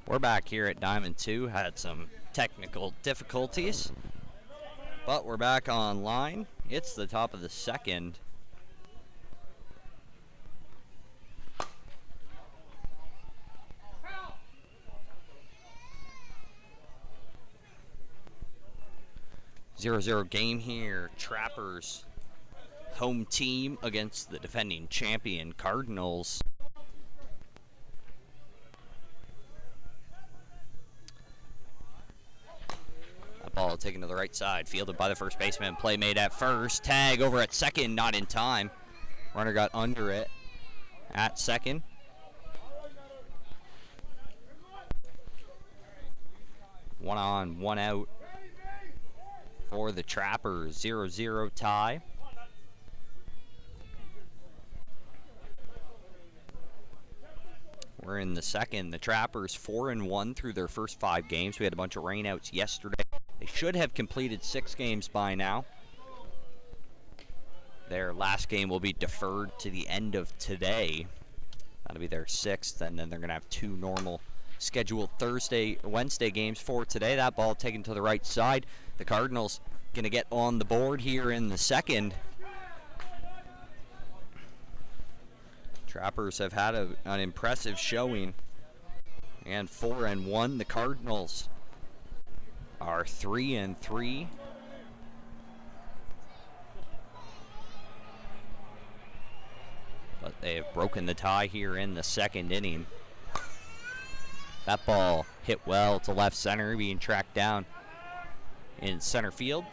We're back here at Diamond 2. Had some technical difficulties, but we're back online. It's the top of the second. Zero-zero game here. Trappers home team against the defending champion Cardinals. That ball taken to the right side, fielded by the first baseman. Play made at first. Tag over at second, not in time. Runner got under it at second. One on, one out for the Trappers. 0-0 tie. We're in the second. The Trappers 4-1 through their first 5 games. We had a bunch of rainouts yesterday. They should have completed 6 games by now. Their last game will be deferred to the end of today. That'll be their 6th, and then they're going to have 2 normal scheduled Wednesday games for today. That ball taken to the right side. The Cardinals going to get on the board here in the second. Trappers have had an impressive showing, and 4-1. The Cardinals are 3-3. But they have broken the tie here in the second inning. That ball hit well to left center, being tracked down in center field.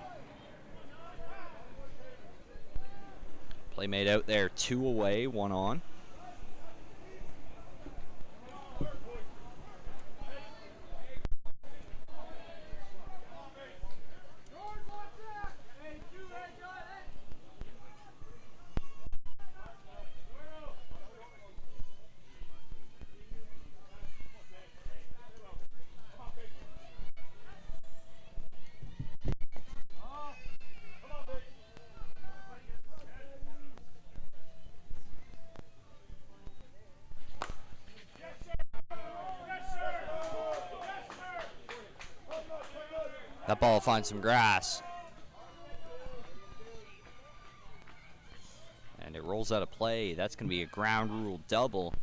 Play made out there, 2 away, 1 on. That ball finds some grass. And it rolls out of play. That's going to be a ground rule double.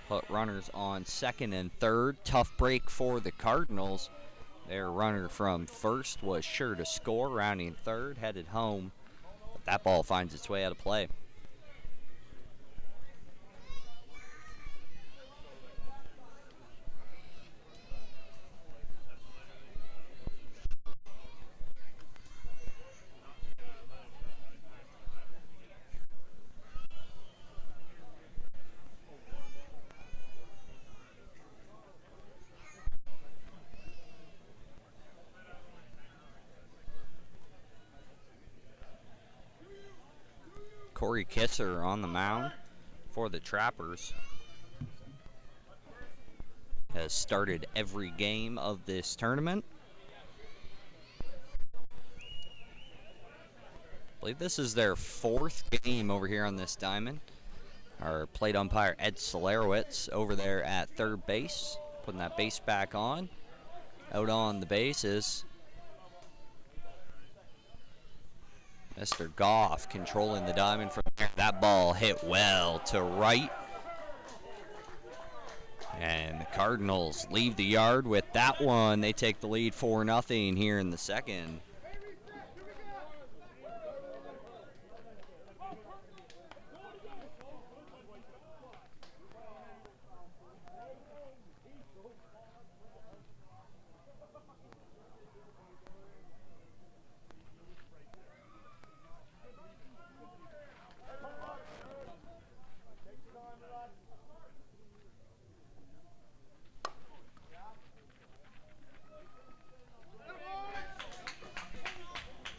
Put runners on second and third. Tough break for the Cardinals. Their runner from first was sure to score, rounding third, headed home. But that ball finds its way out of play. Corey Kisser on the mound for the Trappers. Has started every game of this tournament. I believe this is their 4th game over here on this diamond. Our plate umpire Ed Solarowitz over there at third base, putting that base back on. Out on the bases, Mr. Goff controlling the diamond from there. That ball hit well to right. And the Cardinals leave the yard with that one. They take the lead 4-0 here in the second.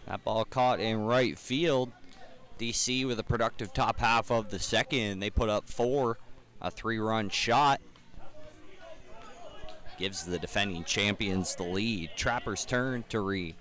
That ball caught in right field. DC with a productive top half of the second. They put up 4, a 3-run shot. Gives the defending champions the lead. Trappers turn to Reed.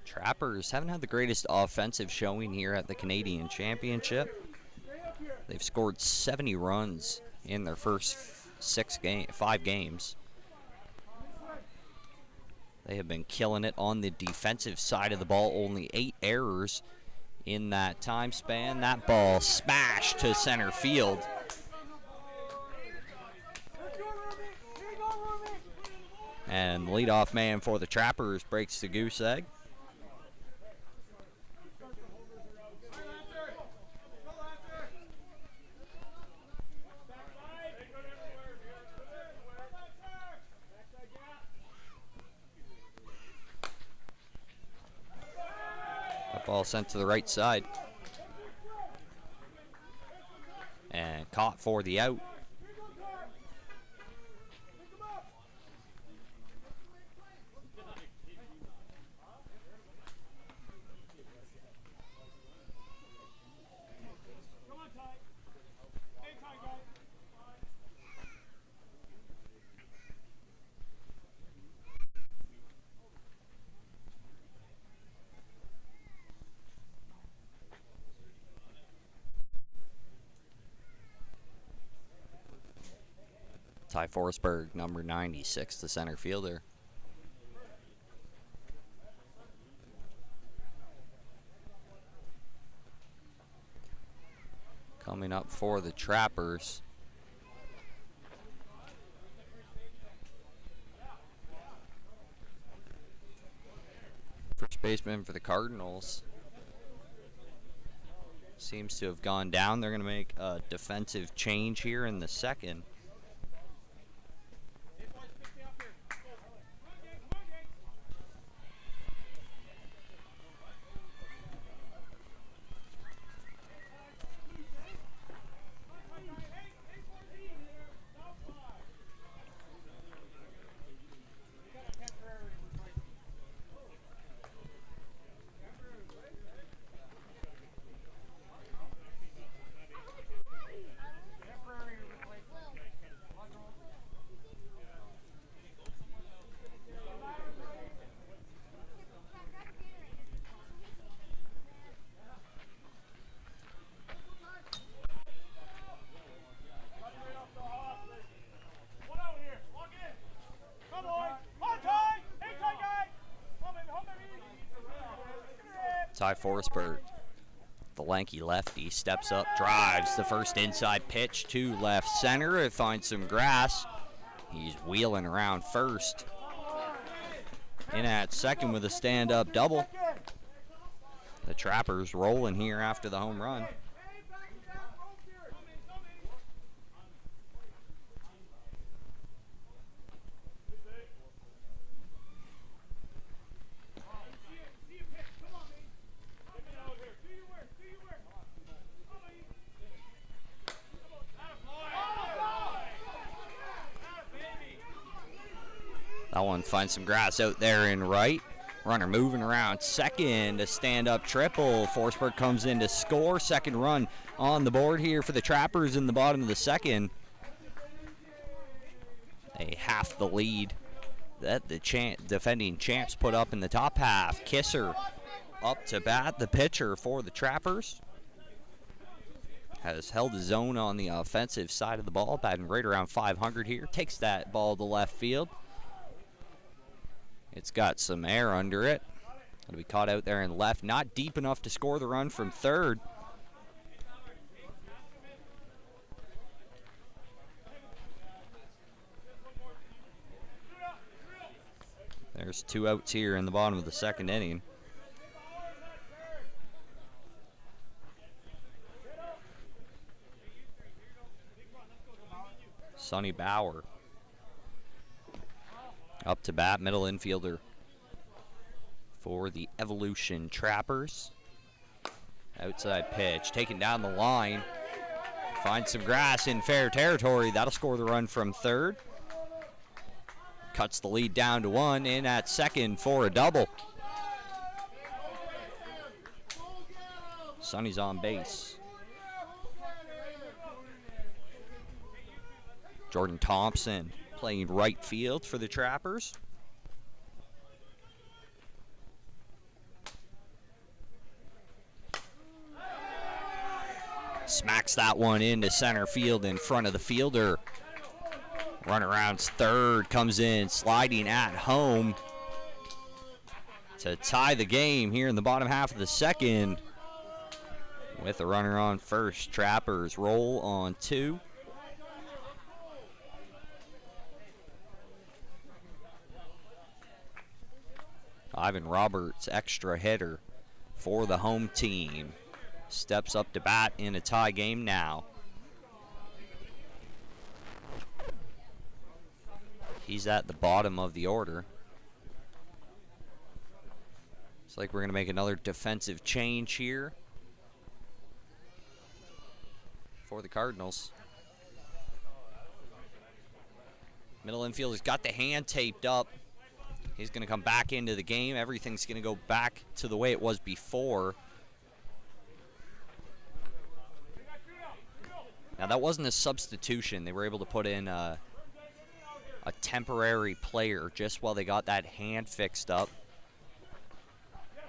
Trappers haven't had the greatest offensive showing here at the Canadian Championship. They've scored 70 runs in their first 5 games. They have been killing it on the defensive side of the ball. Only 8 errors in that time span. That ball smashed to center field. And the leadoff man for the Trappers breaks the goose egg. Ball sent to the right side. And caught for the out. Ty Forsberg, number 96, the center fielder. Coming up for the Trappers. First baseman for the Cardinals seems to have gone down. They're going to make a defensive change here in the second. Ty Forsberg, the lanky lefty, steps up, drives the first inside pitch to left center. It finds some grass. He's wheeling around first. In at second with a stand-up double. The Trappers rolling here after the home run. That one finds some grass out there in right. Runner moving around second, a stand-up triple. Forsberg comes in to score. Second run on the board here for the Trappers in the bottom of the second. A half the lead that the defending champs put up in the top half. Kisser up to bat, the pitcher for the Trappers. Has held his own on the offensive side of the ball, batting right around 500 here. Takes that ball to left field. It's got some air under it. It'll be caught out there in left. Not deep enough to score the run from third. There's 2 outs here in the bottom of the second inning. Sonny Bauer up to bat, middle infielder for the Evolution Trappers. Outside pitch, taken down the line. Finds some grass in fair territory. That'll score the run from third. Cuts the lead down to 1. In at second for a double. Sonny's on base. Jordan Thompson playing right field for the Trappers. Smacks that one into center field in front of the fielder. Runaround's third, comes in sliding at home to tie the game here in the bottom half of the second. With a runner on first, Trappers roll on 2. Ivan Roberts, extra hitter for the home team, steps up to bat in a tie game now. He's at the bottom of the order. Looks like we're going to make another defensive change here for the Cardinals. Middle infielder's got the hand taped up. He's going to come back into the game. Everything's going to go back to the way it was before. Now, that wasn't a substitution. They were able to put in a temporary player just while they got that hand fixed up.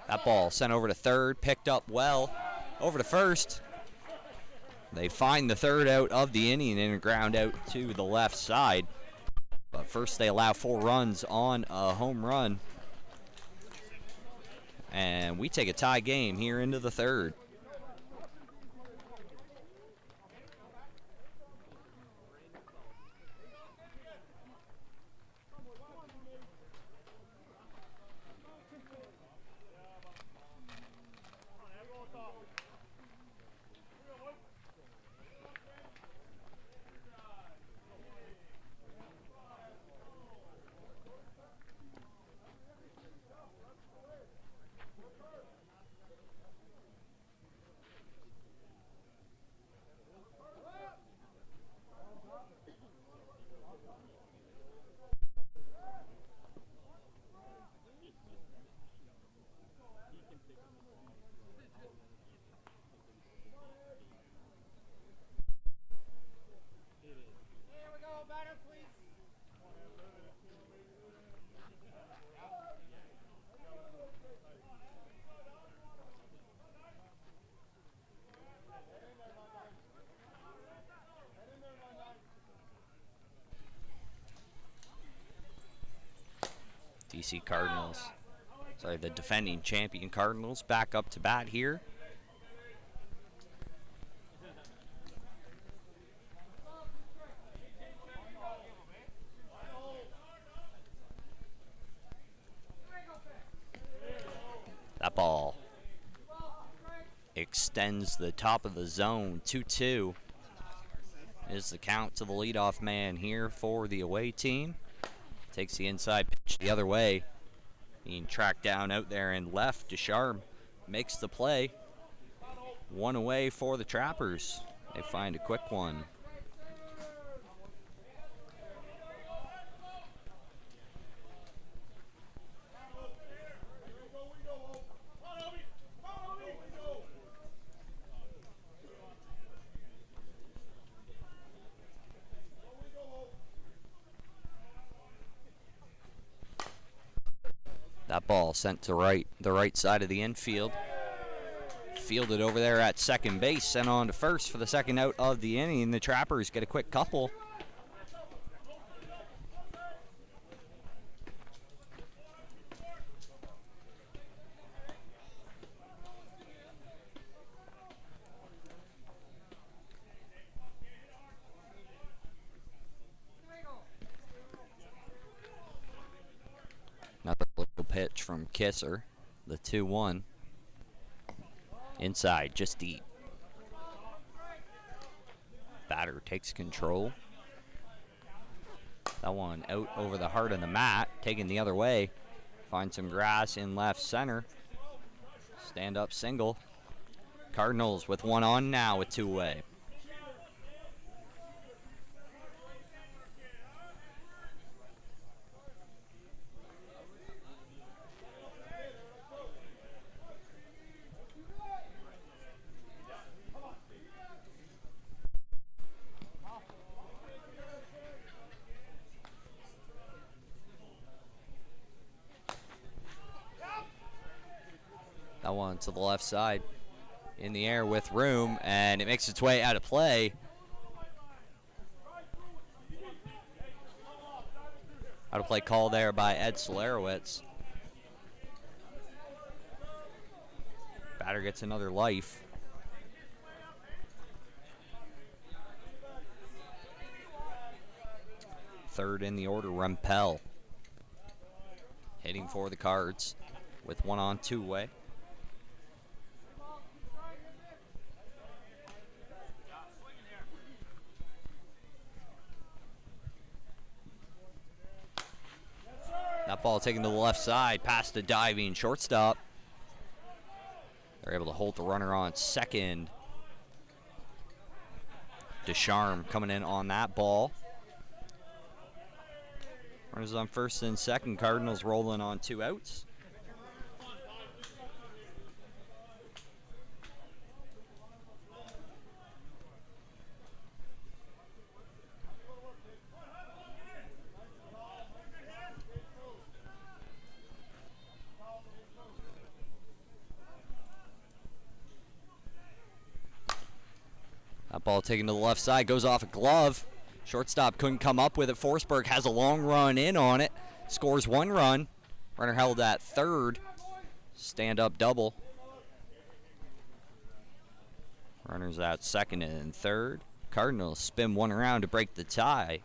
That ball sent over to third, picked up well. Over to first. They find the third out of the inning and a ground out to the left side. But first they allow 4 runs on a home run. And we take a tie game here into the third. DC Cardinals, the defending champion Cardinals back up to bat here. That ball extends the top of the zone. 2-2 is the count to the leadoff man here for the away team. Takes the inside pitch the other way. Being tracked down out there and left. Ducharme makes the play. 1 away for the Trappers. They find a quick one. That ball sent to the right side of the infield. Fielded over there at second base, sent on to first for the second out of the inning. The Trappers get a quick couple. Another little pitch from Kisser, the 2-1. Inside, just deep. Batter takes control. That one out over the heart of the mat, taken the other way. Finds some grass in left center. Stand up single. Cardinals with one on now with 2 away. That one to the left side. In the air with room, and it makes its way out of play. Out of play call there by Ed Solarowitz. Batter gets another life. Third in the order, Rempel. Hitting for the Cards with 1 on, 2 away. That ball taken to the left side, past the diving shortstop. They're able to hold the runner on second. Descharme coming in on that ball. Runners on first and second. Cardinals rolling on 2 outs. That ball taken to the left side, goes off a glove. Shortstop couldn't come up with it. Forsberg has a long run in on it. Scores 1 run. Runner held at third. Stand-up double. Runners out second and third. Cardinals spin 1 around to break the tie.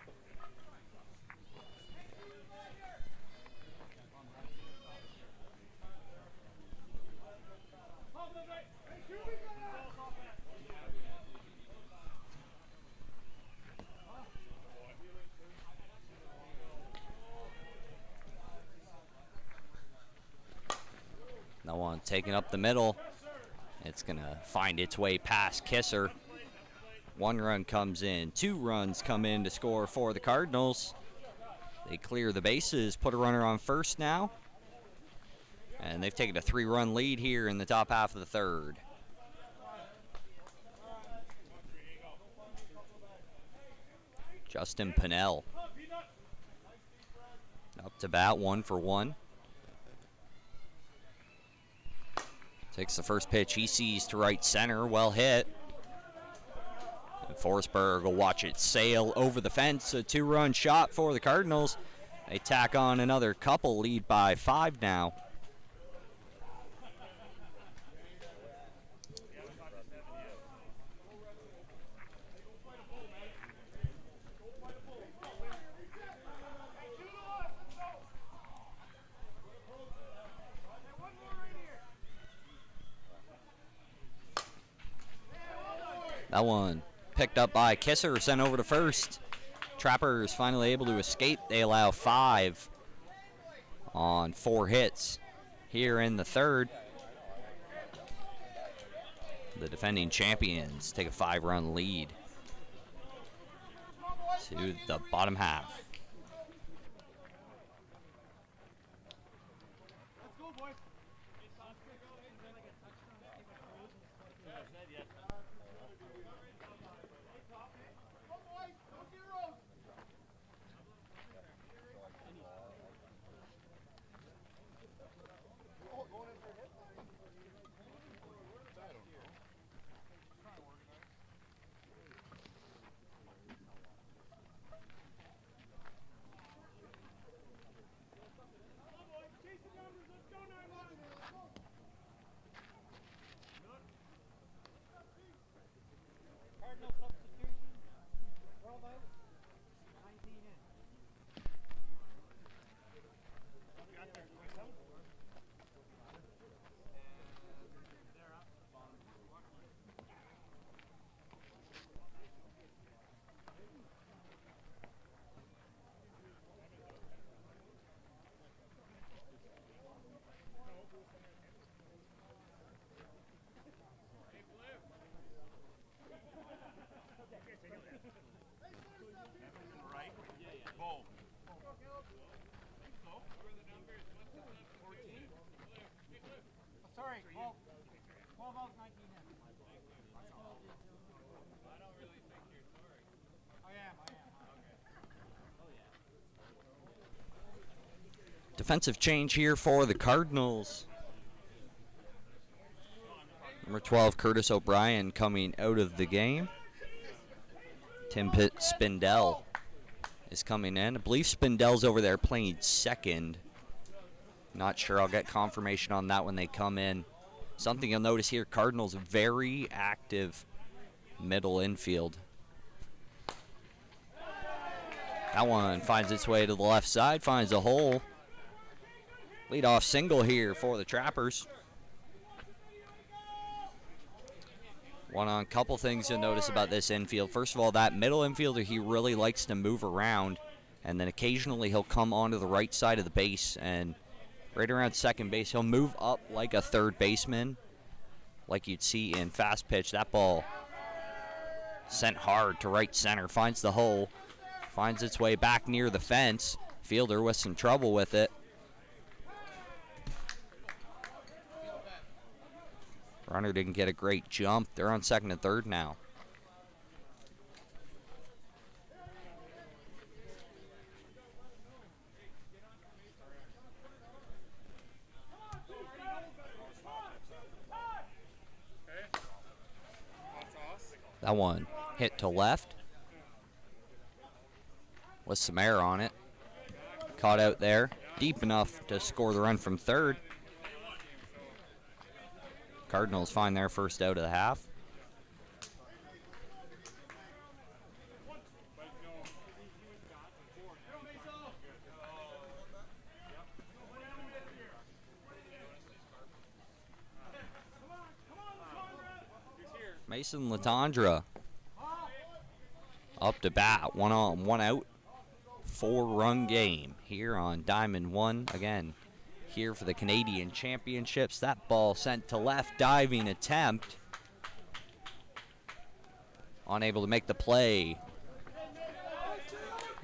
That one taken up the middle. It's going to find its way past Kisser. 1 run comes in. 2 runs come in to score for the Cardinals. They clear the bases, put a runner on first now. And they've taken a 3-run lead here in the top half of the third. Justin Pinnell. Up to bat, 1 for 1. Takes the first pitch he sees to right center, well hit. And Forsberg will watch it sail over the fence. A 2-run shot for the Cardinals. They tack on another couple, lead by 5 now. That one picked up by Kisser, sent over to first. Trappers finally able to escape. They allow 5 on 4 hits here in the third. The defending champions take a 5-run lead to the bottom half. Defensive change here for the Cardinals. Number 12, Curtis O'Brien coming out of the game. Tim Spindell is coming in. I believe Spindell's over there playing second. Not sure. I'll get confirmation on that when they come in. Something you'll notice here, Cardinals very active middle infield. That one finds its way to the left side, finds a hole. Leadoff single here for the Trappers. One on couple things you'll notice about this infield. First of all, that middle infielder, he really likes to move around, and then occasionally he'll come onto the right side of the base, and right around second base, he'll move up like a third baseman, like you'd see in fast pitch. That ball sent hard to right center, finds the hole, finds its way back near the fence. Fielder with some trouble with it. Runner didn't get a great jump. They're on second and third now. That one hit to left with some air on it. Caught out there, deep enough to score the run from third. Cardinals find their first out of the half. Mason Latondra up to bat, 1 on, 1 out, 4-run game here on Diamond 1 again. Here for the Canadian Championships. That ball sent to left, diving attempt. Unable to make the play.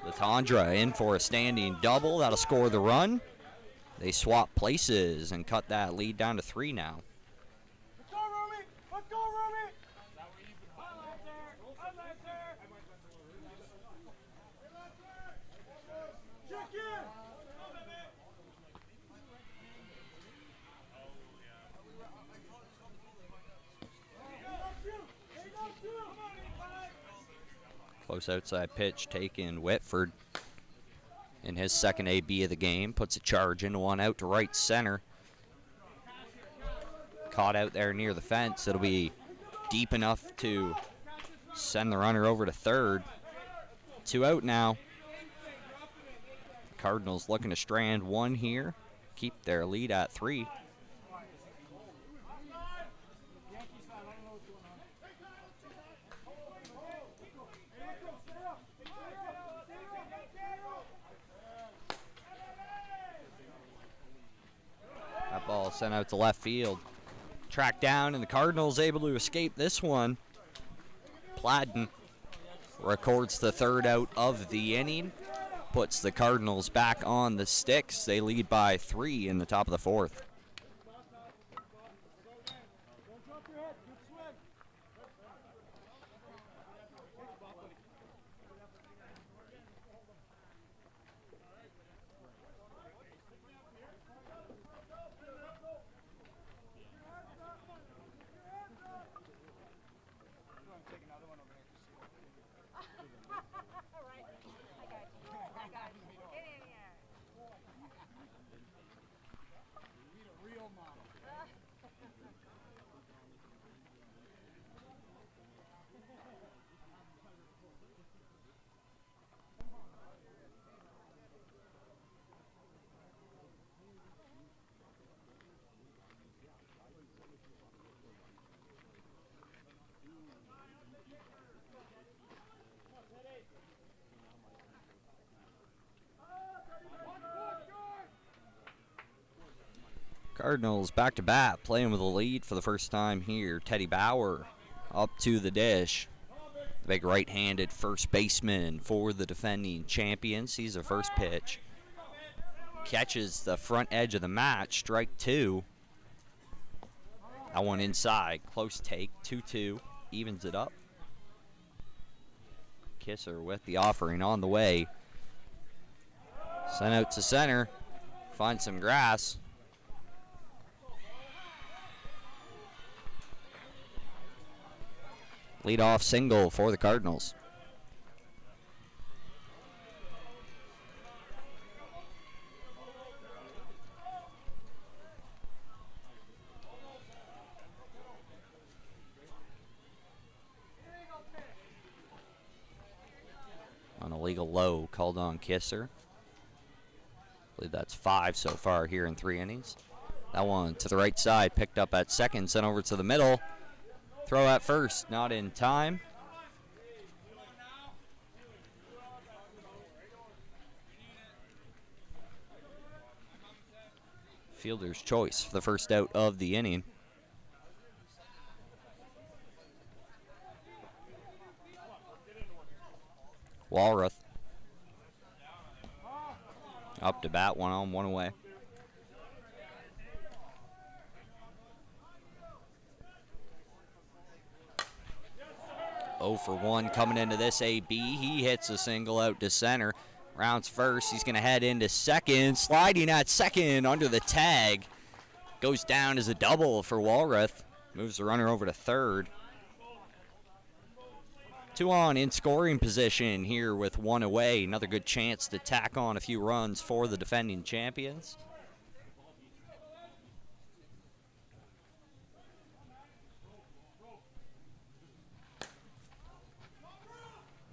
Latondra in for a standing double. That'll score the run. They swap places and cut that lead down to 3 now. Let's go, Romy! Let's go, Romy! Check in! Close outside pitch taken. Whitford in his second AB of the game. Puts a charge into 1 out to right center. Caught out there near the fence. It'll be deep enough to send the runner over to third. 2 out now. Cardinals looking to strand 1 here. Keep their lead at 3. That ball sent out to left field. Tracked down, and the Cardinals able to escape this one. Pladden records the 3rd out of the inning. Puts the Cardinals back on the sticks. They lead by 3 in the top of the 4th. Cardinals back to bat, playing with a lead for the first time here. Teddy Bauer up to the dish. The big right-handed first baseman for the defending champions. Sees the first pitch. Catches the front edge of the match, strike 2. That one inside, close take, 2-2, evens it up. Kisser with the offering on the way. Sent out to center, finds some grass. Leadoff single for the Cardinals. On a legal low called on Kisser. I believe that's 5 so far here in 3 innings. That one to the right side, picked up at second, sent over to the middle. Throw at first, not in time. Fielder's choice for the first out of the inning. Walrath up to bat, 1 on, 1 away. Oh for 1 coming into this AB. He hits a single out to center. Rounds first. He's going to head into second. Sliding at second under the tag. Goes down as a double for Walrath. Moves the runner over to third. 2 on in scoring position here with 1 away. Another good chance to tack on a few runs for the defending champions.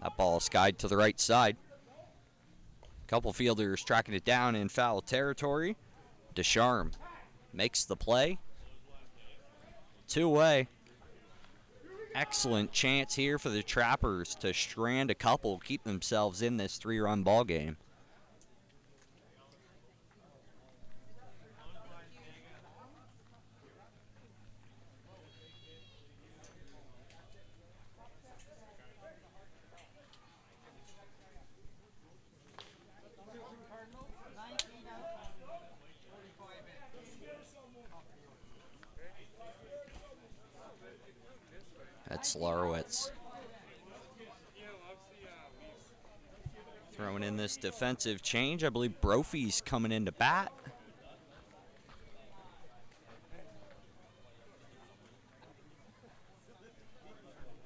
That ball skied to the right side. Couple fielders tracking it down in foul territory. Descharme makes the play. 2 away. Excellent chance here for the Trappers to strand a couple, keep themselves in this 3-run ball game. That's Larowitz. Throwing in this defensive change. I believe Brophy's coming into bat.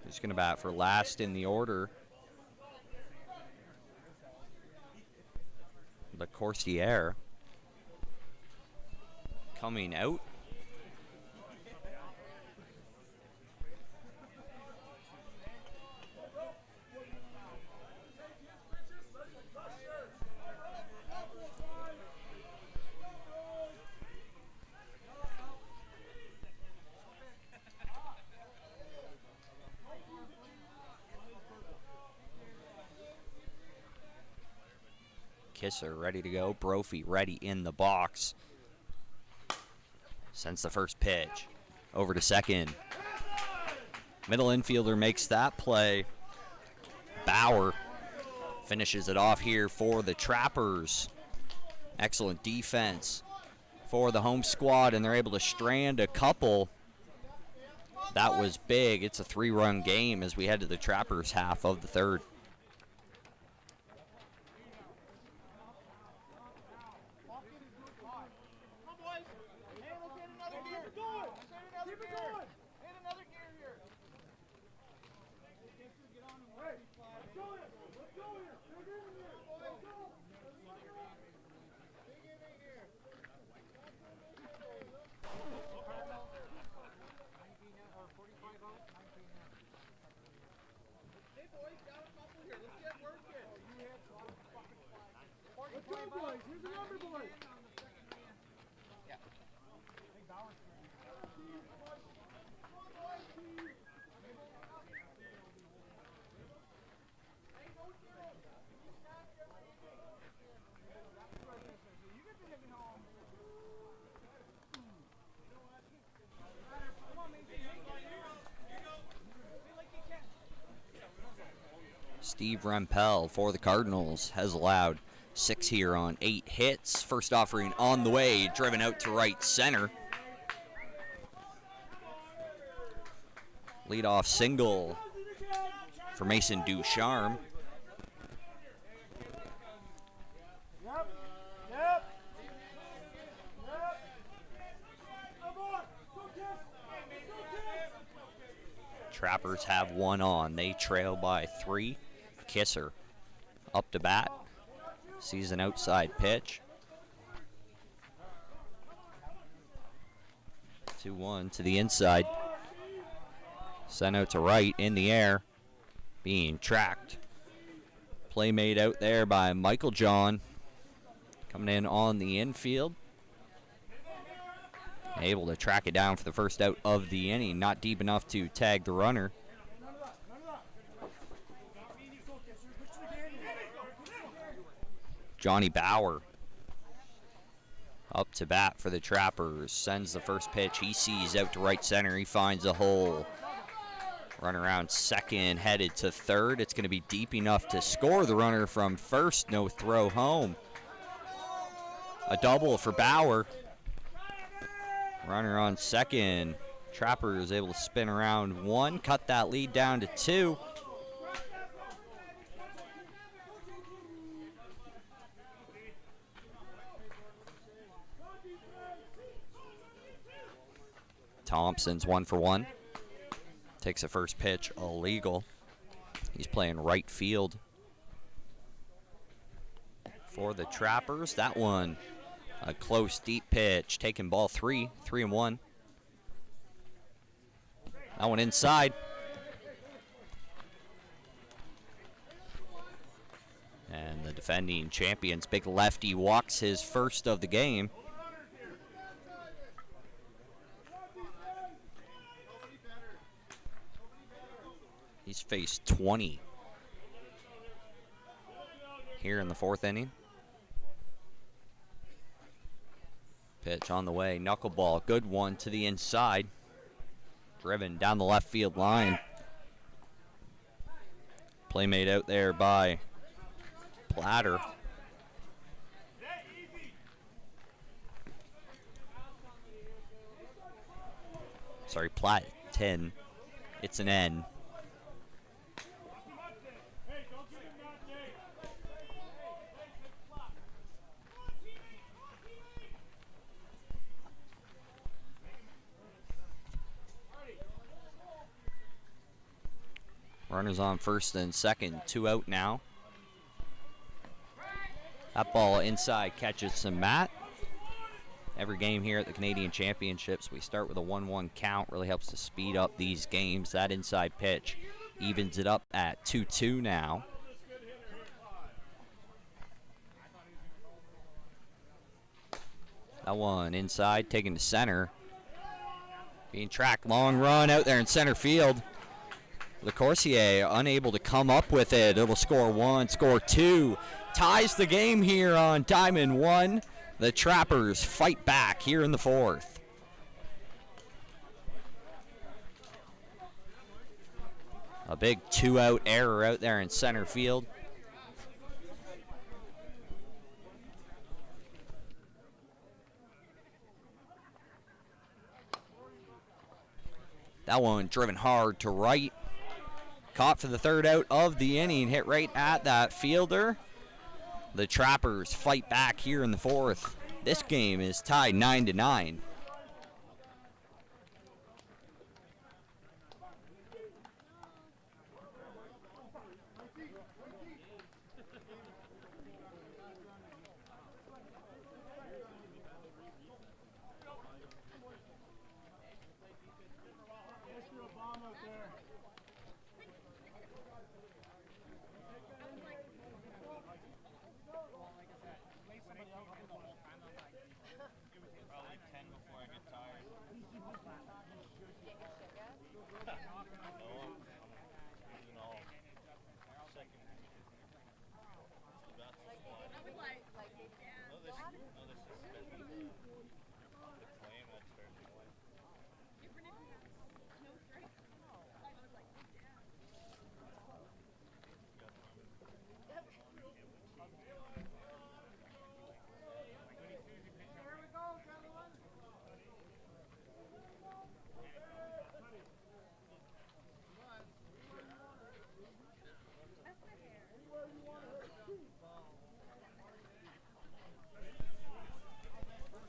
He's going to bat for last in the order. The Coursier coming out. Kisser ready to go. Brophy ready in the box. Sends the first pitch over to second. Middle infielder makes that play. Bauer finishes it off here for the Trappers. Excellent defense for the home squad, and they're able to strand a couple. That was big. It's a 3-run game as we head to the Trappers' half of the third. Steve Rempel for the Cardinals has allowed 6 here on 8 hits. First offering on the way, driven out to right center. Leadoff single for Mason Ducharme. Trappers have one on. They trail by 3. Kisser up to bat. Sees an outside pitch. 2-1 to the inside. Sent out to right, in the air. Being tracked. Play made out there by Michael John. Coming in on the infield. Able to track it down for the first out of the inning. Not deep enough to tag the runner. Johnny Bauer up to bat for the Trappers. Sends the first pitch. He sees out to right center. He finds a hole. Run around second, headed to third. It's going to be deep enough to score the runner from first. No throw home. A double for Bauer. Runner on second. Trapper is able to spin around 1, cut that lead down to 2. Thompson's 1 for 1. Takes the first pitch, illegal. He's playing right field for the Trappers. That one, a close, deep pitch. Taking ball 3, 3-1. That one inside. And the defending champions, big lefty, walks his first of the game. He's faced 20 here in the 4th inning. Pitch on the way, knuckleball, good one to the inside. Driven down the left field line. Play made out there by Platter. Sorry, Platten. It's an N. Runners on first and second, 2 out now. That ball inside catches some mat. Every game here at the Canadian Championships, we start with a 1-1 count. Really helps to speed up these games. That inside pitch evens it up at 2-2 now. That one inside, taken to center. Being tracked, long run out there in center field. LeCourcier unable to come up with it. It'll score 1, score 2. Ties the game here on Diamond 1. The Trappers fight back here in the 4th. A big 2-out error out there in center field. That one driven hard to right. Caught for the 3rd out of the inning. Hit right at that fielder. The Trappers fight back here in the 4th. This game is tied 9-9.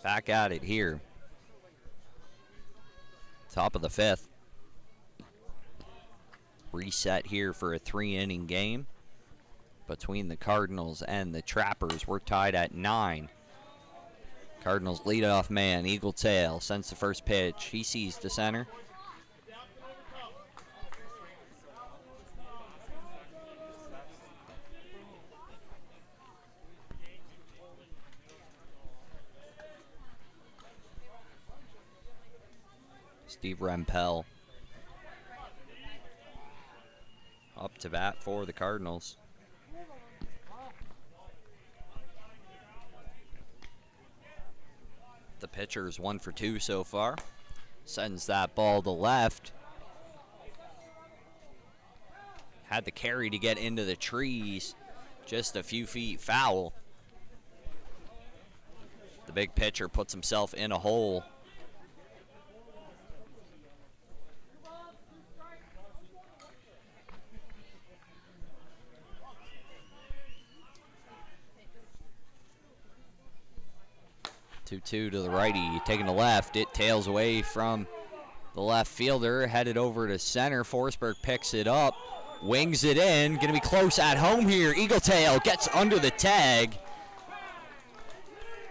Back at it here. Top of the 5th. reset here for a 3-inning game between the Cardinals and the Trappers. We're tied at 9. Cardinals leadoff man, Eagle Tail, sends the first pitch. He sees the center. Steve Rempel up to bat for the Cardinals. The pitcher's 1 for 2 so far. Sends that ball to left. Had the carry to get into the trees. Just a few feet foul. The big pitcher puts himself in a hole. Two to the righty, taking the left. It tails away from the left fielder, headed over to center. Forsberg picks it up, wings it in. Going to be close at home here. Eagle Tail gets under the tag.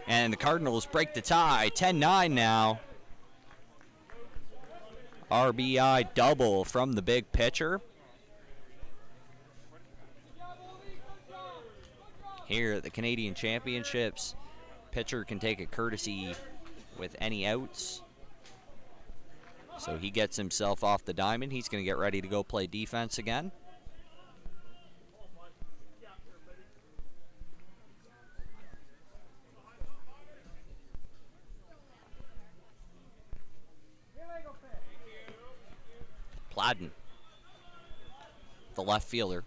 And the Cardinals break the tie, 10-9 now. RBI double from the big pitcher. Here at the Canadian Championships, pitcher can take a courtesy with any outs. So he gets himself off the diamond. He's going to get ready to go play defense again. Pladden, the left fielder,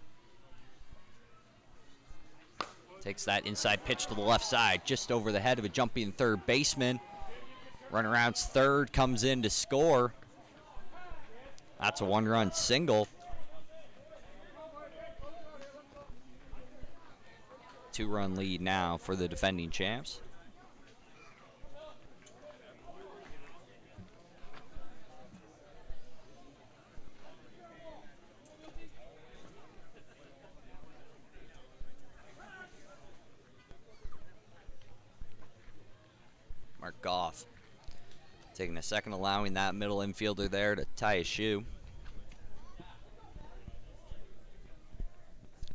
takes that inside pitch to the left side, just over the head of a jumping third baseman. Runaround's third, comes in to score. That's a 1-run single. 2-run lead now for the defending champs. Mark Goff taking a second, allowing that middle infielder there to tie his shoe.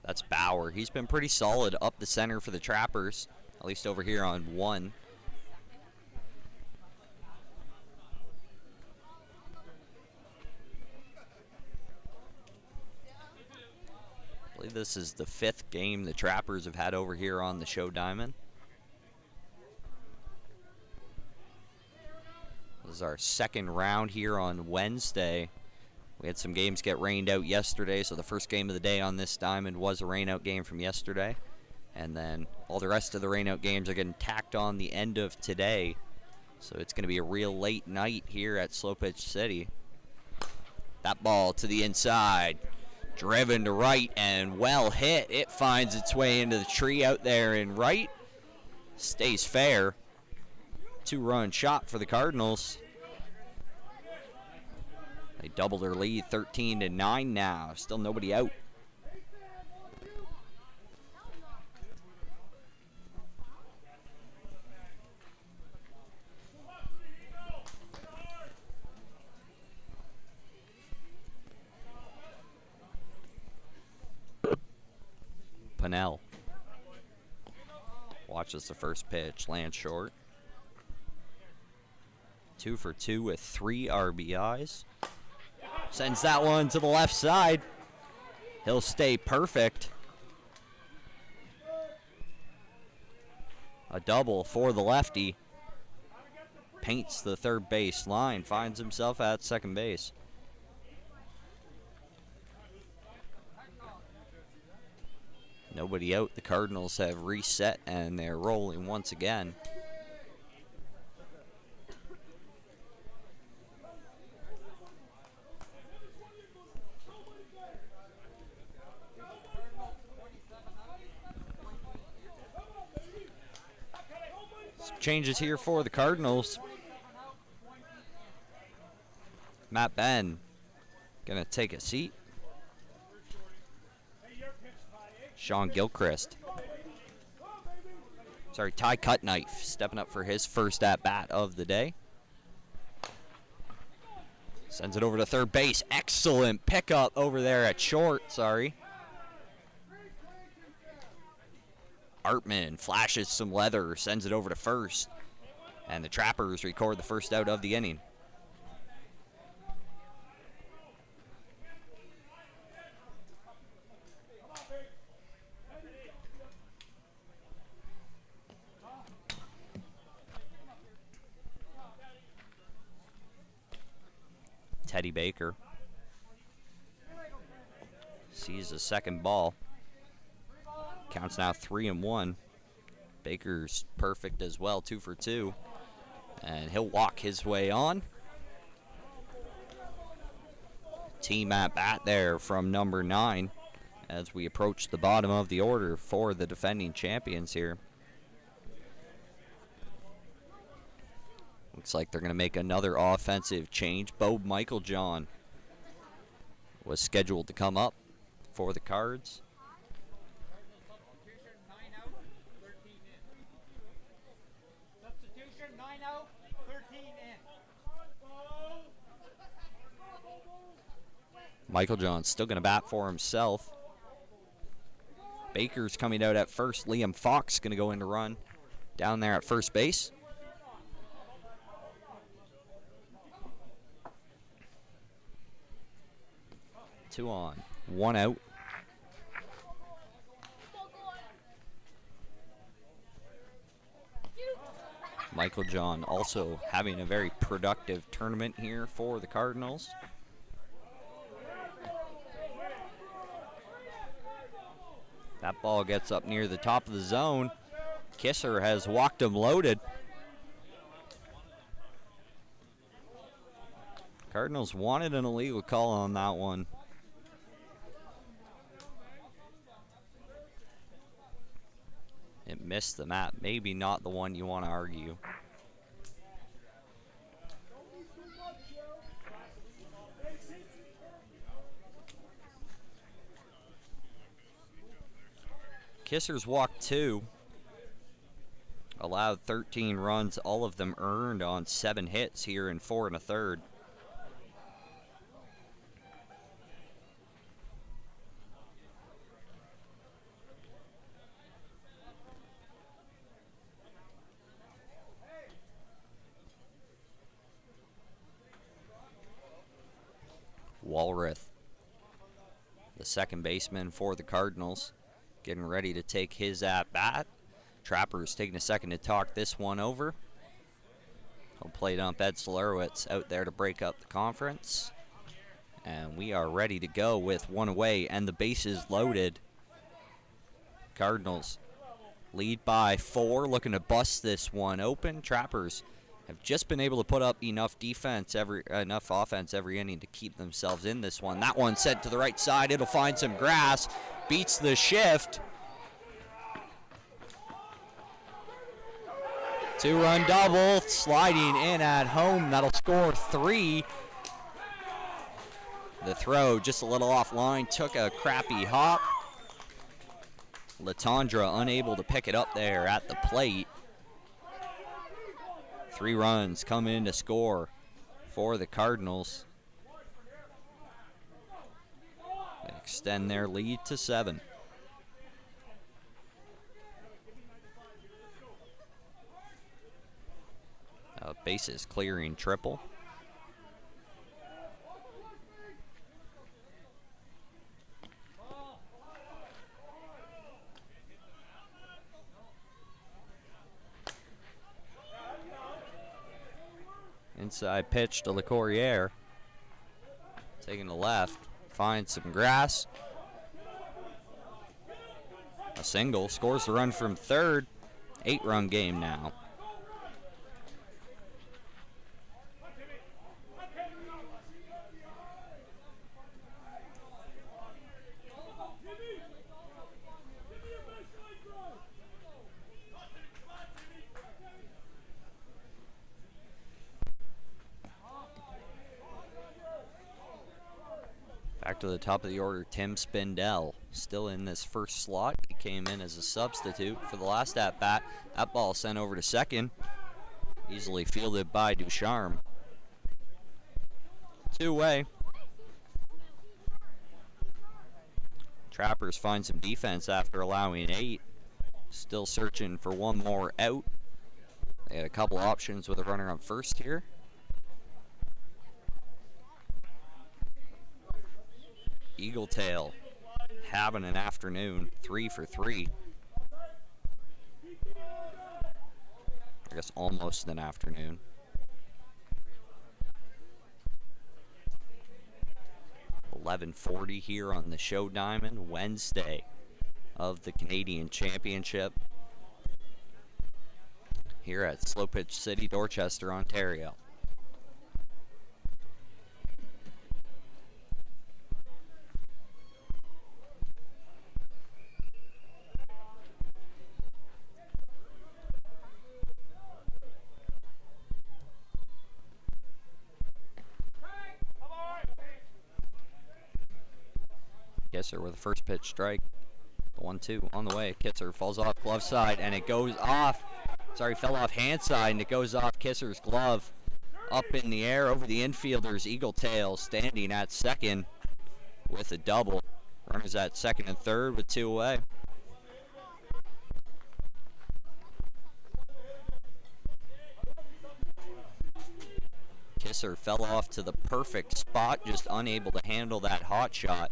That's Bauer. He's been pretty solid up the center for the Trappers, at least over here on 1. I believe this is the 5th game the Trappers have had over here on the show diamond. This is our second round here on Wednesday. We had some games get rained out yesterday, so the first game of the day on this diamond was a rainout game from yesterday. And then all the rest of the rainout games are getting tacked on the end of today. So it's going to be a real late night here at Slow Pitch City. That ball to the inside, driven to right and well hit. It finds its way into the tree out there in right. Stays fair. 2-run shot for the Cardinals. They double their lead, 13-9 now. Still nobody out. Pennell watches the first pitch, lands short. 2 for 2 with 3 RBIs. Sends that one to the left side. He'll stay perfect. A double for the lefty. Paints the third base line. Finds himself at second base. Nobody out. The Cardinals have reset and they're rolling once again. Changes here for the Cardinals. Matt Benn gonna take a seat. Sean Gilchrist. Sorry, Ty Cutknife stepping up for his first at-bat of the day. Sends it over to third base. Excellent pickup over there at short, sorry. Artman flashes some leather, sends it over to first. And the Trappers record the first out of the inning. Teddy Baker sees the second ball. Counts now 3-1. Baker's perfect as well, 2 for 2. And he'll walk his way on. Team at bat there from number 9 as we approach the bottom of the order for the defending champions here. Looks like they're going to make another offensive change. Bo Michaeljohn was scheduled to come up for the Cards. Substitution, 9 out, 13 in. Michaeljohn's still going to bat for himself. Baker's coming out at first. Liam Fox going to go in to run down there at first base. Two on, 1 out. Michaeljohn also having a very productive tournament here for the Cardinals. That ball gets up near the top of the zone. Kisser has walked him loaded. Cardinals wanted an illegal call on that one. It missed the mat. Maybe not the one you want to argue. Kisser's walked 2. Allowed 13 runs, all of them earned on 7 hits here in 4 1/3. Walrath, the second baseman for the Cardinals, getting ready to take his at-bat. Trappers taking a second to talk this one over. He'll play dump Ed Slarowitz out there to break up the conference. And we are ready to go with 1 away and the bases loaded. Cardinals lead by 4, looking to bust this one open. Trappers have just been able to put up enough offense every inning to keep themselves in this one. That one sent to the right side. It'll find some grass. Beats the shift. 2-run double. Sliding in at home. That'll score 3. The throw just a little offline. Took a crappy hop. Latondra unable to pick it up there at the plate. 3 runs come in to score for the Cardinals. They extend their lead to 7. Bases clearing triple. Inside pitch to LeCourrier. Taking the left. Finds some grass. A single. Scores the run from third. 8-run game now. Back to the top of the order, Tim Spindell. still in this first slot. He came in as a substitute for the last at-bat. That ball sent over to second. Easily fielded by Ducharme. 2-away. Trappers find some defense after allowing 8. Still searching for one more out. They had a couple options with a runner on first here. Eagle Tail having an afternoon, 3 for 3. I guess almost an afternoon. .11:40 here on the Show Diamond, Wednesday of the Canadian Championship here at Slow Pitch City, Dorchester, Ontario. Kisser with a first pitch strike. The 1-2 on the way. Kisser falls off glove side and it goes off. Sorry, fell off hand side and it goes off Kisser's glove. Up in the air over the infielders. Eagle Tail standing at second with a double. Runners at second and third with 2 away. Kisser fell off to the perfect spot, just unable to handle that hot shot.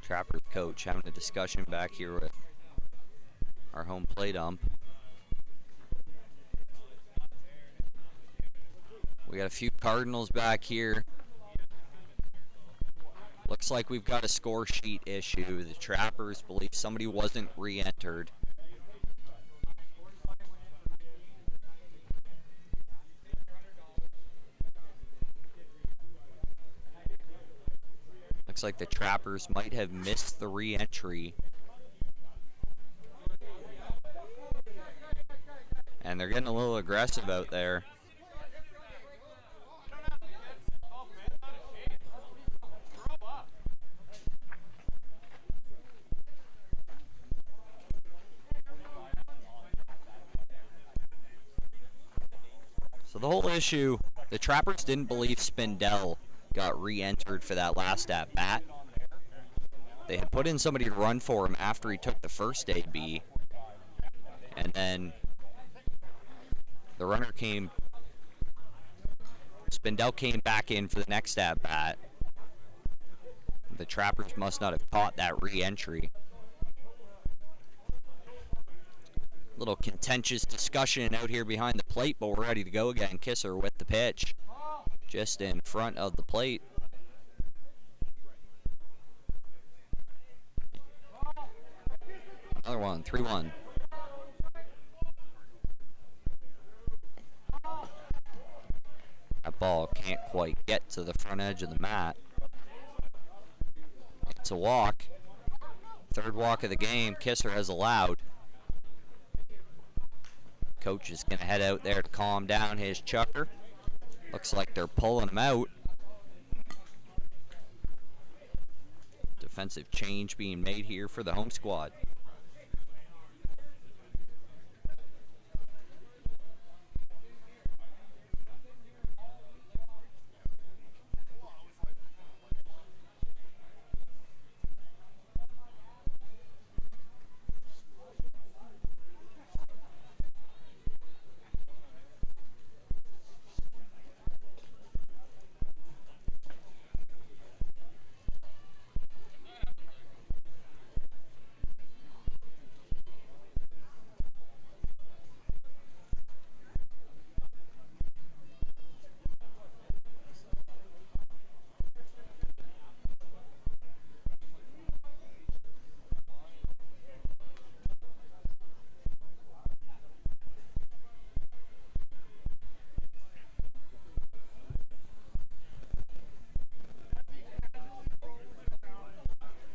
Trapper's coach having a discussion back here with our home plate ump. We got a few Cardinals back here. Looks like we've got a score sheet issue. The Trappers believe somebody wasn't re-entered. Looks like the Trappers might have missed the re-entry. And they're getting a little aggressive out there. So the whole issue, the Trappers didn't believe Spindell got re-entered for that last at-bat. They had put in somebody to run for him after he took the first AB. And then the runner came, Spindell came back in for the next at-bat. The Trappers must not have caught that re-entry. Little contentious discussion out here behind the plate, but we're ready to go again. Kisser with the pitch, just in front of the plate. Another one, 3-1. That ball can't quite get to the front edge of the mat. It's a walk. Third walk of the game, Kisser has allowed. Coach is going to head out there to calm down his chucker. Looks like they're pulling him out. Defensive change being made here for the home squad.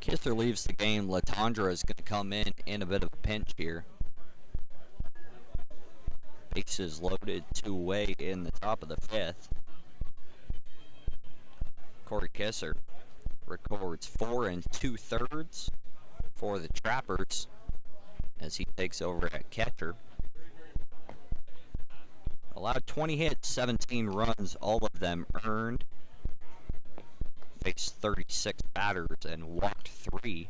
Kisser leaves the game. Latondra is going to come in a bit of a pinch here. Bases loaded, 2 away in the top of the 5th. Corey Kisser records 4 2/3 for the Trappers as he takes over at catcher. Allowed 20 hits, 17 runs, all of them earned. Faced 36 batters and walked 3.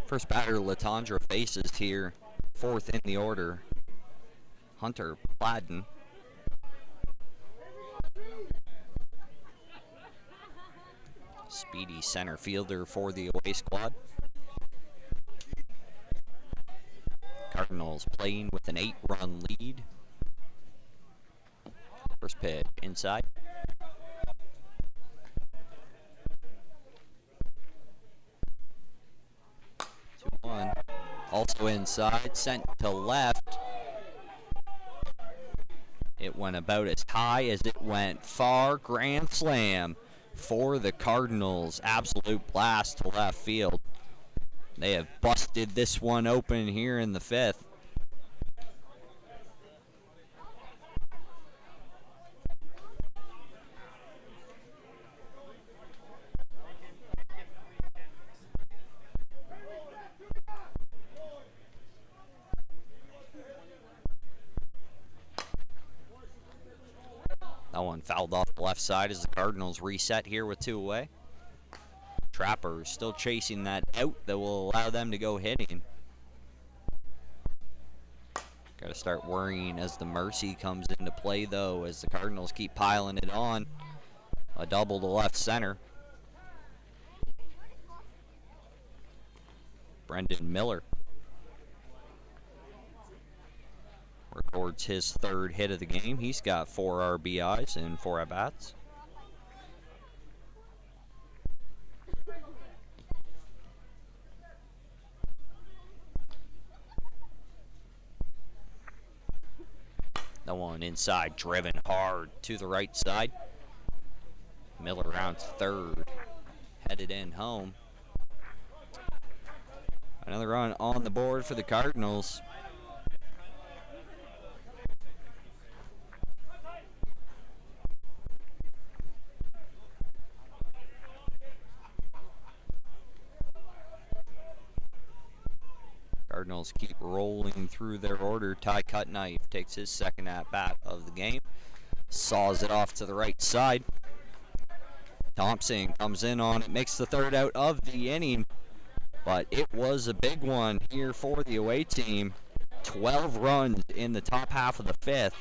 First batter Latondra faces here, 4th in the order, Hunter Pladden. Speedy center fielder for the away squad. Cardinals playing with an 8-run lead. First pitch inside. 2-1. Also inside, sent to left. It went about as high as it went far. Grand slam for the Cardinals. Absolute blast to left field. They have busted this one open here in the 5th. That one fouled off the left side as the Cardinals reset here with 2 away. Trappers still chasing that out that will allow them to go hitting. Got to start worrying as the Mercy comes into play, though, as the Cardinals keep piling it on. A double to left center. Brendan Miller records his 3rd hit of the game. He's got 4 RBIs and 4 at-bats. That one inside, driven hard to the right side. Miller rounds 3rd, headed in home. Another run on the board for the Cardinals. Cardinals keep rolling through their order. Ty Cutknife takes his 2nd at-bat of the game. Saws it off to the right side. Thompson comes in on it, makes the 3rd out of the inning. But it was a big one here for the away team. 12 runs in the top half of the 5th.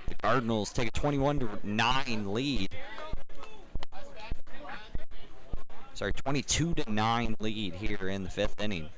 The Cardinals take a 21-9 lead. Sorry, 22-9 lead here in the 5th inning.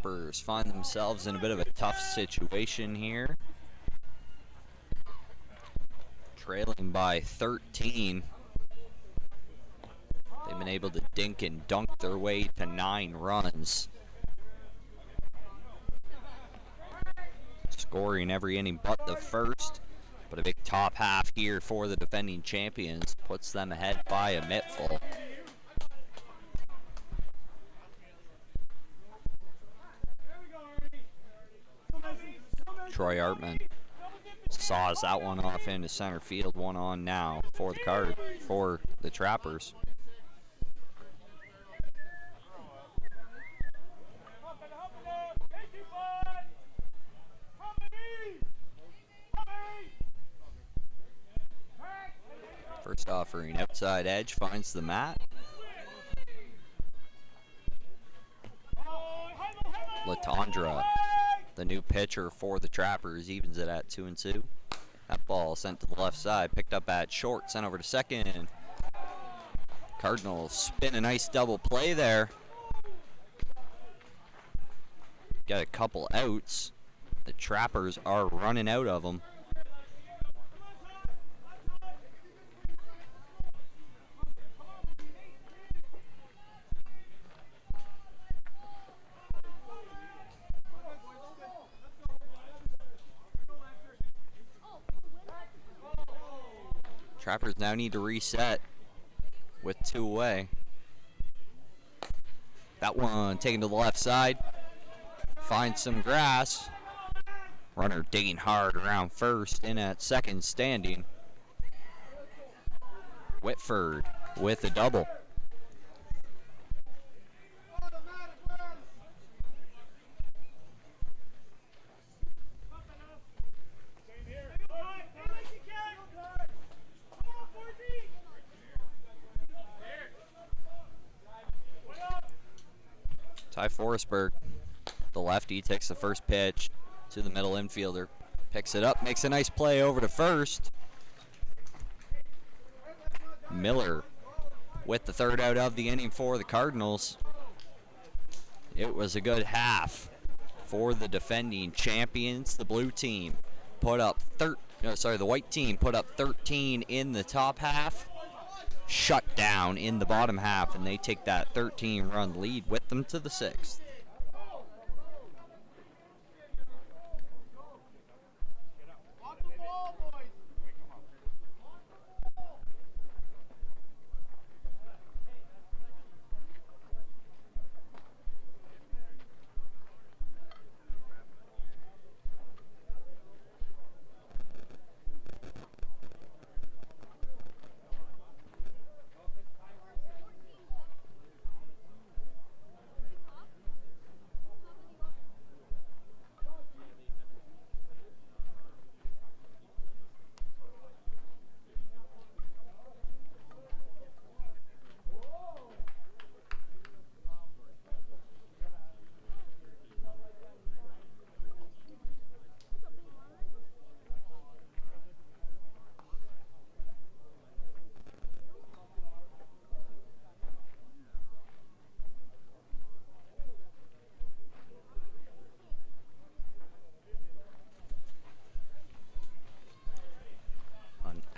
Trappers find themselves in a bit of a tough situation here. Trailing by 13. They've been able to dink and dunk their way to 9 runs. Scoring every inning but the first. But a big top half here for the defending champions puts them ahead by a mittful. Troy Artman saws that one off into center field. One on now for the Trappers. First offering outside edge finds the mat. Latondra, the new pitcher for the Trappers, evens it at 2-2. That ball sent to the left side, picked up at short, sent over to second. Cardinals spin a nice double play there. Got a couple outs. The Trappers are running out of them. Trappers now need to reset with 2 away. That one taken to the left side. Finds some grass. Runner digging hard around first, in at second standing. Whitford with a double. Ty Forsberg, the lefty, takes the first pitch to the middle infielder. Picks it up, makes a nice play over to first. Miller with the third out of the inning for the Cardinals. It was a good half for the defending champions. The blue team put up the white team put up 13 in the top half. Shut down in the bottom half, and they take that 13-run lead with them to the 6th.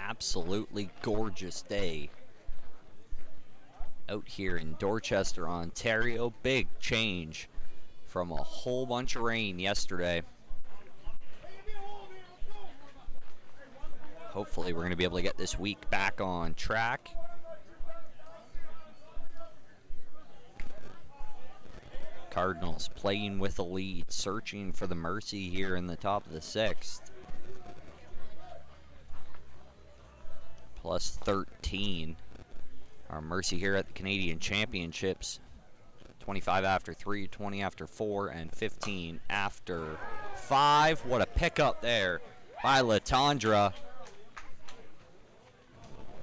Absolutely gorgeous day out here in Dorchester, Ontario. Big change from a whole bunch of rain yesterday. Hopefully we're going to be able to get this week back on track. Cardinals playing with a lead, searching for the mercy here in the top of the 6th. Plus 13. Our mercy here at the Canadian Championships. 25 after 3, 20 after 4, and 15 after 5. What a pickup there by Latondra.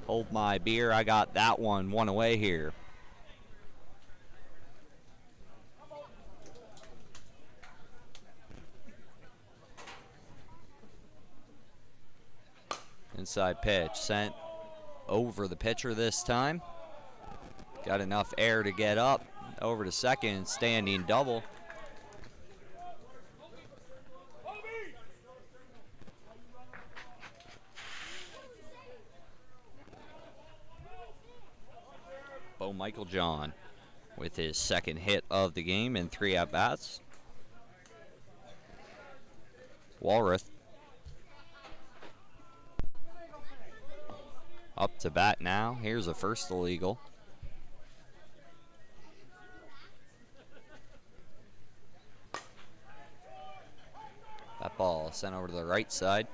Hold my beer. I got that one away here. Inside pitch sent over the pitcher this time. Got enough air to get up over to second, standing double. Michael John with his second hit of the game in 3 at-bats. Walrath up to bat now. Here's a first illegal. That ball sent over to the right side.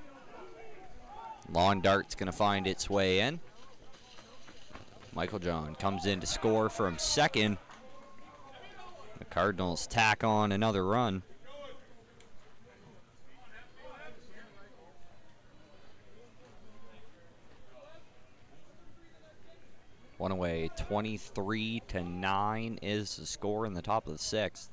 Lawn dart's going to find its way in. Michael John comes in to score from second. The Cardinals tack on another run. One away, 23-9 is the score in the top of the 6th.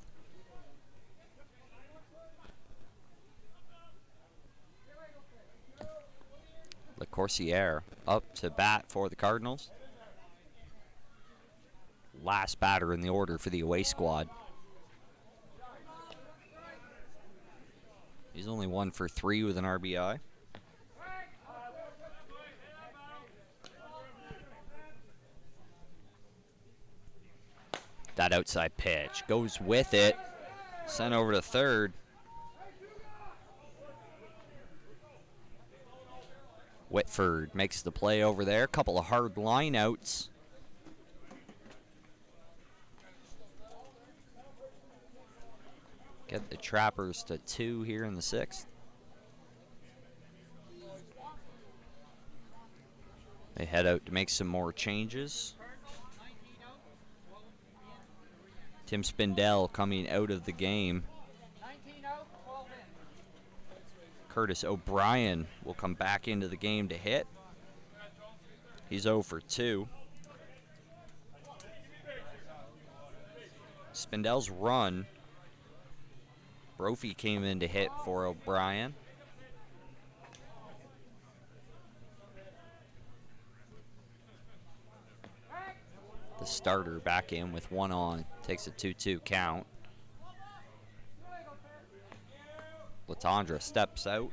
LeCourcier up to bat for the Cardinals. Last batter in the order for the away squad. He's only 1 for 3 with an RBI. That outside pitch goes with it. Sent over to third. Whitford makes the play over there. Couple of hard lineouts. Get the Trappers to 2 here in the 6th. They head out to make some more changes. Tim Spindell coming out of the game. Curtis O'Brien will come back into the game to hit. He's 0 for 2. Spindell's run. Brophy came in to hit for O'Brien. The starter back in with 1 on. Takes a 2-2 count. Latondra steps out.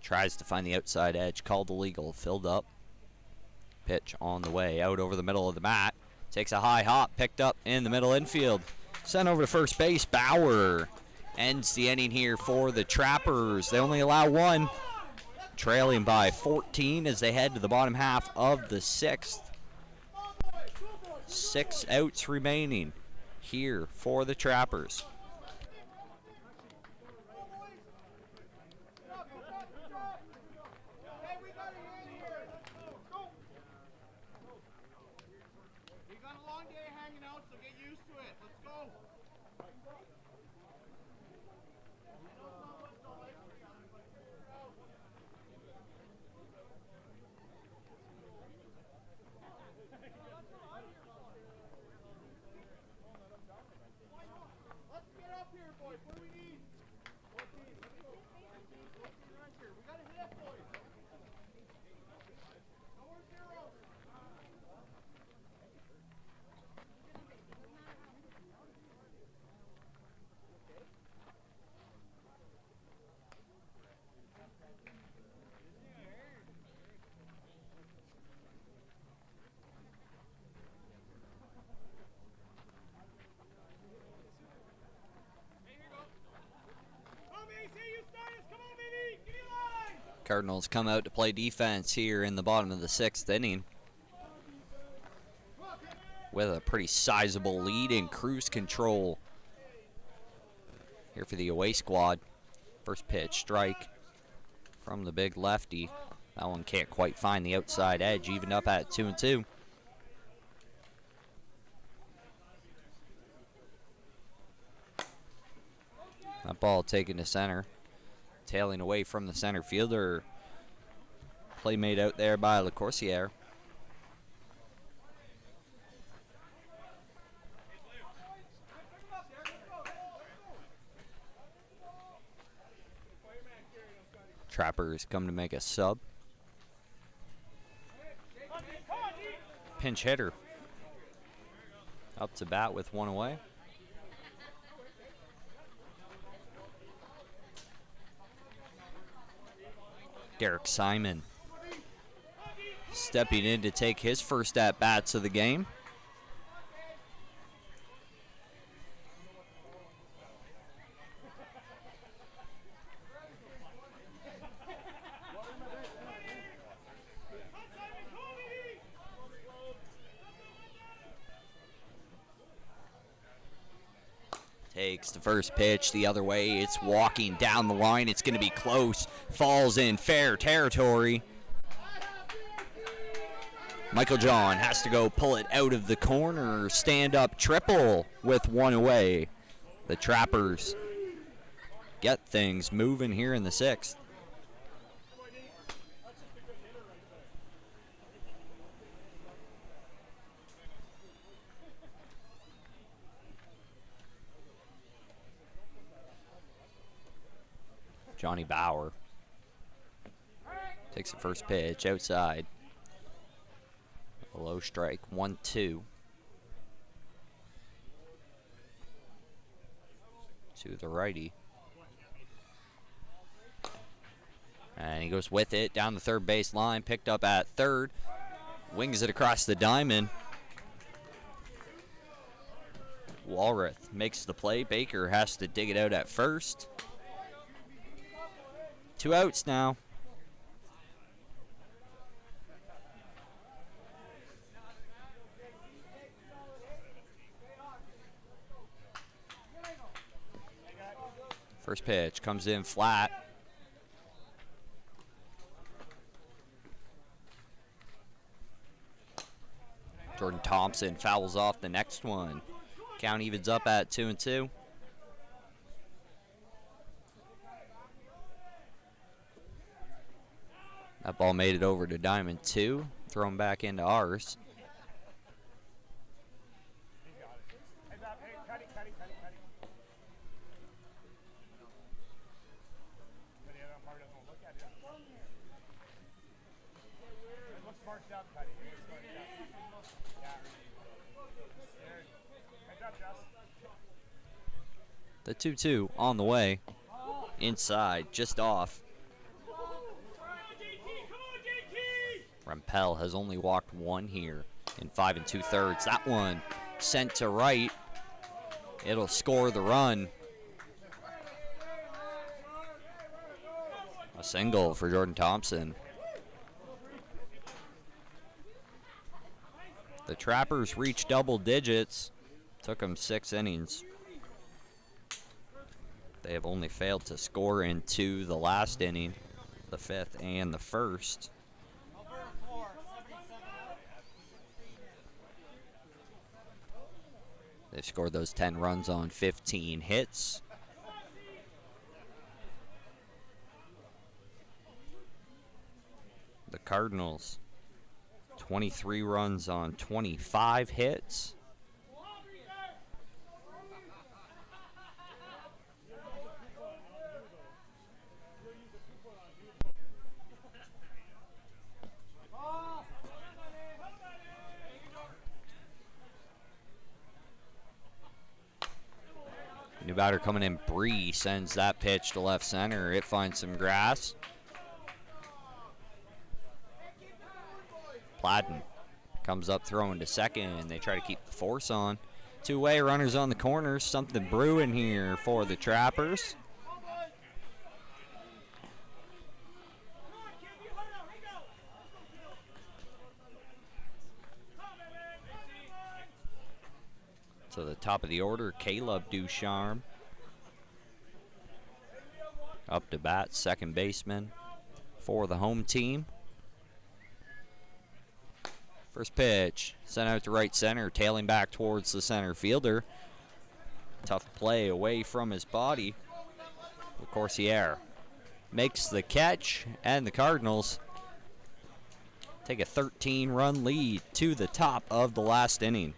Tries to find the outside edge. Called illegal. Filled up. Pitch on the way. Out over the middle of the mat. Takes a high hop. Picked up in the middle infield. Sent over to first base. Bauer ends the inning here for the Trappers. They only allow 1. Trailing by 14 as they head to the bottom half of the 6th. 6 outs remaining here for the Trappers. Cardinals come out to play defense here in the bottom of the 6th inning with a pretty sizable lead in cruise control here for the away squad. First pitch, strike from the big lefty. That one can't quite find the outside edge, even up at 2-2. That ball taken to center. Tailing away from the center fielder. Play made out there by LeCourcier. Trappers come to make a sub. Pinch hitter. Up to bat with 1 away. Derek Simon stepping in to take his first at-bats of the game. Takes the first pitch the other way. It's walking down the line. It's going to be close. Falls in fair territory. Michael John has to go pull it out of the corner. Stand up triple with one away. The Trappers get things moving here in the sixth. Johnny Bauer takes the first pitch outside. A low strike, 1-2. To the righty. And he goes with it down the third base line, picked up at third. Wings it across the diamond. Walrath makes the play. Baker has to dig it out at first. 2 outs now. First pitch comes in flat. Jordan Thompson fouls off the next one. Count evens up at 2-2. That ball made it over to Diamond 2, thrown back into ours. The 2-2 on the way. Inside, just off. Rempel has only walked one here in 5 2/3. That one sent to right. It'll score the run. A single for Jordan Thompson. The Trappers reached double digits. Took them 6 innings. They have only failed to score in 2 the last inning, the 5th and the 1st. They've scored those 10 runs on 15 hits. The Cardinals, 23 runs on 25 hits. New batter coming in, Bree sends that pitch to left center. It finds some grass. Platten comes up throwing to second. They try to keep the force on. 2-way runners on the corners. Something brewing here for the Trappers. To the top of the order, Caleb Ducharme. Up to bat, second baseman for the home team. First pitch, sent out to right center, tailing back towards the center fielder. Tough play away from his body. Le Corsier makes the catch, and the Cardinals take a 13-run lead to the top of the last inning.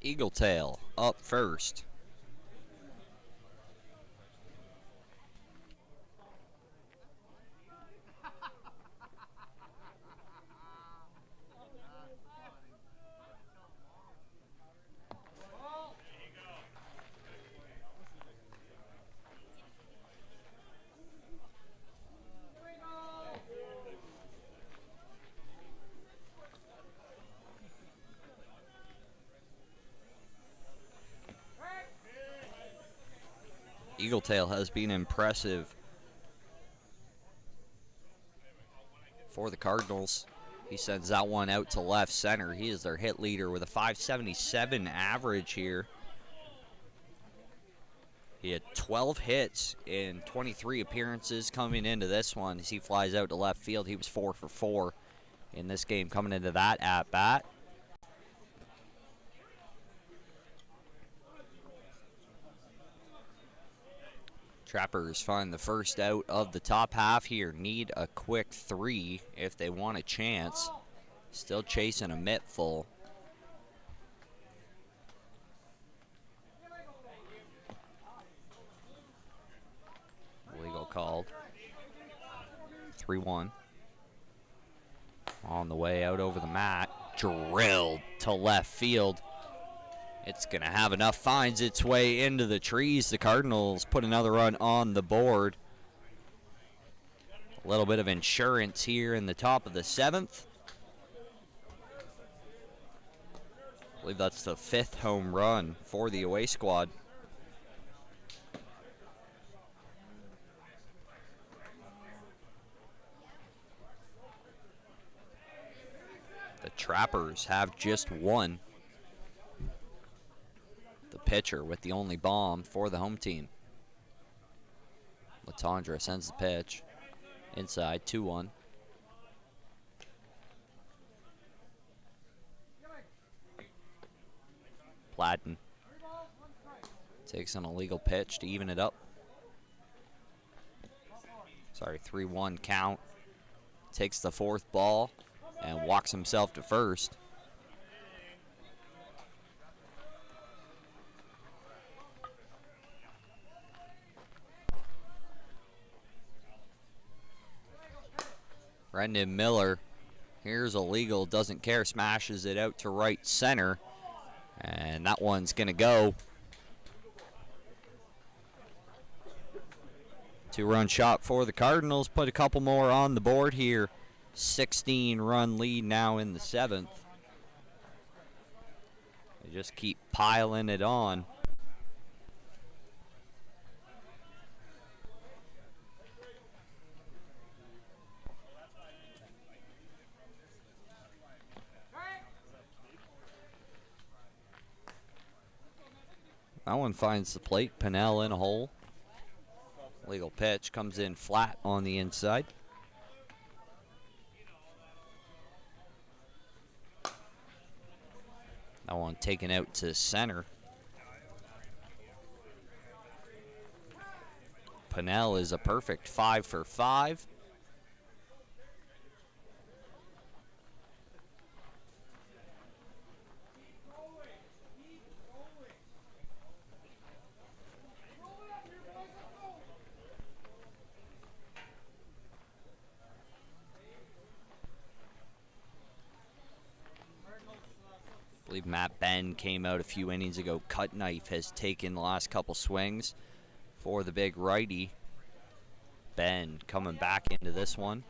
Eagle Tail up first. Eagle Tail has been impressive for the Cardinals. He sends that one out to left center. He is their hit leader with a .577 average here. He had 12 hits in 23 appearances coming into this one. As he flies out to left field, he was 4 for 4 in this game coming into that at-bat. Trappers find the first out of the top half here. Need a quick 3 if they want a chance. Still chasing a mitt full. Legal called. 3-1. On the way out over the mat. Drilled to left field. It's going to have enough, finds its way into the trees. The Cardinals put another run on the board. A little bit of insurance here in the top of the 7th. I believe that's the 5th home run for the away squad. The Trappers have just one. The pitcher with the only bomb for the home team. Latondra sends the pitch. Inside, 2-1. Platten takes an illegal pitch to even it up. Sorry, 3-1 count. Takes the 4th ball and walks himself to first. Brendan Miller, here's a legal, doesn't care, smashes it out to right center. And that one's going to go. 2-run shot for the Cardinals. Put a couple more on the board here. 16-run lead now in the 7th. They just keep piling it on. That one finds the plate. Pinnell in a hole. Legal pitch comes in flat on the inside. That one taken out to center. Pinnell is a perfect 5 for 5. I believe Matt Ben came out a few innings ago. Cut knife has taken the last couple swings for the big righty. Ben coming back into this one.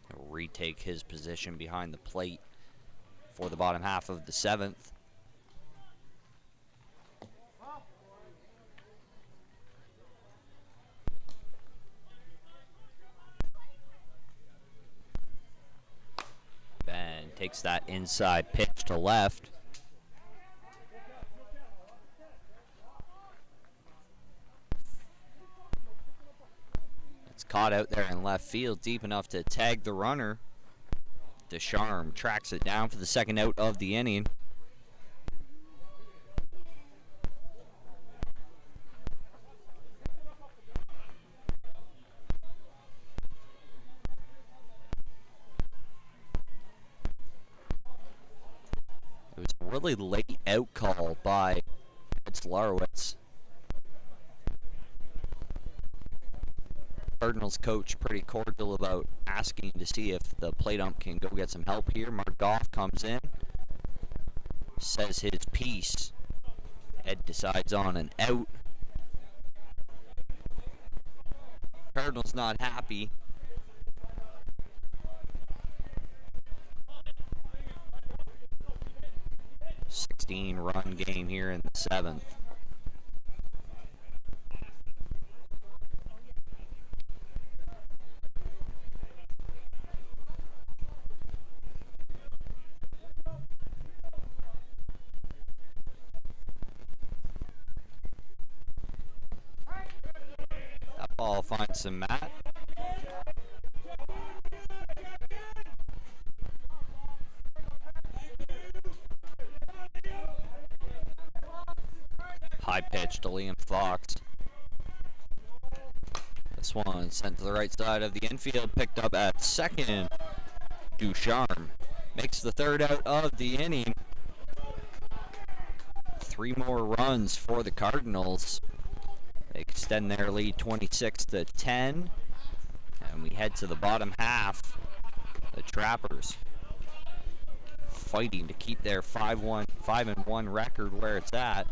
He'll retake his position behind the plate for the bottom half of the 7th. Takes that inside pitch to left. It's caught out there in left field, deep enough to tag the runner. Descharme tracks it down for the second out of the inning. Really late out call by Larowitz. Cardinals coach pretty cordial about asking to see if the plate ump can go get some help here. Mark Goff comes in, says his piece. Ed decides on an out. Cardinals not happy. Run game here in the 7th. That ball finds some mat. High pitch to Liam Fox. This one sent to the right side of the infield, picked up at second. Ducharme makes the 3rd out of the inning. 3 more runs for the Cardinals. They extend their lead 26-10. And we head to the bottom half. The Trappers fighting to keep their 5-1 record where it's at.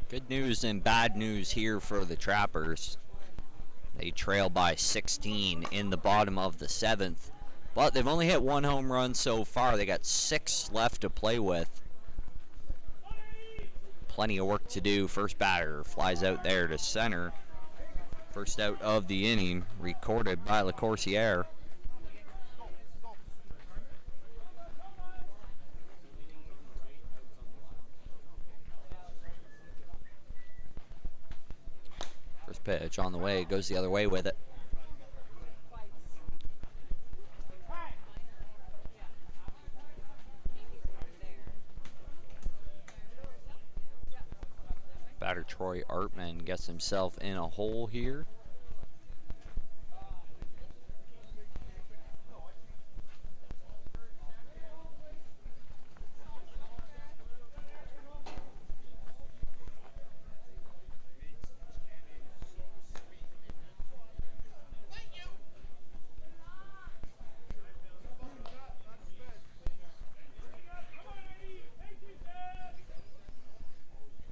Good news and bad news here for the Trappers. They trail by 16 in the bottom of the 7th, but they've only hit 1 home run so far. They got 6 left to play with. Plenty of work to do. First batter flies out there to center. First out of the inning, recorded by LaCourciere. Pitch on the way, goes the other way with it. Batter Troy Artman gets himself in a hole here.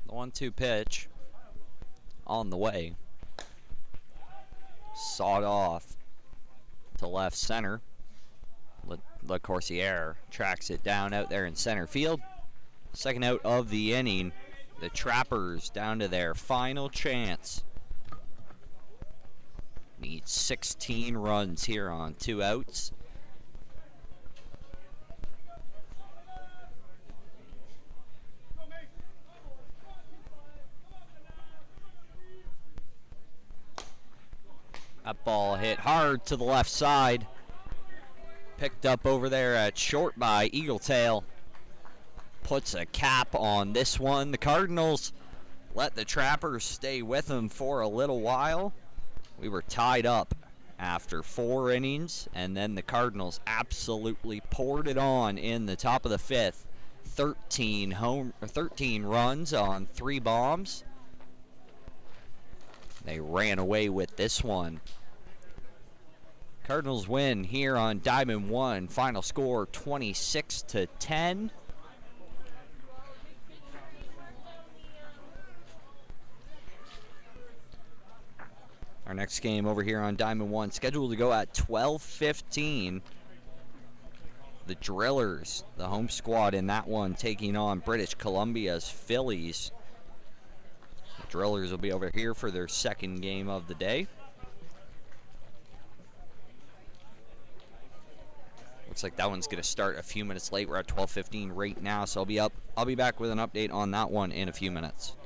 The 1-2 pitch on the way. Sawed off to left center. LaCourciere tracks it down out there in center field. Second out of the inning. The Trappers down to their final chance. Need 16 runs here on 2 outs. That ball hit hard to the left side. Picked up over there at short by Eagletail. puts a cap on this one. The Cardinals let the Trappers stay with them for a little while. We were tied up after 4 innings, and then the Cardinals absolutely poured it on in the top of the 5th. 13 runs on 3 bombs. They ran away with this one. Cardinals win here on Diamond 1. Final score 26-10. Our next game over here on Diamond 1 scheduled to go at 12:15. The Drillers, the home squad in that one, taking on British Columbia's Phillies. The Drillers will be over here for their second game of the day. Looks like that one's going to start a few minutes late. We're at 12:15 right now, so I'll be back with an update on that one in a few minutes.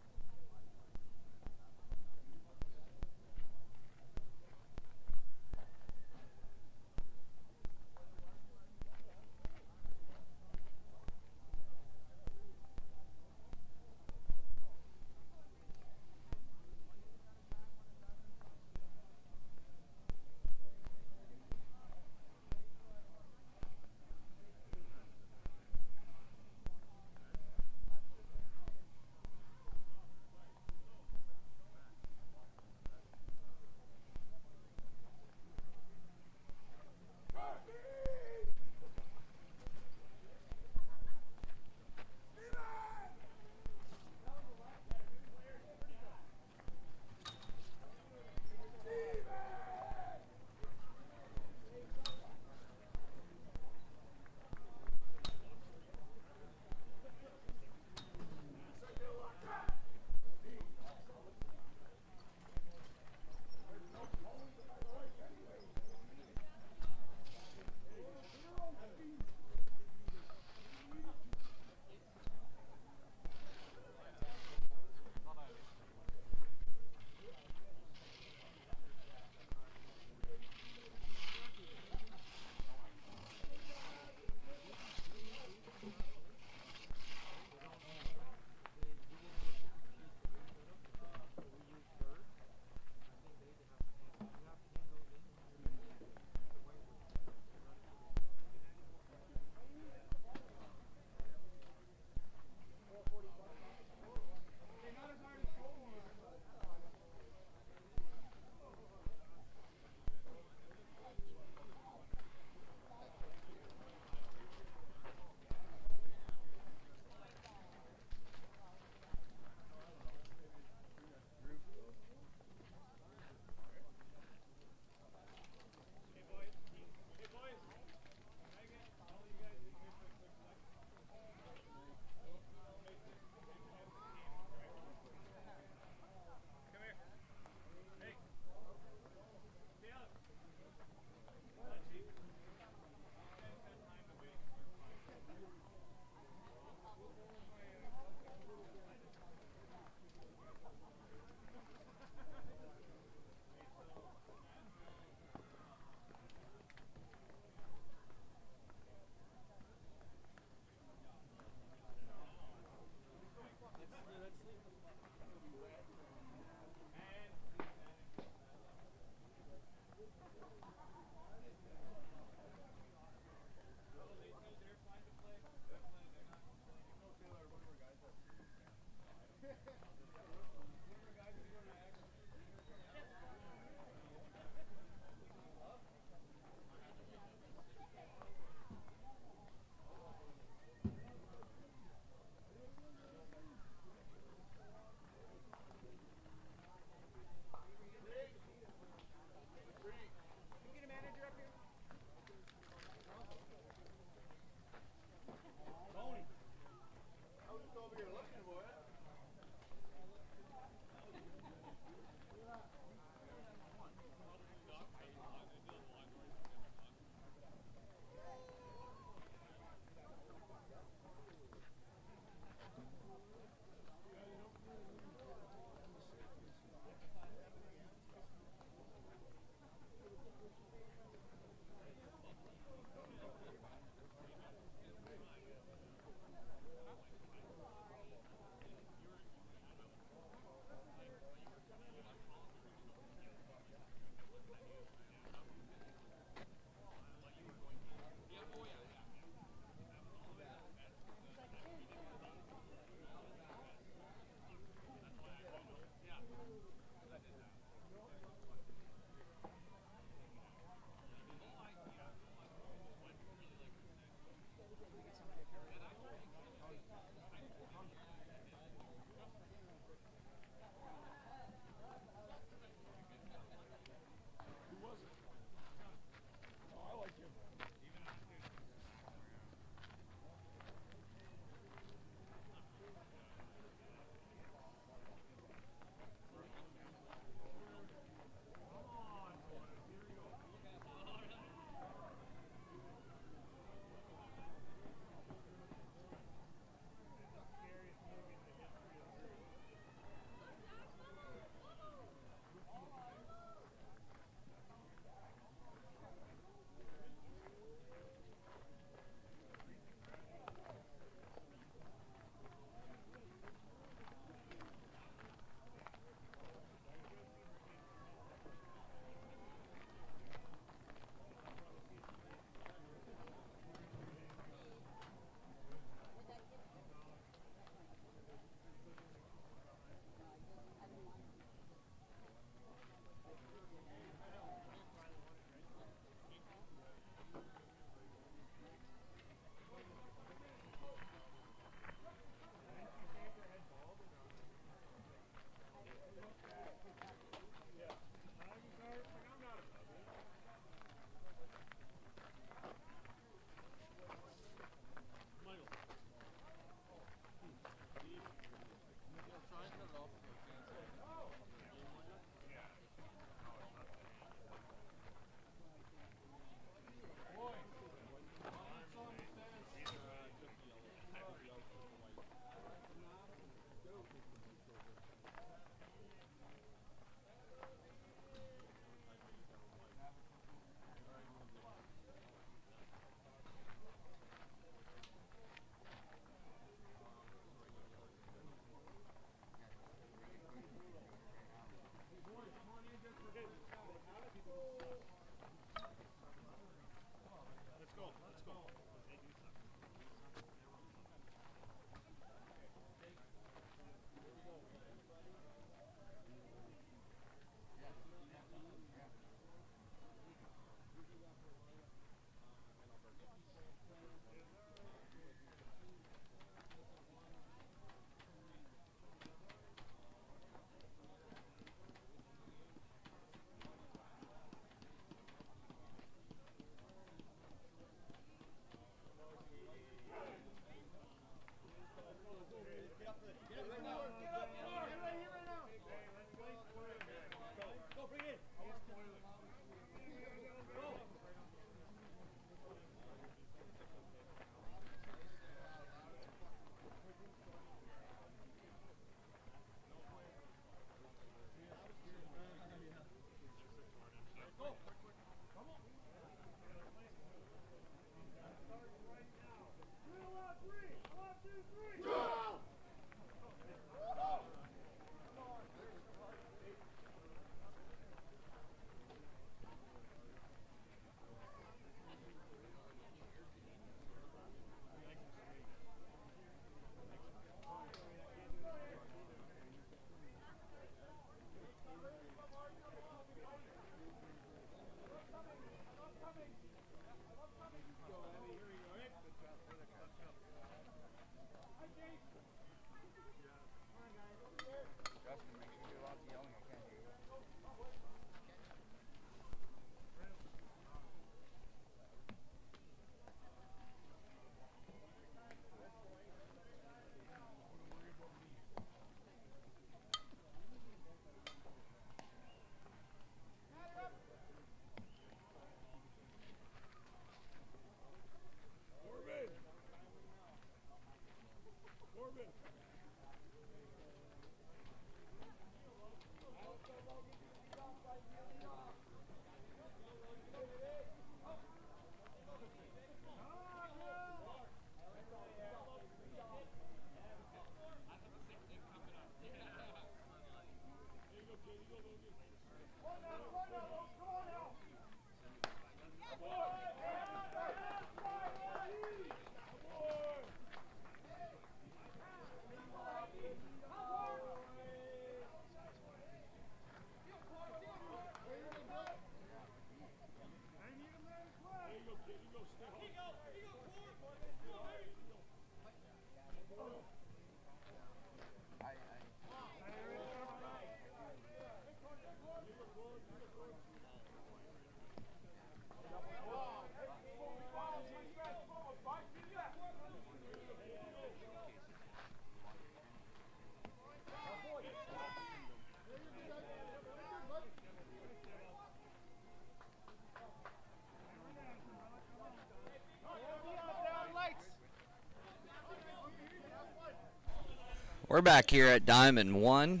We're back here at Diamond 1.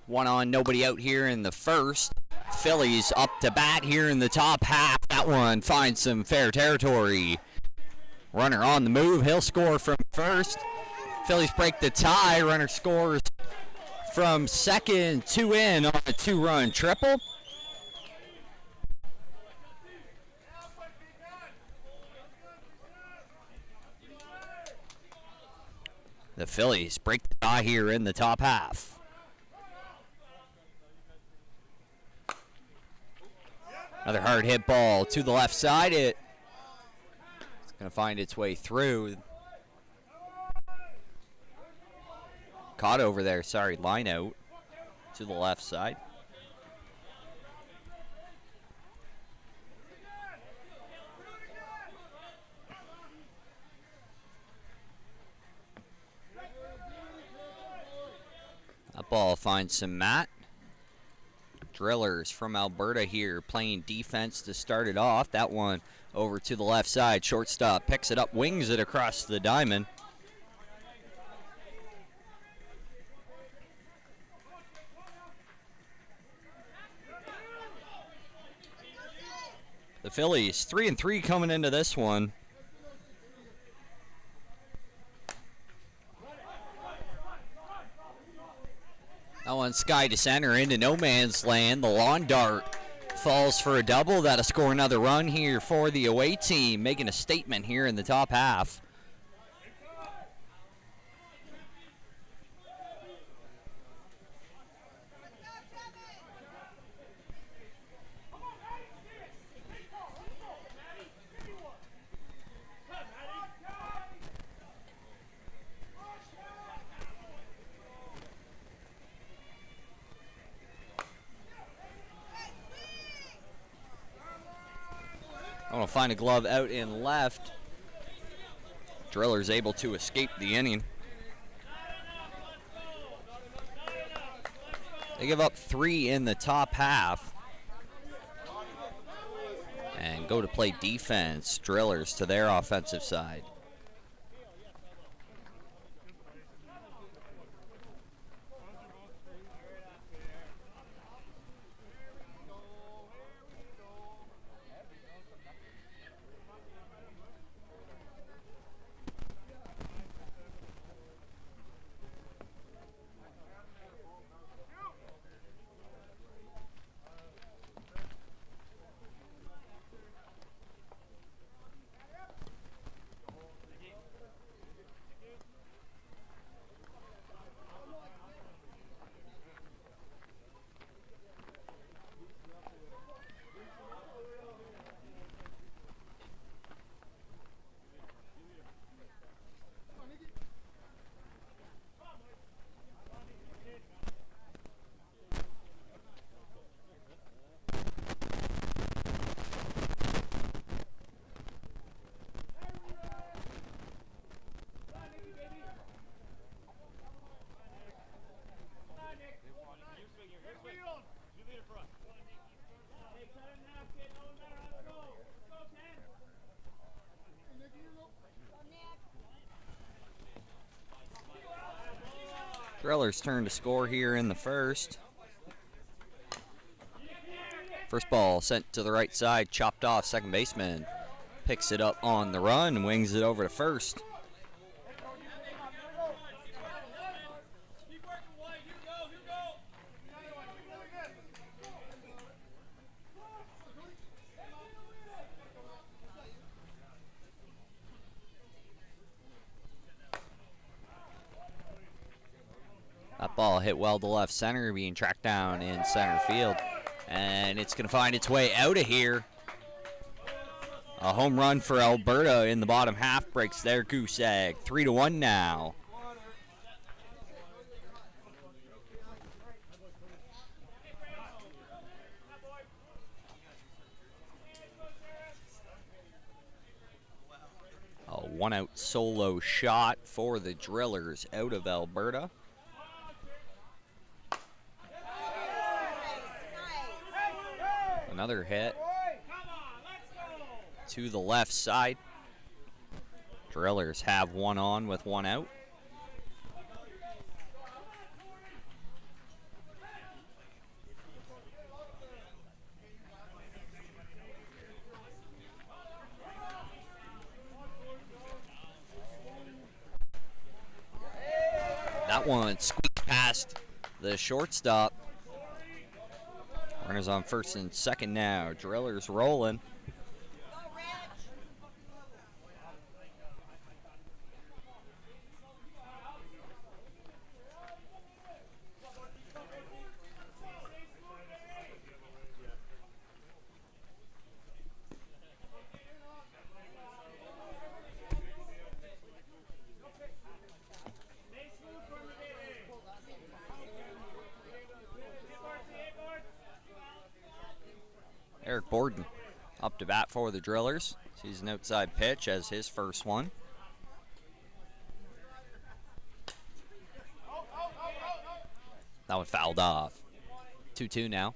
One on, nobody out here in the first. Phillies up to bat here in the top half. That one finds some fair territory. Runner on the move. He'll score from first. Phillies break the tie. Runner scores from second, 2 in on a 2-run triple. The Phillies break the tie here in the top half. Another hard hit ball to the left side. It's going to find its way through. Caught over there. Sorry, line out to the left side. That ball finds some mat. Drillers from Alberta here playing defense to start it off. That one over to the left side. Shortstop picks it up, wings it across the diamond. The Phillies 3-3 coming into this one. That one sky to center into no man's land. The lawn dart falls for a double. That'll score another run here for the away team, making a statement here in the top half. I want to find a glove out in left. Driller's able to escape the inning. They give up 3 in the top half. And go to play defense. Drillers to their offensive side. Drillers turn to score here in the first. First ball sent to the right side, chopped off. Second baseman picks it up on the run, wings it over to first. That ball hit well to left center, being tracked down in center field. And it's going to find its way out of here. A home run for Alberta in the bottom half breaks their goose egg. 3-1 now. A one-out solo shot for the Drillers out of Alberta. Another hit to the left side. Drillers have one on with one out. That one squeaked past the shortstop. Runners on first and second now. Drillers rolling. Eric Borden up to bat for the Drillers. Sees an outside pitch as his first one. That one fouled off. 2-2 now.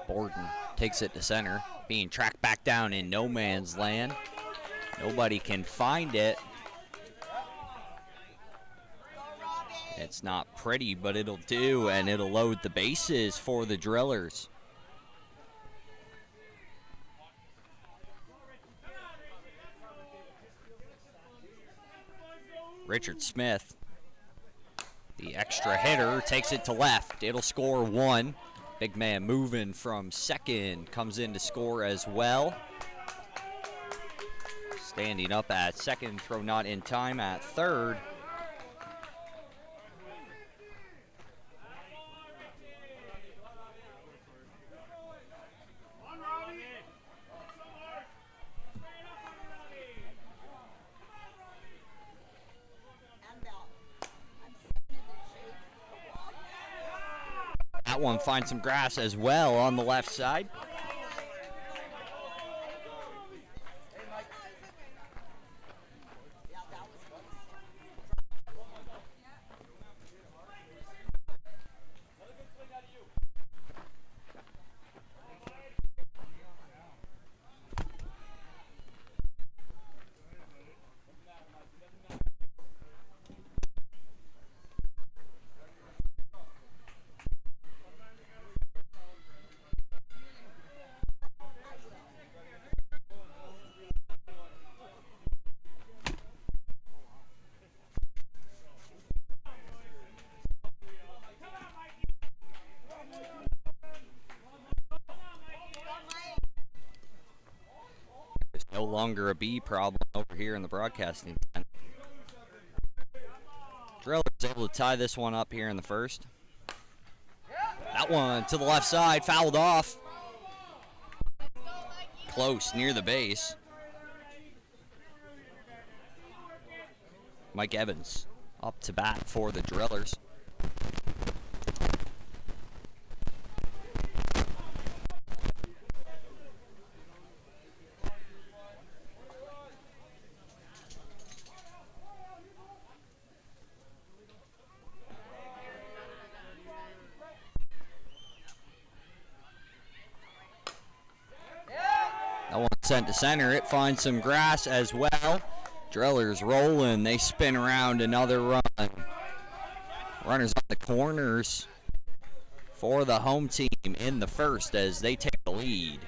Borden takes it to center, being tracked back down in no man's land. Nobody can find it. It's not pretty, but it'll do, and it'll load the bases for the Drillers. Richard Smith, the extra hitter, takes it to left. It'll score one. Big man moving from second comes in to score as well. Standing up at second, throw not in time at third. That one finds some grass as well on the left side. No longer a B problem over here in the broadcasting tent. Drillers able to tie this one up here in the first. That one to the left side, fouled off. Close, near the base. Mike Evans up to bat for the Drillers. That one sent to center. It finds some grass as well. Drillers rolling. They spin around another run. Runners on the corners for the home team in the first as they take the lead.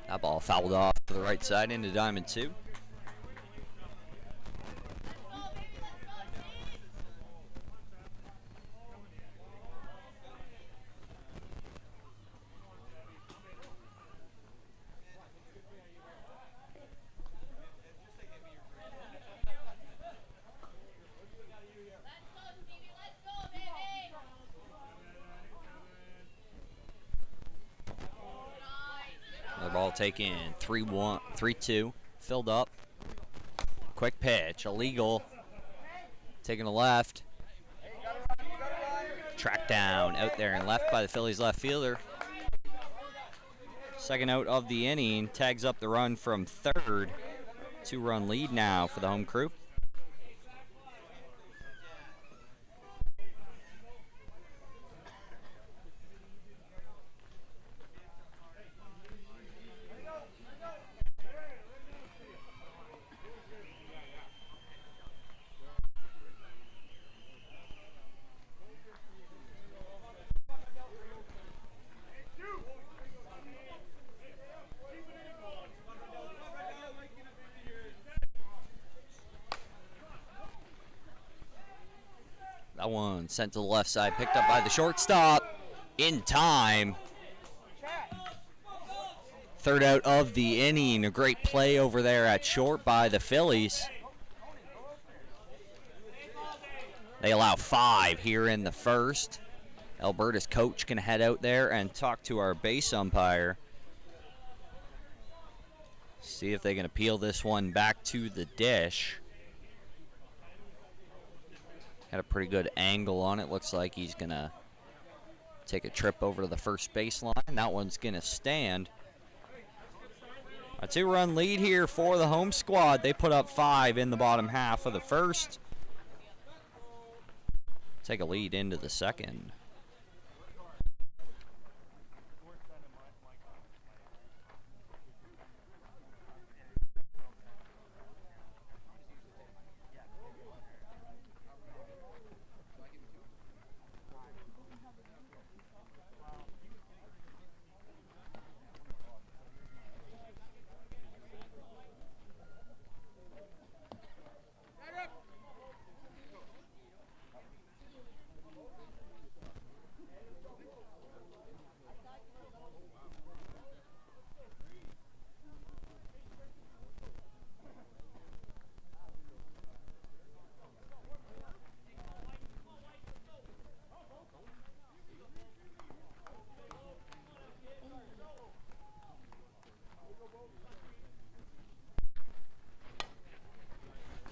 That ball fouled off to the right side into diamond two. Another ball taken 3-1, 3-2, filled up. Quick pitch, illegal. Taking a left. Tracked down out there and left by the Phillies left fielder. Second out of the inning, tags up the run from third. 2-run lead now for the home crew. That one sent to the left side, picked up by the shortstop in time. Third out of the inning. A great play over there at short by the Phillies. They allow 5 here in the first. Alberta's coach can head out there and talk to our base umpire. See if they can appeal this one back to the dish. Had a pretty good angle on it. Looks like he's going to take a trip over to the first baseline. That one's going to stand. A 2-run lead here for the home squad. They put up 5 in the bottom half of the first. Take a lead into the second.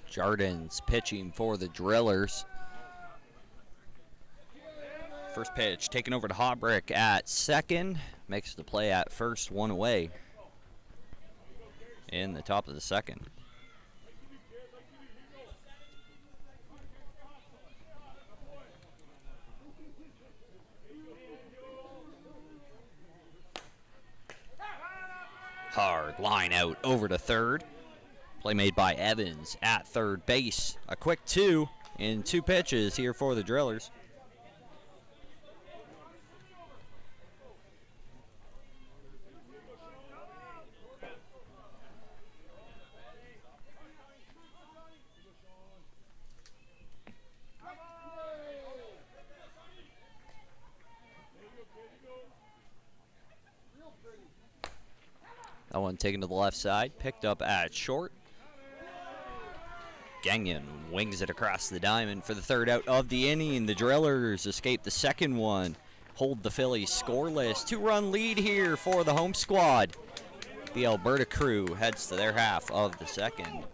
Jardin's pitching for the Drillers. First pitch taken over to Haubrick at second. Makes the play at first, 1 away in the top of the second. Hard line out over to third. Play made by Evans at third base. A quick 2 in 2 pitches here for the Drillers. That one taken to the left side, picked up at short. Gagnon wings it across the diamond for the third out of the inning. The Drillers escape the second one, hold the Phillies scoreless. 2-run lead here for the home squad. The Alberta crew heads to their half of the second.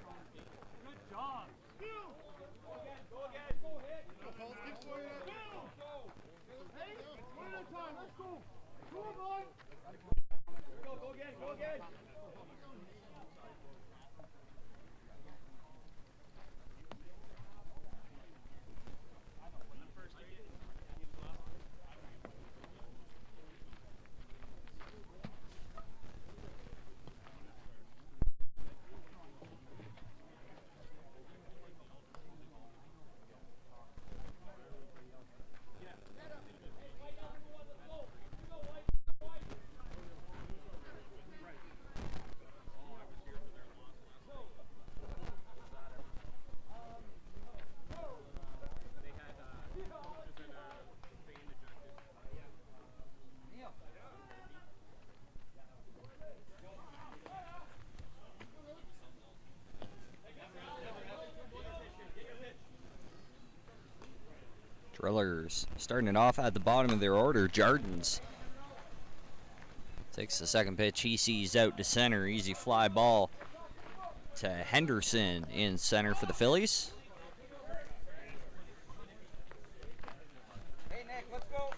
Drillers starting it off at the bottom of their order. Jardins Takes the second pitch. He sees out to center. Easy fly ball to Henderson in center for the Phillies. Hey, Nick, let's go.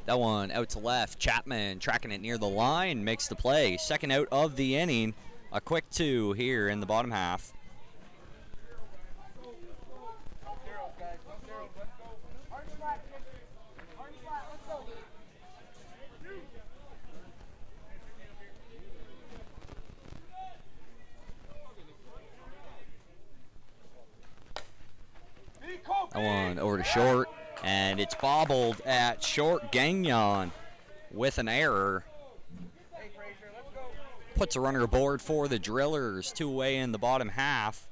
That one out to left. Chapman tracking it near the line, makes the play. Second out of the inning. A quick 2 here in the bottom half. That one over to short, and it's bobbled at short. Gagnon with an error. Puts a runner aboard for the Drillers. 2 away in the bottom half.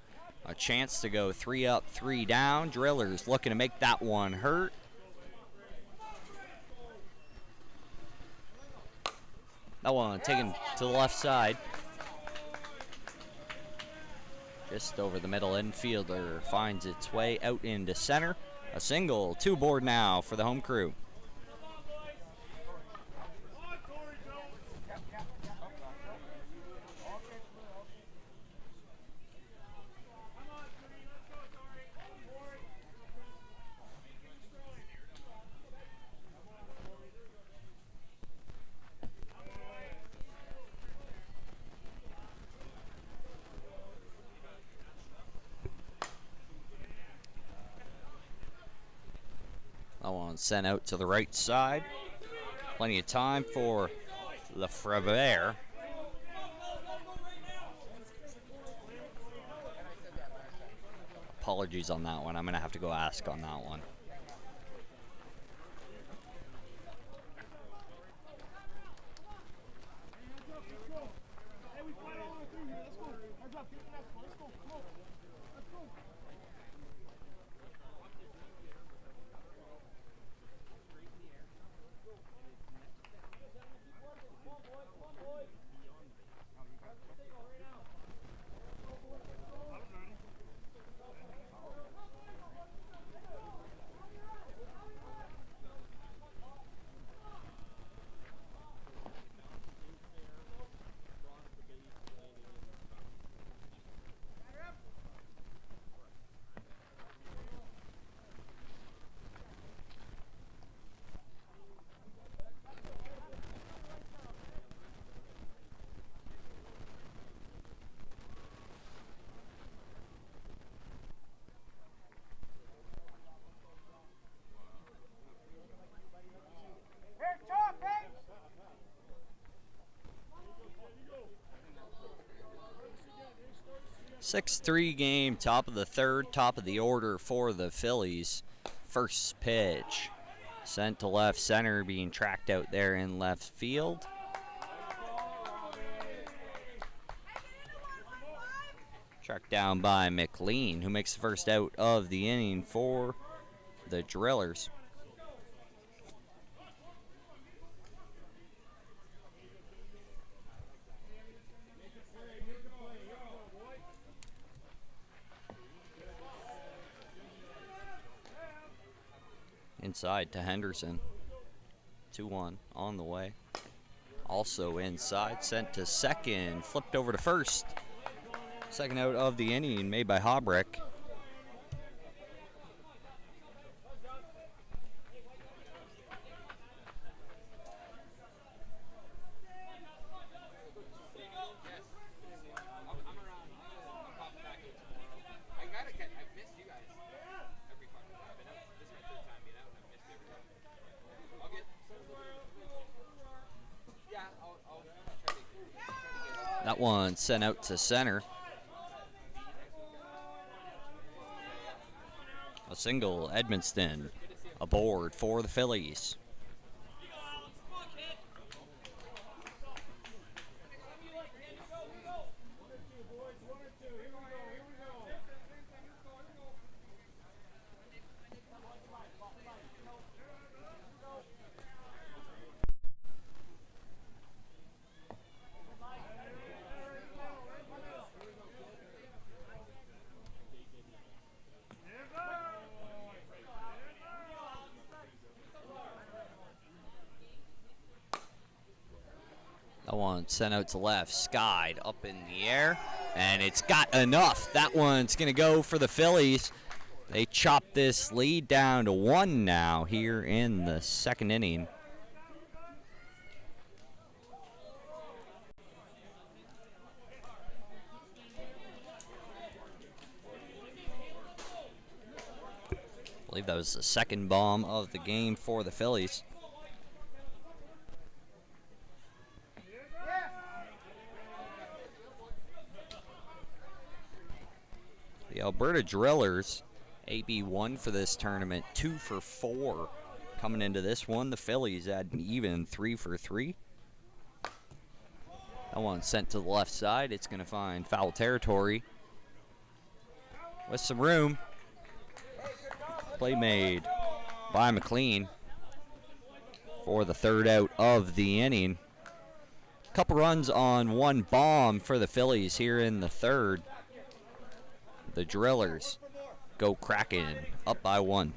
A chance to go 3 up, 3 down. Drillers looking to make that one hurt. That one taken to the left side. Just over the middle. Infielder finds its way out into center. A single, 2 board now for the home crew. That one sent out to the right side. Plenty of time for Lefebvre. Apologies on that one. I'm going to have to go ask on that one. Here, talk, hey. 6-3 game, top of the third, top of the order for the Phillies. First pitch sent to left center, being tracked out there in left field. Tracked down by McLean, who makes the first out of the inning for the Drillers. Inside to Henderson. 2-1 on the way. Also inside, sent to second, flipped over to first. Second out of the inning made by Hobrick. That one sent out to center. A single, Edmonston aboard for the Phillies. That one sent out to left, skied up in the air, and it's got enough. That one's going to go for the Phillies. They chop this lead down to 1 now here in the second inning. I believe that was the second bomb of the game for the Phillies. The Alberta Drillers, AB1 for this tournament, 2 for 4 coming into this one. The Phillies had an even 3 for 3. That one sent to the left side. It's going to find foul territory with some room. Play made by McLean for the third out of the inning. Couple runs on one bomb for the Phillies here in the third. The Drillers go cracking up by 1.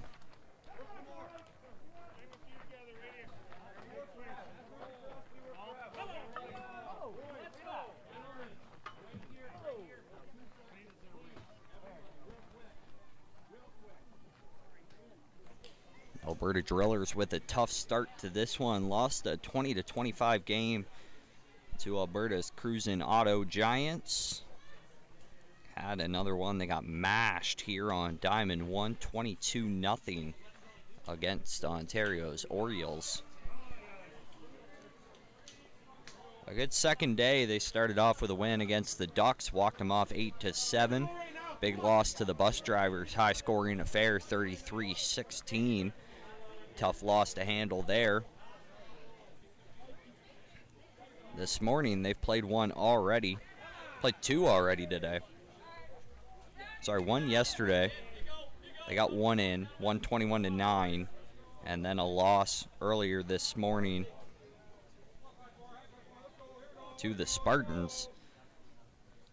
Alberta Drillers with a tough start to this one. Lost a 20-25 game to Alberta's Cruisin' Auto Giants. Had another one. They got mashed here on Diamond 1, 22-0 against Ontario's Orioles. A good second day. They started off with a win against the Ducks. Walked them off 8-7. Big loss to the Bus Drivers. High-scoring affair, 33-16. Tough loss to handle there. This morning, they've played one already. Played 2 already today. Sorry, 1 yesterday. They got 1 in, 121-9, and then a loss earlier this morning to the Spartans.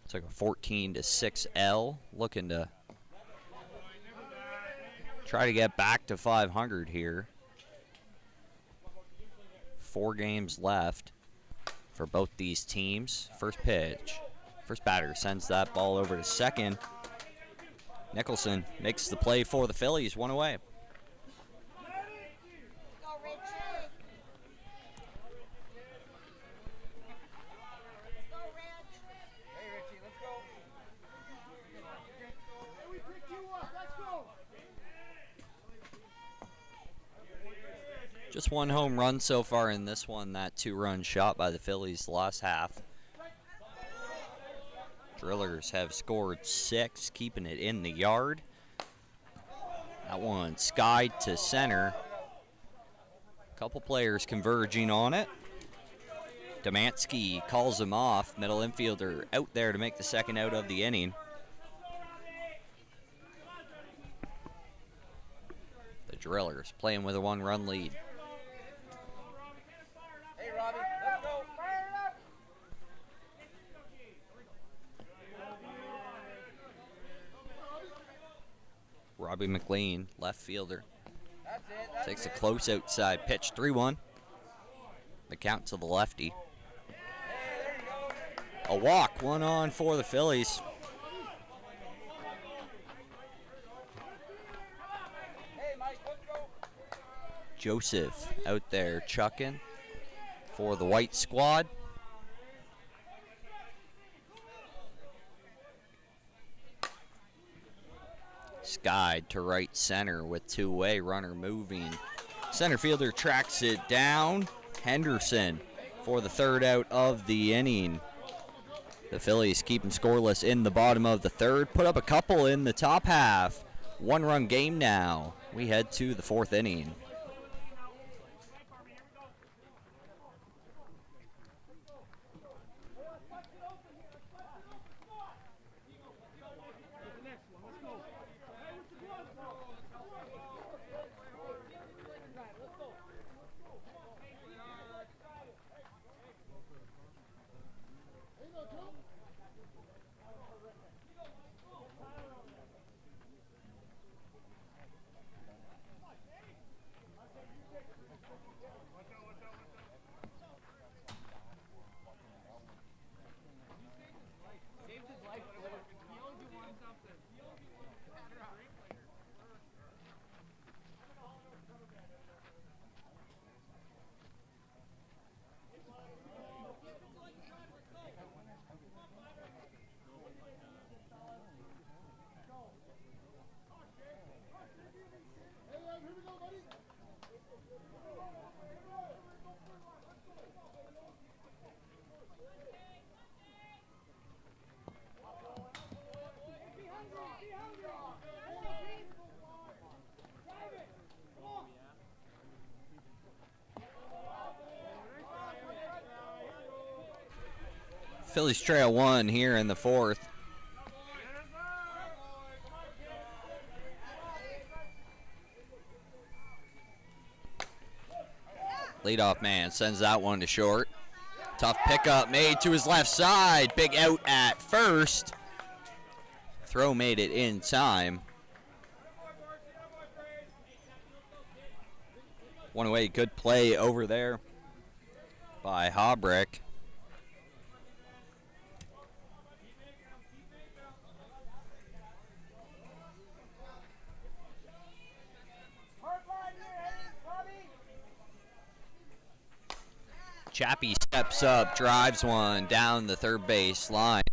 It's like a 14-6 L. Looking to try to get back to 500 here. 4 games left for both these teams. First pitch. First batter sends that ball over to second. Nicholson makes the play for the Phillies, 1 away. Just 1 home run so far in this one, that 2-run shot by the Phillies the last half. Drillers have scored 6, keeping it in the yard. That one skied to center. Couple players converging on it. Demansky calls him off. Middle infielder out there to make the second out of the inning. The Drillers playing with a 1-run lead. Hey, Robbie, let's go. Fire it up. Robbie McLean, left fielder, That's it. takes a close outside pitch, 3-1. The count to the lefty. A walk, 1 on for the Phillies. Hey, Mike, let's go. Joseph out there chucking for the white squad. Skied to right center with 2-way, runner moving. Center fielder tracks it down. Henderson for the third out of the inning. The Phillies keeping scoreless in the bottom of the third. Put up a couple in the top half. 1-run game now. We head to the 4th inning. Phillies trail 1 here in the 4th. Leadoff man sends that one to short. Tough pickup made to his left side. Big out at first. Throw made it in time. One away, good play over there by Hobrecht. Chappie steps up, drives one down the third base line.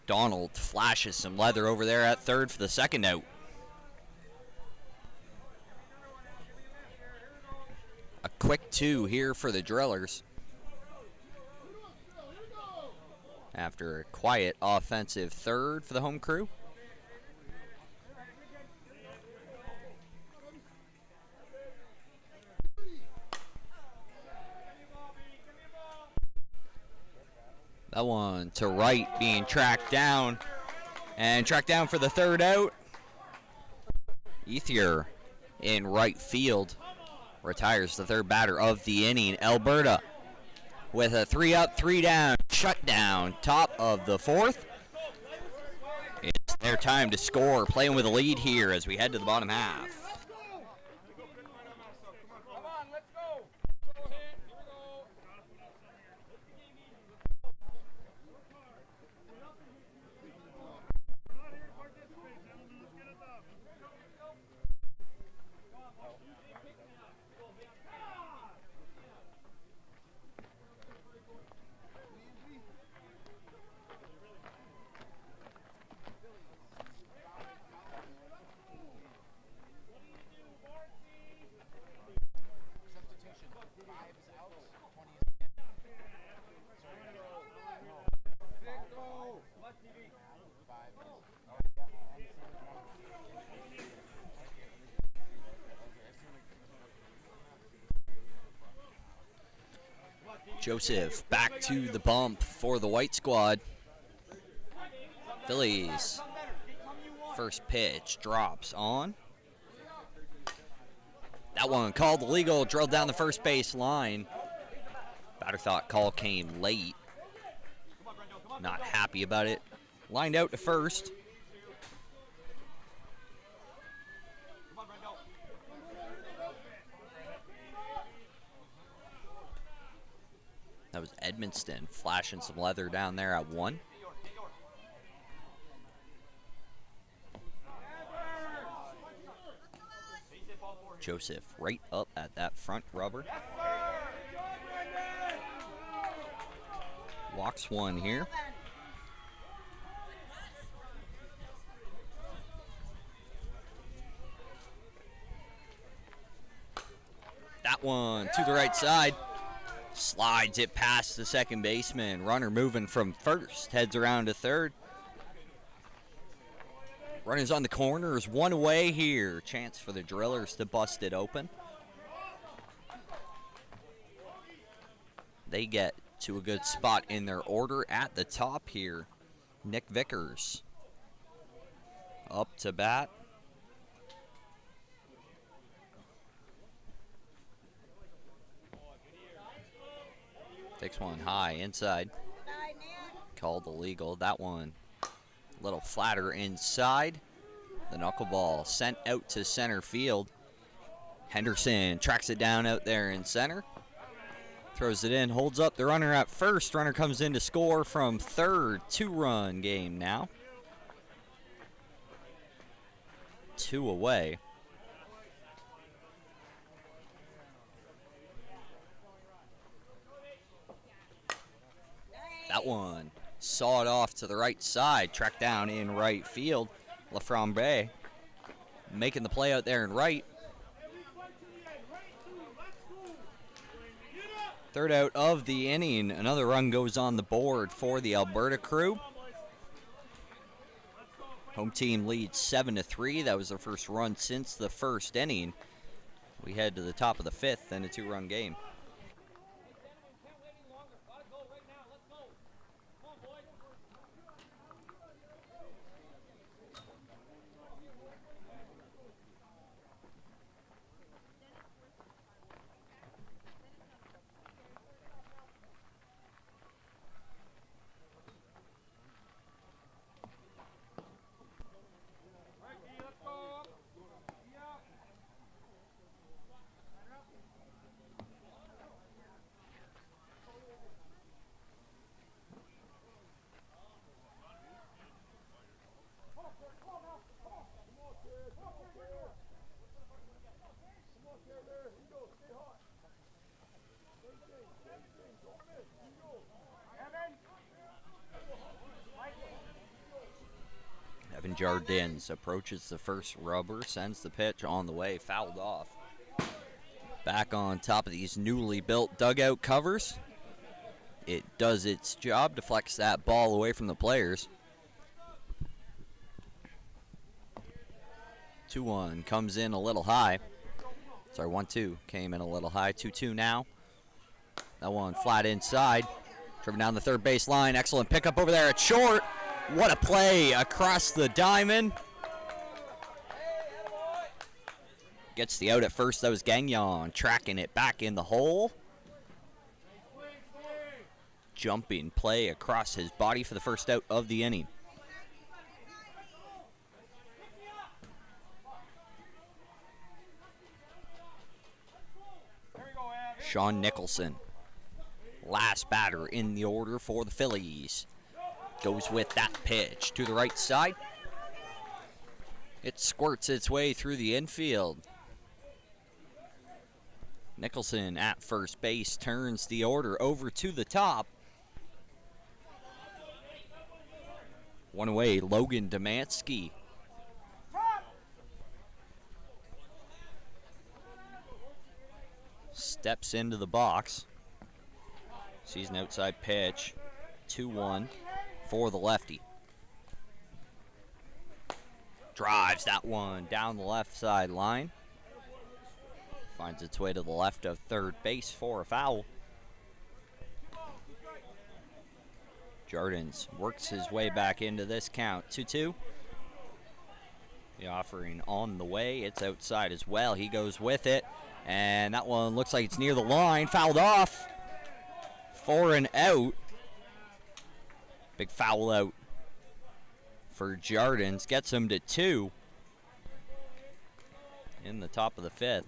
Donald flashes some leather over there at third for the second out. A quick 2 here for the Drillers. After a quiet offensive third for the home crew. That one to right, being tracked down. And tracked down for the third out. Ethier in right field. Retires the third batter of the inning. Alberta with a 3 up, 3 down shutdown. Top of the 4th. It's their time to score. Playing with a lead here as we head to the bottom half. Joseph back to the bump for the white squad. Phillies first pitch drops on. That one called illegal, drilled down the first base line. Batter thought call came late. Not happy about it. Lined out to first. That was Edmonston flashing some leather down there at 1. Joseph right up at that front rubber. Walks 1 here. That one to the right side. Slides it past the second baseman. Runner moving from first. Heads around to third. Runners on the corners. 1 away here. Chance for the Drillers to bust it open. They get to a good spot in their order at the top here. Nick Vickers up to bat. Takes one high inside. Called illegal. That one a little flatter inside. The knuckleball sent out to center field. Henderson tracks it down out there in center. Throws it in, holds up the runner at first. Runner comes in to score from third. 2-run game now. 2 away. That one sawed off to the right side, tracked down in right field. Laframbe making the play out there in right. Third out of the inning. Another run goes on the board for the Alberta crew. Home team leads 7-3. That was their first run since the first inning. We head to the top of the 5th and a 2-run game. And Jardins approaches the first rubber, sends the pitch on the way, fouled off. Back on top of these newly built dugout covers. It does its job, deflects that ball away from the players. 2-1 comes in a little high. Sorry, 1-2 came in a little high. 2-2 now. That one flat inside. Driven down the third base line. Excellent pickup over there at short. What a play across the diamond. Gets the out at first. That was Gagnon tracking it back in the hole. Jumping play across his body for the first out of the inning. Sean Nicholson, last batter in the order for the Phillies, goes with that pitch to the right side. It squirts its way through the infield. Nicholson at first base turns the order over to the top. One away, Logan Demansky. Steps into the box. Sees an outside pitch. 2-1 for the lefty. Drives that one down the left side line. Finds its way to the left of third base for a foul. Jardins works his way back into this count. 2-2. The offering on the way. It's outside as well. He goes with it. And that one looks like it's near the line. Fouled off for an out. Big foul out for Jardins. Gets him to 2 in the top of the 5th.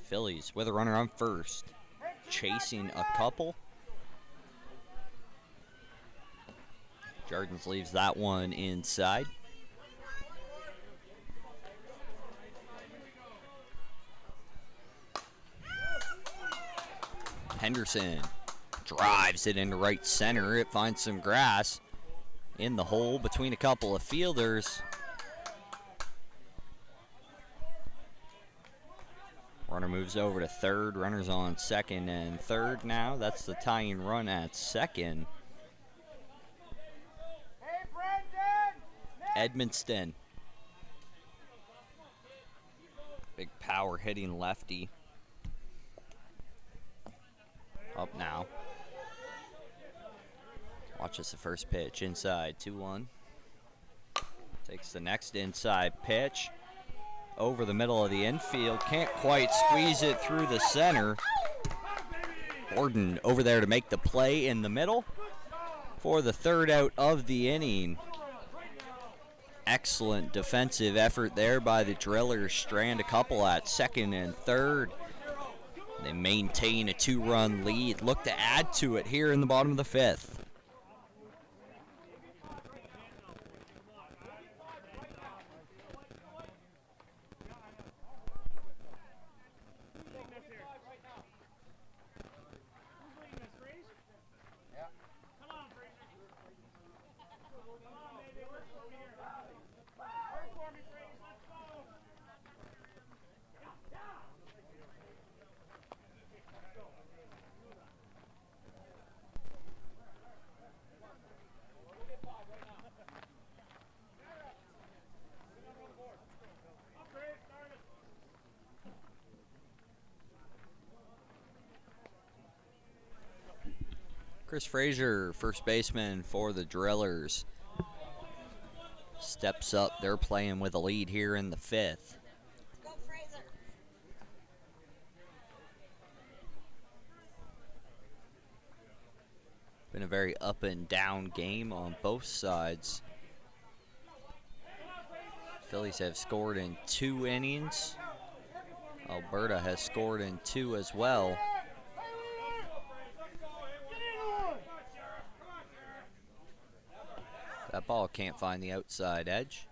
Phillies with a runner on first. Chasing a couple. Jardins leaves that one inside. Henderson drives it into right center. It finds some grass in the hole between a couple of fielders. Runner moves over to third. Runner's on second and third now. That's the tying run at second. Edmonston. Big power hitting lefty. Up now. Watches the first pitch inside. 2-1. Takes the next inside pitch. Over the middle of the infield. Can't quite squeeze it through the center. Gordon over there to make the play in the middle for the third out of the inning. Excellent defensive effort there by the Drillers. Strand a couple at second and third. They maintain a 2-run lead. Look to add to it here in the bottom of the 5th. Chris Frazier, first baseman for the Drillers, steps up. They're playing with a lead here in the 5th. Go Fraser. Been a very up and down game on both sides. Phillies have scored in 2 innings. Alberta has scored in 2 as well. That ball can't find the outside edge.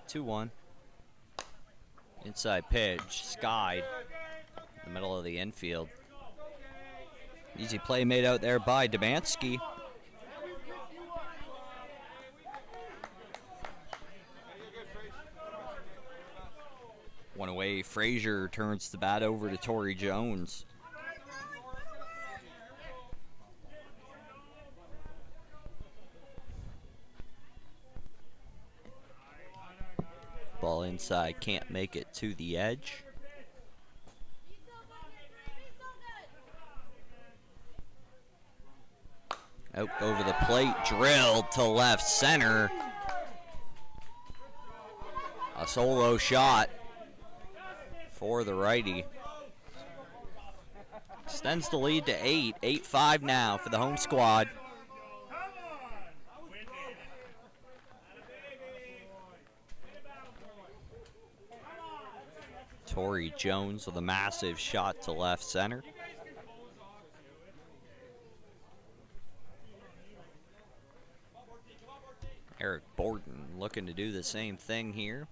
2-1. Inside pitch, skied. the middle of the infield. Easy play made out there by Demansky. One away, Frazier turns the bat over to Torrey Jones. Ball inside, can't make it to the edge. Out over the plate, drilled to left center. A solo shot for the righty. Extends the lead to 8. 8-5 now for the home squad. Torrey Jones with a massive shot to left center. Eric Borton looking to do the same thing here.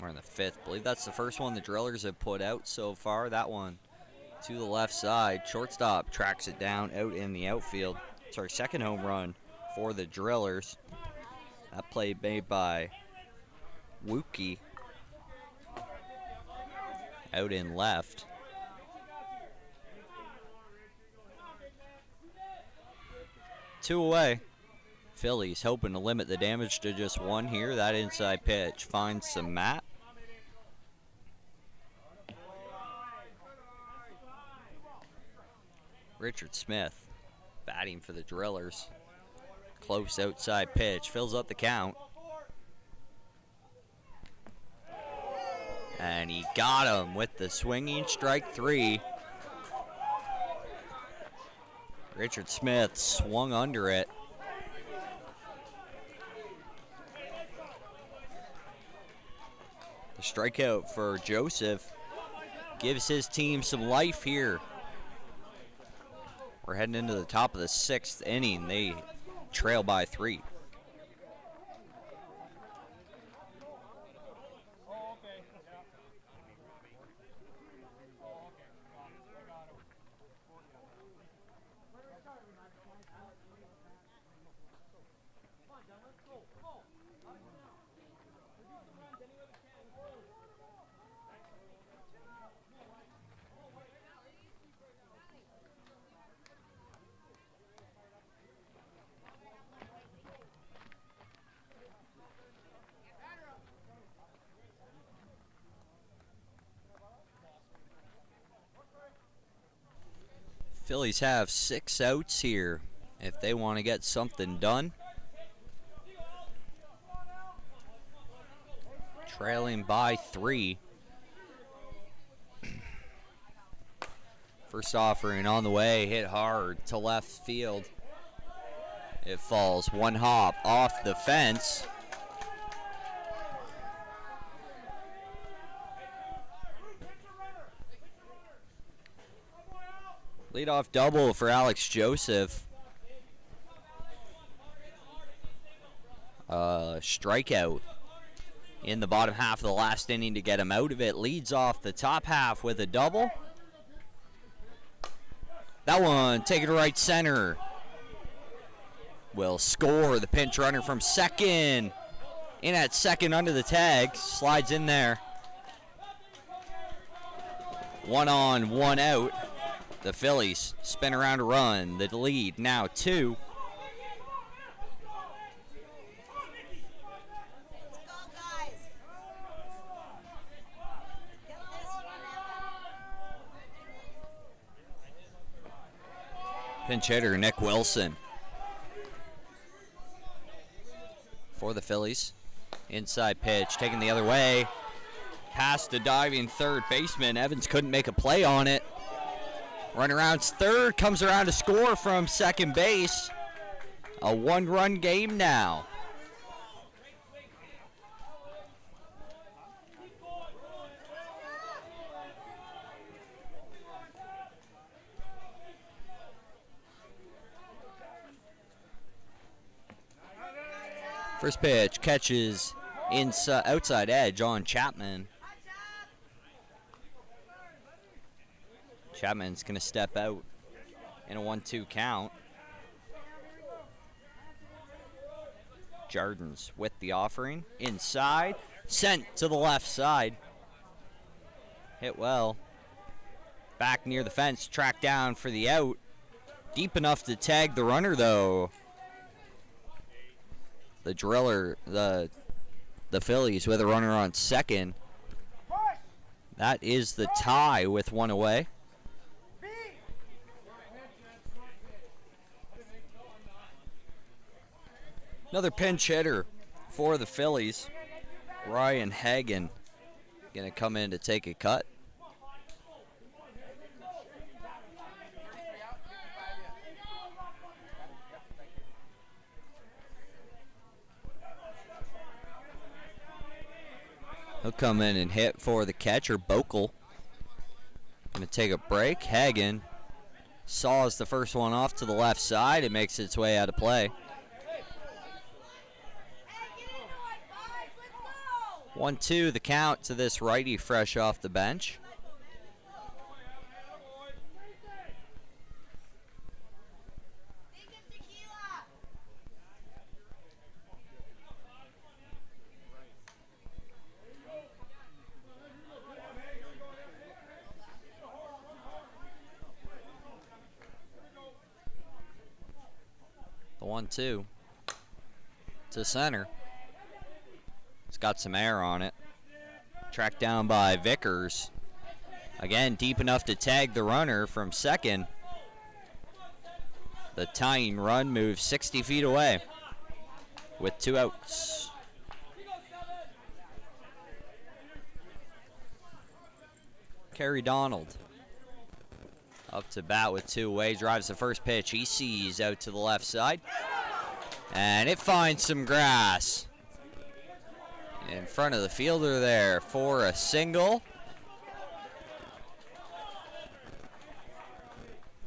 We're in the 5th. I believe that's the first one the Drillers have put out so far. That one to the left side. Shortstop tracks it down out in the outfield. Sorry, second home run for the Drillers. That play made by Wookie out in left. Two away. Phillies hoping to limit the damage to just one here. That inside pitch finds some mat. Richard Smith batting for the Drillers. Close outside pitch, fills up the count. And he got him with the swinging strike 3. Richard Smith swung under it. The strikeout for Joseph gives his team some life here. We're heading into the top of the 6th inning. They trail by 3. Phillies have 6 outs here if they want to get something done. Trailing by 3. First offering on the way, hit hard to left field. It falls one hop off the fence. Leadoff double for Alex Joseph. Strikeout in the bottom half of the last inning to get him out of it. Leads off the top half with a double. That one taken to right center. Will score. The pinch runner from second. In at second under the tag. Slides in there. 1 on, 1 out. The Phillies spin around a run. The lead now 2. Pinch hitter Nick Wilson for the Phillies. Inside pitch taken the other way. Past the diving third baseman. Evans couldn't make a play on it. Run around third, comes around to score from second base. A 1-run game now. First pitch catches inside, outside edge on Chapman. Chapman's going to step out in a 1-2 count. Jardins with the offering. Inside. Sent to the left side. Hit well. Back near the fence. Tracked down for the out. Deep enough to tag the runner, though. The driller, the Phillies with a runner on second. That is the tie with one away. Another pinch hitter for the Phillies. Ryan Hagen going to come in to take a cut. He'll come in and hit for the catcher, Bokel. Going to take a break. Hagen saws the first one off to the left side. It makes its way out of play. 1-2 the count to this righty fresh off the bench. The 1-2 to center. It's got some air on it. Tracked down by Vickers. Again, deep enough to tag the runner from second. The tying run moves 60 feet away with 2 outs. Kerry Donald up to bat with 2 away. Drives the first pitch. He sees out to the left side. And it finds some grass. In front of the fielder there for a single.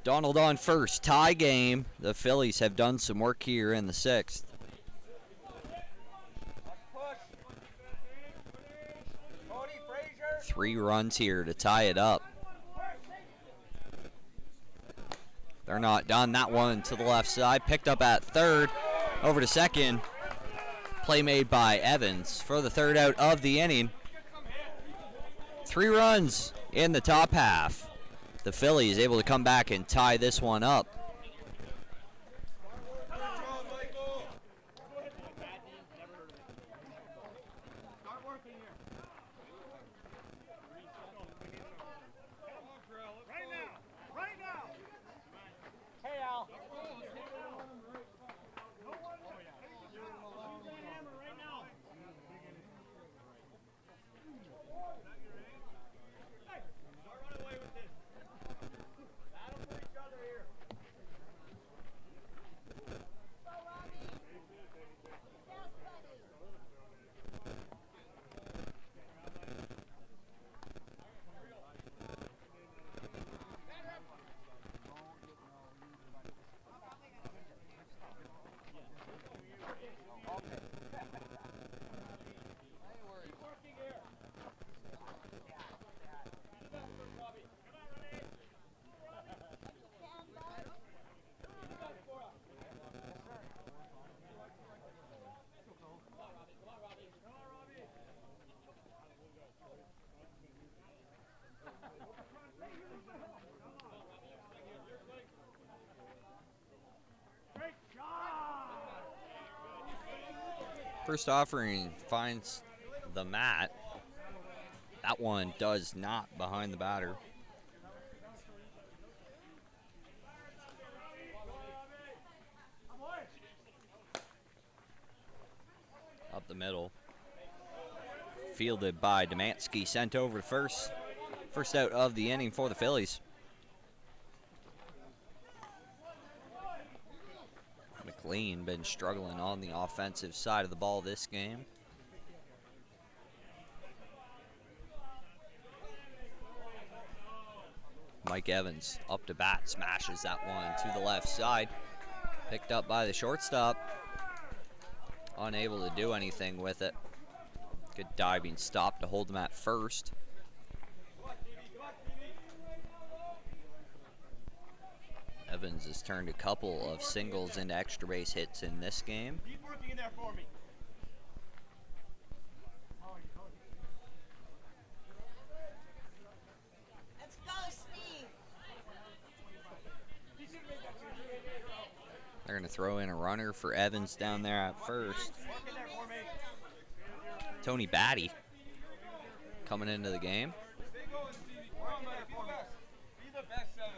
Donald on first, tie game. The Phillies have done some work here in the 6th. Three runs here to tie it up. They're not done. That one to the left side, picked up at third, over to second. Play made by Evans for the 3rd out of the inning. 3 runs in the top half. The Phillies able to come back and tie this one up. First offering finds the mat. That one does not behind the batter. Up the middle. Fielded by Demansky, sent over to first. First out of the inning for the Phillies. McLean been struggling on the offensive side of the ball this game. Mike Evans up to bat, smashes that one to the left side. Picked up by the shortstop. Unable to do anything with it. Good diving stop to hold them at first. Evans has turned a couple of singles into extra base hits in this game. Keep working in there for me. Let's go, Steve. They're going to throw in a runner for Evans down there at first. Work in there for me. Tony Batty coming into the game. Stay going, Stevie. Work in there for me. Be the best 7.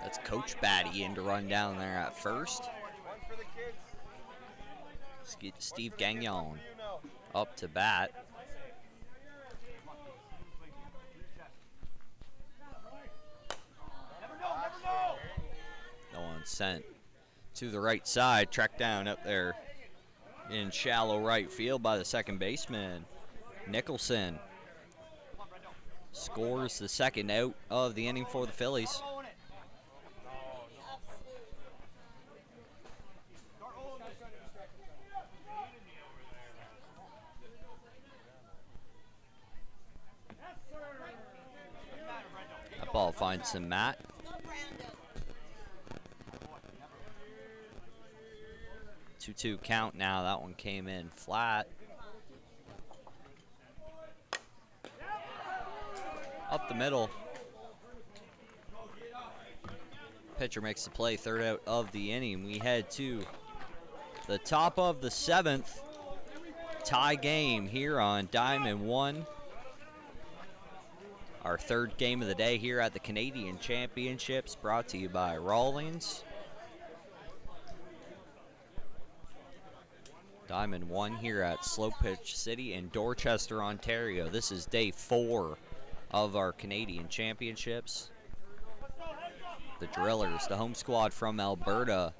That's Coach Batty in to run down there at first. One for the kids. Steve Gagnon You know. up to bat. Never know. No one sent to the right side. Tracked down up there in shallow right field by the second baseman, Nicholson. Scores the second out of the inning for the Phillies. Start holding it. That ball finds some mat. Go, Brandon. 2-2 count now. That one came in flat. Up the middle. Pitcher makes the play, third out of the inning. We head to the top of the 7th. Tie game here on Diamond 1. Our third game of the day here at the Canadian Championships, brought to you by Rawlings. Diamond 1 here at Slow Pitch City in Dorchester, Ontario. This is day 4 of our Canadian Championships. The Drillers, the home squad from Alberta,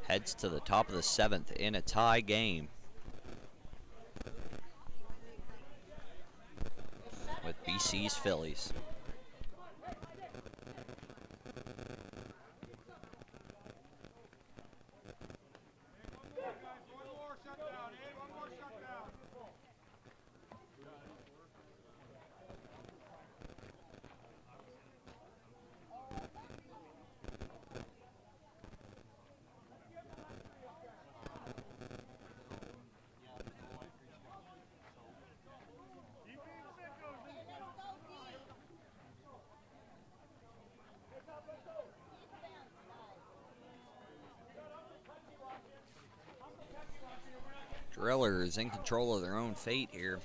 heads to the top of the 7th in a tie game with BC's Phillies. Drillers in control of their own fate here.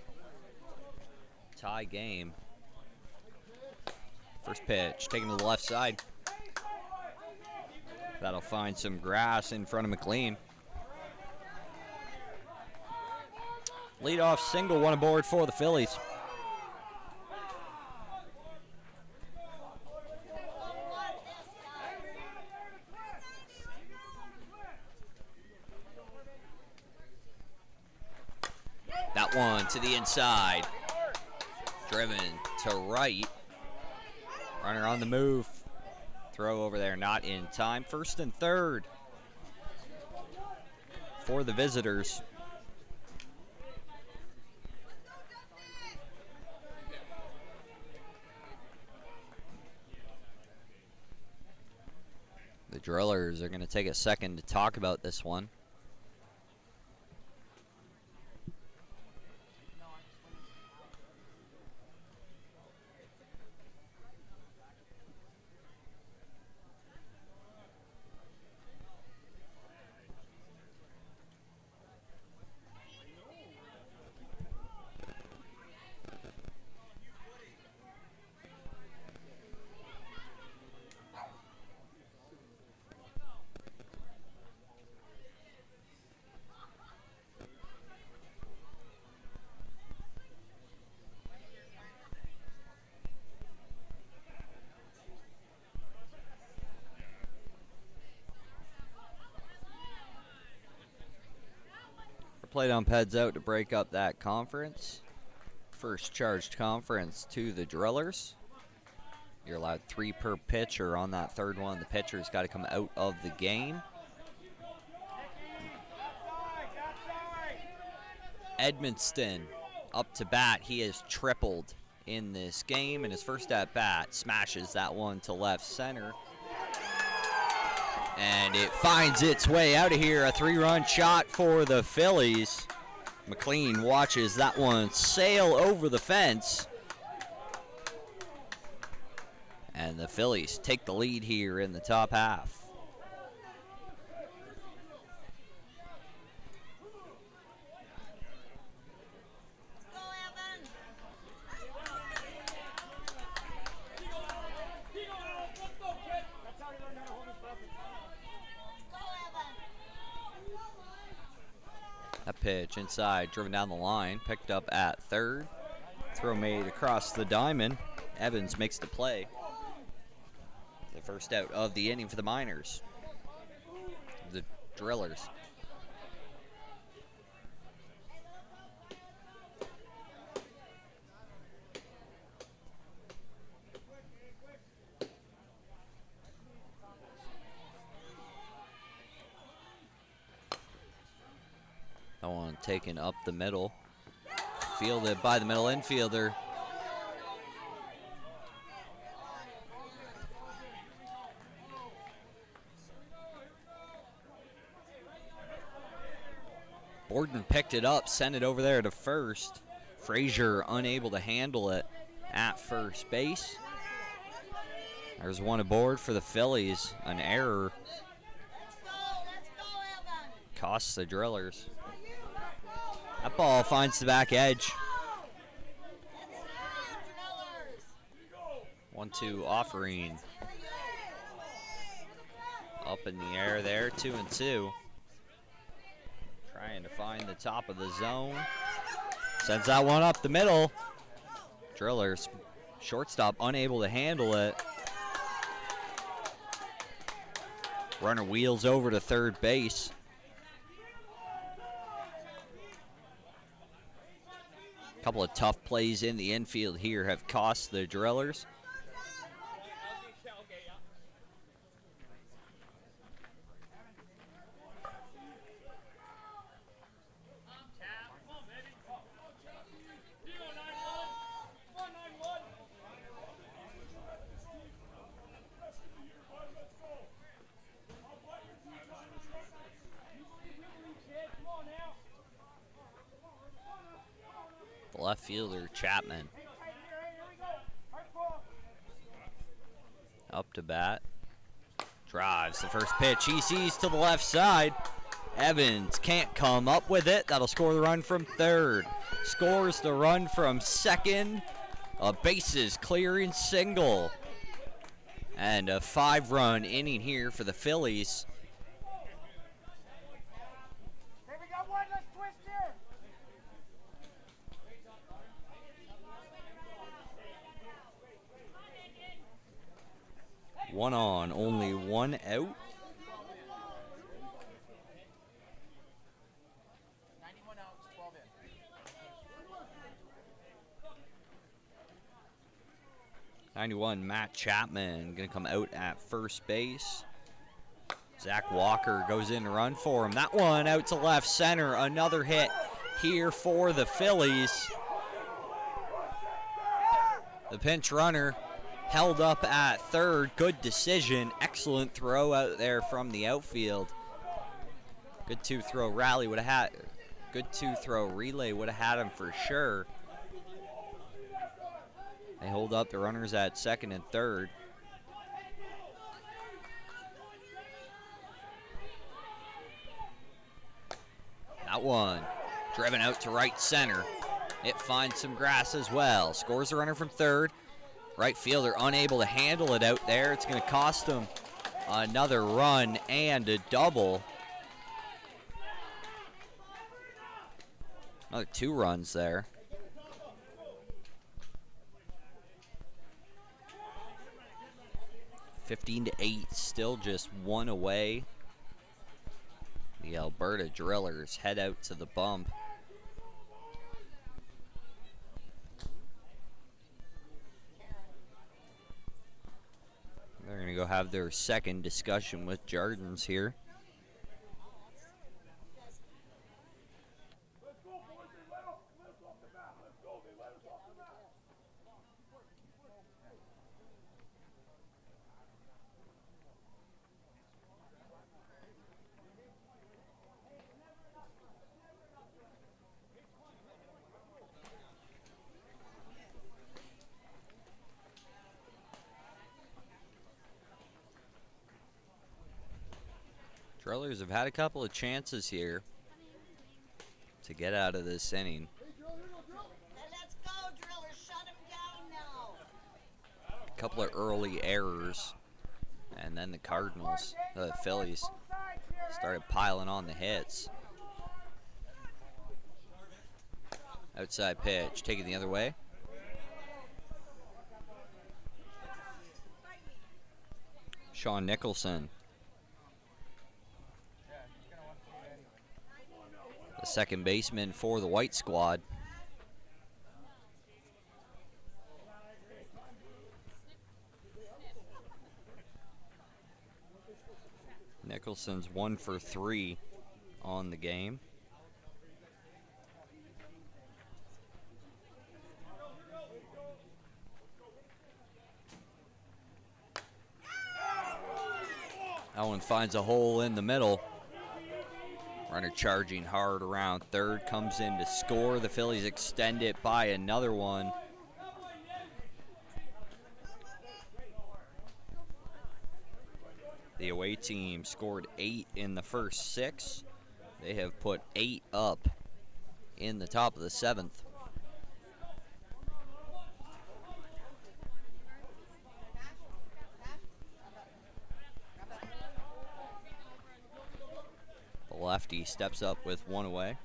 Tie game. First pitch taken to the left side. That'll find some grass in front of McLean. Leadoff single, one aboard for the Phillies. That one to the inside. Driven to right. Runner on the move. Throw over there, not in time. First and third for the visitors. The Drillers are going to take a second to talk about this one. Plate ump heads out to break up that conference. First charged conference to the Drillers. You're allowed 3 per pitcher on that third one. The pitcher's got to come out of the game. Edmonston up to bat. He has tripled in this game, and his first at bat smashes that one to left center. And it finds its way out of here. A 3-run shot for the Phillies. McLean watches that one sail over the fence. And the Phillies take the lead here in the top half. That pitch inside, driven down the line, picked up at third. Throw made across the diamond. Evans makes the play. The first out of the inning for the Miners. The Drillers. That one taken up the middle. Fielded by the middle infielder. Borden picked it up, sent it over there to first. Frazier unable to handle it at first base. There's one aboard for the Phillies. An error costs the Drillers. That ball finds the back edge. 1-2 offering. Up in the air there, 2-2. Trying to find the top of the zone. Sends that one up the middle. Drillers, shortstop unable to handle it. Runner wheels over to third base. A couple of tough plays in the infield here have cost the Drillers. The left fielder, Chapman. Up to bat. Drives the first pitch. He sees to the left side. Evans can't come up with it. That'll score the run from third. Scores the run from second. A bases clearing single. And a 5-run inning here for the Phillies. One on, only one out. 91 outs, 12 in. '91, Matt Chapman gonna come out at first base. Zach Walker goes in to run for him. That one out to left center. Another hit here for the Phillies. The pinch runner held up at third. Good decision. Excellent throw out there from the outfield. Good two-throw rally would have had. Good two-throw relay would have had him for sure. They hold up the runners at second and third. That one driven out to right center. It finds some grass as well. Scores the runner from third. Right fielder unable to handle it out there. It's going to cost him another run and a double. Another 2 runs there. 15-8, still just 1 away. The Alberta Drillers head out to the bump. They're going to go have their second discussion with Jardins here. Drillers have had a couple of chances here to get out of this inning. Let's go, Drillers. Shut him down now. A couple of early errors, and then the Cardinals, the Phillies, started piling on the hits. Outside pitch, taken the other way. Sean Nicholson, the second baseman for the White Squad. Nicholson's 1 for 3 on the game. That one finds a hole in the middle. Runner charging hard around third, comes in to score. The Phillies extend it by another one. The away team scored 8 in the first 6. They have put 8 up in the top of the 7th. The lefty steps up with 1 away.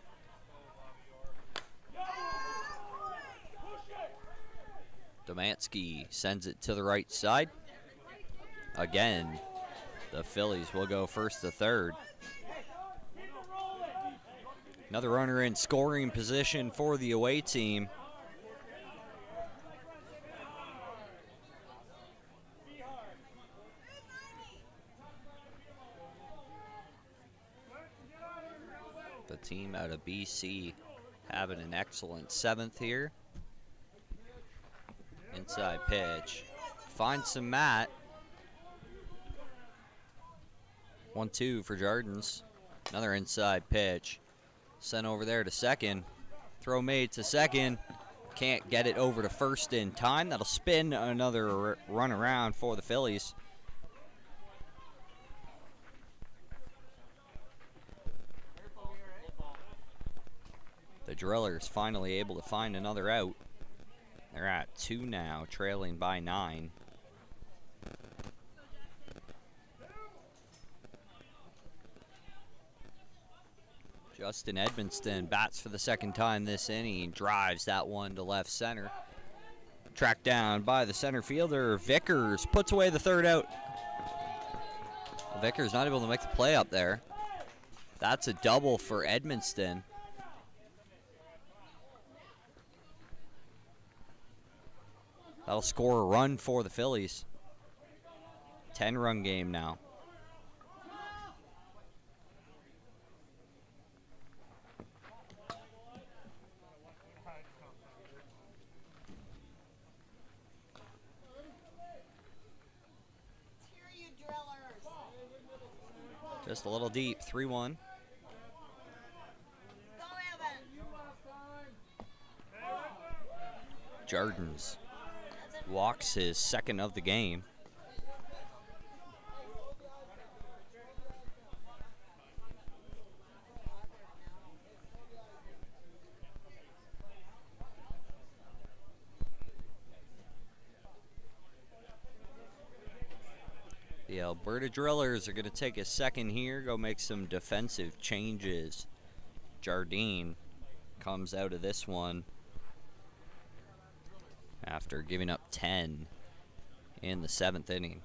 Domansky sends it to the right side. Again, the Phillies will go first to third. Another runner in scoring position for the away team. The team out of BC having an excellent 7th here. Inside pitch. Finds some mat. 1-2 for Jardins. Another inside pitch. Sent over there to second. Throw made to second. Can't get it over to first in time. That'll spin another run around for the Phillies. The Drillers finally able to find another out. They're at 2 now, trailing by 9. Justin Edmonston bats for the second time this inning. Drives that one to left center. Tracked down by the center fielder. Vickers puts away the third out. Vickers not able to make the play up there. That's a double for Edmonston. That'll score a run for the Phillies. 10-run game now. Just a little deep, 3-1. Go, Evan. Jardins walks his second of the game. The Alberta Drillers are going to take a second here, go make some defensive changes. Jardine comes out of this one after giving up 10 in the 7th inning.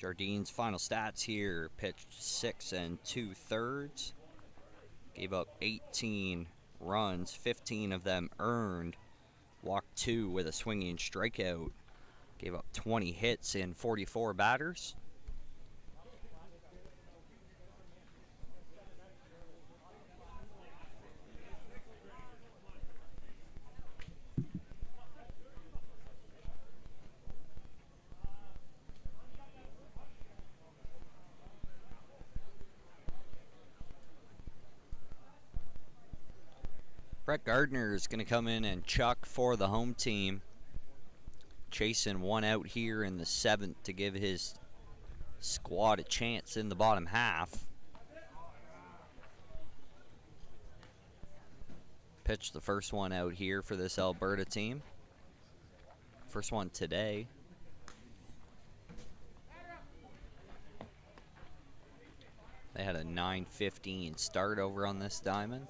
Jardine's final stats here: pitched 6 2/3, gave up 18 runs, 15 of them earned, walked 2 with a swinging strikeout, gave up 20 hits in 44 batters. Brett Gardner is going to come in and chuck for the home team, chasing one out here in the 7th to give his squad a chance in the bottom half. Pitched the first one out here for this Alberta team. First one today. They had a 9:15 start over on this diamond.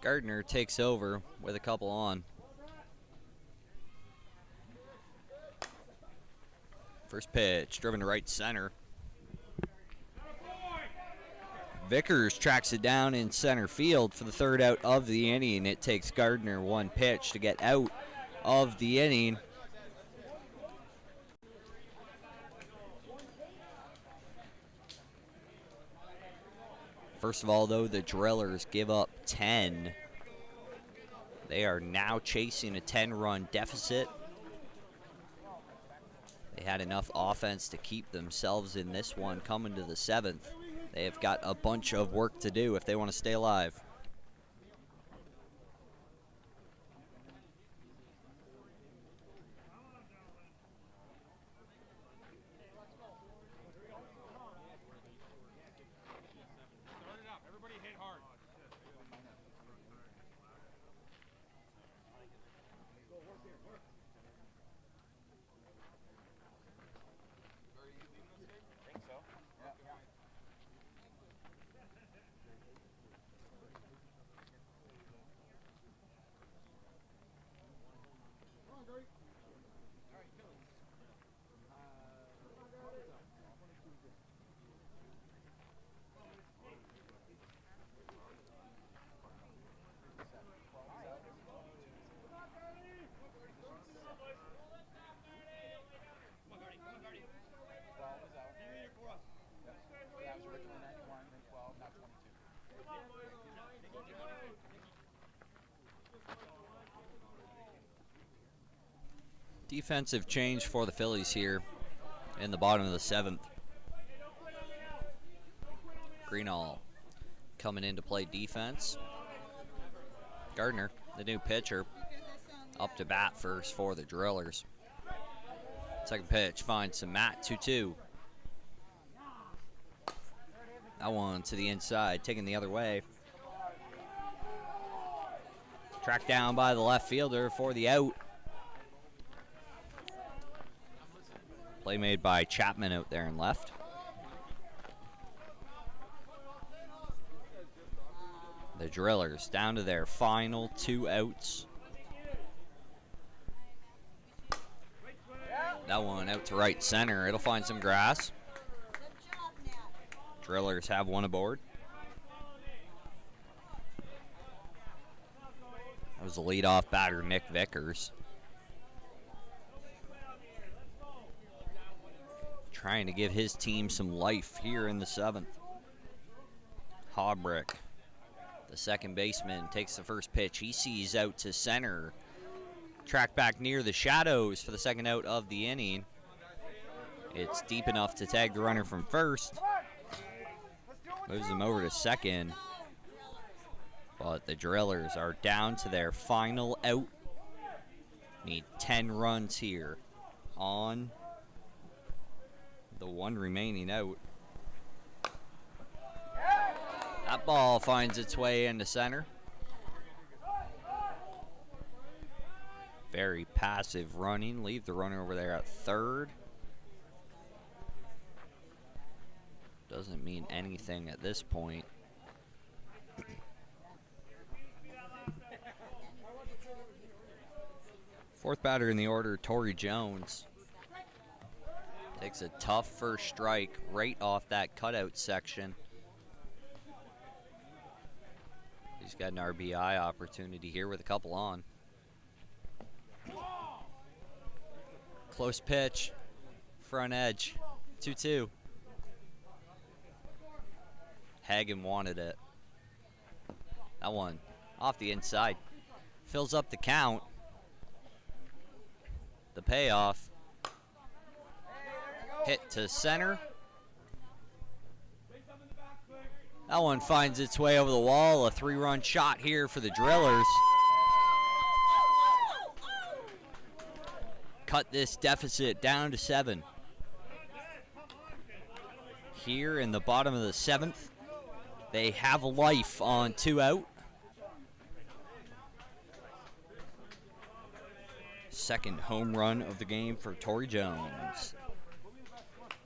Gardner takes over with a couple on. First pitch, driven to right center. Vickers tracks it down in center field for the 3rd out of the inning. It takes Gardner one pitch to get out of the inning. First of all, though, the Drillers give up 10. They are now chasing a 10-run deficit. They had enough offense to keep themselves in this one coming to the 7th. They have got a bunch of work to do if they want to stay alive. Defensive change for the Phillies here in the bottom of the 7th. Greenall coming in to play defense. Gardner, the new pitcher, up to bat first for the Drillers. Second pitch finds some mat, 2-2. That one to the inside, taken the other way. Tracked down by the left fielder for the out. Play made by Chapman out there in left. The Drillers down to their final 2 outs. That one out to right center. It'll find some grass. Drillers have one aboard. That was the leadoff batter, Nick Vickers. Trying to give his team some life here in the 7th. Haubrick, the second baseman, takes the first pitch. He sees out to center. Track back near the shadows for the second out of the inning. It's deep enough to tag the runner from first. Moves him over to second. But the Drillers are down to their final out. Need 10 runs here on the one remaining out. That ball finds its way into center. Very passive running. Leave the runner over there at third. Doesn't mean anything at this point. Fourth batter in the order, Torrey Jones. Takes a tough first strike right off that cutout section. He's got an RBI opportunity here with a couple on. Close pitch, front edge, 2-2. Hagen wanted it. That one off the inside. Fills up the count. The payoff. Hit to center. That one finds its way over the wall. A 3-run shot here for the Drillers. Cut this deficit down to 7. Here in the bottom of the 7th, they have life on 2 out. Second home run of the game for Torrey Jones.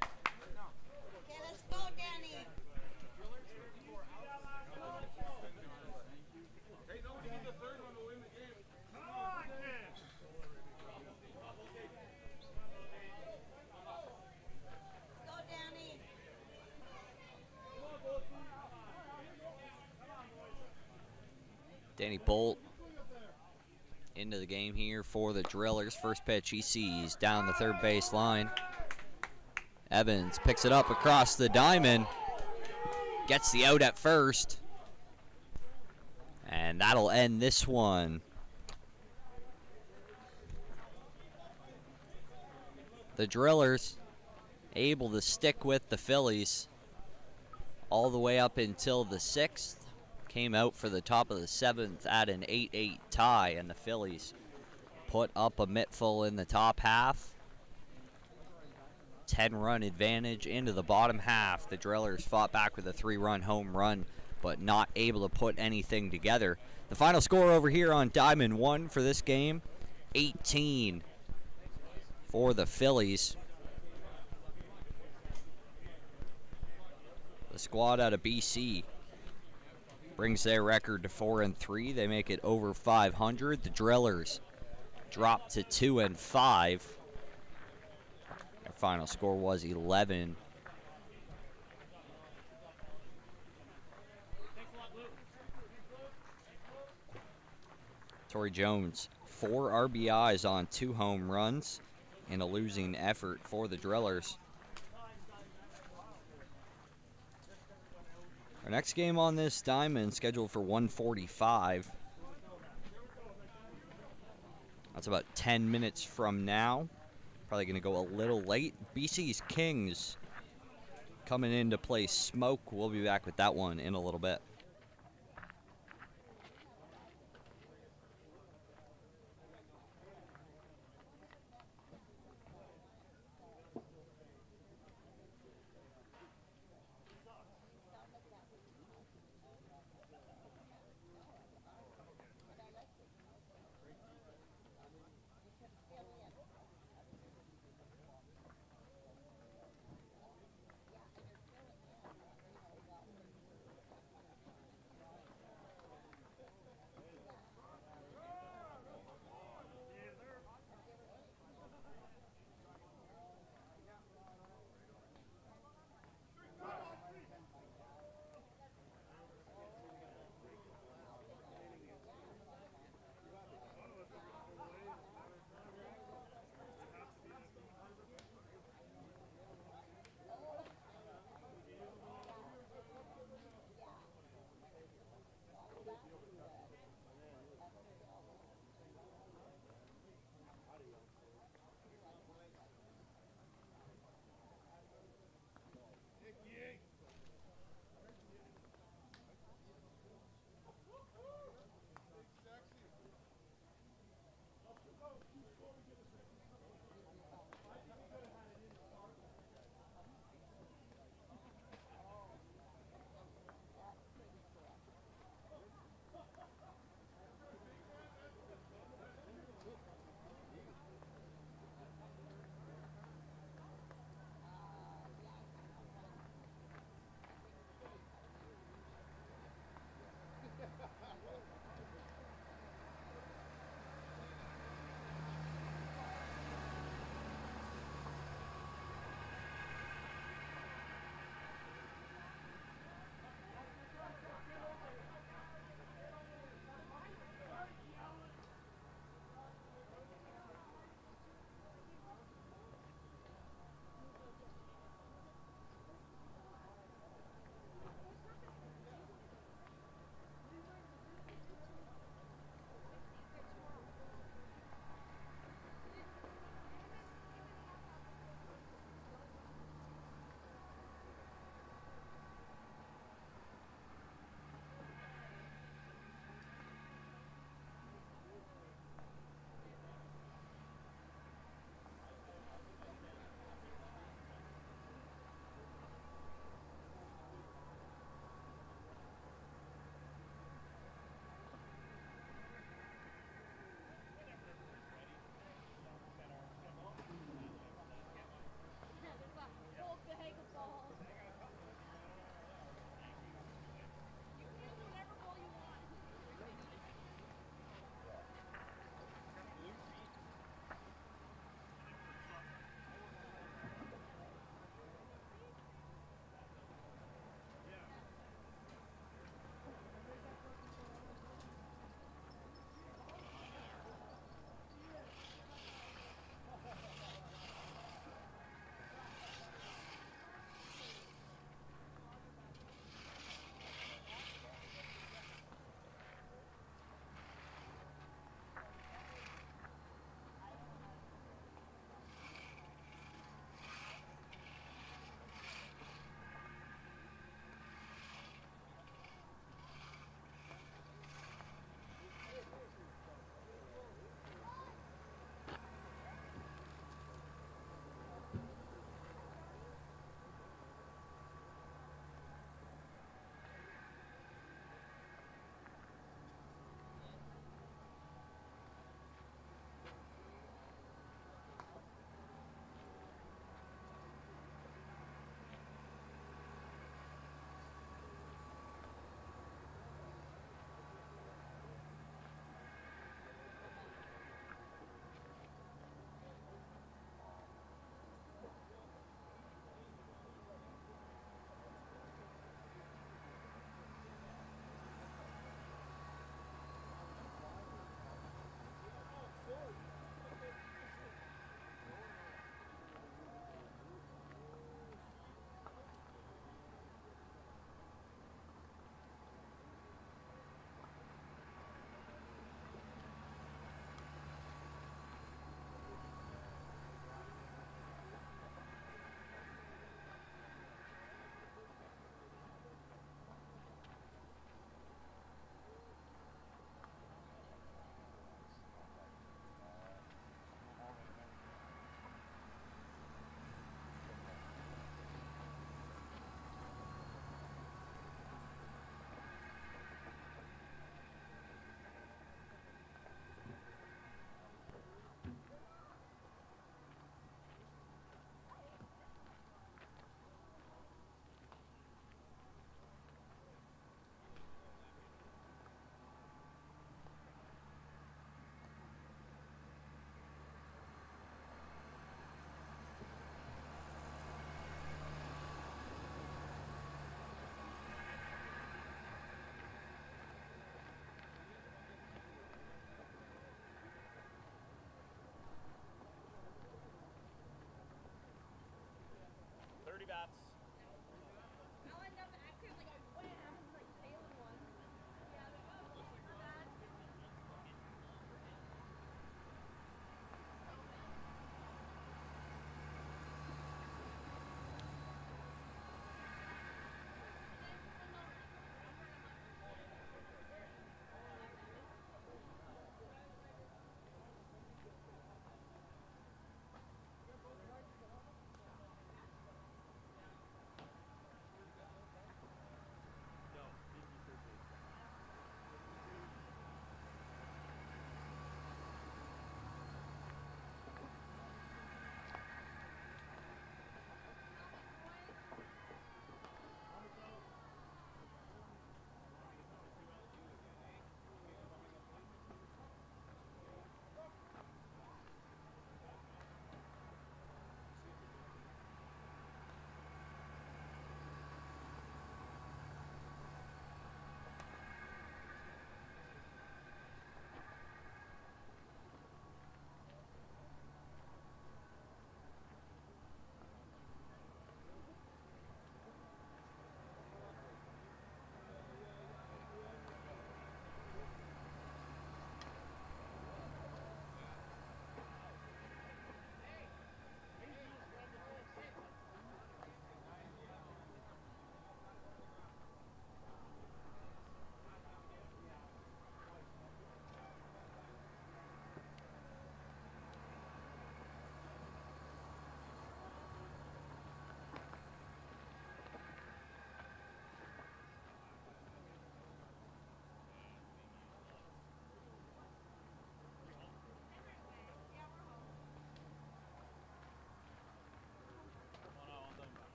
Okay, let's go, Danny. Hey, no, we need the third one to win the game. Come on, man. Go, Danny. Danny Bolt into the game here for the Drillers. First pitch he sees down the third base line. Evans picks it up across the diamond. Gets the out at first. And that'll end this one. The Drillers able to stick with the Phillies all the way up until the 6th. Came out for the top of the 7th at an 8-8 tie, and the Phillies put up a mittful in the top half. 10-run advantage into the bottom half. The Drillers fought back with a 3-run home run, but not able to put anything together. The final score over here on Diamond 1 for this game, 18 for the Phillies. The squad out of BC brings their record to 4-3. They make it over 500. The Drillers drop to 2-5. Their final score was 11. Torrey Jones, 4 RBIs on 2 home runs in a losing effort for the Drillers. Our next game on this diamond scheduled for 1:45. That's about 10 minutes from now. Probably going to go a little late. BC's Kings coming in to play Smoke. We'll be back with that one in a little bit.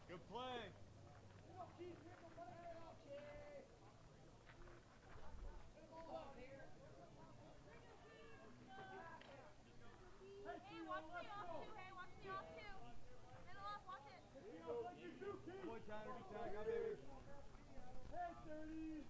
Good play. Hey, watch me off too. Hey, watch me off too. Middle off, watch it. Good boy, Tanner. Good tag. Go, baby. Hey, 30.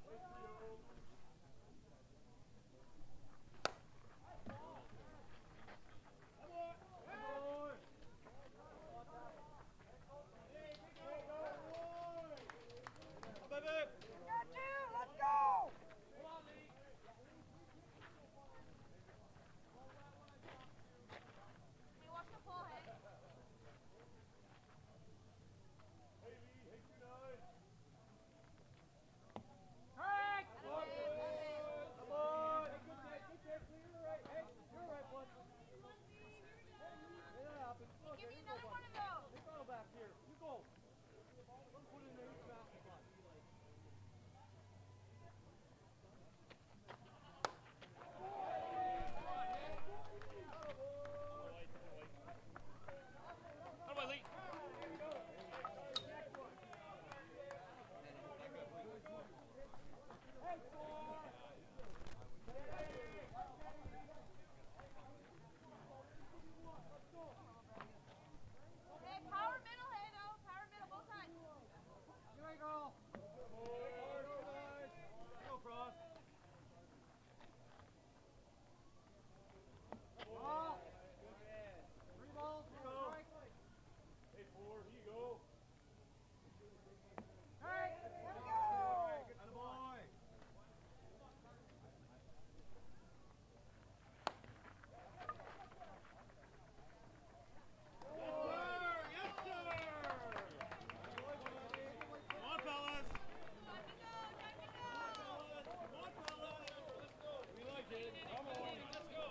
Let's go! Hey, watch the ball, hey. Give me another one of those. Hey, power middle, hey, though. Power middle, both sides. Go, Cross. Hey, 4. Here you go. Attaboy. Yes, sir. Come on, fellas. Time to go, time to go. Come on, fellas. Let's go. We like it. Come on. Let's go.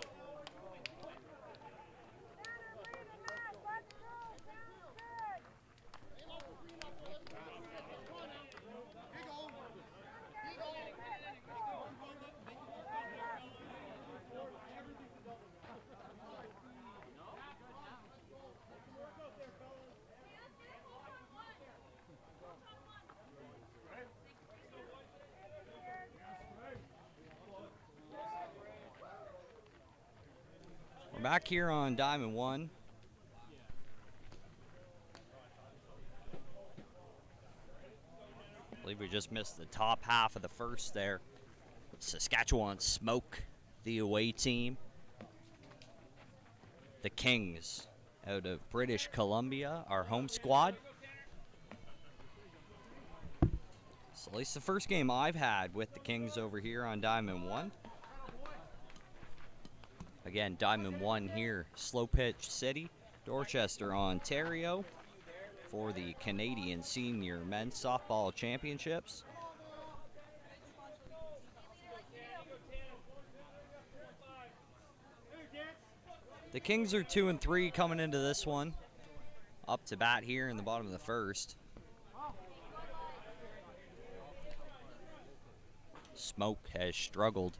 We're back here on Diamond 1. I believe we just missed the top half of the first there. Saskatchewan smoke the away team. The Kings out of British Columbia, our home squad. So at least the first game I've had with the Kings over here on Diamond 1. Again, Diamond 1 here, Slow Pitch City, Dorchester, Ontario, for the Canadian Senior Men's Softball Championships. The Kings are 2-3 coming into this one. Up to bat here in the bottom of the first. Smoke has struggled.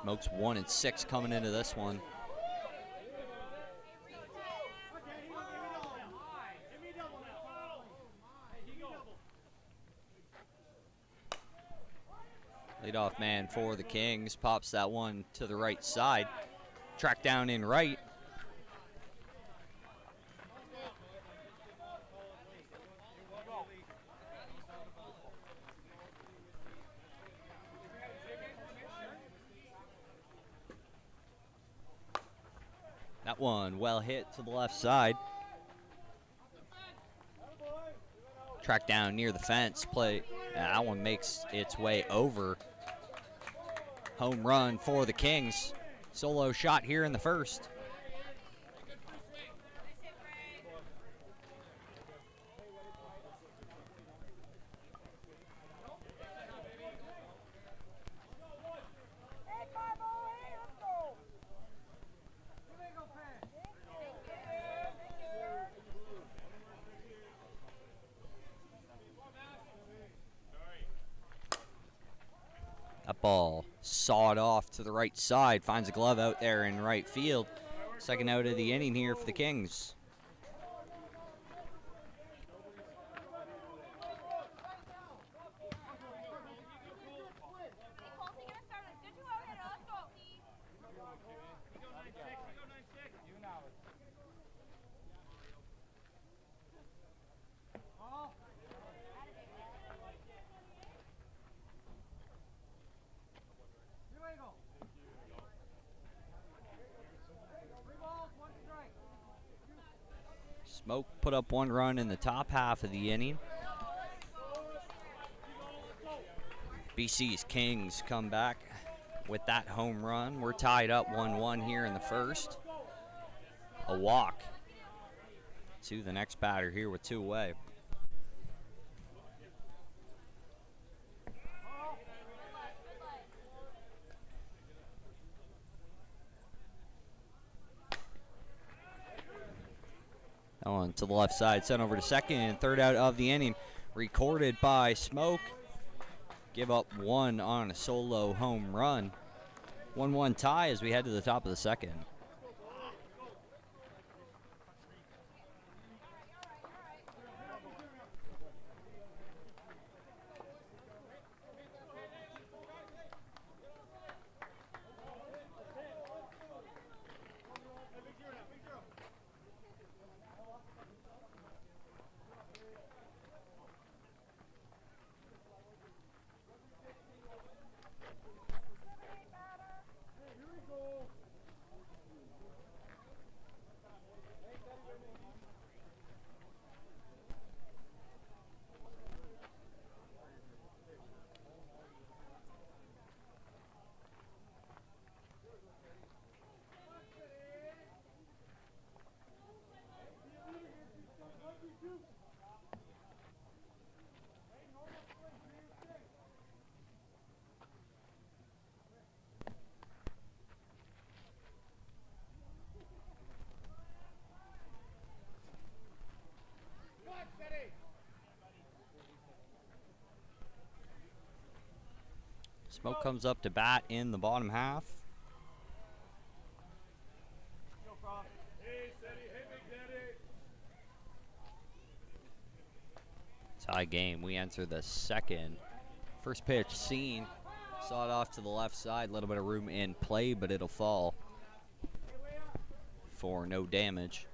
Smoke's 1-6 coming into this one. Leadoff man for the Kings pops that one to the right side. Track down in right. That one well hit to the left side. Track down near the fence. Play. That one makes its way over. Home run for the Kings. Solo shot here in the first. That ball sawed off to the right side, finds a glove out there in right field. Second out of the inning here for the Kings. Smoke put up 1 run in the top half of the inning. BC's Kings come back with that home run. We're tied up 1-1 here in the first. A walk to the next batter here with 2 away. On to the left side, sent over to second, and third out of the inning. Recorded by Smoke. Give up 1 on a solo home run. 1-1 tie as we head to the top of the second. Smoke comes up to bat in the bottom half. Tie game. We enter the second. First pitch seen. Saw it off to the left side. A little bit of room in play, but it'll fall for no damage.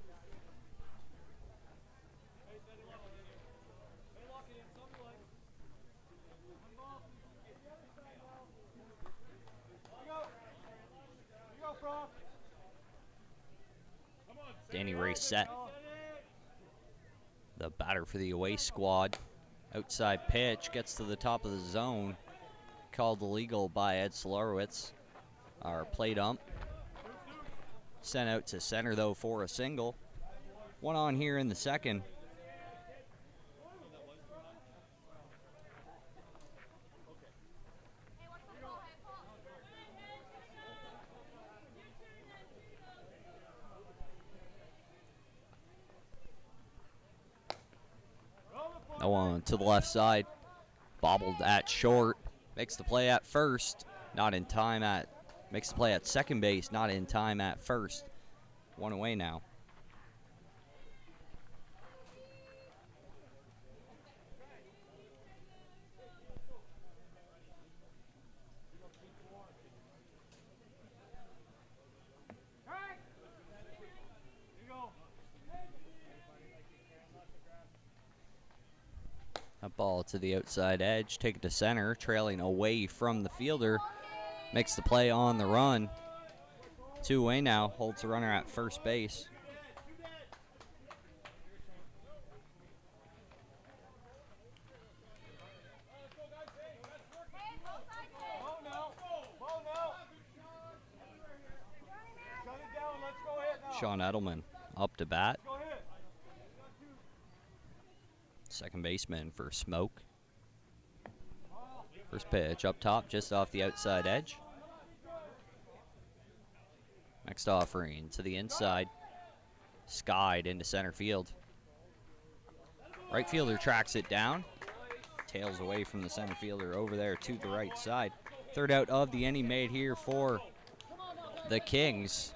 Danny Ray set. The batter for the away squad. Outside pitch gets to the top of the zone. Called illegal by Ed Slarowitz, our plate ump. Sent out to center though for a single. 1 on here in the second. No one to the left side. Bobbled at short. Makes the play at first. Not in time at. Makes the play at second base. Not in time at first. 1 away now. That ball to the outside edge, take it to center, trailing away from the fielder. Makes the play on the run. 2 away now, holds the runner at first base. Sean Edelman up to bat. Second baseman for Smoke. First pitch up top, just off the outside edge. Next offering to the inside. Skied into center field. Right fielder tracks it down. Tails away from the center fielder over there to the right side. Third out of the inning made here for the Kings.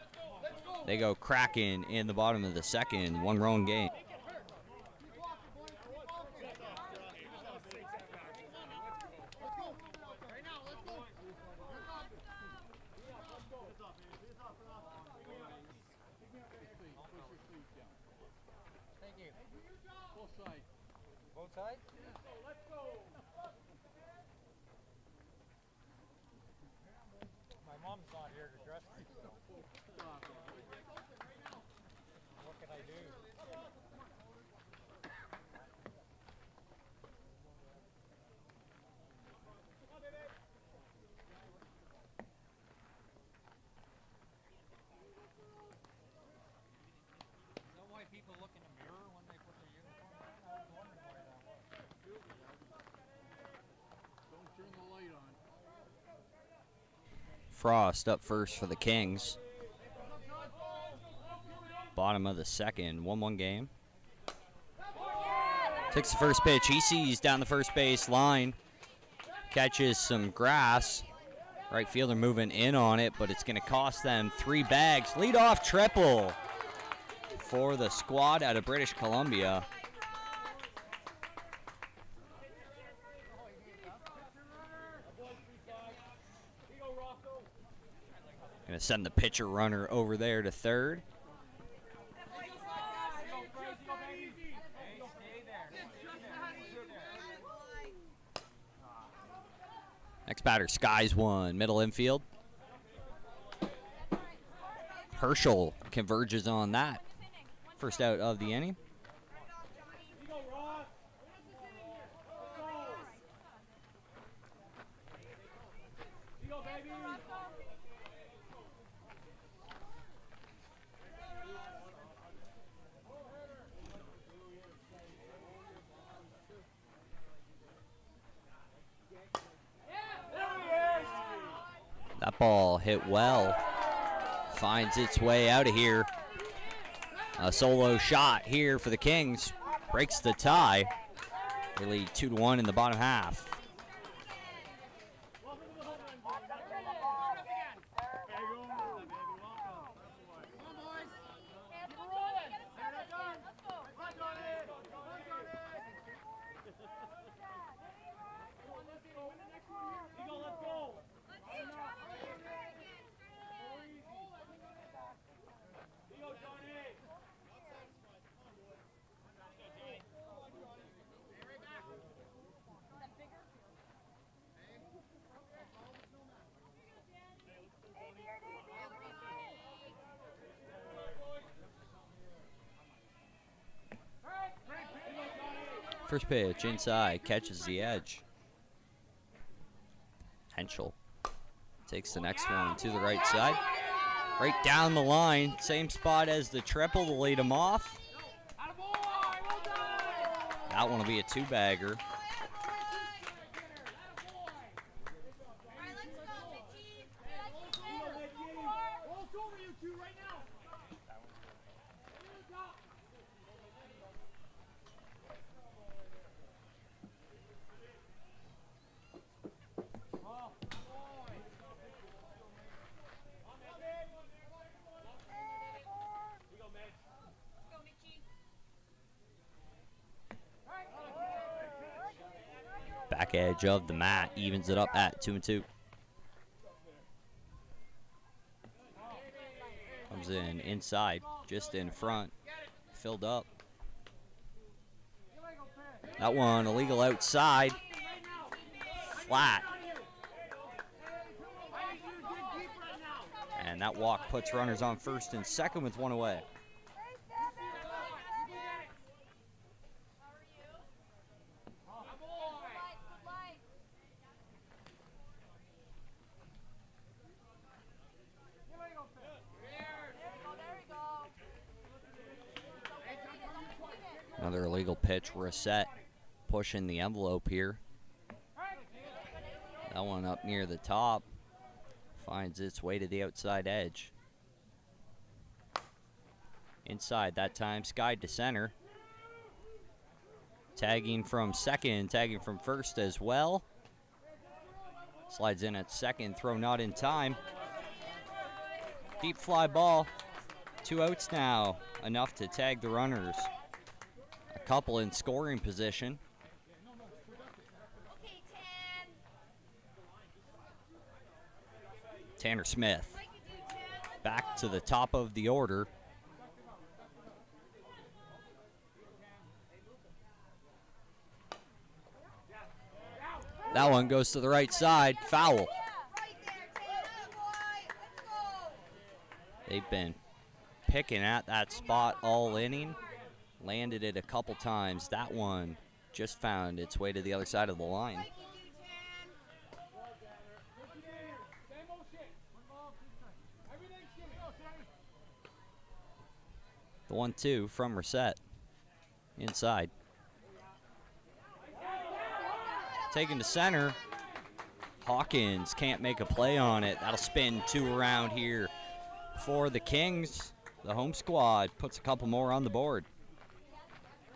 They go cracking in the bottom of the second. 1-run game. Both sides? My mom's not here to dress me. What can I do? Is that why people look in the mirror when they put their uniform on? I was wondering why that was. Don't turn the light on. Frost up first for the Kings. Bottom of the second, 1-1 game. Takes the first pitch. He sees down the first base line. Catches some grass. Right fielder moving in on it, but it's going to cost them 3 bags. Leadoff triple for the squad out of British Columbia. Going to send the pitcher runner over there to third. Next batter, skies one, middle infield. Herschel converges on that. First out of the inning. That ball hit well. Finds its way out of here. A solo shot here for the Kings. Breaks the tie. They lead 2-1 in the bottom half. First pitch inside, catches the edge. Henschel takes the next one to the right side. Right down the line, same spot as the triple to lead him off. That one will be a 2-bagger. Back edge of the mat evens it up at 2-2. Comes in inside, just in front, filled up. That one illegal outside, flat. And that walk puts runners on first and second with 1 away. Another illegal pitch, Reset pushing the envelope here. That one up near the top. Finds its way to the outside edge. Inside that time, skied to center. Tagging from second, tagging from first as well. Slides in at second, throw not in time. Deep fly ball. 2 outs now, enough to tag the runners. A couple in scoring position. Okay, 10. Tanner Smith Like you do, 10. Let's back to go. the top of the order. That one goes to the right side, foul. Right there, Taylor, boy. Let's go. They've been picking at that spot all inning. Landed it a couple times. That one just found its way to the other side of the line. Like you do, 10. Same old shit. One ball, 2 strikes. Everything shimmy. Go, Sammy. The 1-2 from Reset. Inside. Taken to center. Hawkins can't make a play on it. That'll spin 2 around here for the Kings. The home squad puts a couple more on the board.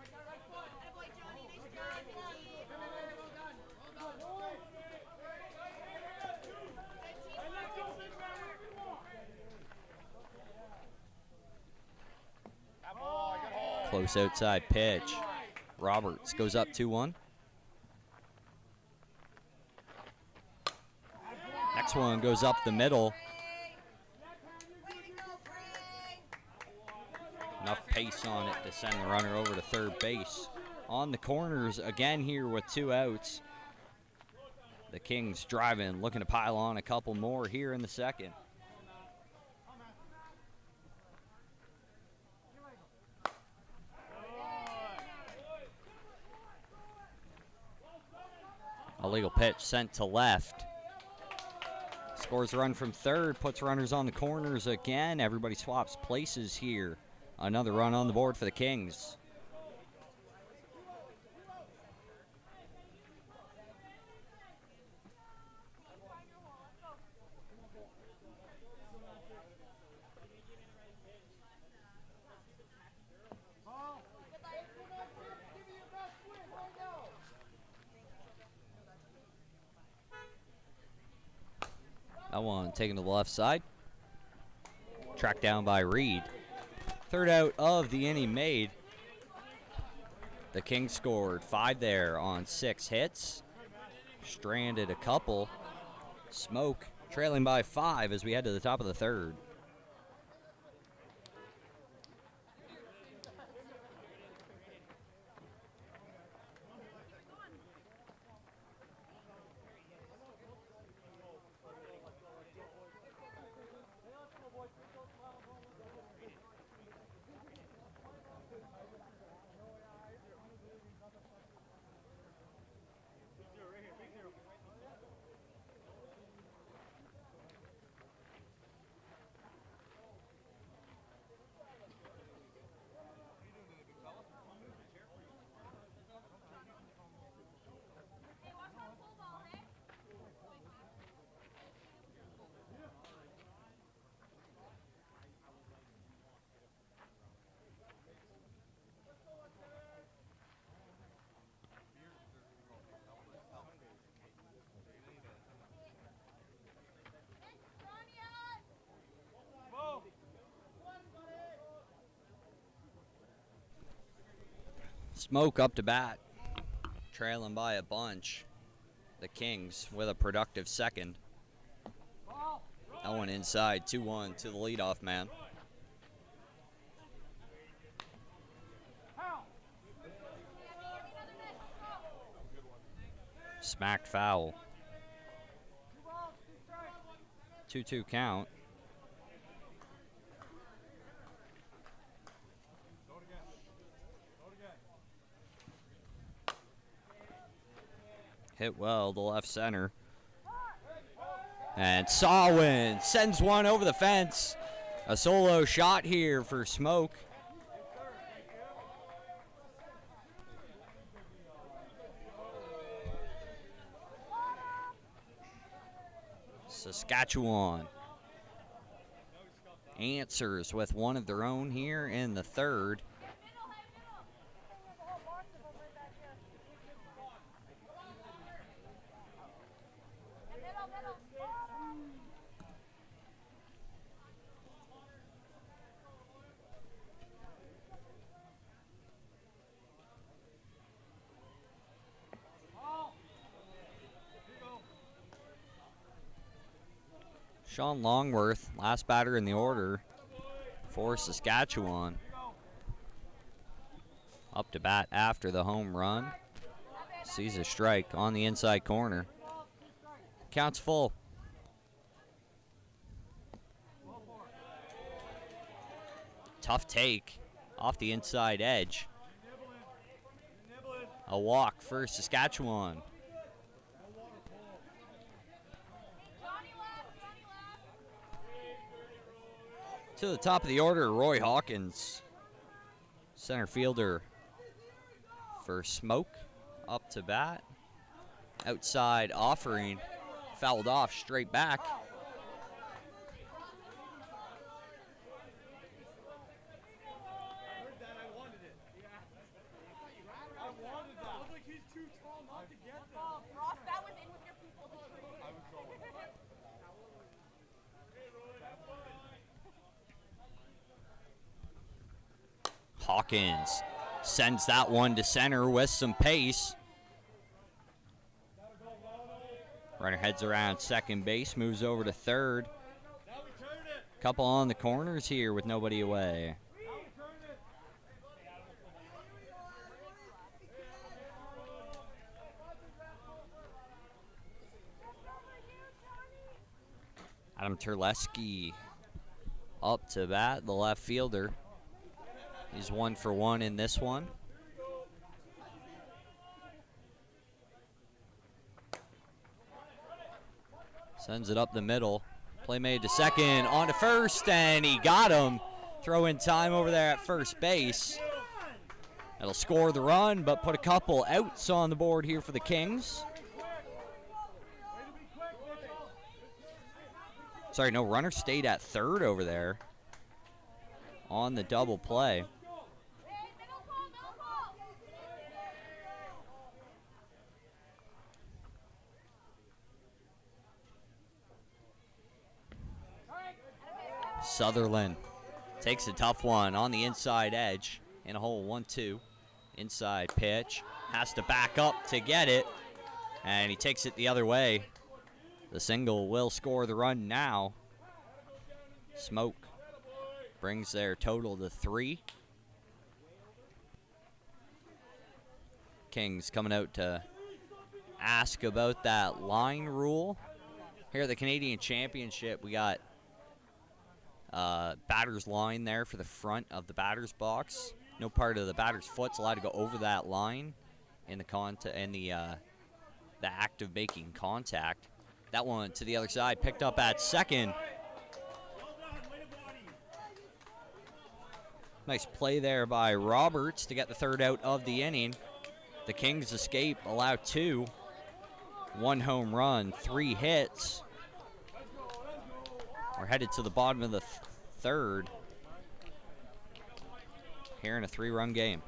Attaboy, Johnny. Nice job, Mickey. Close outside pitch. Roberts goes up 2-1. Next one goes up the middle. Way to go, Frank. Enough pace on it to send the runner over to third base. On the corners again here with 2 outs. The Kings driving, looking to pile on a couple more here in the second. A legal pitch sent to left. Scores a run from third, puts runners on the corners again. Everybody swaps places here. Another run on the board for the Kings. Give me your best swing right now. That one taken to the left side. Tracked down by Reed. Third out of the inning made. The Kings scored 5 there on 6 hits. Stranded a couple. Smoke trailing by 5 as we head to the top of the third. Hey, watch my full ball, hey? Smoke up to bat. Trailing by a bunch. The Kings with a productive second. That one inside, 2-1 to the leadoff man. Smacked foul. 2-2 count. Hit well to left center. And Sawin sends one over the fence. A solo shot here for Smoke. Saskatchewan answers with one of their own here in the third. Sean Longworth, last batter in the order for Saskatchewan. Up to bat after the home run. Sees a strike on the inside corner. Counts full. Tough take off the inside edge. A walk for Saskatchewan. To the top of the order, Roy Hawkins, center fielder for Smoke, up to bat. Outside offering, fouled off, straight back. Ross, that was in with your people. Hawkins sends that one to center with some pace. Runner heads around second base, moves over to third. Couple on the corners here with nobody away. Adam Terleski up to bat, the left fielder. He's 1 for 1 in this one. Sends it up the middle. Play made to second, on to first, and he got him. Throw in time over there at first base. That'll score the run, but put a couple outs on the board here for the Kings. Sorry, no, runner stayed at third over there on the double play. Sutherland takes a tough one on the inside edge in a hole 1-2. Inside pitch, has to back up to get it, and he takes it the other way. The single will score the run now. Smoke brings their total to 3. Kings coming out to ask about that line rule. Here at the Canadian Championship, we got batter's line there for the front of the batter's box. No part of the batter's foot's allowed to go over that line in the act of making contact. That one to the other side, picked up at second. Nice play there by Roberts to get the third out of the inning. The Kings escape, allow 2. 1 home run, 3 hits. We're headed to the bottom of the third here in a 3-run game.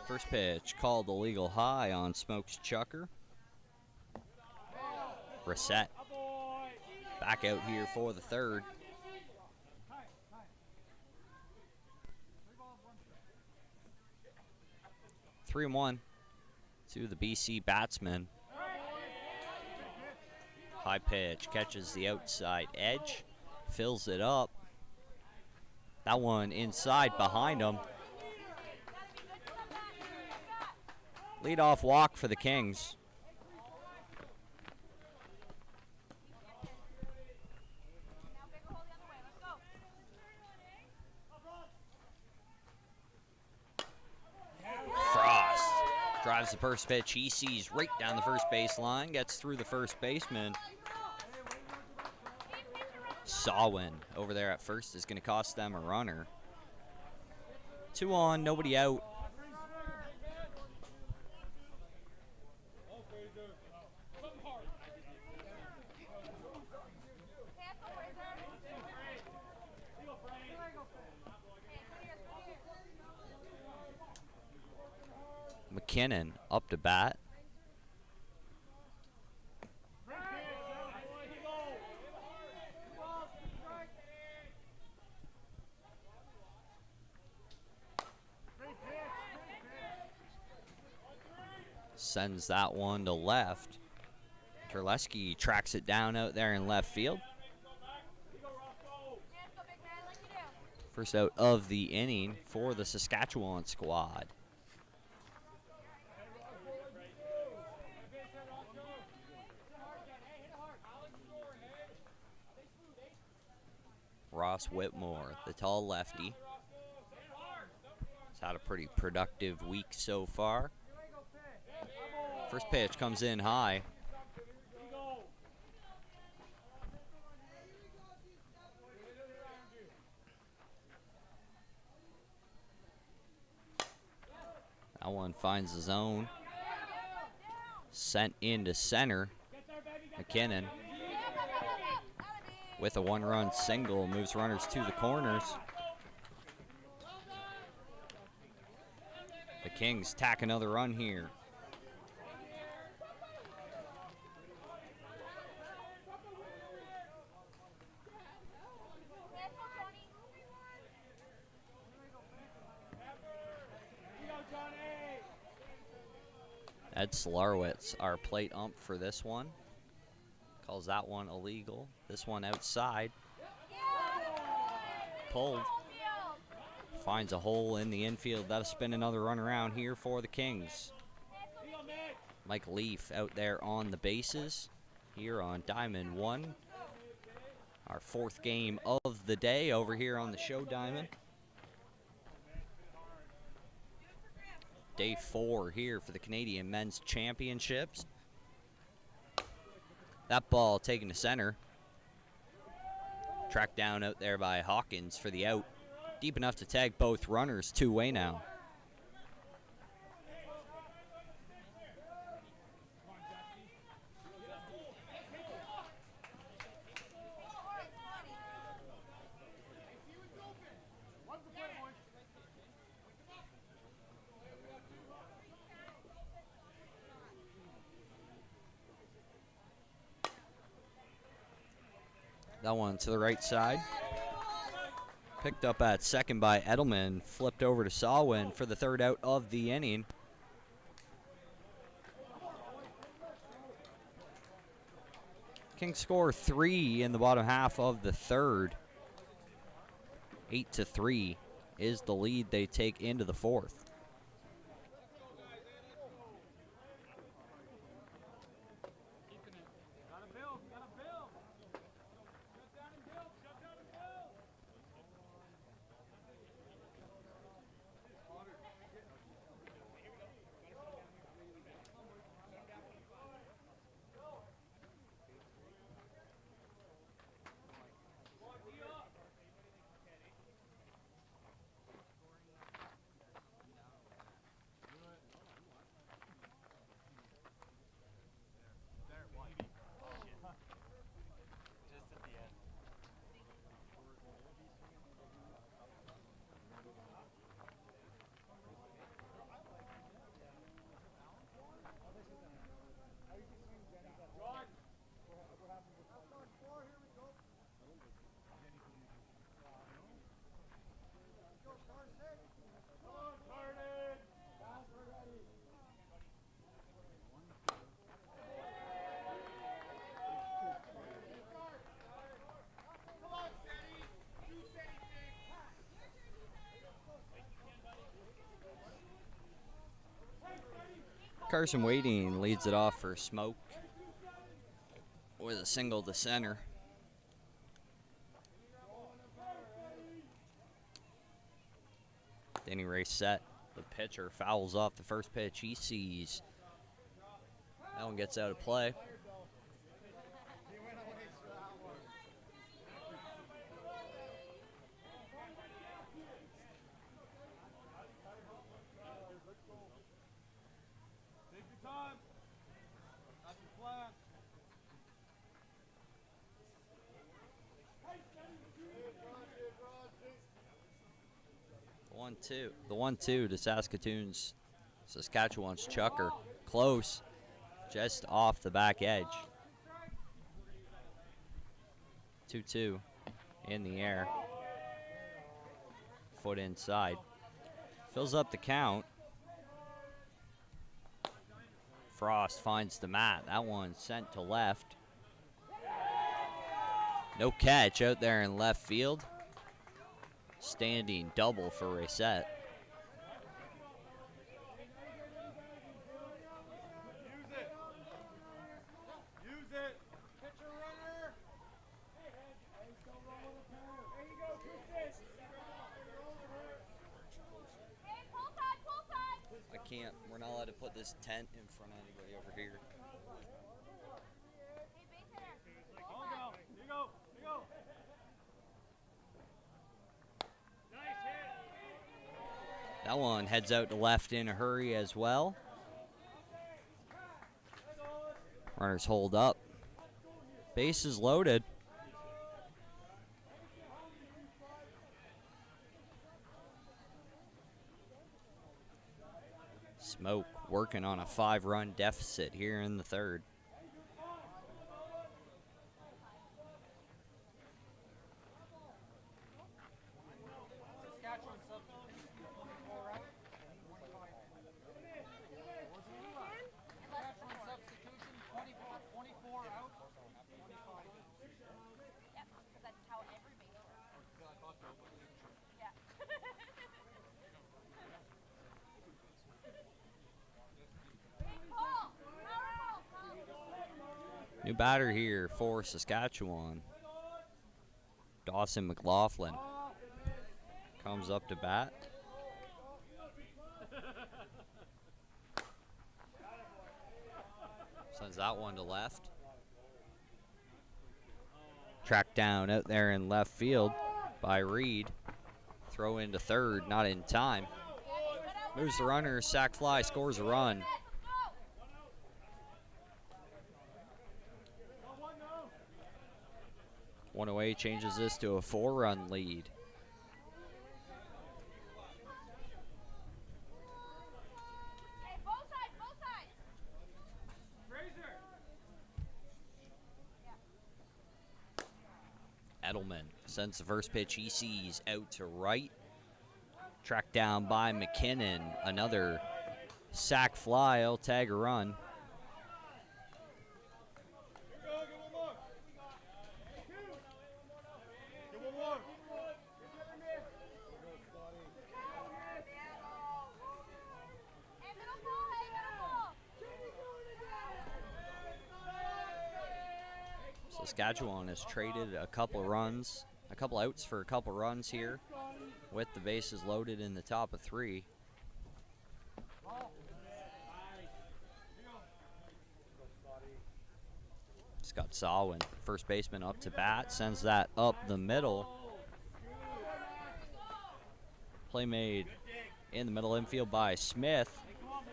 First pitch called illegal high on Smoke's chucker. Reset. Back out here for the third. Three and 1 to the BC batsman. High pitch catches the outside edge, fills it up. That one inside behind him. Leadoff walk for the Kings. Now bigger hole the other way. Let's go. Frost drives the first pitch. He sees right down the first base line. Gets through the first baseman. Sawin over there at first is going to cost them a runner. 2 on, nobody out. McKinnon up to bat. Sends that one to left. Terleski tracks it down out there in left field. First out of the inning for the Saskatchewan squad. Ross Whitmore, the tall lefty, has had a pretty productive week so far. First pitch comes in high. That one finds the zone. Sent into center. McKinnon with a 1-run single moves runners to the corners. The Kings tack another run here. Ed Slarwitz, our plate ump for this one. Calls that one illegal. This one outside. Pulled. Finds a hole in the infield. That'll spin another run around here for the Kings. Mike Leaf out there on the bases here on Diamond 1. Our 4th game of the day over here on the show Diamond. Day 4 here for the Canadian Men's Championships. That ball taken to center. Tracked down out there by Hawkins for the out. Deep enough to tag both runners 2-way now. That one to the right side. Picked up at second by Edelman. Flipped over to Sawin for the 3rd out of the inning. Kings score 3 in the bottom half of the 3rd. 8-3 is the lead they take into the 4th. Carson Wading leads it off for Smoke with a single to center. Danny Ray set. The pitcher fouls off the first pitch he sees. That one gets out of play. Take your time. That's your plan. 1-2. The 1-2 to Saskatchewan's Chucker. Close. Just off the back edge. 2-2 in the air. Foot inside. Fills up the count. Frost finds the mat. That one sent to left. No catch out there in left field. Standing double for Reset. Use it. Pitcher runner. Hey, pull side, pull side. I can't. We're not allowed to put this tent in front of anybody over here. Hey, base hitter. Pull Calm side. down. Here you go. Here you go. Nice hit. That one heads out to left in a hurry as well. Runners hold up. Bases loaded. Smoke working on a 5-run deficit here in the third. Saskatchewan substitution, 24 out, 25. Saskatchewan substitution, 24 out, 25. Yep, because that's how every base works. Yeah. Hey, pull. Power pull. New batter here for Saskatchewan. Dawson McLaughlin comes up to bat. Sends that one to left. Tracked down out there in left field by Reed. Throw into third, not in time. Moves the runner, sac fly, scores a run. One away changes this to a 4-run lead. Hey, both sides, both sides. Edelman sends the first pitch he sees out to right. Tracked down by McKinnon. Another sac fly. He'll tag a run. Here you go. Get one more. Get one more. Hey, middle pull, hey, middle pull. Saskatchewan has traded a couple outs for a couple runs here with the bases loaded in the top of 3. Scott Sawin, first baseman, up to bat, sends that up the middle. Play made in the middle infield by Smith.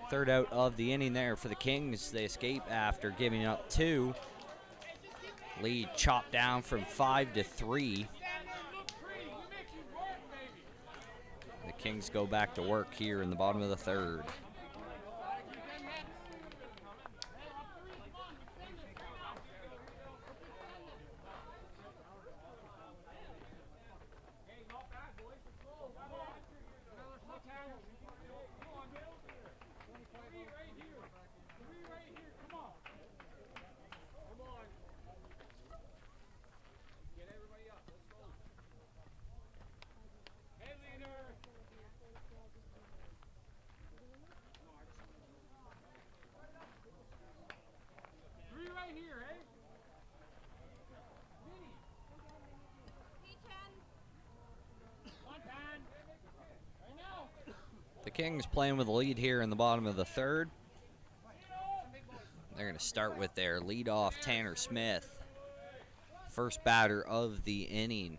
Third out of the inning there for the Kings. They escape after giving up 2. Lead chopped down from 5 to 3. The Kings go back to work here in the bottom of the third. Kings playing with a lead here in the bottom of the third. They're going to start with their leadoff, Tanner Smith. First batter of the inning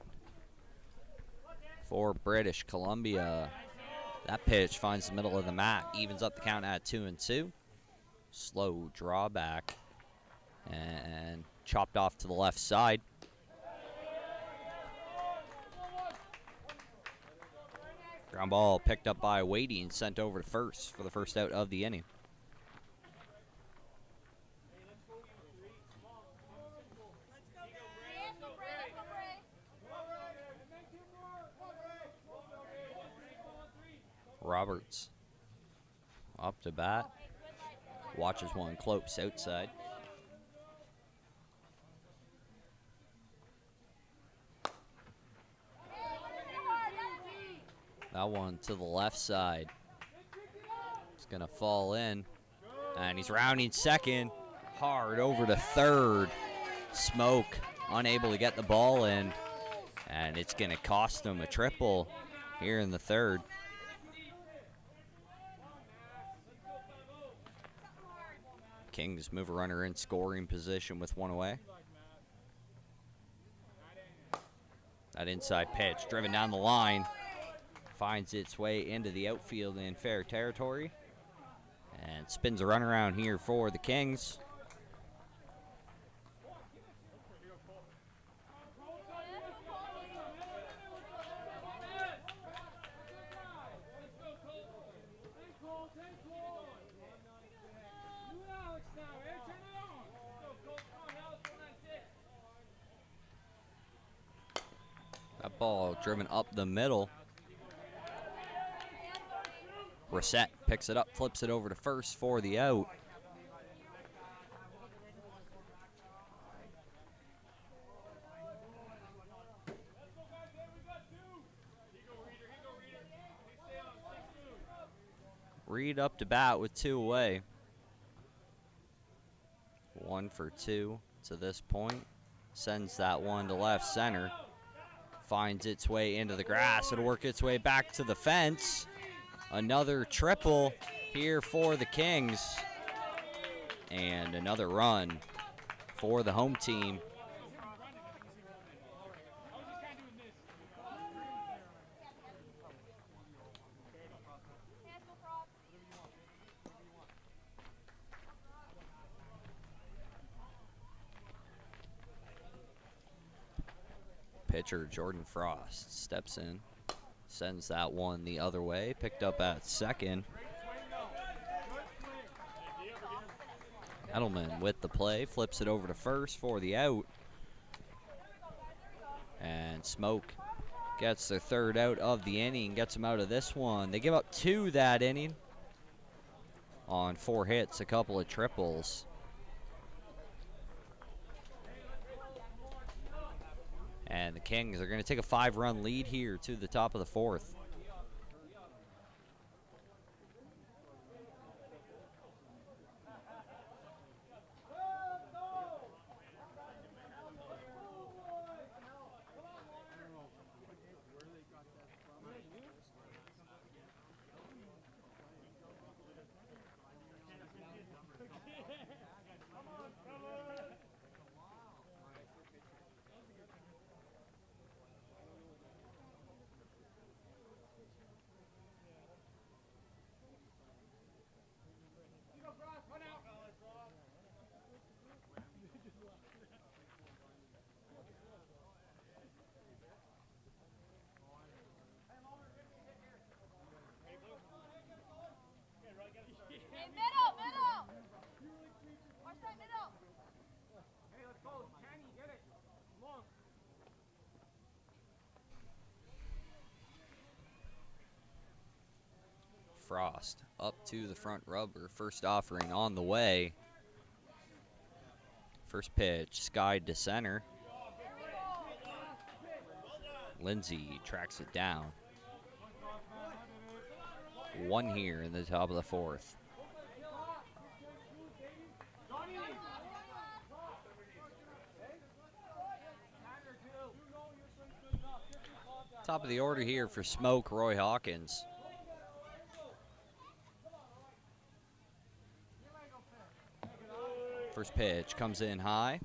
for British Columbia. That pitch finds the middle of the mat, evens up the count at 2-2. Slow drawback and chopped off to the left side. Ground ball picked up by Wadey and sent over to first for the first out of the inning. Roberts up to bat. Watches one close outside. That one to the left side. It's going to fall in. And he's rounding second. Hard over to third. Smoke unable to get the ball in. And it's going to cost him a triple here in the third. Kings move a runner in scoring position with one away. That inside pitch driven down the line. Finds its way into the outfield in fair territory. And spins a run around here for the Kings. That ball driven up the middle. Reset picks it up, flips it over to first for the out. Reed up to bat with two away. 1 for 2 to this point. Sends that one to left center. Finds its way into the grass. It'll work its way back to the fence. Another triple here for the Kings. And another run for the home team. Pitcher Jordan Frost steps in, sends that one the other way, picked up at second. Edelman with the play, flips it over to first for the out. And Smoke gets their third out of the inning, gets them out of this one. They give up 2 that inning on 4 hits, a couple of triples. And the Kings are going to take a 5-run lead here to the top of the 4th. Frost up to the front rubber. First offering on the way. First pitch skied to center. Lindsay tracks it down. 1 here in the top of the 4th. Top of the order here for Smoke, Roy Hawkins. First pitch comes in high,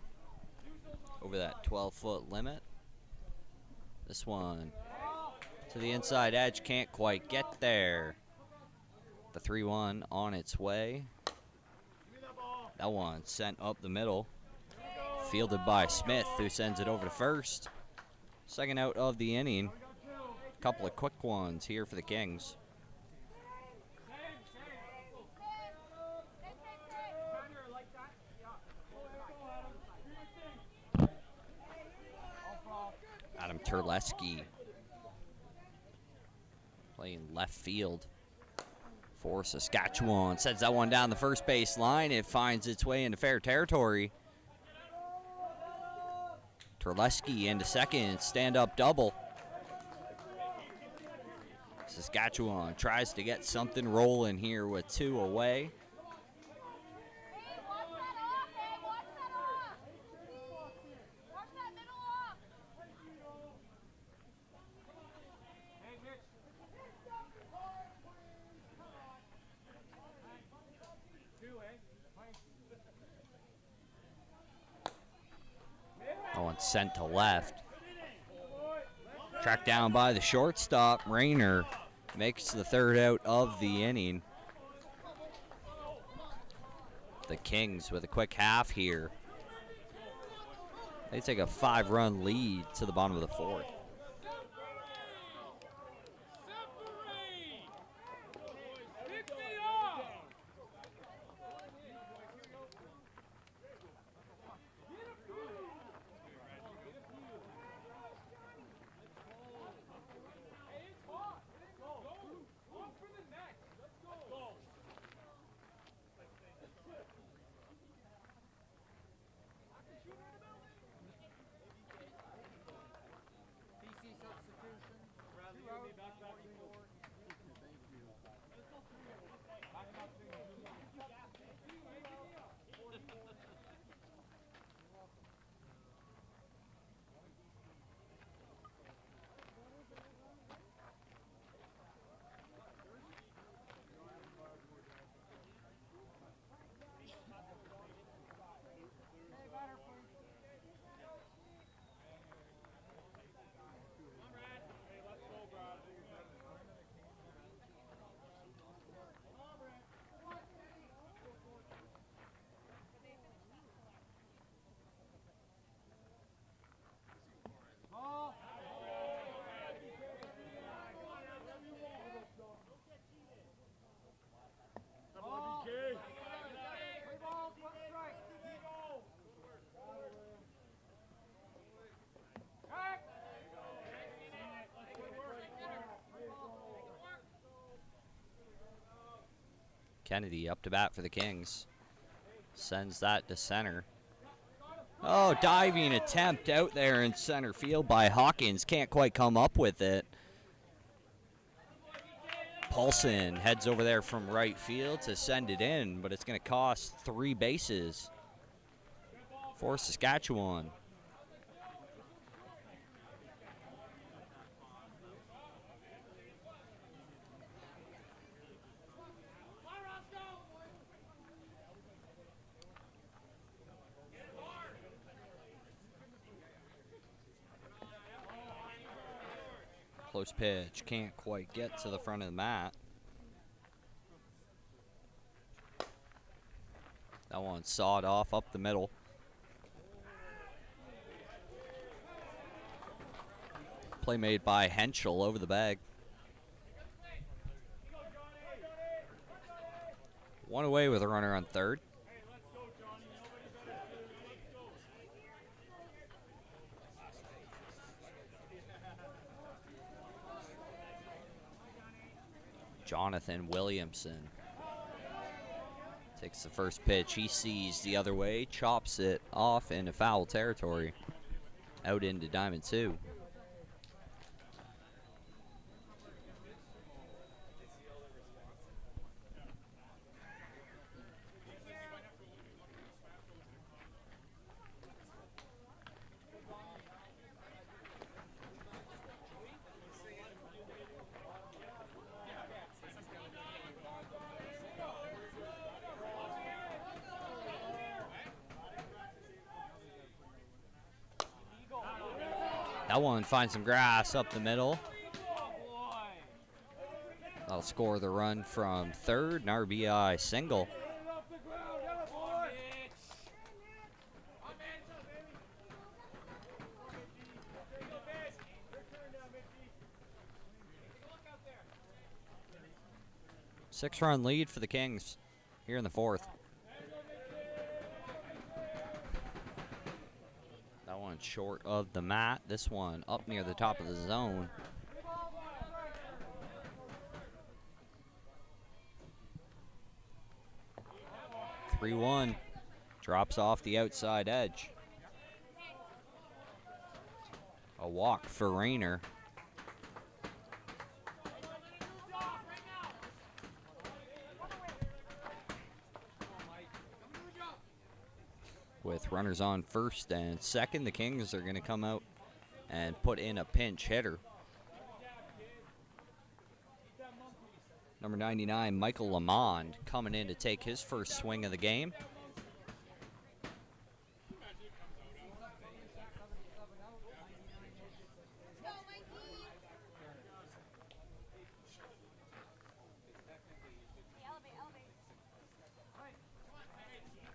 over that 12-foot limit. This one to the inside edge, can't quite get there. The 3-1 on its way. That one sent up the middle, fielded by Smith, who sends it over to first. Second out of the inning. Couple of quick ones here for the Kings. Adam Terleski playing left field for Saskatchewan. Sends that one down the first base line. It finds its way into fair territory. Terleski into second, stand-up double. Saskatchewan tries to get something rolling here with 2 away. That one sent to left. Tracked down by the shortstop. Rayner makes the third out of the inning. The Kings with a quick half here. They take a 5-run lead to the bottom of the fourth. Kennedy up to bat for the Kings. Sends that to center. Oh, diving attempt out there in center field by Hawkins. Can't quite come up with it. Paulson heads over there from right field to send it in, but it's going to cost 3 bases for Saskatchewan. Close pitch, can't quite get to the front of the mat. That one sawed off up the middle. Play made by Henschel over the bag. One away with a runner on third. Jonathan Williamson takes the first pitch. He sees the other way, chops it off into foul territory. Out into diamond 2. That one finds some grass up the middle. That'll score the run from third, an RBI single. Six-run lead for the Kings here in the fourth. That one short of the mat. This one up near the top of the zone. (3-1) drops off the outside edge. A walk for Rayner. With runners on first and second, the Kings are going to come out and put in a pinch hitter. Number 99, Michael Lamond, coming in to take his first swing of the game.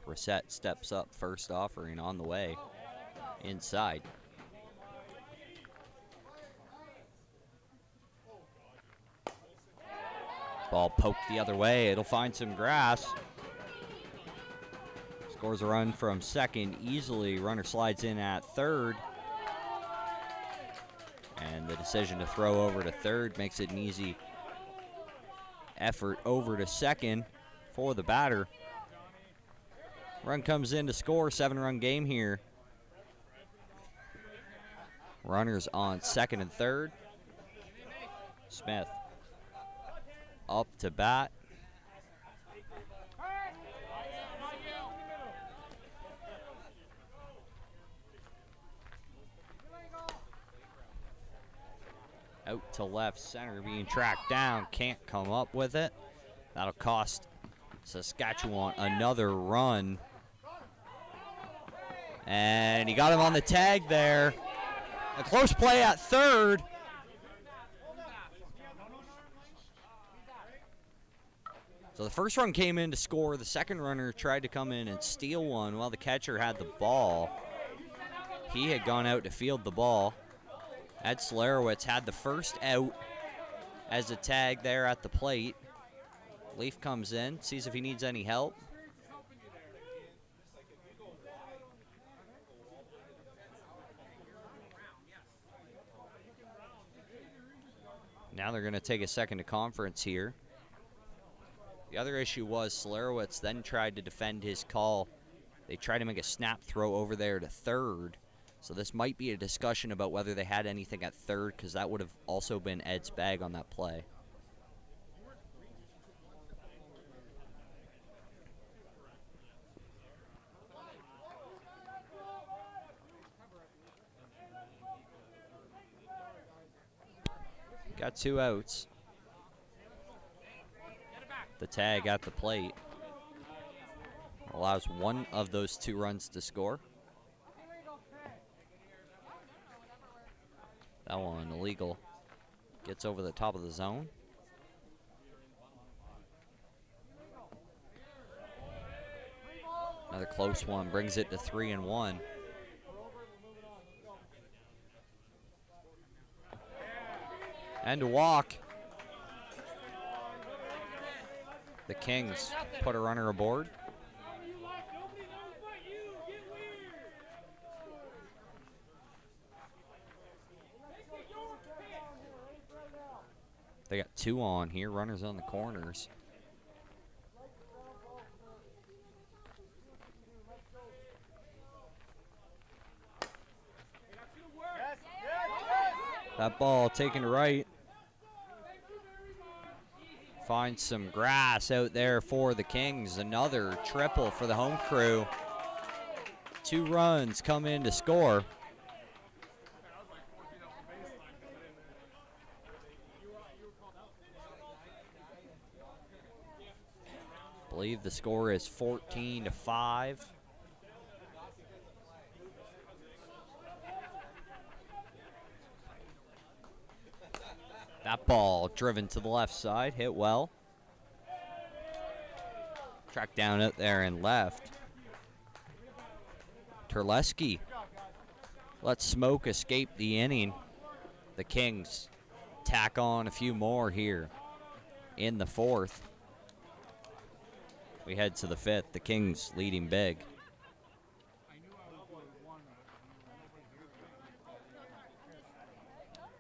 Reset steps up, first offering on the way inside. Ball poked the other way. It'll find some grass. Scores a run from second easily. Runner slides in at third. And the decision to throw over to third makes it an easy effort over to second for the batter. Run comes in to score, 7-run game here. Runners on second and third. Smith up to bat. Out to left center, being tracked down, can't come up with it. That'll cost Saskatchewan another run. And he got him on the tag there. A close play at third. So the first run came in to score. The second runner tried to come in and steal one while the catcher had the ball. He had gone out to field the ball. Ed Slarowitz had the first out as a tag there at the plate. Leaf comes in, sees if he needs any help. Now they're going to take a second to conference here. The other issue was Slarowitz then tried to defend his call. They tried to make a snap throw over there to third. So this might be a discussion about whether they had anything at third, because that would have also been Ed's bag on that play. Got two outs. The tag at the plate allows one of those two runs to score. That one illegal. Gets over the top of the zone. Another close one brings it to 3-1. And a walk. The Kings put a runner aboard. They got two on here, runners on the corners. That ball taken to right. Finds some grass out there for the Kings. Another triple for the home crew. Two runs come in to score. I believe the score is 14-5. Ball driven to the left side, hit well. Tracked down out there and left. Terleski lets Smoke escape the inning. The Kings tack on a few more here in the fourth. We head to the fifth. The Kings leading big.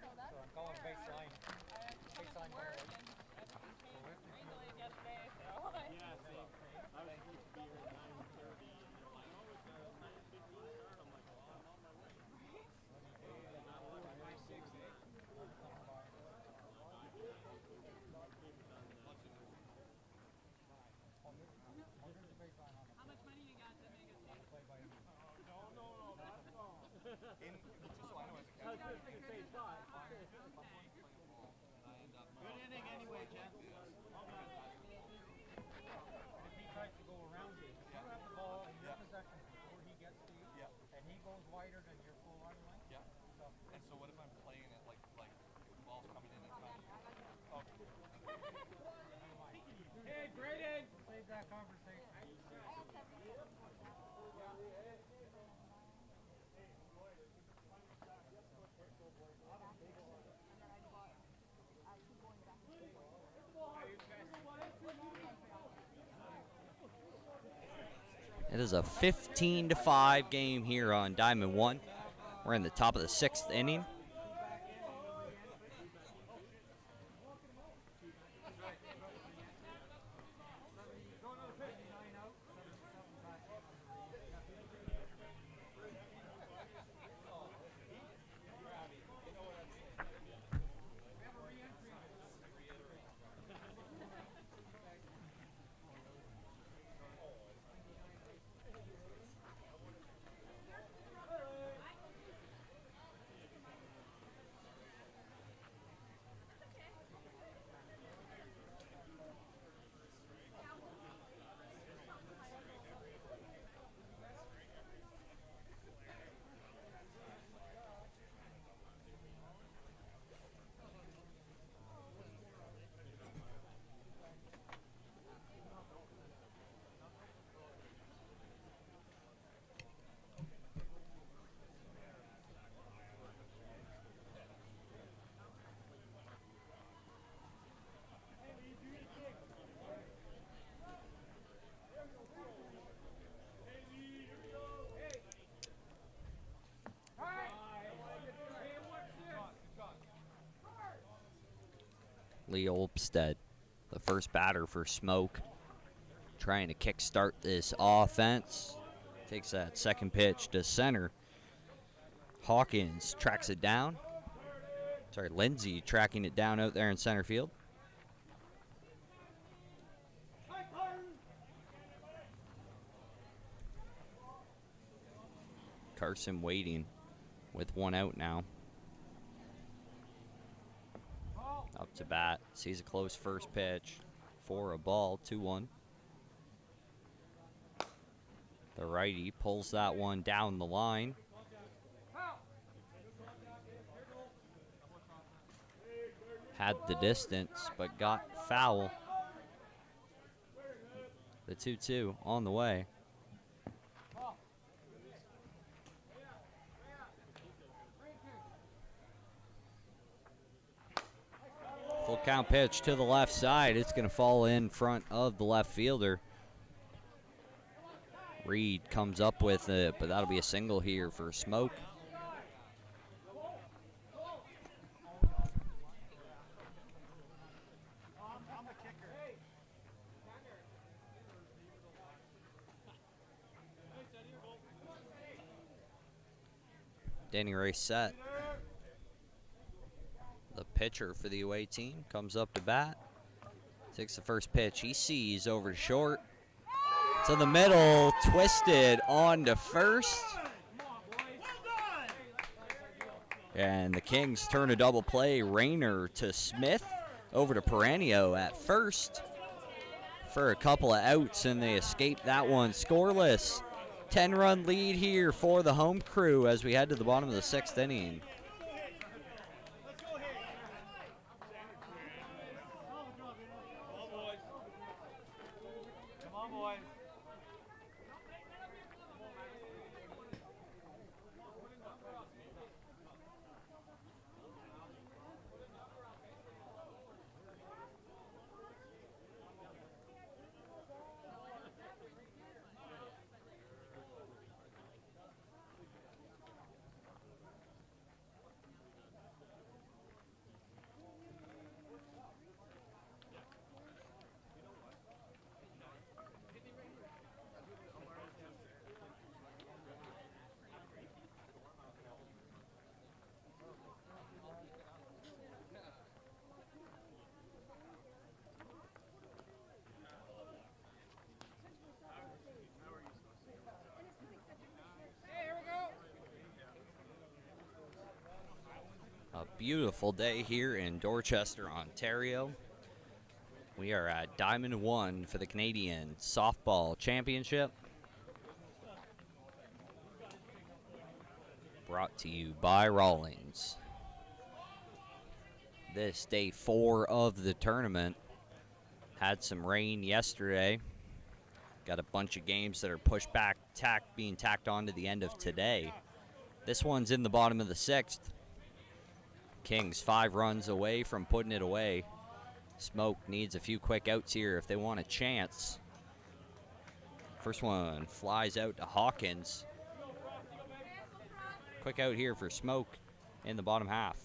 So I'm calling baseline. Baseline there. Good inning anyway, Jen. If he tries to go around you, if you have the ball in your possession before he gets to you, and he goes wider than your full arm length. Yeah. And so what if I'm playing it like the ball's coming in and kind of Hey, Braden! Save that conversation. It is a 15-5 game here on Diamond 1. We're in the top of the sixth inning. Lee Olmstead, the first batter for Smoke, trying to kickstart this offense. Takes that second pitch to center. Hawkins tracks it down. Sorry, Lindsay tracking it down out there in center field. Carson waiting with one out now. Up to bat, sees a close first pitch for a ball, 2-1. The righty pulls that one down the line. Had the distance, but got foul. The 2-2 on the way. Full count pitch to the left side. It's going to fall in front of the left fielder. Reed comes up with it, but that'll be a single here for Smoke. Danny Ray set. The pitcher for the away team comes up to bat. Takes the first pitch. He sees over to short. To the middle. Twisted on to first. And the Kings turn a double play. Rayner to Smith. Over to Peranio at first. For a couple of outs, and they escape that one scoreless. 10-run lead here for the home crew as we head to the bottom of the sixth inning. boys. A beautiful day here in Dorchester, Ontario. We are at Diamond 1 for the Canadian Softball Championship. Brought to you by Rawlings. This day 4 of the tournament. Had some rain yesterday. Got a bunch of games that are pushed back, being tacked on to the end of today. This one's in the bottom of the 6th. Kings 5 runs away from putting it away. Smoke needs a few quick outs here if they want a chance. First one flies out to Hawkins. Quick out here for Smoke in the bottom half.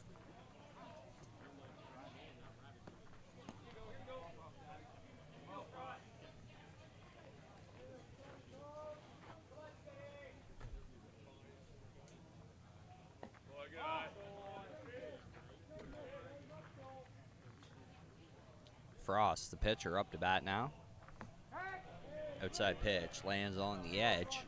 Frost, the pitcher, up to bat now. Outside pitch, lands on the edge.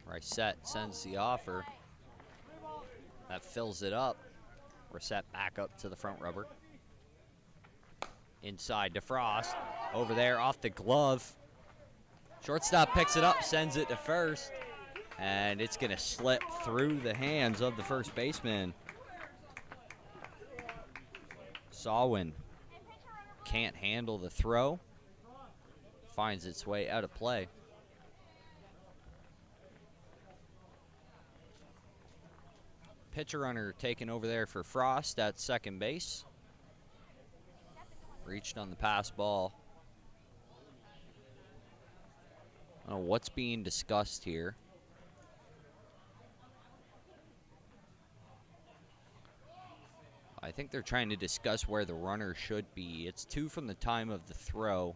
Reset sends the offer. That fills it up. Reset back up to the front rubber. Inside to Frost. Over there, off the glove. Shortstop picks it up, sends it to first. And it's going to slip through the hands of the first baseman. Sawin can't handle the throw. Finds its way out of play. Pitcher runner taken over there for Frost at second base. Reached on the pass ball. I don't know what's being discussed here. I think they're trying to discuss where the runner should be. It's 2 from the time of the throw.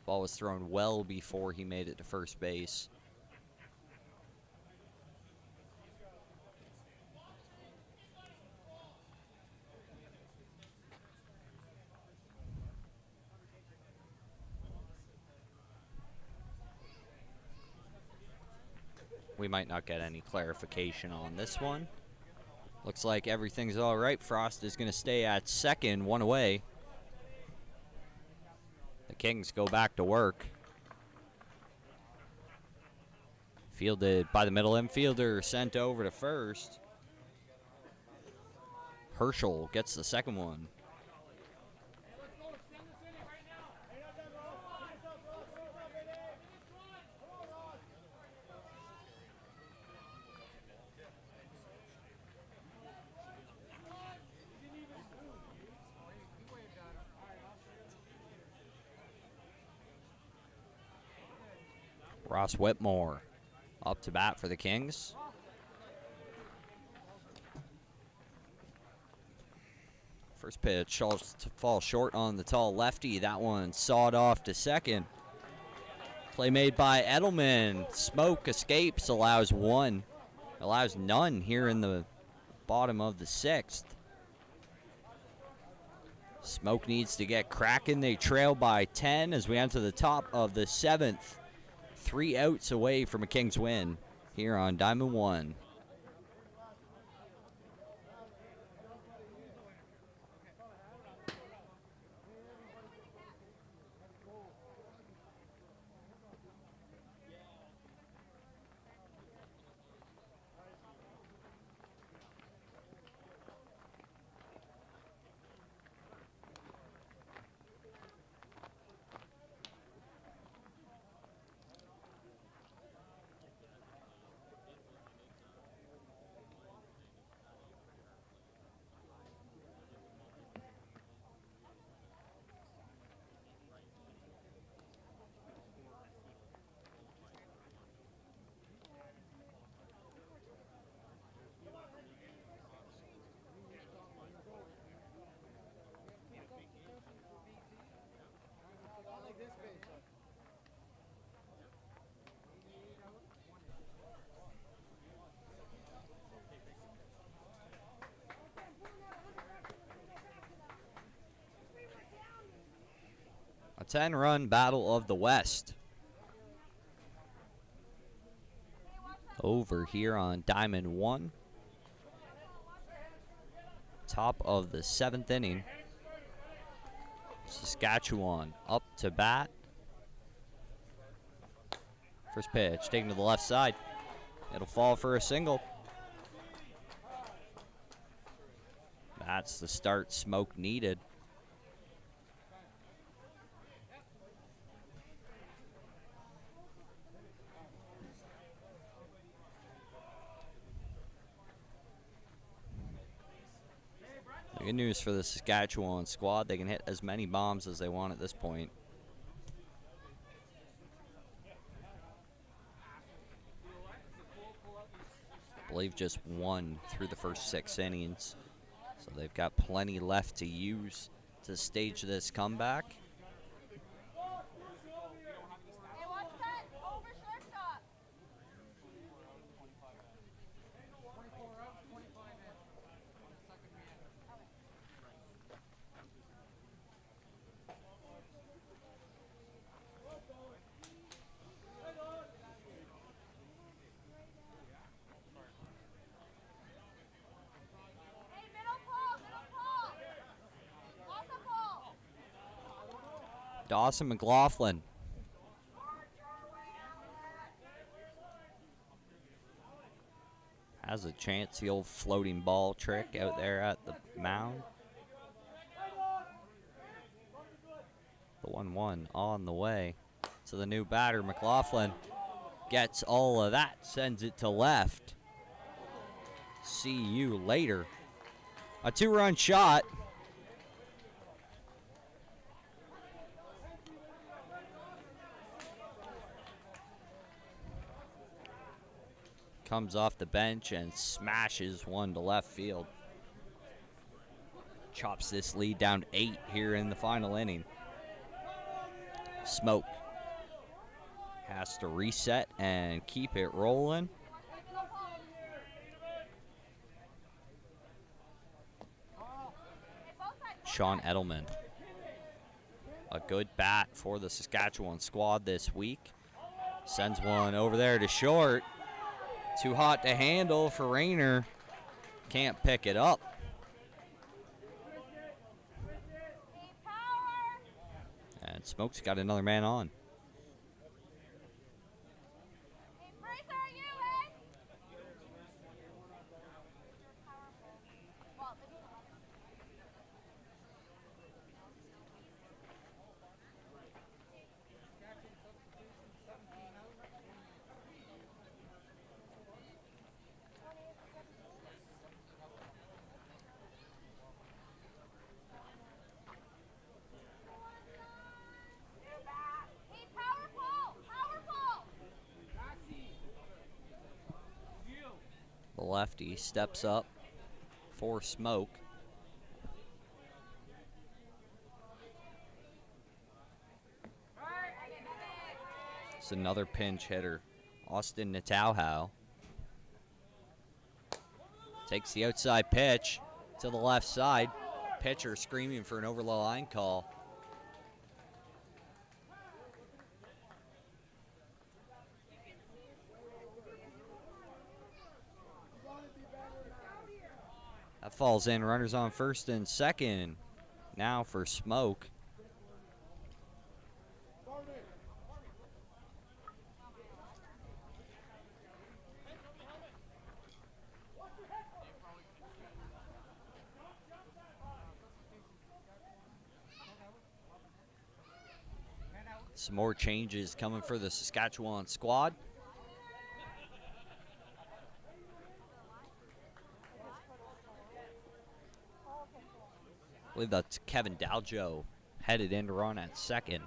Ball was thrown well before he made it to first base. We might not get any clarification on this one. Looks like everything's all right. Frost is going to stay at second, 1 away. The Kings go back to work. Fielded by the middle infielder, sent over to first. Herschel gets the second one. Ross Whitmore up to bat for the Kings. First pitch falls short on the tall lefty. That one sawed off to second. Play made by Edelman. Smoke escapes, allows none here in the bottom of the 6th. Smoke needs to get cracking. They trail by 10 as we enter the top of the 7th. 3 outs away from a Kings win here on Diamond 1. 10-run Battle of the West. Over here on Diamond 1. Top of the 7th inning. Saskatchewan up to bat. First pitch taken to the left side. It'll fall for a single. That's the start Smoke needed. The good news for the Saskatchewan squad, they can hit as many bombs as they want at this point. I believe just one through the first 6 innings. So they've got plenty left to use to stage this comeback. Hey, watch that over shortstop. 24 out, 25 in. On the second man. Hey, middle pull, middle pull. Off the pull. Dawson McLaughlin. Has a chance, the old floating ball trick out there at the mound. The 1-1 on the way to the new batter. McLaughlin gets all of that, sends it to left. See you later. A 2-run shot. Comes off the bench and smashes one to left field. Chops this lead down 8 here in the final inning. Smoke has to reset and keep it rolling. Sean Edelman. A good bat for the Saskatchewan squad this week. Sends one over there to short. Too hot to handle for Rayner. Can't pick it up. And Smoke's got another man on. Hey, Brace, are you, eh? Well, this is Hey, power pull, power pull. The lefty steps up for Smoke. It's another pinch hitter. Austin Natauhau takes the outside pitch to the left side. Pitcher screaming for an over the line call. That falls in. Runners on first and second. Now for Smoke. Some more changes coming for the Saskatchewan squad. I believe that's Kevin Daljo headed in to run at second.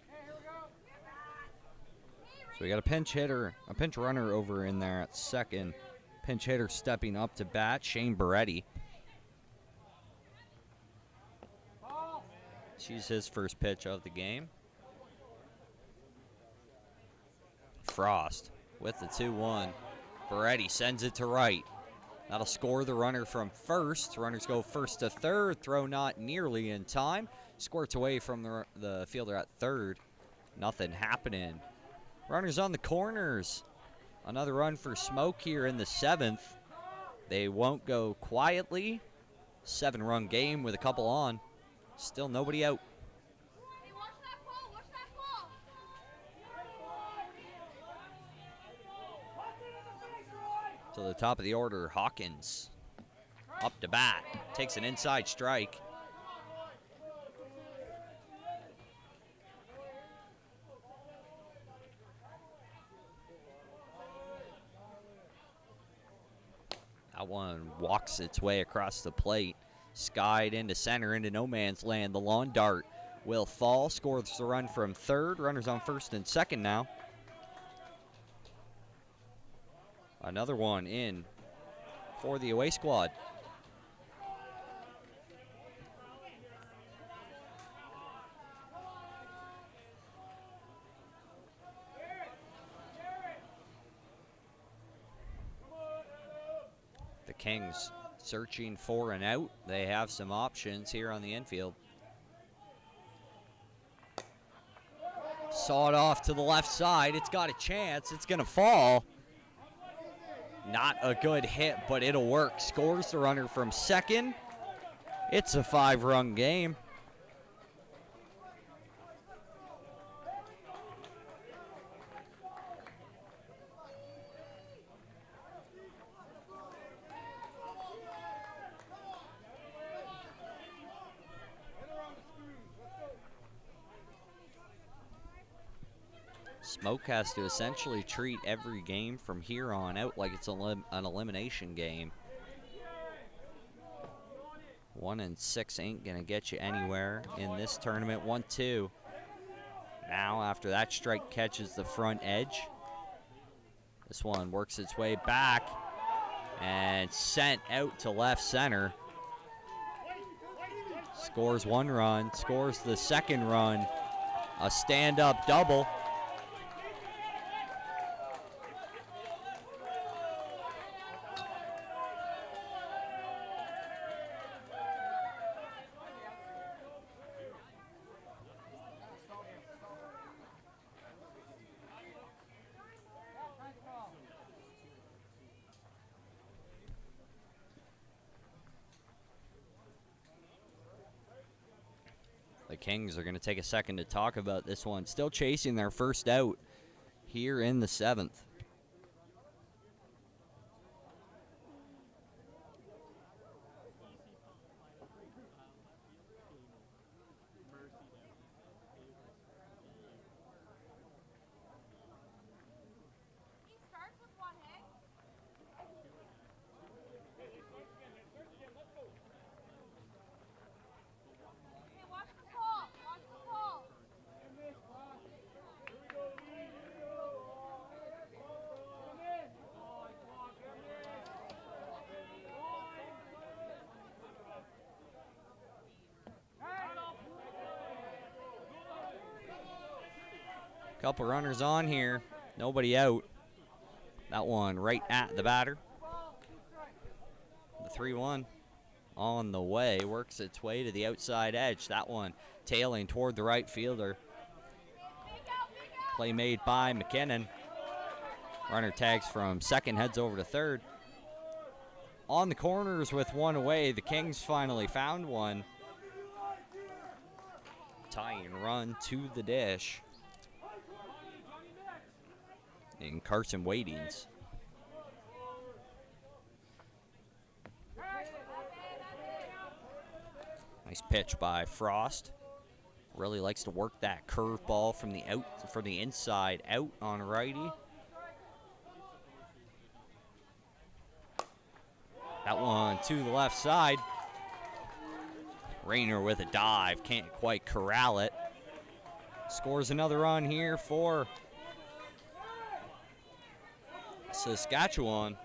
Hey, here we go. Hey, So we got a pinch runner over in there at second. Pinch hitter stepping up to bat, Shane Beretti. She's his first pitch of the game. Frost with the 2-1. Beretti sends it to right. That'll score the runner from first. Runners go first to third. Throw not nearly in time. Squirts away from the fielder at third. Nothing happening. Runners on the corners. Another run for Smoke here in the 7th. They won't go quietly. 7-run game with a couple on. Still nobody out. Hey, watch that ball! Watch that ball! To the top of the order, Hawkins. Up to bat. Takes an inside strike. That one walks its way across the plate. Skied into center, into no man's land. The lawn dart will fall. Scores the run from third. Runners on first and second now. Another one in for the away squad. The Kings searching for an out. They have some options here on the infield. Saw it off to the left side. It's got a chance. It's going to fall. Not a good hit, but it'll work. Scores the runner from second. It's a 5-run game. Smoke has to essentially treat every game from here on out like it's an elimination game. 1 and 6 ain't gonna get you anywhere in this tournament. 1-2. Now after that strike catches the front edge. This one works its way back and sent out to left center. Scores 1 run, scores the second run. A stand-up double. The Kings are going to take a second to talk about this one. Still chasing their first out here in the 7th. He starts with one, hey? Hey, watch the ball! Watch the ball! Couple runners on here. Nobody out. That one right at the batter. The 3-1 on the way. Works its way to the outside edge. That one tailing toward the right fielder. Play made by McKinnon. Runner tags from second, heads over to third. On the corners with one away. The Kings finally found one. Tying run to the dish. In Carson Waitings. Nice pitch by Frost. Really likes to work that curveball from the inside out on righty. That one to the left side. Rayner with a dive, can't quite corral it. Scores another run here for Saskatchewan.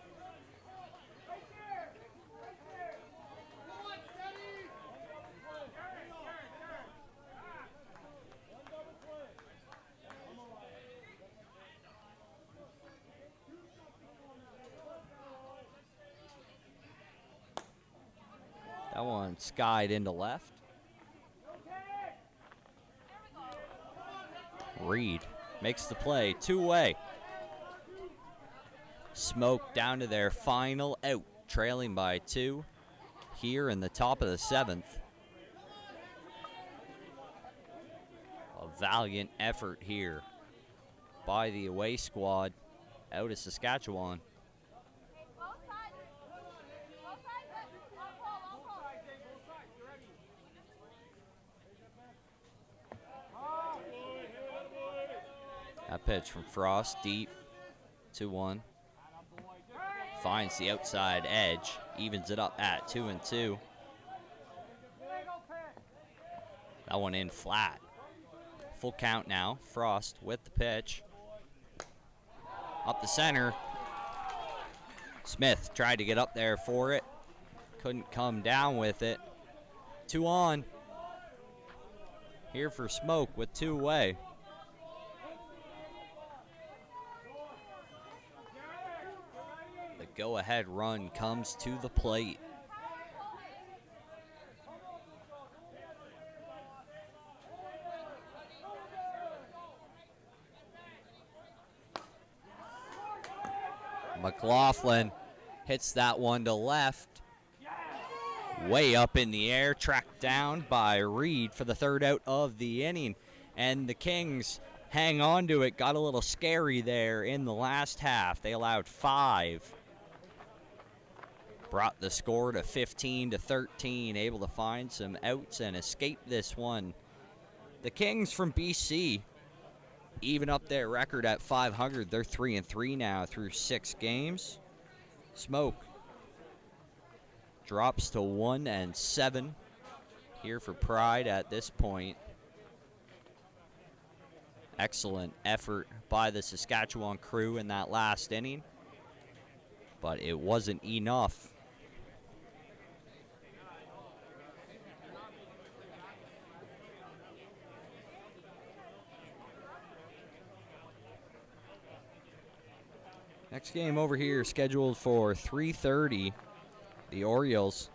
That one skied into left. Reed makes the play, two-way. Smoke down to their final out, trailing by 2 here in the top of the 7th. A valiant effort here by the away squad out of Saskatchewan. That pitch from Frost, deep, 2-1. Finds the outside edge, evens it up at 2-2. That one in flat. Full count now. Frost with the pitch. Up the center. Smith tried to get up there for it. Couldn't come down with it. 2 on. Here for Smoke with 2 away. The go-ahead run comes to the plate. McLaughlin hits that one to left. Way up in the air, tracked down by Reed for the 3rd out of the inning. And the Kings hang on to it. Got a little scary there in the last half. They allowed 5. Brought the score to 15-13, able to find some outs and escape this one. The Kings from BC even up their record at 500. They're 3-3 now through 6 games. Smoke drops to 1-7 here for Pride at this point. Excellent effort by the Saskatchewan crew in that last inning, but it wasn't enough. Next game over here scheduled for 3:30. The Orioles,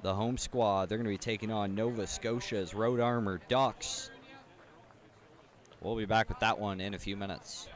the home squad, they're going to be taking on Nova Scotia's Road Armor Ducks. We'll be back with that one in a few minutes.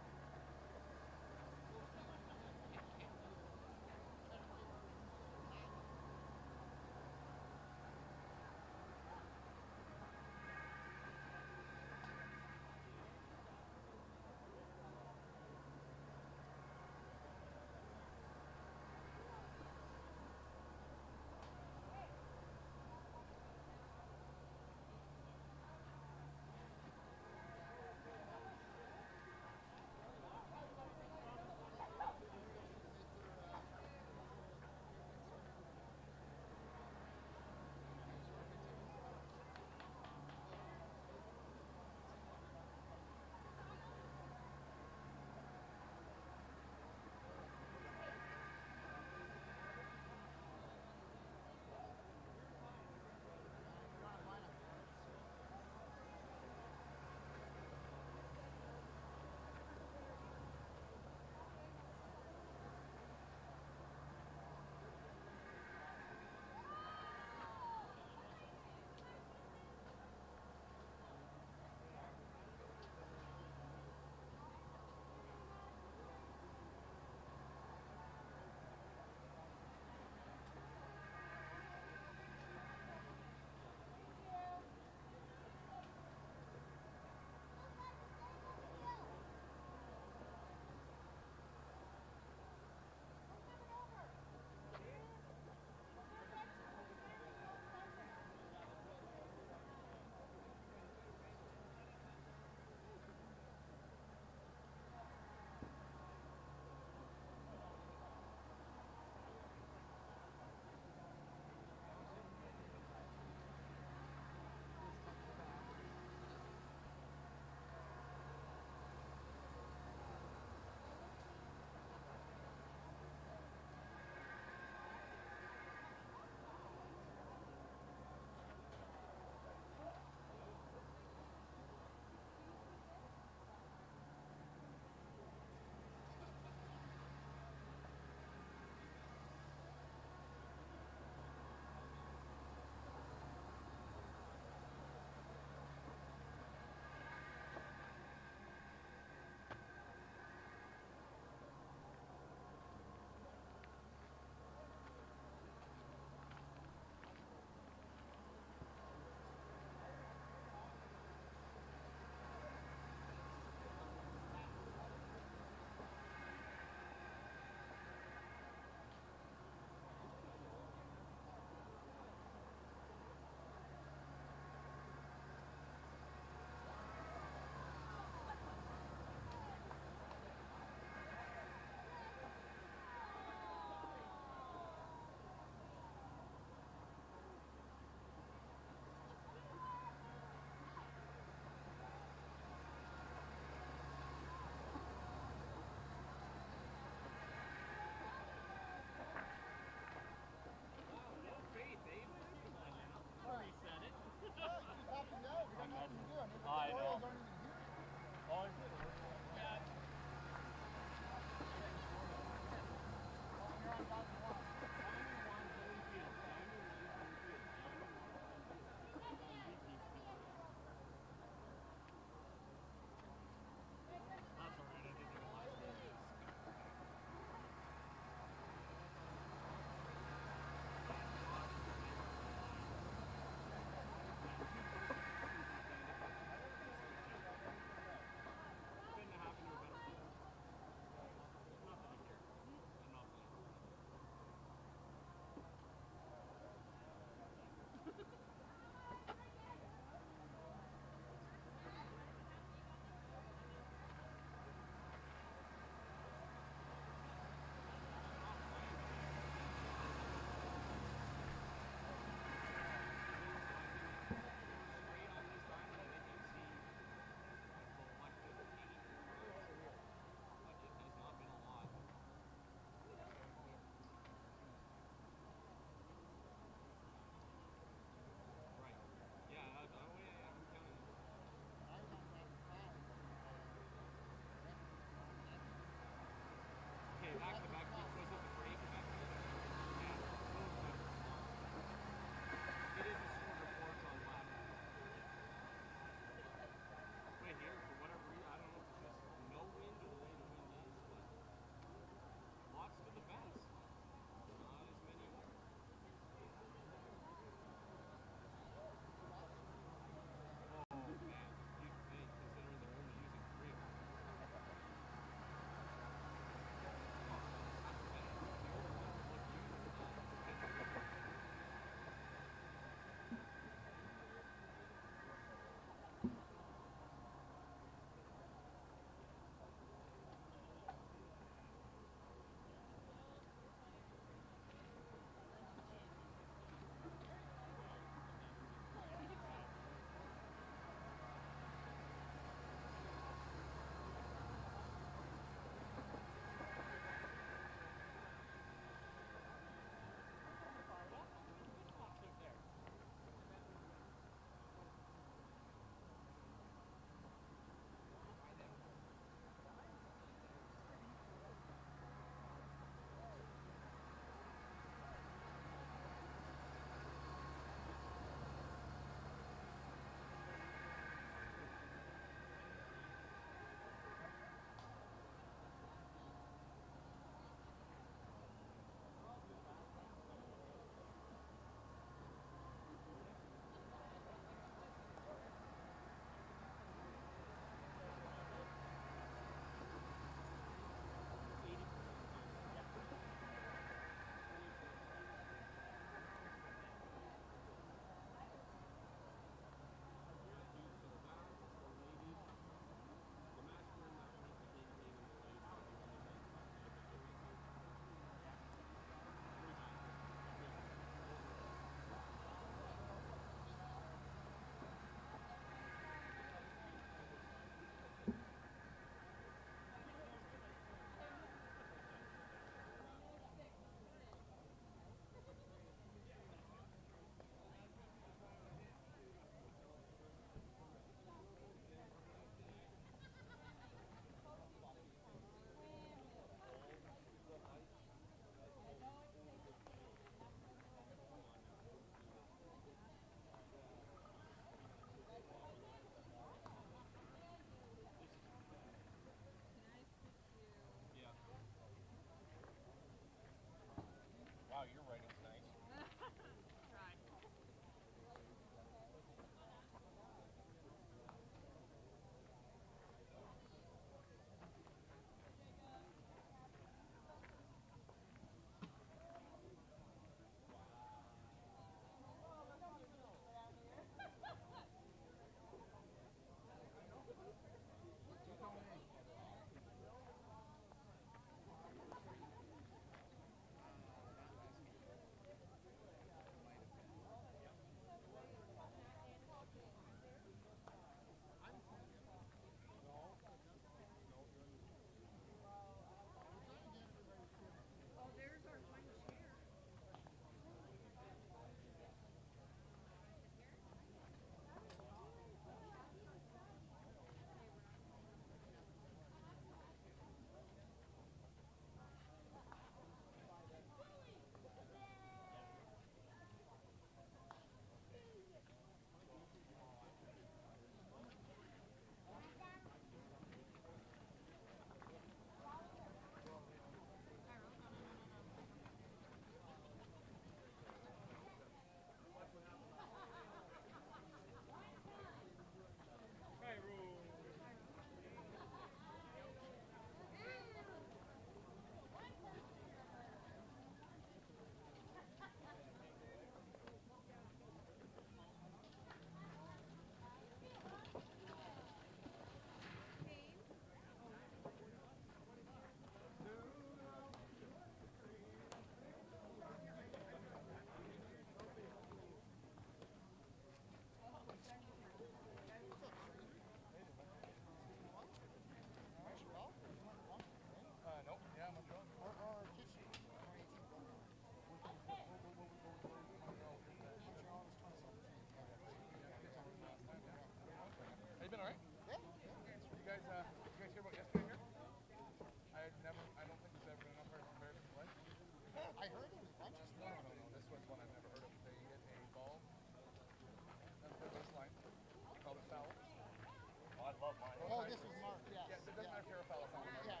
mine. Oh, this was Mark, yes. Yeah, it doesn't matter if you're a foul or foul. Yeah.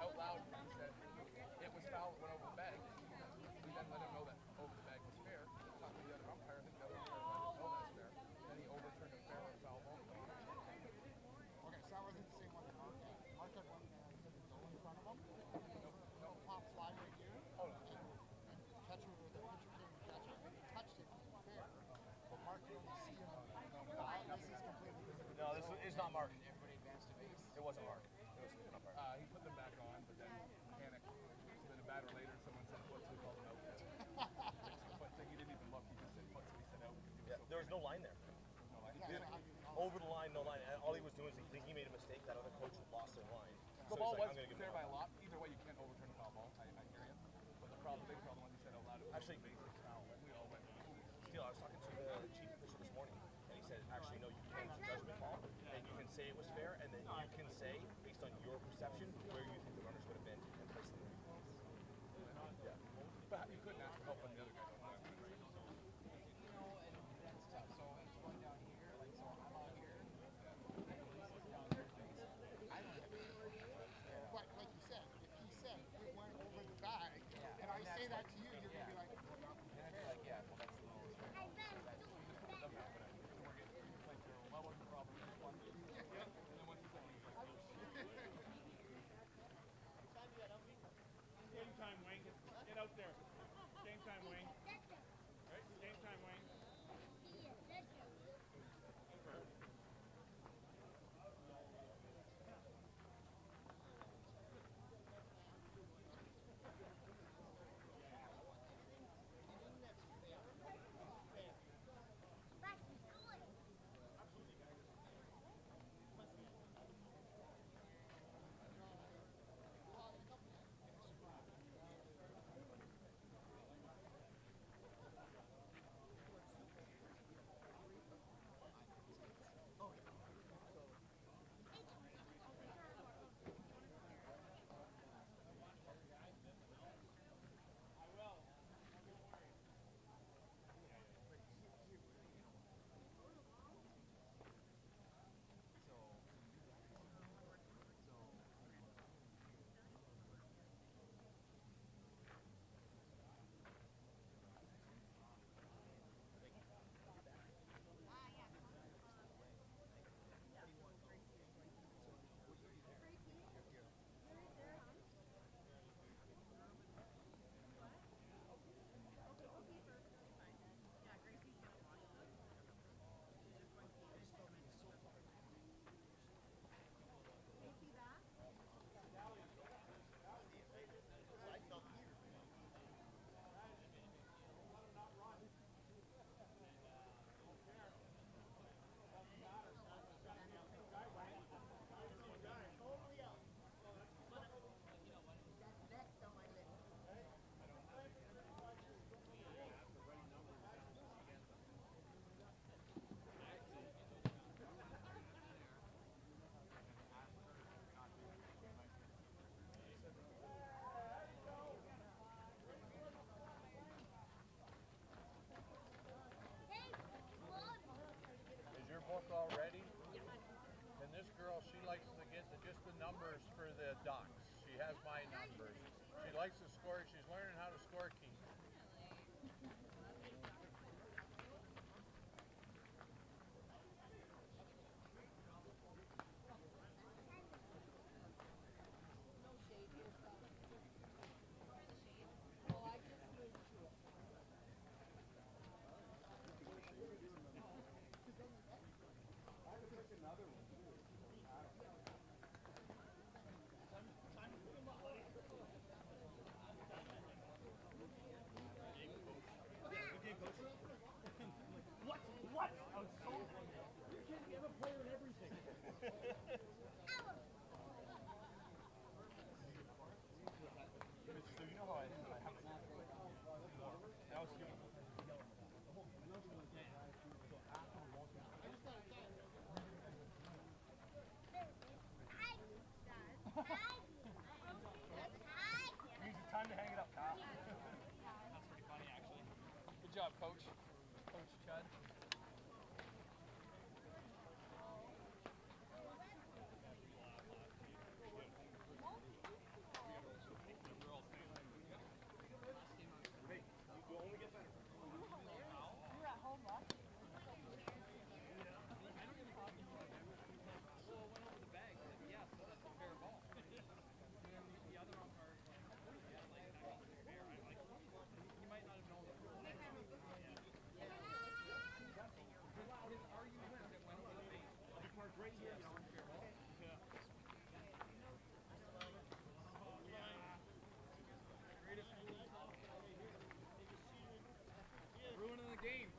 Out loud, he said it was foul, it went over the bag. We then let him know that over the bag was fair. Talked to the other umpire, I think the other umpire let him know that's fair. Then he overturned a fair or foul ball. Okay, so that wasn't the same one that Mark had. Mark had one that didn't go in front of him. No, pop fly right here. Oh, no. And catcher, the pitcher came to catch it, and he touched it, it was fair. But Mark could only see him on the foul. This is completely different. No, this is not Mark. Everybody advanced to base. It wasn't Mark. It was an umpire. He put them back on, but then panicked. So then a batter later, someone said foot, so he called him out. Foot thing, he didn't even look. He just said foot, so he said out because he was so There was no line there. no line. Over the line, no line. And all he was doing is he think he made a mistake. That other coach lost their line. The So ball he's like, was I'm gonna give fair him by a a lot. Either way, you can't overturn a foul ball. I hear you. But the problem, big problem, when he said out loud, it was Actually- basic foul. And we all went, ooh. Steele, I was talking to the chief official this morning, and he said, actually, no, you can judgment call, and you can say it was fair, and then you can say, based on your perception, where you think the runners would have been and place them. Yeah. But you couldn't ask for help when the other guy don't have it, right? You know, and that's tough. So it's one down here, like, so I'm out here. And Lisa's down there. I don't have to. But like you said, if he said it went over the bag, Yeah. and I say that to you, you're gonna be like, well, no. And I'd be like, yeah, well, that's the lowest. Like, well, what's the problem? And then once he said, he was like, Game time, Wayne. Get out there. Game time, Wayne. Right? Game time, Wayne. book already? And this girl, she likes to get just the numbers for the docs. She has my numbers. She likes to score. She's learning how to score keep. Time to hang it up, Kyle. That's pretty funny, actually. Good job, Coach. Coach Chud. Ruining the game.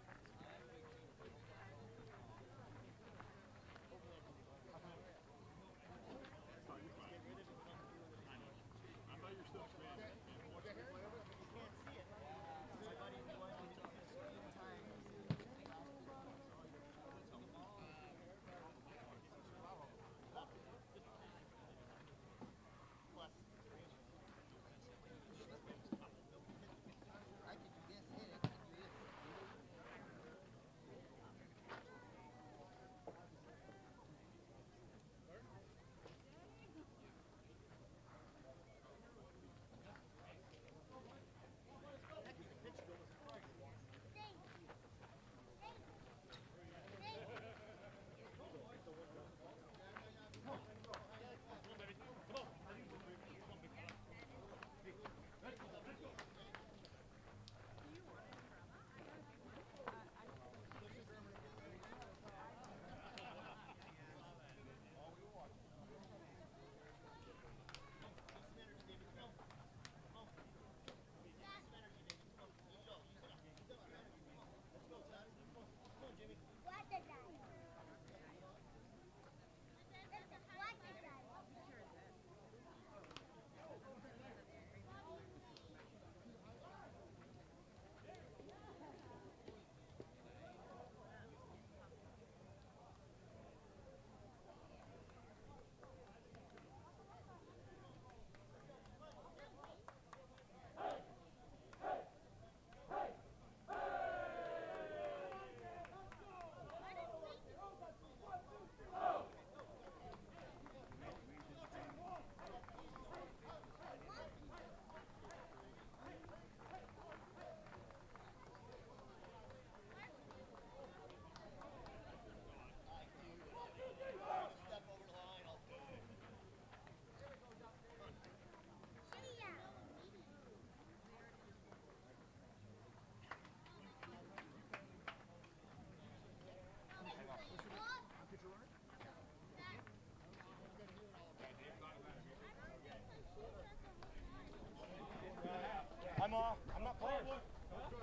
I'm not playing.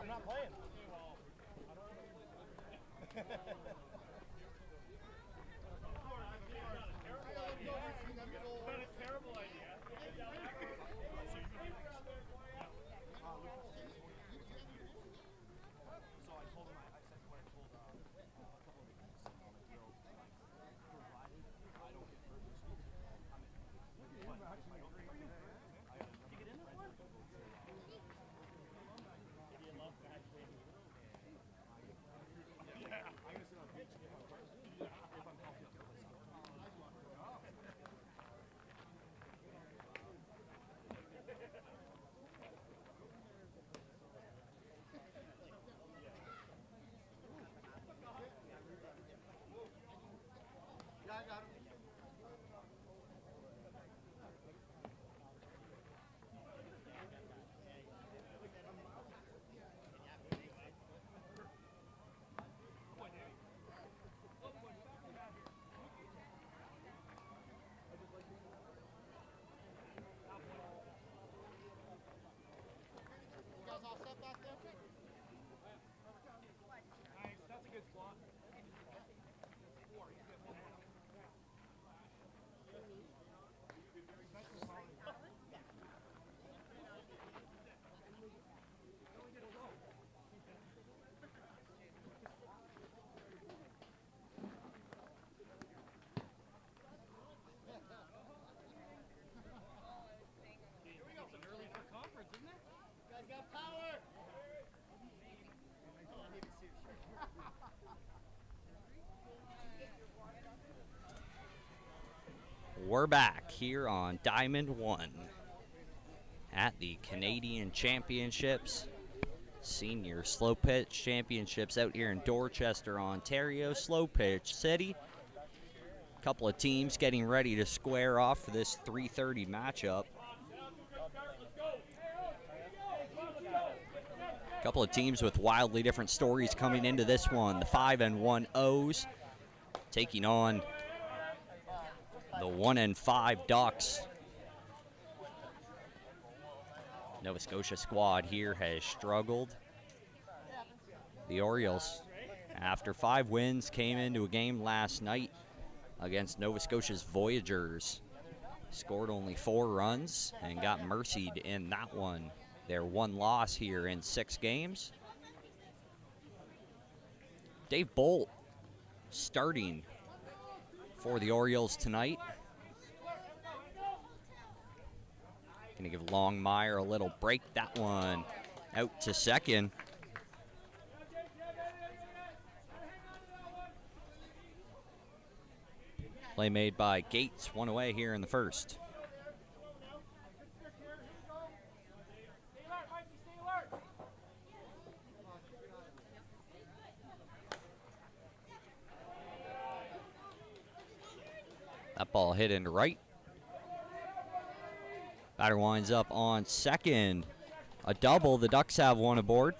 I'm not playing. Terrible idea. So I told him, I said what I told a couple of the guys on the drill, like, provided I don't get hurt this week, I'm in. But if I don't get hurt, I have another friend to go to. Yeah, I'm gonna sit on the beach if I'm healthy. I'll play soccer. Yeah, I got him. You guys all set back there? Nice. That's a good spot. You guys got power! We're back here on Diamond 1 at the Canadian Championships, Senior Slow Pitch Championships out here in Dorchester, Ontario, Slow Pitch City. A couple of teams getting ready to square off for this 3:30 matchup. A couple of teams with wildly different stories coming into this one. The 5-1 O's taking on The 1-5 Ducks. Nova Scotia squad here has struggled. The Orioles, after 5 wins, came into a game last night against Nova Scotia's Voyagers. Scored only 4 runs and got mercied in that one. Their 1 loss here in 6 games. Dave Bolt starting for the Orioles tonight. Gonna give Longmire a little break. That one out to second. Play made by Gates, 1 away here in the first. That ball hit into right. Batter winds up on second. A double. The Ducks have 1 aboard.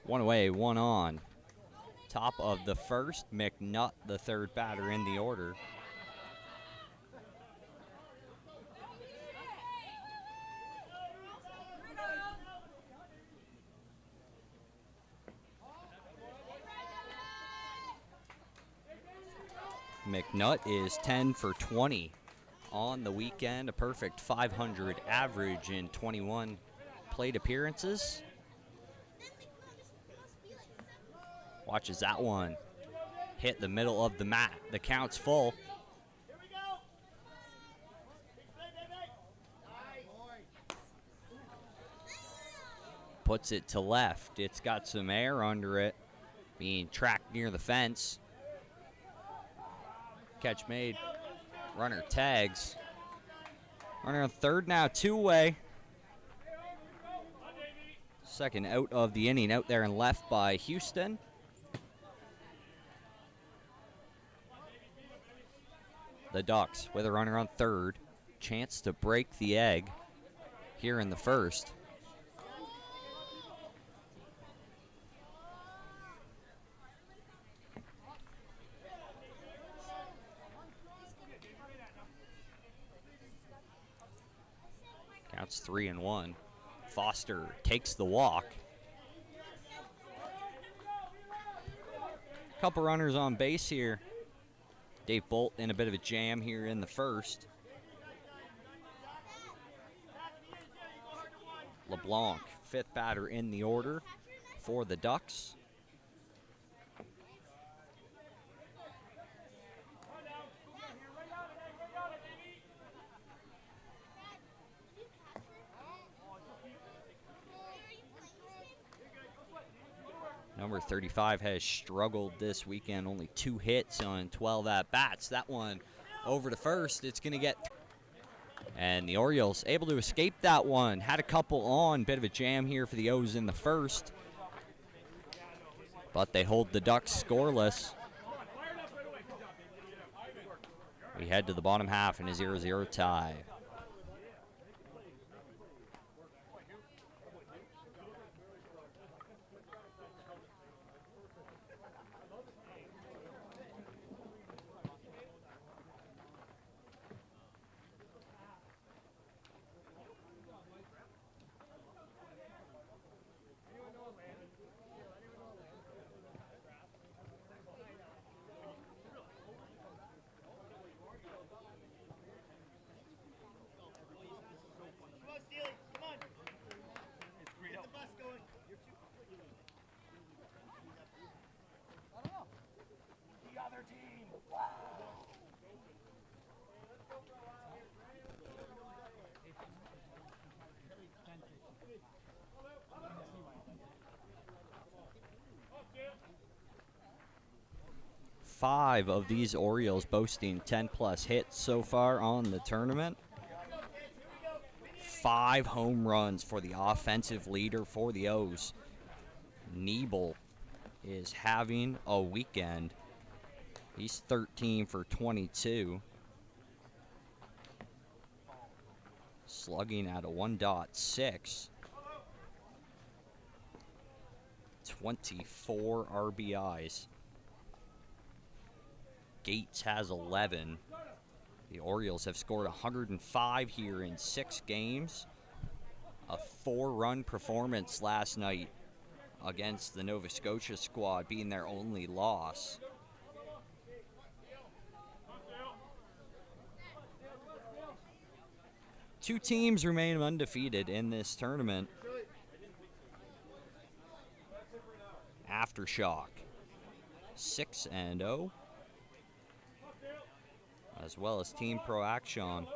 One away, 1 on. Top of the first, McNutt, the 3rd batter in the order. McNutt is 10 for 20 on the weekend, a perfect 500 average in 21 plate appearances. Watches that one hit the middle of the mat. The count's full. Puts it to left. It's got some air under it, being tracked near the fence. Catch made. Runner tags. Runner on third now, 2 away. Second out of the inning, out there and left by Houston. The Ducks with a runner on third. Chance to break the egg here in the first. Counts 3-1. Foster takes the walk. Couple runners on base here. Dave Bolt in a bit of a jam here in the first. LeBlanc, 5th batter in the order for the Ducks. Number 35 has struggled this weekend, only 2 hits on 12 at-bats. That one over to first, it's going to get... And the Orioles able to escape that one. Had a couple on, bit of a jam here for the O's in the first. But they hold the Ducks scoreless. We head to the bottom half in a 0-0 tie. Five of these Orioles boasting 10-plus hits so far on the tournament. 5 home runs for the offensive leader for the O's. Niebel is having a weekend. He's 13 for 22. Slugging at a 1.6. 24 RBIs. Gates has 11. The Orioles have scored 105 here in 6 games. A 4-run performance last night against the Nova Scotia squad, being their only loss. Two teams remain undefeated in this tournament. Aftershock, 6-0. As well as Team Pro Action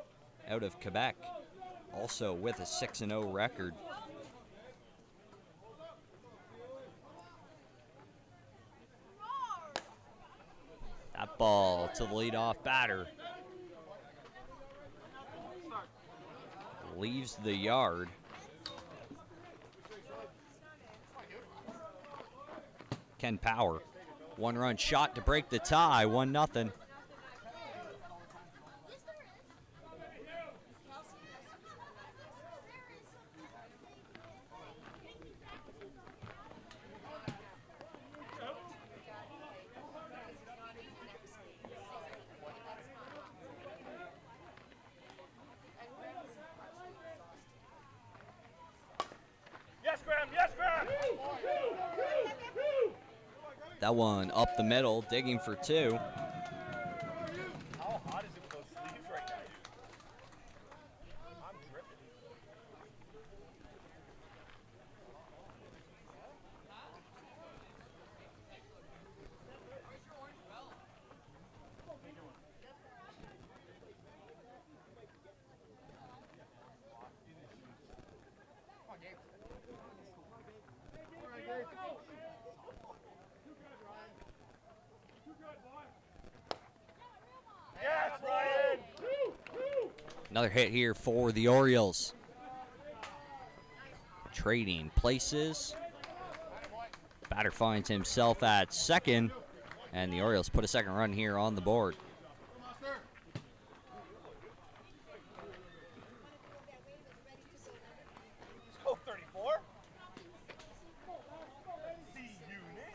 out of Quebec, also with a 6-0 record. That ball to the leadoff batter. Leaves the yard. Ken Power, 1-run shot to break the tie, 1-0. That one up the middle, digging for 2. How hot is it with those sleeves right now? I'm dripping. Yes, Ryan! Another hit here for the Orioles. Trading places. Batter finds himself at second, and the Orioles put a second run here on the board. Let's go 34. The unit.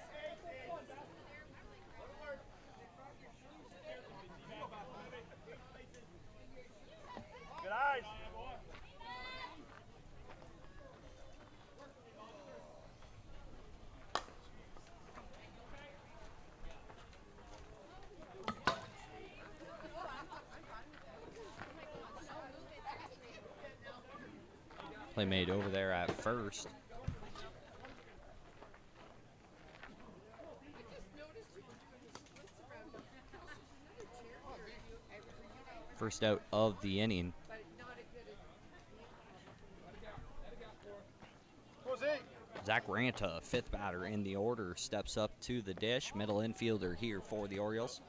Good eyes. Play made over there at first. First out of the inning. Zach Ranta, 5th batter in the order, steps up to the dish. Middle infielder here for the Orioles.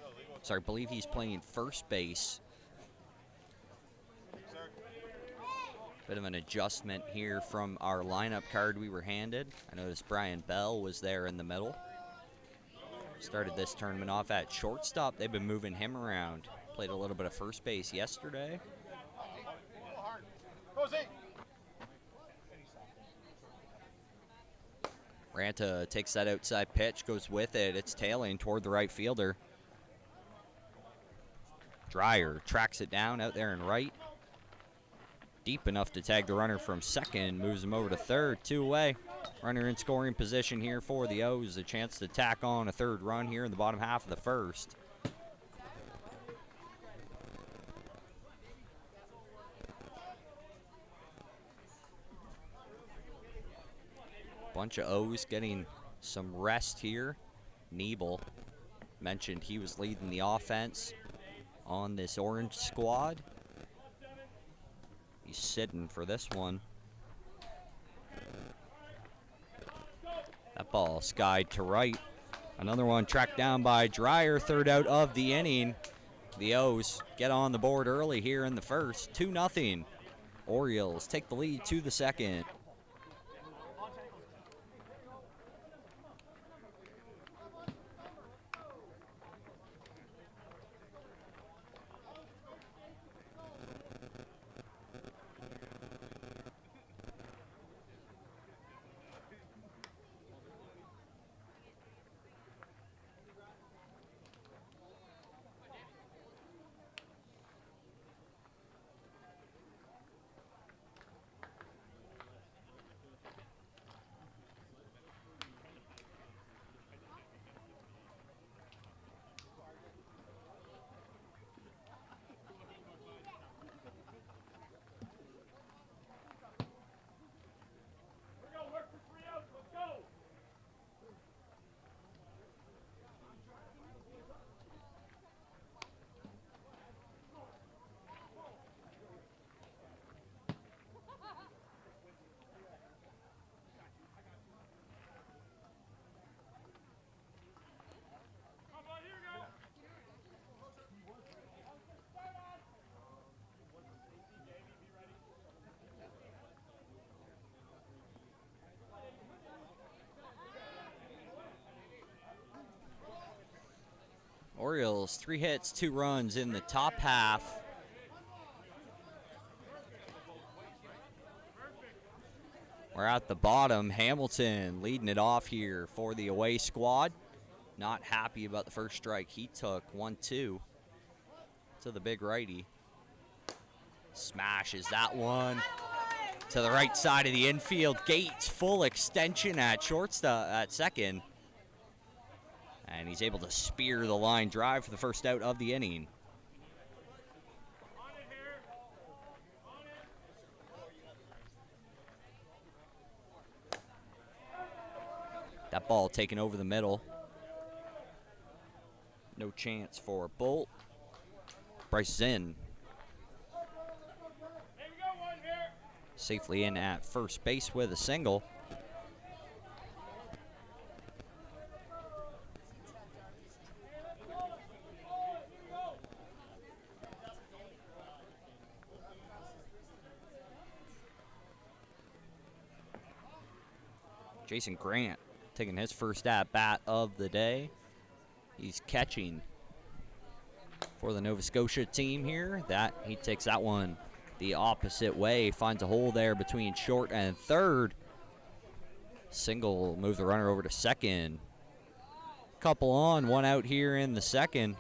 Sorry, I believe he's playing first base. Bit of an adjustment here from our lineup card we were handed. I noticed Brian Bell was there in the middle. Started this tournament off at shortstop. They've been moving him around. Played a little bit of first base yesterday. Ranta takes that outside pitch, goes with it. It's tailing toward the right fielder. Dreyer tracks it down out there in right. Deep enough to tag the runner from second, moves him over to third, 2 away. Runner in scoring position here for the O's. A chance to tack on a 3rd run here in the bottom half of the 1st. Bunch of O's getting some rest here. Niebel mentioned he was leading the offense on this Orange squad. He's sitting for this one. That ball skied to right. Another one tracked down by Dreyer, 3rd out of the inning. The O's get on the board early here in the 1st, 2-0. Orioles take the lead to the 2nd. Orioles. 3 hits, 2 runs in the top half. We're at the bottom. Hamilton leading it off here for the away squad. Not happy about the first strike he took. 1-2 to the big righty. Smashes that one to the right side of the infield. Gates full extension at shortstop at second. And he's able to spear the line drive for the first out of the inning. That ball taken over the middle. No chance for Bolt. Bryce is in. Safely in at first base with a single. Jason Grant taking his first at-bat of the day. He's catching for the Nova Scotia team here. He takes that one the opposite way. Finds a hole there between short and third. Single move the runner over to second. Couple on, 1 out here in the second.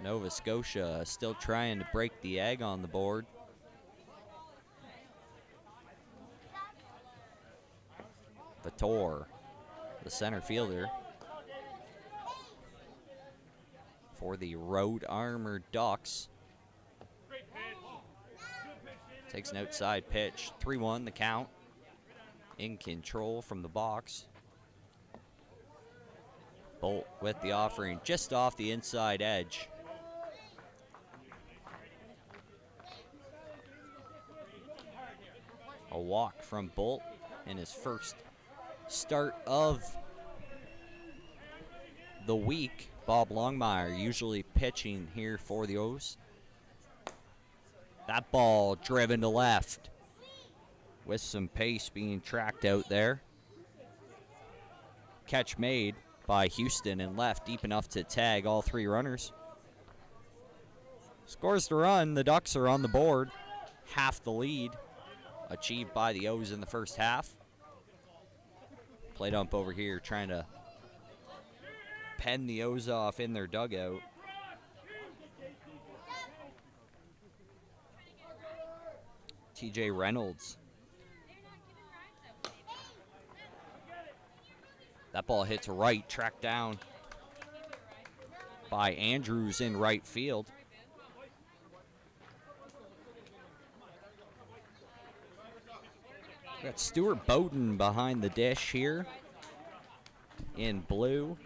Nova Scotia still trying to break the egg on the board. Vitor, the center fielder for the Road Armor Ducks. Takes an outside pitch. 3-1 the count. In control from the box. Bolt with the offering just off the inside edge. A walk from Bolt in his first start of the week. Bob Longmire usually pitching here for the O's. That ball driven to left with some pace being tracked out there. Catch made by Houston and left deep enough to tag all 3 runners. Scores the run. The Ducks are on the board. Half the lead achieved by the O's in the first half. Plate ump over here trying to pen the O's off in their dugout. TJ Reynolds. That ball hits right, tracked down by Andrews in right field. Got Stuart Bowden behind the dish here in blue.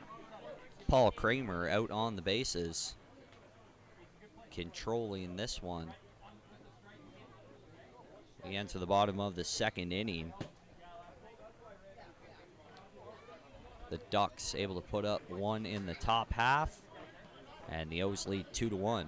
Paul Kramer out on the bases, controlling this one. We enter the bottom of the second inning. The Ducks able to put up 1 in the top half, and the O's lead 2-1.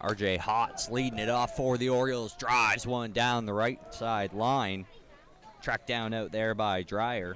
RJ Hotz leading it off for the Orioles. Drives one down the right side line. Tracked down out there by Dreyer.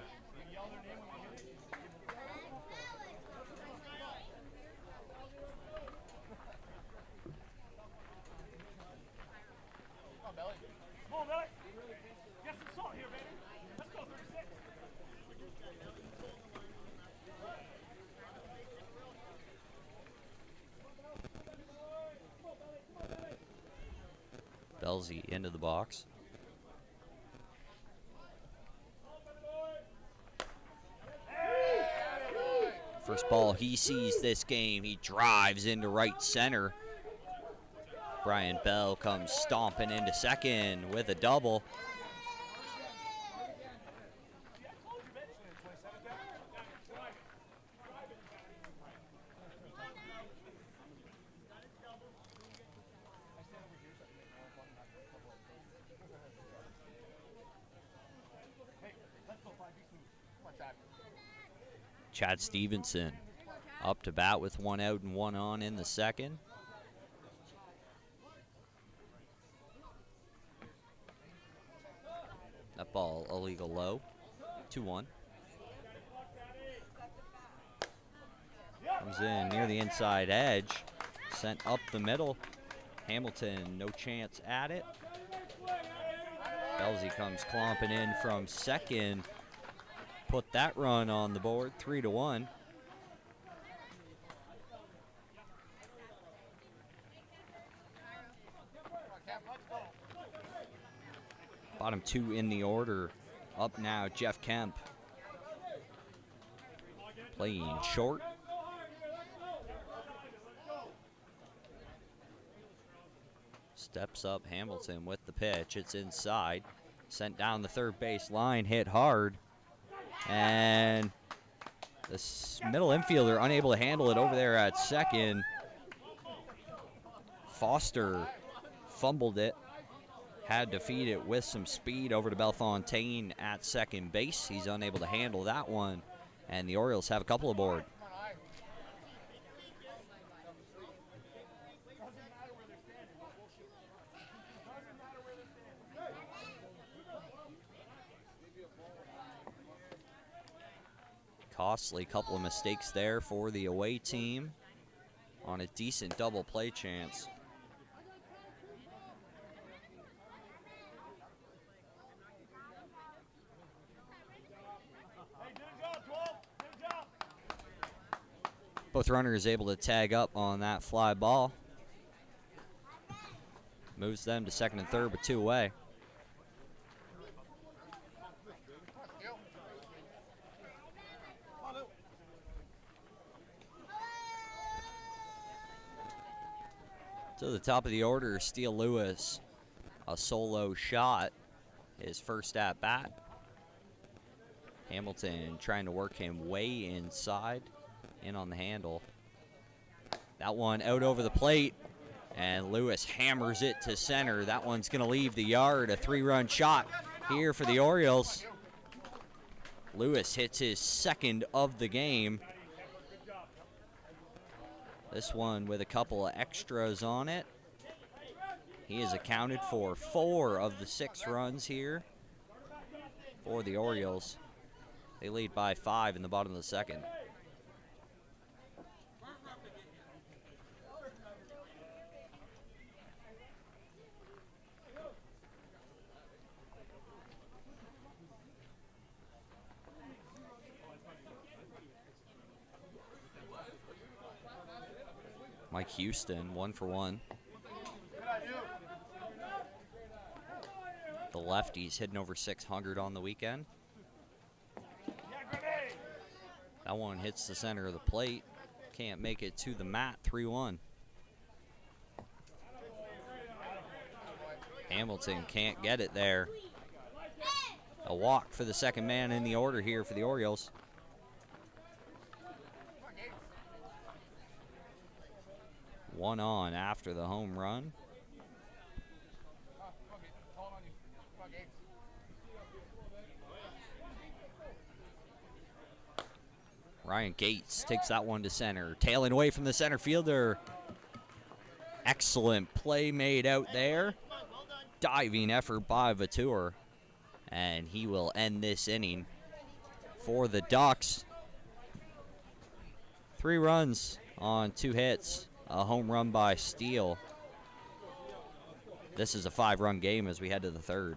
Belsey into the box. First ball he sees this game, he drives into right center. Brian Bell comes stomping into second with a double. Chad Stevenson up to bat with 1 out and 1 on in the second. That ball illegal low. 2-1. Comes in near the inside edge. Sent up the middle. Hamilton, no chance at it. Belsey comes clomping in from second. Put that run on the board, 3-1. Bottom 2 in the order. Up now, Jeff Kemp. Playing short. Steps up Hamilton with the pitch. It's inside. Sent down the third base line, hit hard. And this middle infielder unable to handle it over there at second. Foster fumbled it. Had to feed it with some speed over to Bellefontaine at second base. He's unable to handle that one. And the Orioles have a couple aboard. Costly couple of mistakes there for the away team on a decent double play chance. Both runners able to tag up on that fly ball. Moves them to second and third with 2 away. To the top of the order, Steele Lewis, a solo shot, his first at bat. Hamilton trying to work him way inside, in on the handle. That one out over the plate, and Lewis hammers it to center. That one's going to leave the yard, a 3-run shot here for the Orioles. Lewis hits his second of the game. This one with a couple of extras on it. He has accounted for 4 of the 6 runs here for the Orioles. They lead by 5 in the bottom of the second. Mike Houston, 1 for 1. The lefty's hitting over 600 on the weekend. That one hits the center of the plate. Can't make it to the mat, 3-1. Hamilton can't get it there. A walk for the second man in the order here for the Orioles. One on after the home run. Ryan Gates takes that one to center. Tailing away from the center fielder. Excellent play made out there. Diving effort by Vautour. And he will end this inning for the Ducks. 3 runs on 2 hits. A home run by Steele. This is a 5-run game as we head to the third.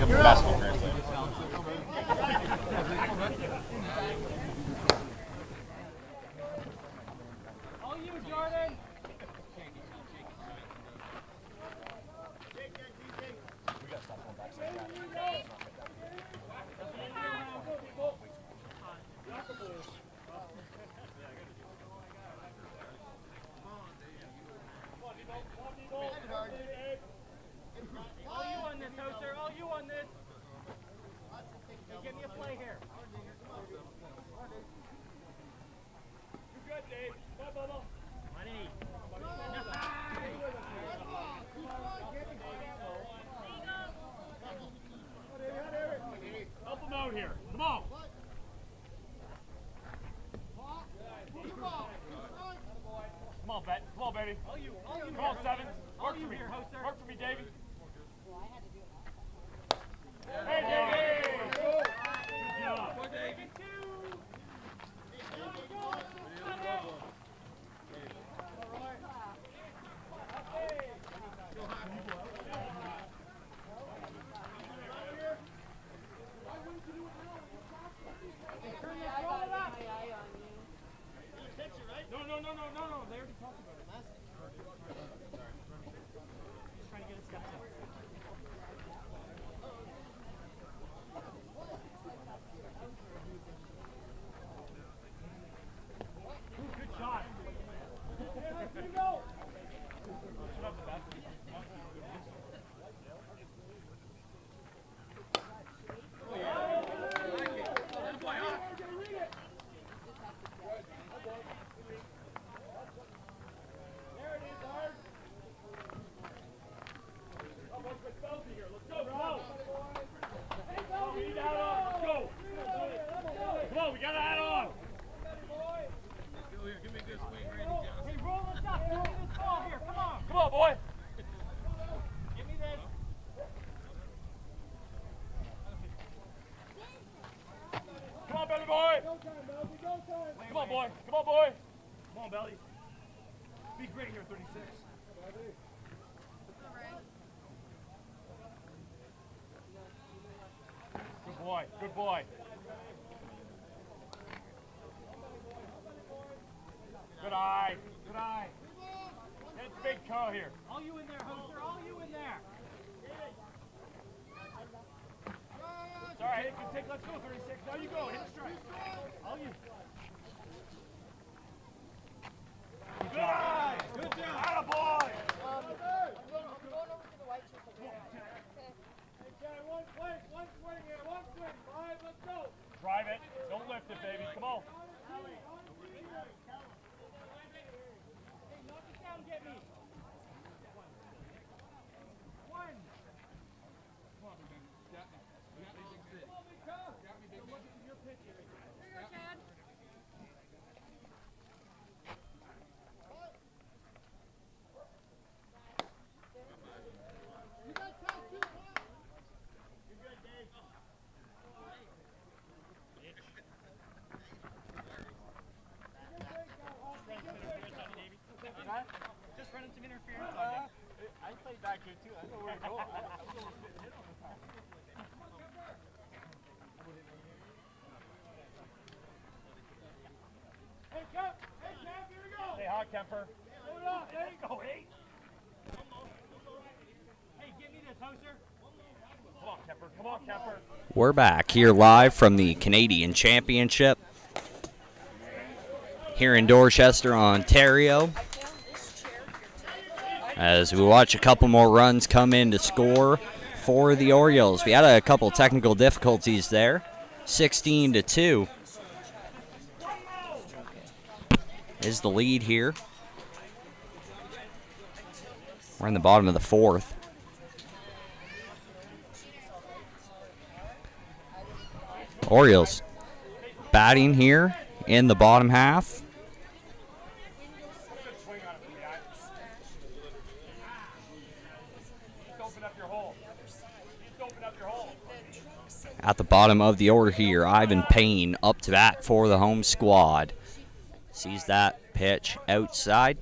Basketball translator. All you, Jordan. We gotta stop going back so bad. All you on this, Hoser. All you on this. Hey, give me a play here. You good, Dave? Bye, Bubba. Help him out here. Come on. Come on, Bet. Come on, baby. Come on, Sevens. Work for me. Work for me, Davey. Hey, Davey. Good job. No. They already talked about it. Just trying to get a step up. Good shot. Here you go. Should have the basket. Belly. Be great here, 36. Good boy, good boy. Good eye, good eye. It's big co here. All you in there, Hoser, all you in there. It's all right, you can take, let's go, 36. Now you go, hit a strike. All you. Good job. Good job. Atta boy. I'm going over to the white shirt. Okay, one swing here, one swing. 5, let's go. Drive it. Don't lift it, baby. Come on. Hey, knock it down, get me. One. Come on, man. Got me. Got me, big man. Your pitch here. Here you go, Chad. Just running some interference on you. I played back here too. I know where to go. I was almost getting hit all the time. Hey, Kemp! Hey, Kemp, here we go! Stay hot, Kemper. Hold on, there you go, 8. Hey, give me this, Hoser. Come on, Kemper. Come on, Kemper. We're back here live from the Canadian Championship here in Dorchester, Ontario, as we watch a couple more runs come in to score for the Orioles. We had a couple technical difficulties there. 16-2 is the lead here. We're in the bottom of the 4th. Orioles batting here in the bottom half. At the bottom of the order here, Ivan Payne up to bat for the home squad. Sees that pitch outside.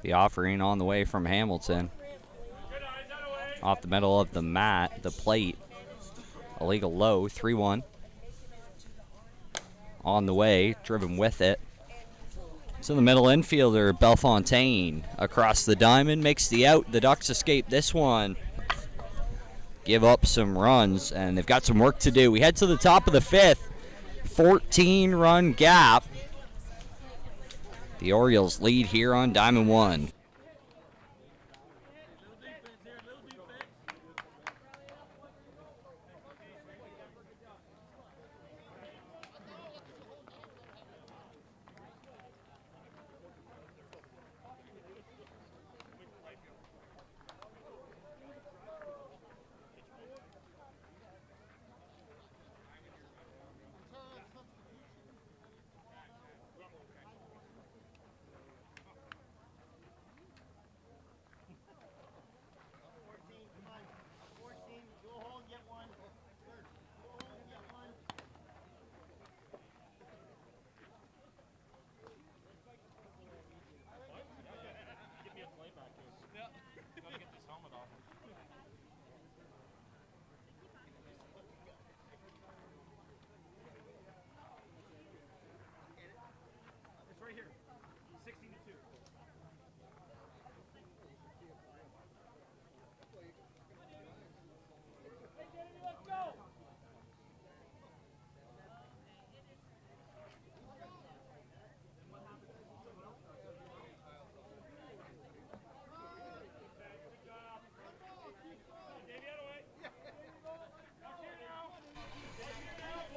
The offering on the way from Hamilton. off the middle of the plate. Illegal low, 3-1. On the way, driven with it. So the middle infielder, Bellefontaine, across the diamond, makes the out. The Ducks escape this one. Give up some runs, and they've got some work to do. We head to the top of the 5th. 14-run gap. The Orioles lead here on Diamond 1.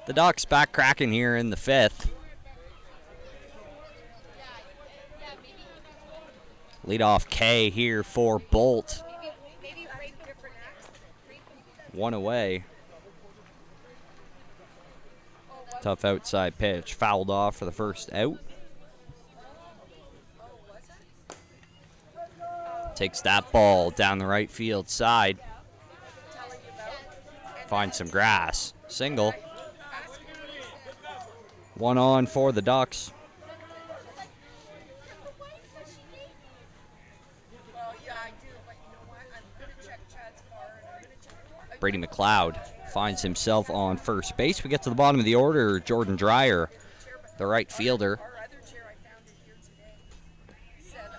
The Ducks back cracking here in the 5th. Leadoff K here for Bolt. One away. Tough outside pitch. Fouled off for the first out. Takes that ball down the right field side. Finds some grass. Single. One on for the Ducks. Brady McLeod finds himself on first base. We get to the bottom of the order. Jordan Dreyer, the right fielder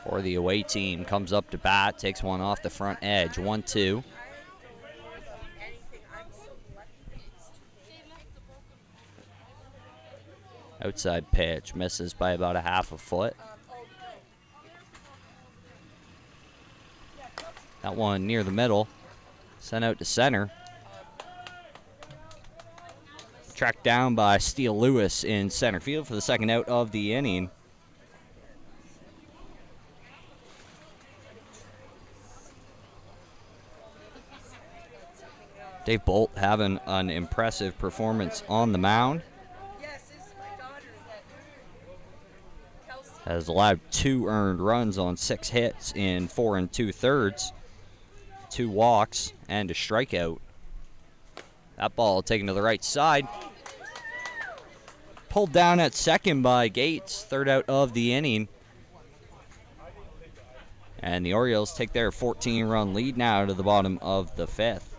for the away team, comes up to bat, takes one off the front edge. 1-2. Outside pitch, misses by about a half a foot. That one near the middle, sent out to center. Tracked down by Steele Lewis in center field for the second out of the inning. Dave Bolt having an impressive performance on the mound. Has allowed 2 earned runs on 6 hits in 4 2/3, 2 walks, and a strikeout. That ball taken to the right side. Pulled down at second by Gates, third out of the inning. And the Orioles take their 14-run lead now to the bottom of the 5th.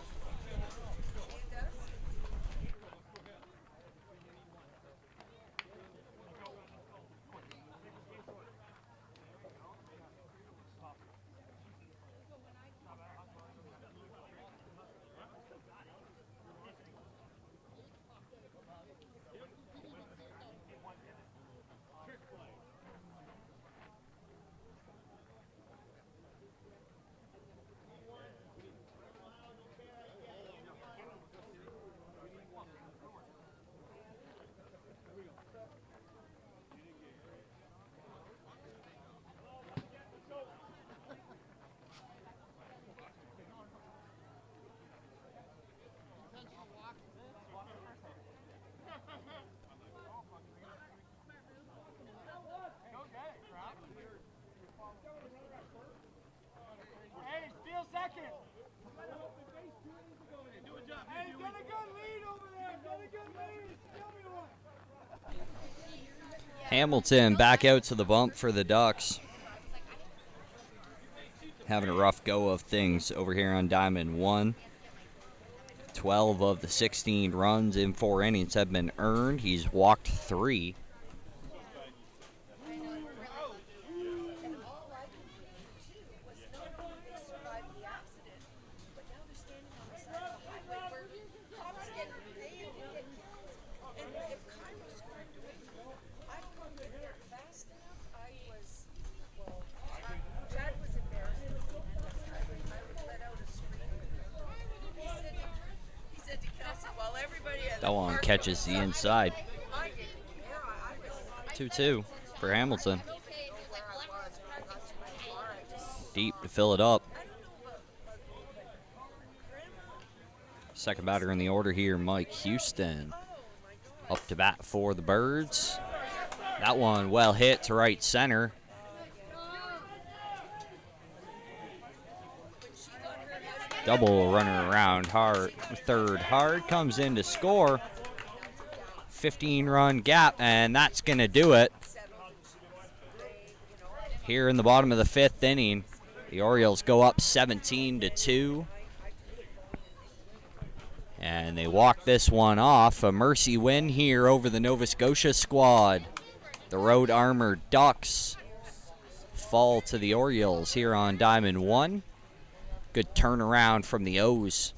Hamilton back out to the bump for the Ducks. having a rough go of things over here on Diamond 1. 12 of the 16 runs in 4 innings have been earned. He's walked 3. That one catches the inside. 2-2 for Hamilton. Deep to fill it up. Second batter in the order here, Mike Houston. Up to bat for the Birds. That one well hit to right center. Double runner around hard, third hard, comes in to score. 15-run gap, and that's going to do it. Here in the bottom of the 5th inning, the Orioles go up 17-2. And they walk this one off. A mercy win here over the Nova Scotia squad. The Road Armored Ducks fall to the Orioles here on Diamond 1. Good turnaround from the O's.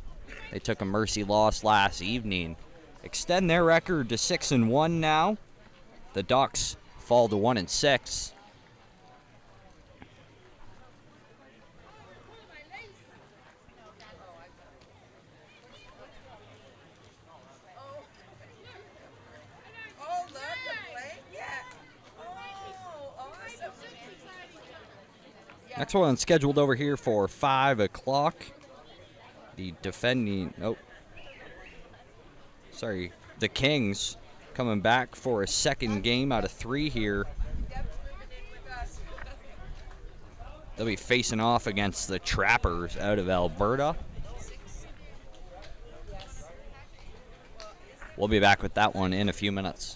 They took a mercy loss last evening. Extend their record to 6-1 now. The Ducks fall to 1-6. Next one scheduled over here for 5 o'clock. The the Kings coming back for a second game out of 3 here. They'll be facing off against the Trappers out of Alberta. We'll be back with that one in a few minutes.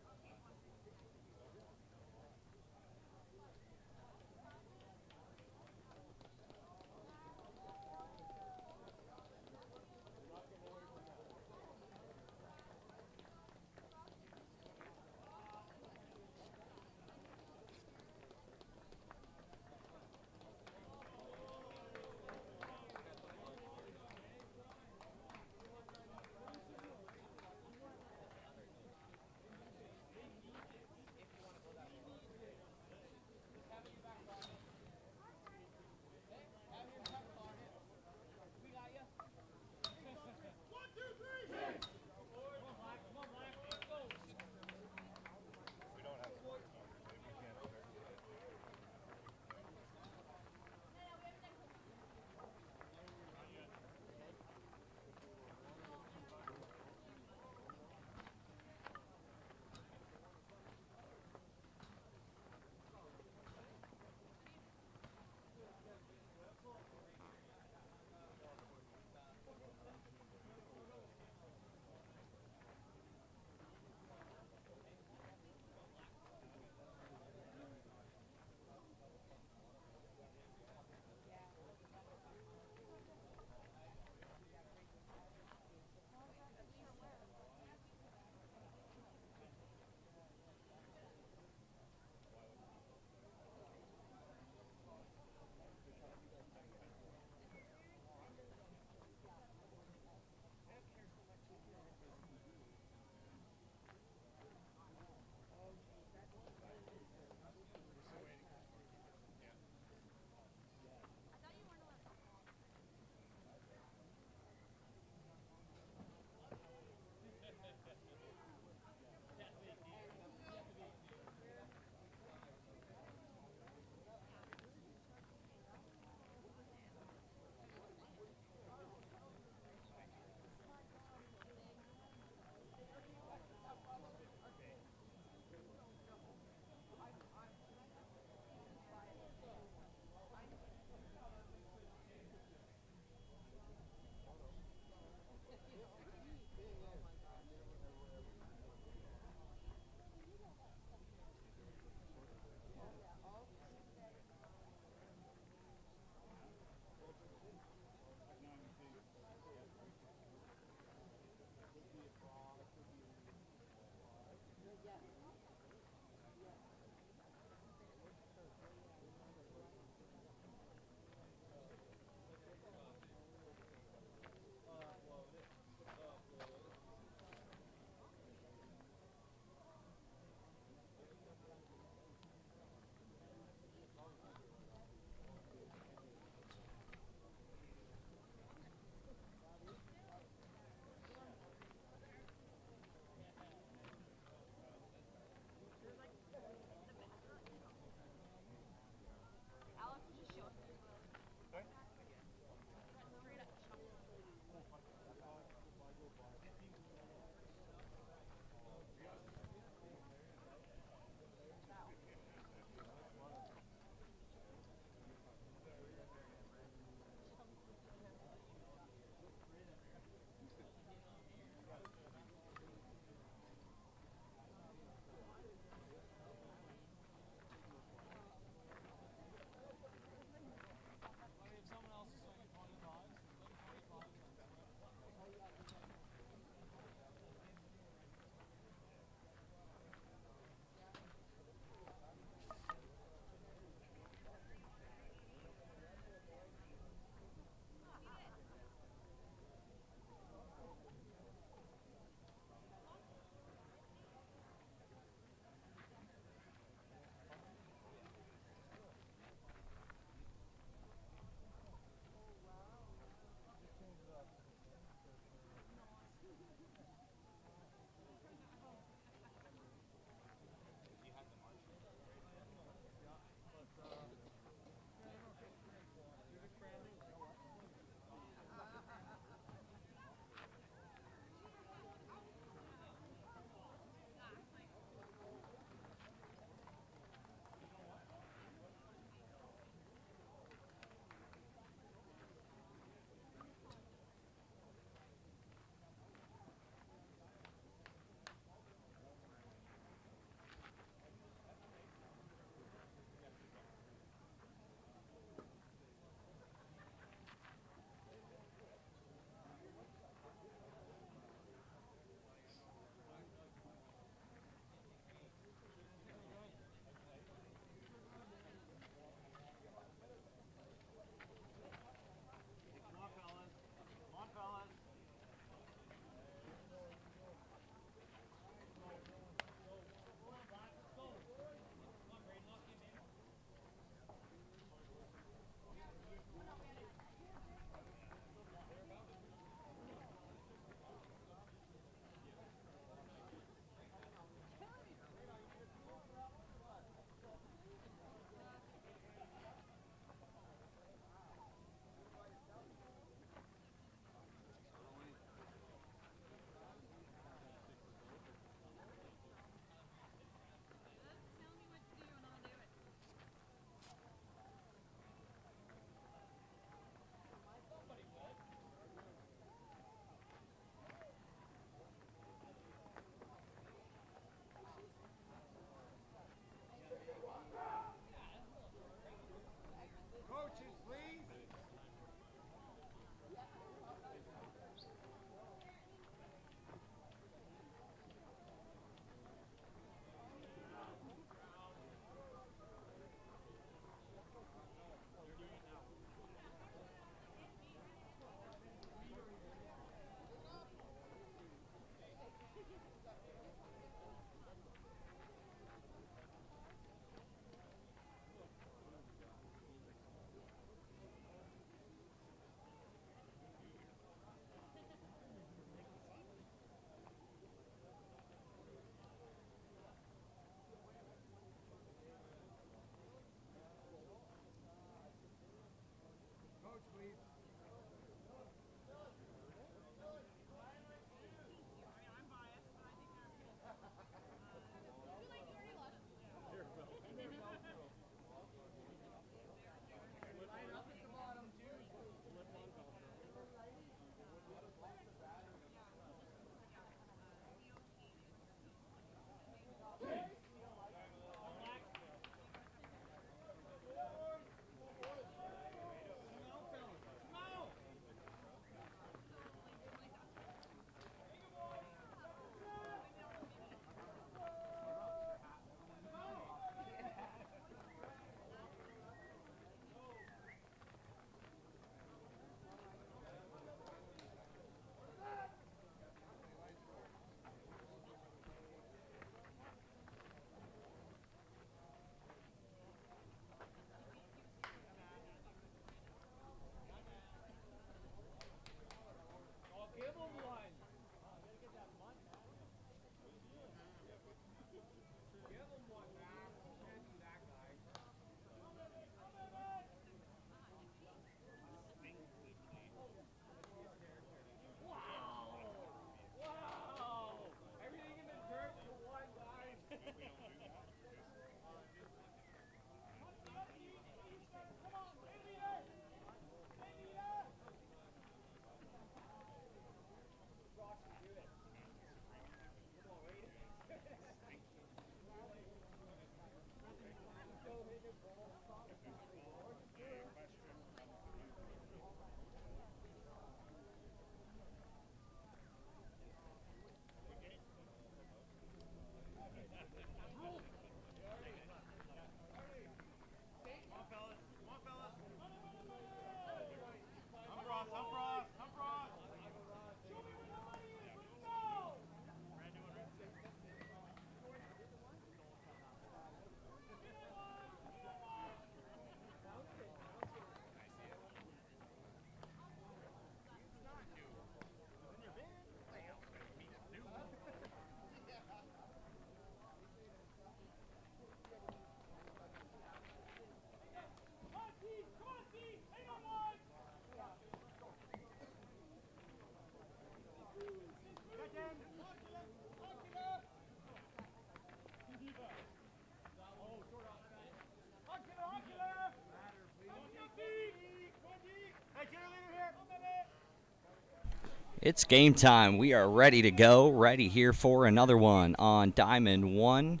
It's game time. We are ready to go. Ready here for another one on Diamond 1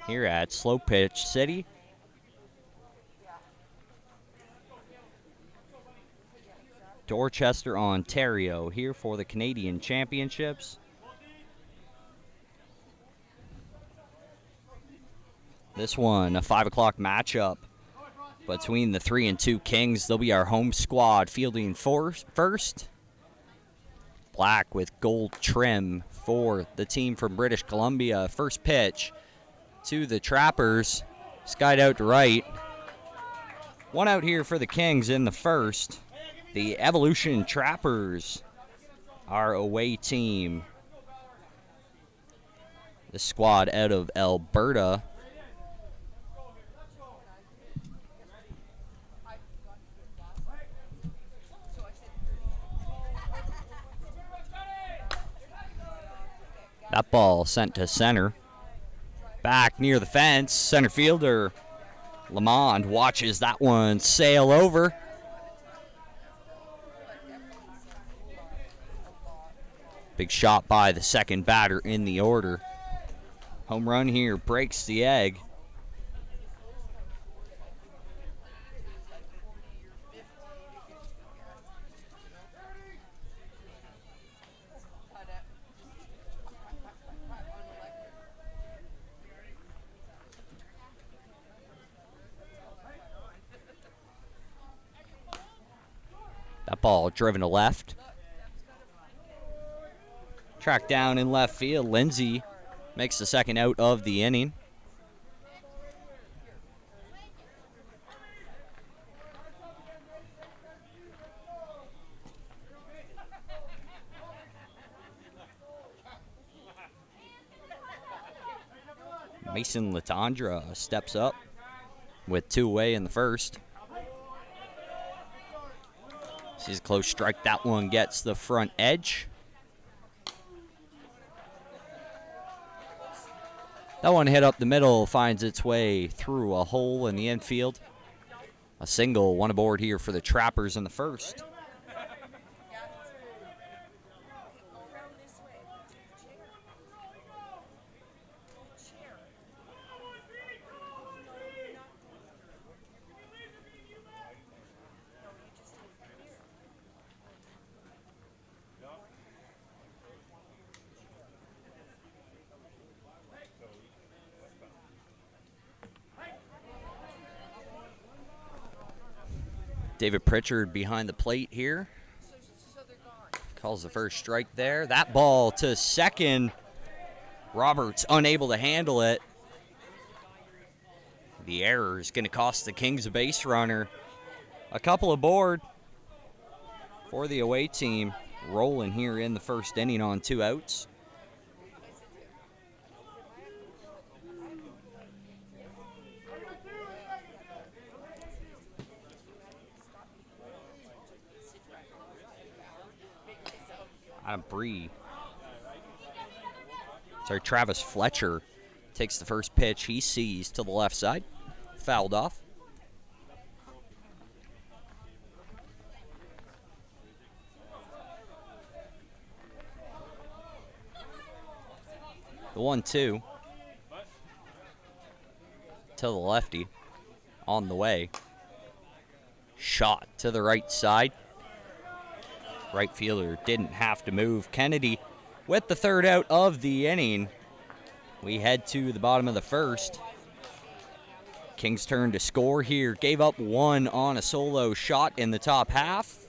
here at Slow Pitch City. Dorchester, Ontario, here for the Canadian Championships. This one, a 5 o'clock matchup between the 3 and 2 Kings. They'll be our home squad fielding first. Black with gold trim for the team from British Columbia. First pitch to the Trappers. Skied out to right. One out here for the Kings in the first. The Evolution Trappers, our away team. The squad out of Alberta. That ball sent to center. Back near the fence. Center fielder Lamond watches that one sail over. Big shot by the second batter in the order. Home run here breaks the egg. That ball driven to left. Tracked down in left field. Lindsay makes the second out of the inning. Mason Latondra steps up with 2 away in the first. Sees a close strike. That one gets the front edge. That one hit up the middle, finds its way through a hole in the infield. A single, one aboard here for the Trappers in the first. David Pritchard behind the plate here. Calls the first strike there. That ball to second. Roberts unable to handle it. The error is going to cost the Kings a base runner. A couple aboard for the away team. Rolling here in the first inning on 2 outs. Adam Bree. Sorry, Travis Fletcher takes the first pitch he sees to the left side. Fouled off. The 1-2 to the lefty on the way. Shot to the right side. Right fielder didn't have to move. Kennedy with the third out of the inning. We head to the bottom of the first. Kings turn to score here. Gave up 1 on a solo shot in the top half.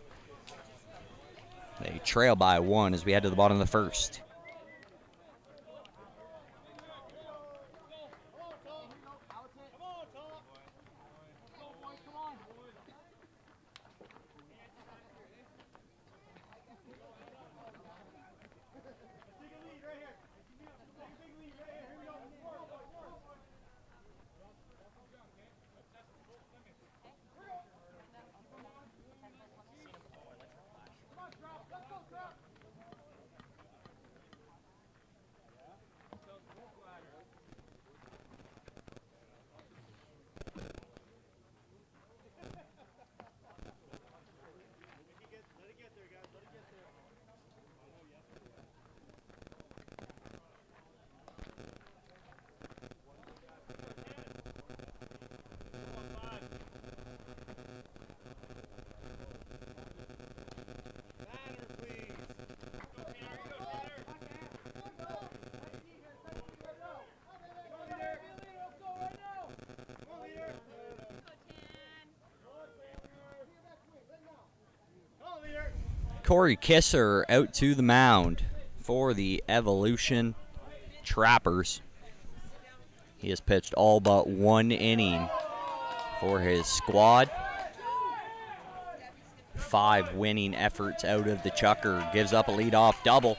They trail by 1 as we head to the bottom of the first. Corey Kisser out to the mound for the Evolution Trappers. He has pitched all but 1 inning for his squad. 5 winning efforts out of the Chucker. Gives up a leadoff double.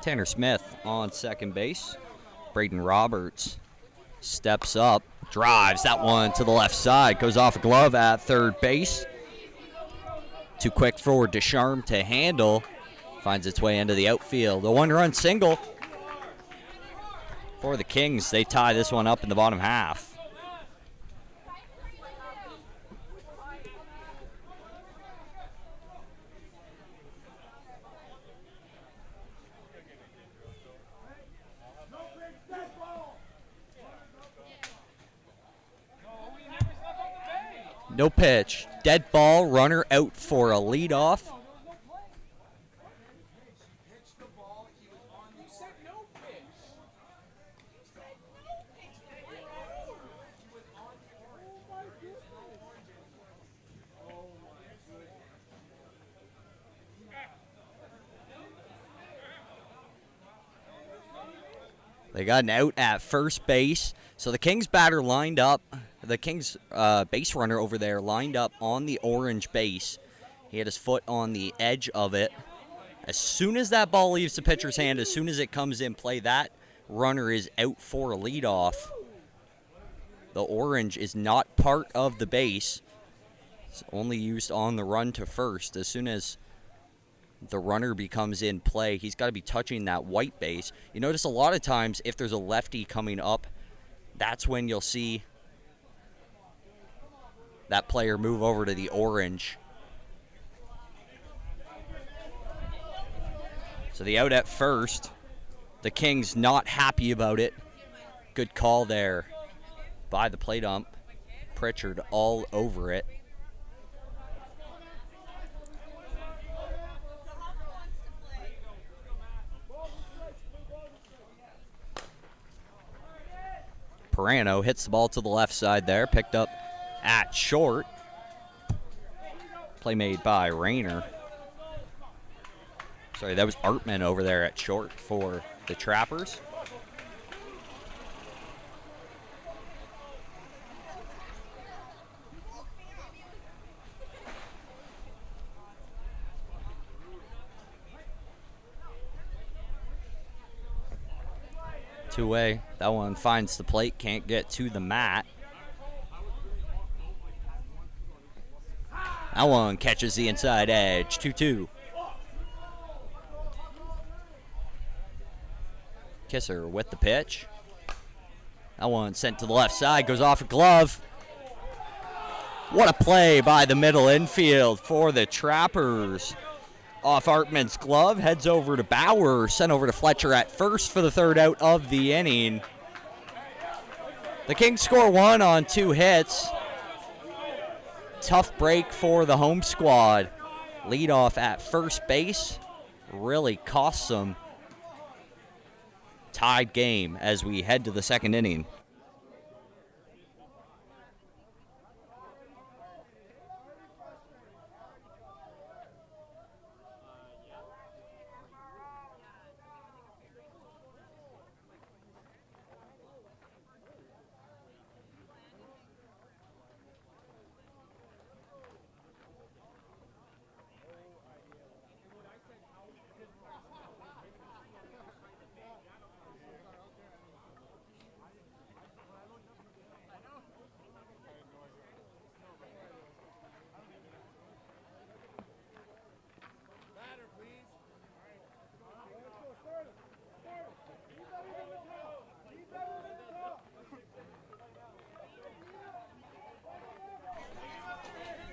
Tanner Smith on second base. Braden Roberts steps up, drives that one to the left side, goes off a glove at third base. Too quick for Descharme to handle. Finds its way into the outfield. A 1-run single for the Kings. They tie this one up in the bottom half. No pitch. Dead ball. Runner out for a leadoff. They got an out at first base. So the Kings batter lined up. The Kings base runner over there lined up on the orange base. He had his foot on the edge of it. As soon as that ball leaves the pitcher's hand, as soon as it comes in play, that runner is out for a leadoff. The orange is not part of the base. It's only used on the run to first. As soon as the runner becomes in play, he's got to be touching that white base. You notice a lot of times if there's a lefty coming up, that's when you'll see that player move over to the orange. So the out at first. The Kings not happy about it. Good call there by the plate ump. Pritchard all over it. Perano hits the ball to the left side there. Picked up at short. Play made by Rayner. Sorry, that was Artman over there at short for the Trappers. Two-way. That one finds the plate, can't get to the mat. That one catches the inside edge. 2-2. Kisser with the pitch. That one sent to the left side, goes off a glove. What a play by the middle infield for the Trappers. Off Artman's glove, heads over to Bauer, sent over to Fletcher at first for the third out of the inning. The Kings score 1 on 2 hits. Tough break for the home squad. Leadoff at first base really costs them. Tied game as we head to the second inning.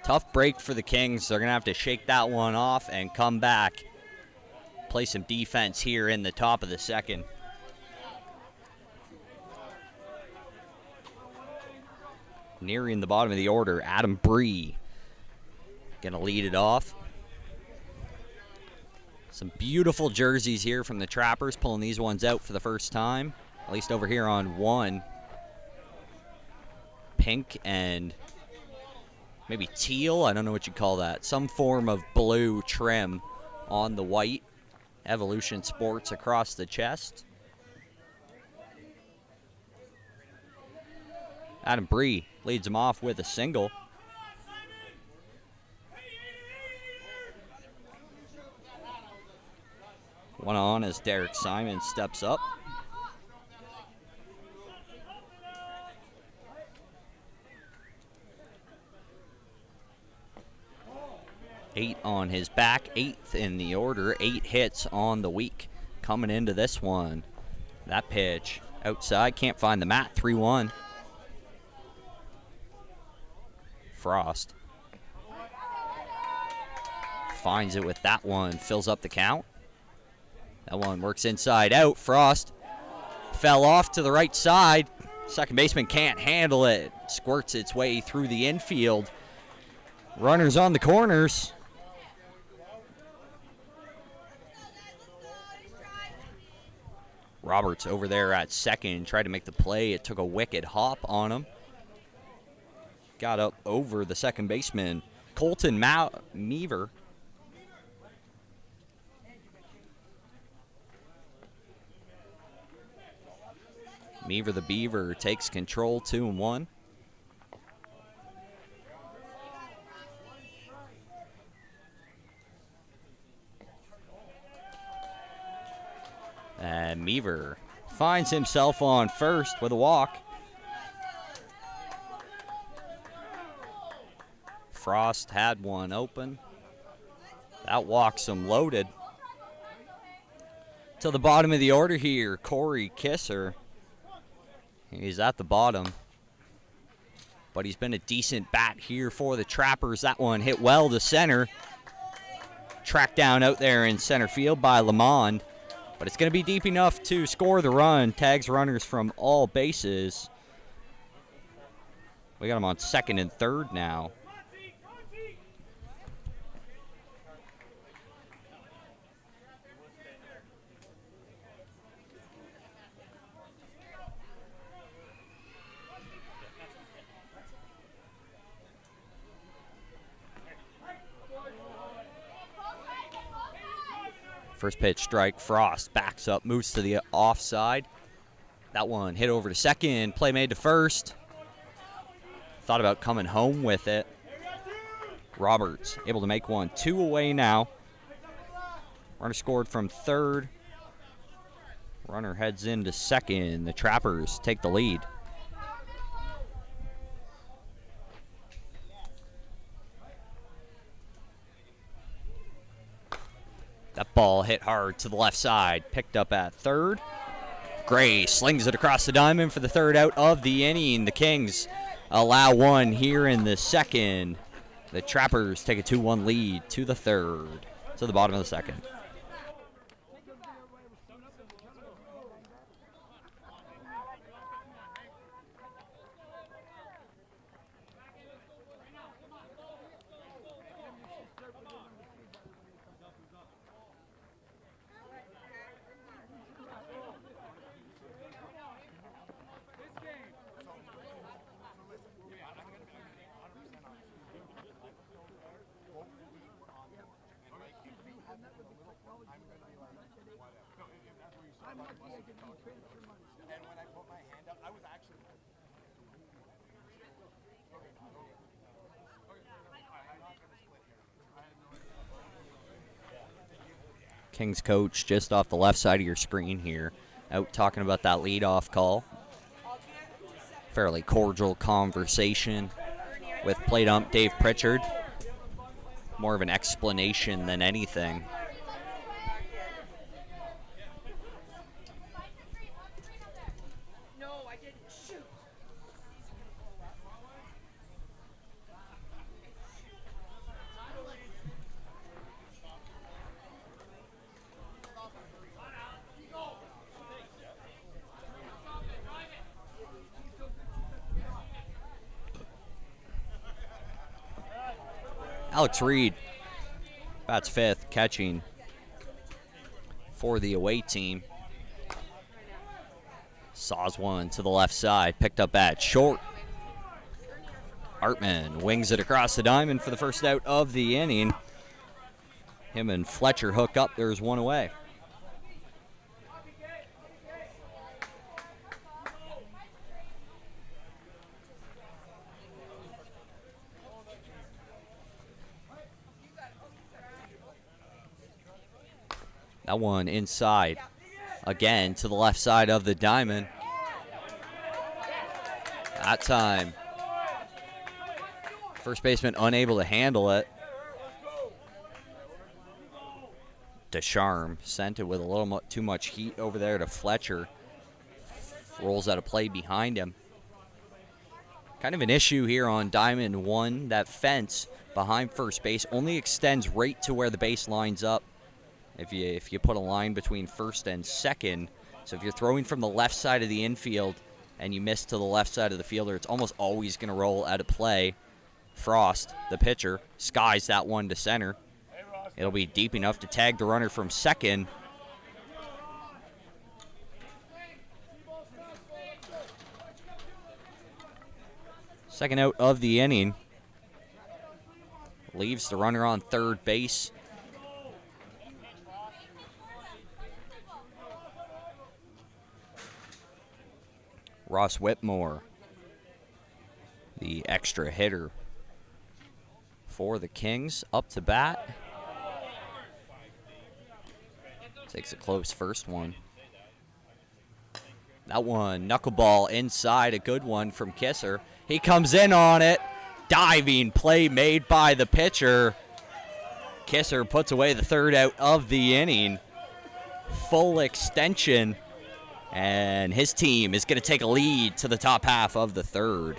Tough break for the Kings. They're going to have to shake that one off and come back. Play some defense here in the top of the second. Nearing the bottom of the order, Adam Bree Gonna lead it off. Some beautiful jerseys here from the Trappers, pulling these ones out for the first time. At least over here on one. Pink and maybe teal, I don't know what you'd call that. Some form of blue trim on the white. Evolution Sports across the chest. Adam Bree leads him off with a single. One on as Derek Simon steps up. Eight on his back, 8th in the order, 8 hits on the week. Coming into this one, that pitch outside, can't find the mat, 3-1. Frost finds it with that one, fills up the count. That one works inside out. Frost fell off to the right side. Second baseman can't handle it. Squirts its way through the infield. Runners on the corners. Roberts over there at second, tried to make the play. It took a wicked hop on him. Got up over the second baseman, Colton Meaver. Meaver the Beaver takes control, 2-1. And Meaver finds himself on first with a walk. Frost had one open. That walks him loaded. To the bottom of the order here, Corey Kisser. He's at the bottom. But he's been a decent bat here for the Trappers. That one hit well to center. Tracked down out there in center field by Lamond. But it's going to be deep enough to score the run. Tags runners from all bases. We got him on second and third now. First pitch strike, Frost backs up, moves to the offside. That one hit over to second, play made to first. Thought about coming home with it. Roberts able to make one, 2 away now. Runner scored from third. Runner heads into second. The Trappers take the lead. That ball hit hard to the left side, picked up at third. Gray slings it across the diamond for the third out of the inning. The Kings allow one here in the second. The Trappers take a 2-1 lead to the third, to the bottom of the second. And when I put my hand up, I was actually. Kings coach just off the left side of your screen here, out talking about that leadoff call. Fairly cordial conversation with plate ump Dave Pritchard. More of an explanation than anything. Alex Reed bats fifth, catching for the away team. Saws one to the left side, picked up at short. Hartman wings it across the diamond for the first out of the inning. Him and Fletcher hook up. There's one away. That one inside. Again to the left side of the diamond. That time, first baseman unable to handle it. Descharm sent it with a little too much heat over there to Fletcher. Rolls out of play behind him. Kind of an issue here on Diamond 1. That fence behind first base only extends right to where the base lines up. If you put a line between first and second, so if you're throwing from the left side of the infield and you miss to the left side of the fielder, it's almost always going to roll out of play. Frost, the pitcher, skies that one to center. It'll be deep enough to tag the runner from second. Second out of the inning. Leaves the runner on third base. Ross Whitmore, the extra hitter for the Kings, up to bat. Takes a close first one. That one, knuckleball inside, a good one from Kisser. He comes in on it. Diving play made by the pitcher. Kisser puts away the third out of the inning. Full extension. And his team is going to take a lead to the top half of the third.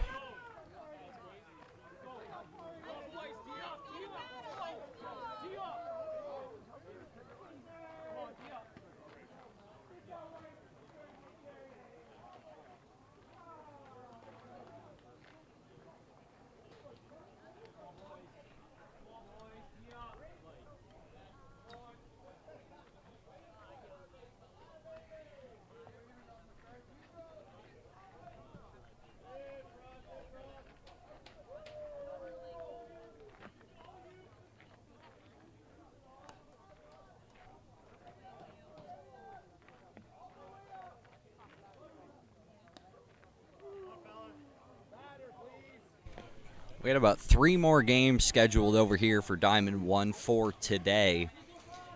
We had about 3 more games scheduled over here for Diamond 1 for today.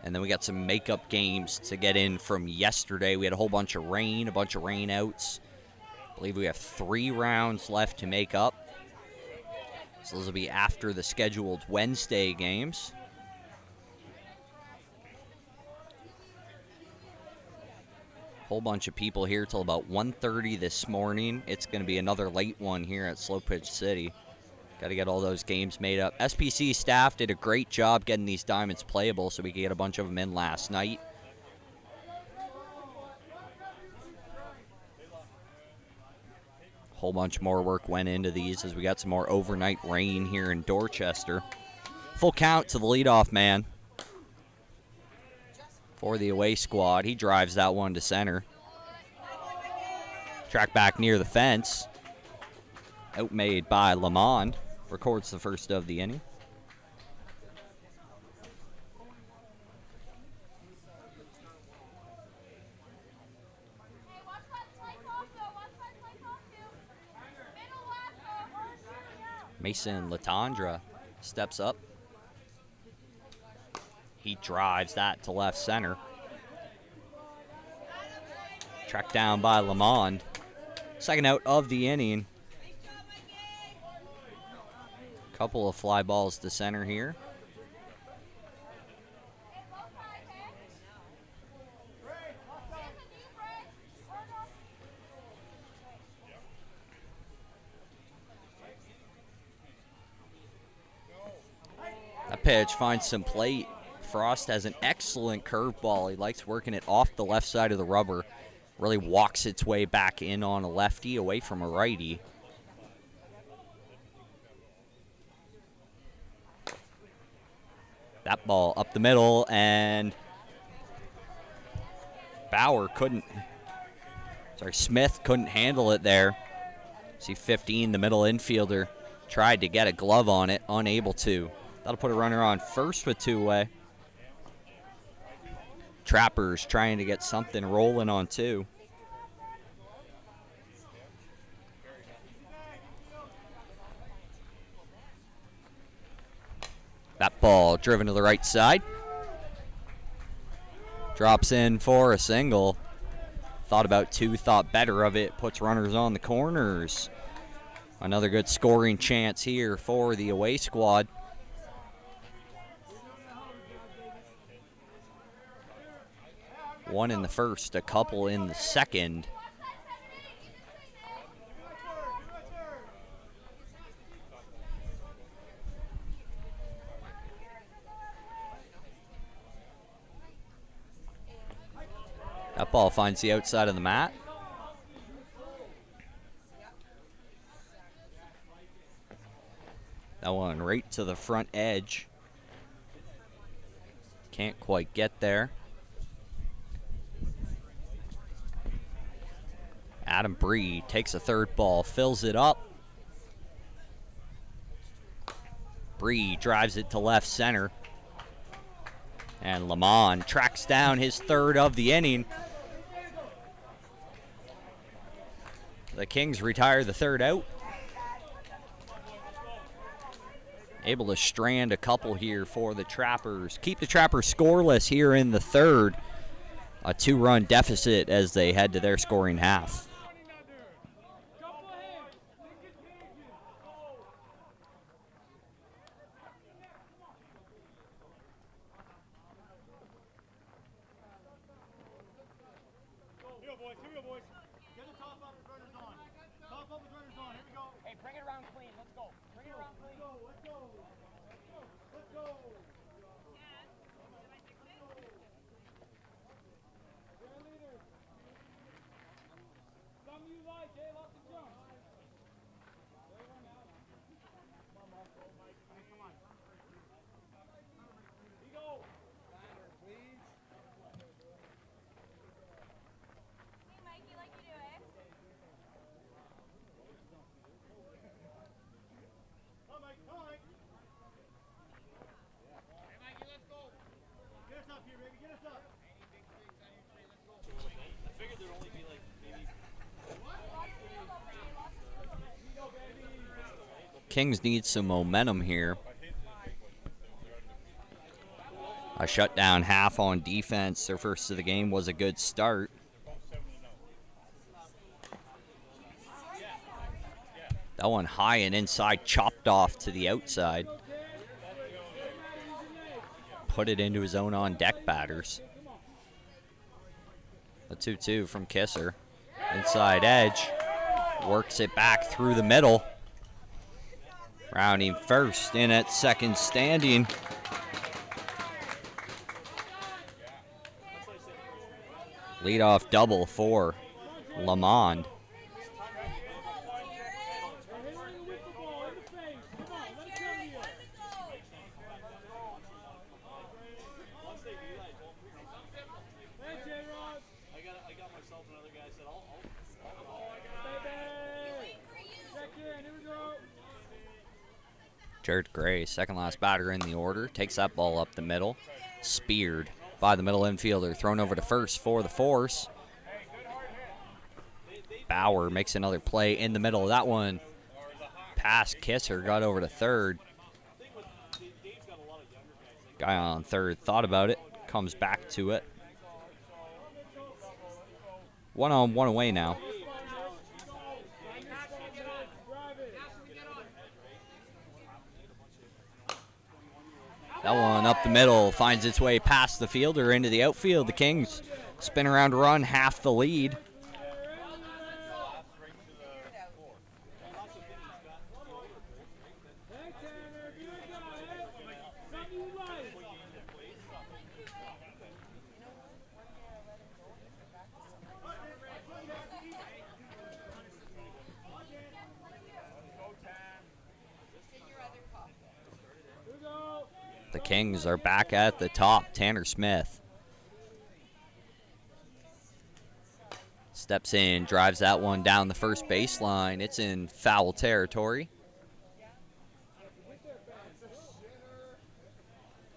And then we got some makeup games to get in from yesterday. We had a whole bunch of rain, a bunch of rain outs. I believe we have 3 rounds left to make up. So those will be after the scheduled Wednesday games. Whole bunch of people here till about 1:30 this morning. It's going to be another late one here at Slow Pitch City. Got to get all those games made up. SPC staff did a great job getting these diamonds playable so we could get a bunch of them in last night. Whole bunch more work went into these as we got some more overnight rain here in Dorchester. Full count to the leadoff man for the away squad. He drives that one to center. Track back near the fence. Outmade by Lamond. Records the first of the inning. Mason Latondra steps up. He drives that to left center. Tracked down by Lamond. Second out of the inning. Couple of fly balls to center here. That pitch finds some plate. Frost has an excellent curveball. He likes working it off the left side of the rubber. Really walks its way back in on a lefty away from a righty. That ball up the middle, and Smith couldn't handle it there. See 15, the middle infielder, tried to get a glove on it, unable to. That'll put a runner on first with 2 away. Trappers trying to get something rolling on 2. That ball driven to the right side. Drops in for a single. Thought about 2, thought better of it. Puts runners on the corners. Another good scoring chance here for the away squad. One in the first, a couple in the second. That ball finds the outside of the mat. That one right to the front edge. Can't quite get there. Adam Bree takes a third ball, fills it up. Bree drives it to left center. And Lamont tracks down his third of the inning. The Kings retire the third out. Able to strand a couple here for the Trappers. Keep the Trappers scoreless here in the third. A 2-run deficit as they head to their scoring half. Hey, bring it around clean. Let's go. Bring it around clean. Let's go. Let's go. Some you like, eh? Lots of jump. Come on. Here you go. Hey, Mike, you like you do it? Come, Mike. Come, Mike. Hey, Mikey, let's go. Get us up here, baby. Get us up. I figured there'd only be like maybe. Kings need some momentum here. A shutdown half on defense. Their first of the game was a good start. That one high and inside, chopped off to the outside. Put it into his own on-deck batters. The 2-2 from Kisser. Inside edge. Works it back through the middle. Rounding first, in at second standing. Leadoff double for Lamond. Jared Gray, second last batter in the order, takes that ball up the middle. Speared by the middle infielder, thrown over to first for the force. Bauer makes another play in the middle of that one. Past Kisser, got over to third. Guy on third thought about it, comes back to it. 1 on, 1 away now. That one up the middle, finds its way past the fielder into the outfield. The Kings spin around run, half the lead. The Kings are back at the top. Tanner Smith steps in, drives that one down the first baseline. It's in foul territory.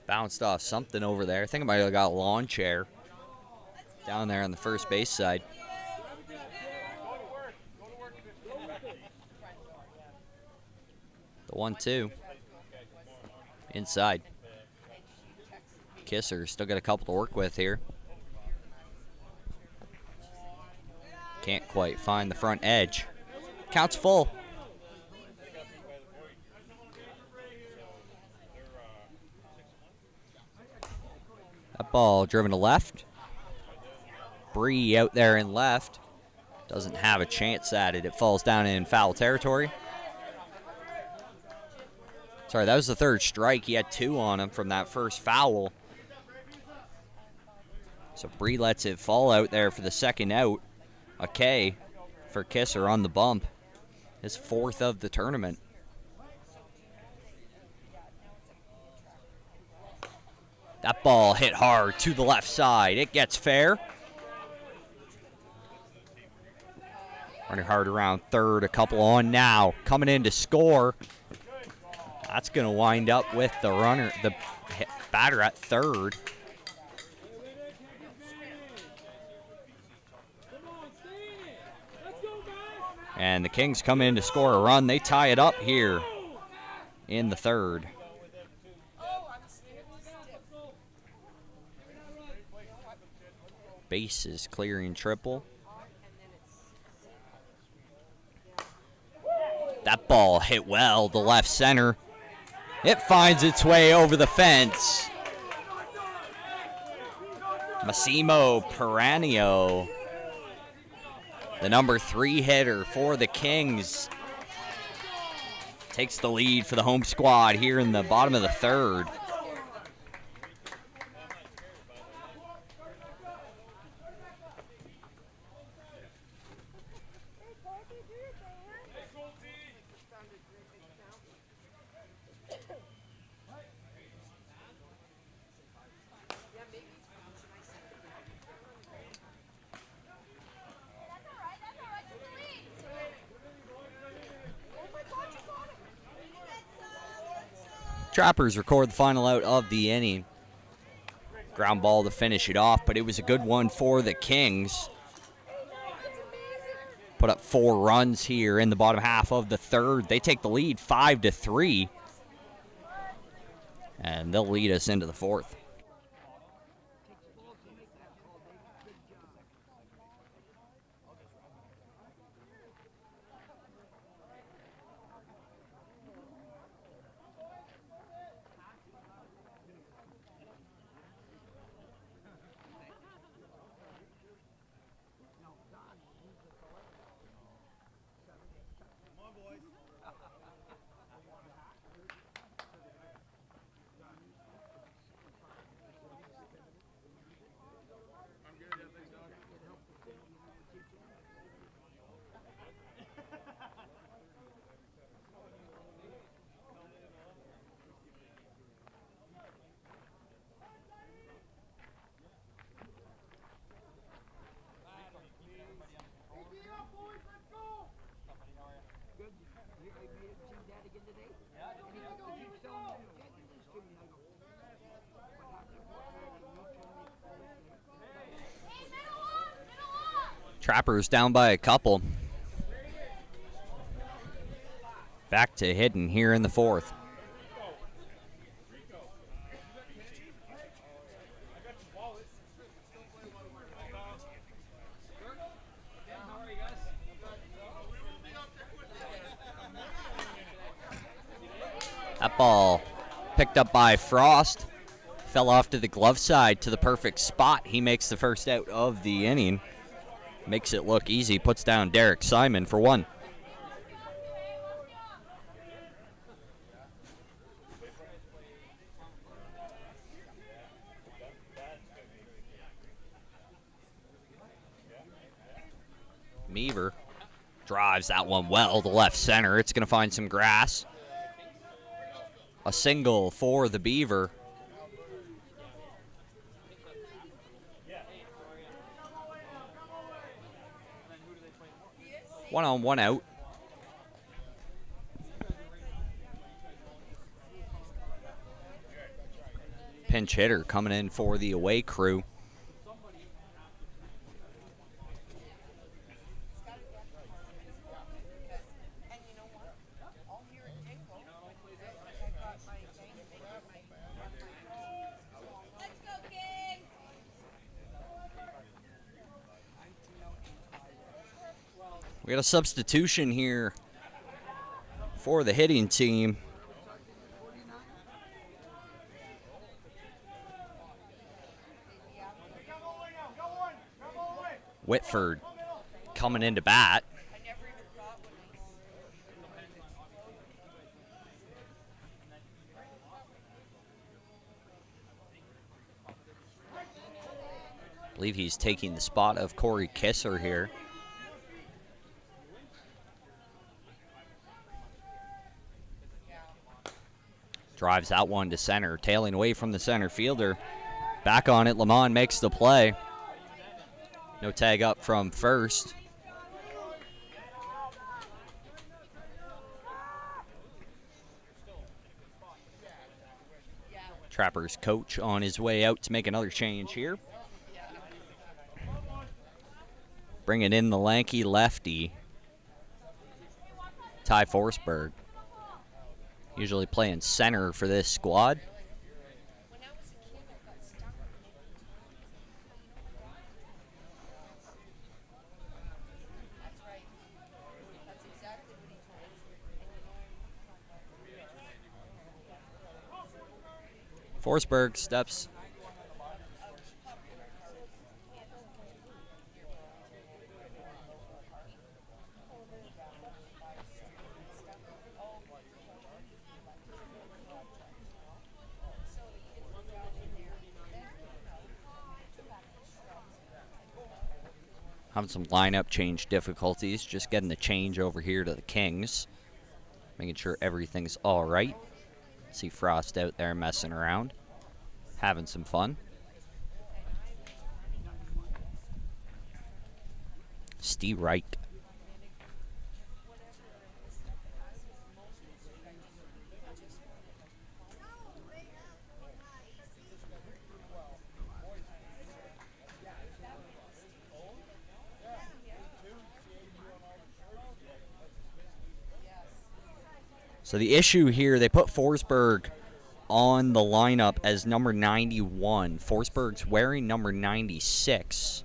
Bounced off something over there. I think it might have got a lawn chair down there on the first base side. The 1-2. Inside. Kisser still got a couple to work with here. Can't quite find the front edge. Counts full. That ball driven to left. Bree out there in left. Doesn't have a chance at it. It falls down in foul territory. Sorry, that was the third strike. He had 2 on him from that first foul. So Bree lets it fall out there for the second out. A K for Kisser on the bump. His 4th of the tournament. That ball hit hard to the left side. It gets fair. Running hard around third. A couple on now. Coming in to score. That's going to wind up with the runner, the batter at third. And the Kings come in to score a run. They tie it up here in the third. Bases clearing triple. That ball hit well to left center. It finds its way over the fence. Massimo Peranio, the number 3 hitter for the Kings, takes the lead for the home squad here in the bottom of the third. Trappers record the final out of the inning. Ground ball to finish it off, but it was a good one for the Kings. Put up 4 runs here in the bottom half of the third. They take the lead 5-3. And they'll lead us into the fourth. Trappers down by a couple. Back to hitting here in the fourth. That ball picked up by Frost. Fell off to the glove side to the perfect spot. He makes the first out of the inning. Makes it look easy. Puts down Derek Simon for 1. Meaver drives that one well to left center. It's going to find some grass. A single for the Beaver. 1 on, 1 out. Pinch hitter coming in for the away crew. We got a substitution here for the hitting team. Whitford coming into bat. I believe he's taking the spot of Corey Kisser here. Drives that one to center, tailing away from the center fielder. Back on it, Lamont makes the play. No tag up from first. Trapper's coach on his way out to make another change here. Bringing in the lanky lefty, Ty Forsberg. Usually playing center for this squad. Forsberg steps. Having some lineup change difficulties, just getting the change over here to the Kings. Making sure everything's all right. See Frost out there messing around, having some fun. Steve Reich. So the issue here, they put Forsberg on the lineup as number 91. Forsberg's wearing number 96.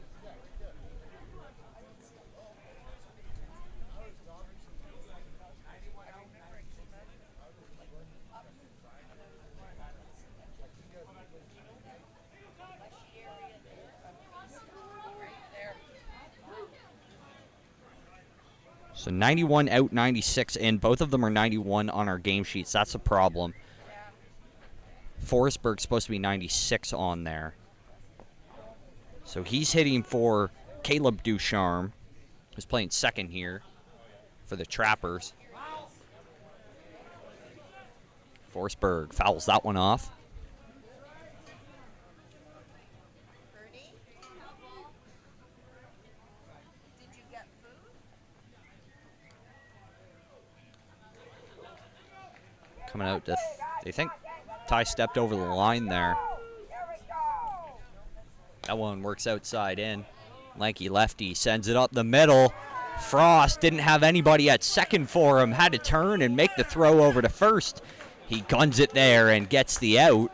So 91 out, 96 in. Both of them are 91 on our game sheets. That's a problem. Forsberg's supposed to be 96 on there. So he's hitting for Caleb Ducharme, who's playing second here for the Trappers. Forsberg fouls that one off. Coming out to, they think Ty stepped over the line there. That one works outside in. Lanky lefty sends it up the middle. Frost didn't have anybody at second for him. Had to turn and make the throw over to first. He guns it there and gets the out.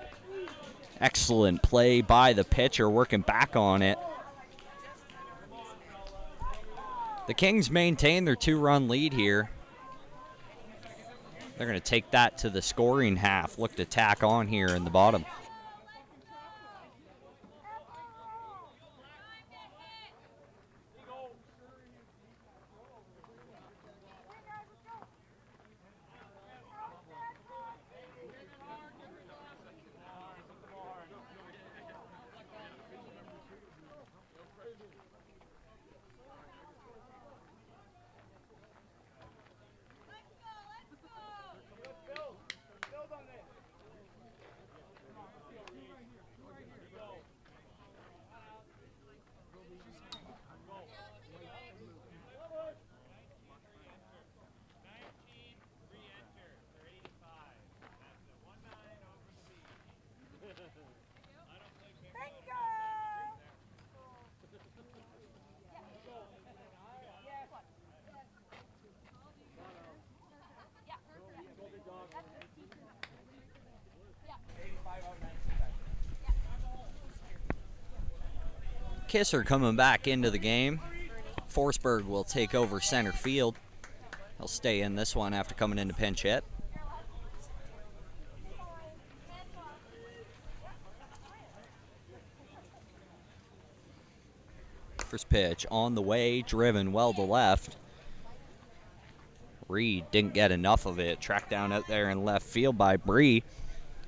Excellent play by the pitcher, working back on it. The Kings maintain their 2-run lead here. They're going to take that to the scoring half. Look to tack on here in the bottom. Kisser coming back into the game. Forsberg will take over center field. He'll stay in this one after coming into pinch hit. First pitch on the way, driven well to left. Reed didn't get enough of it. Tracked down out there in left field by Bree,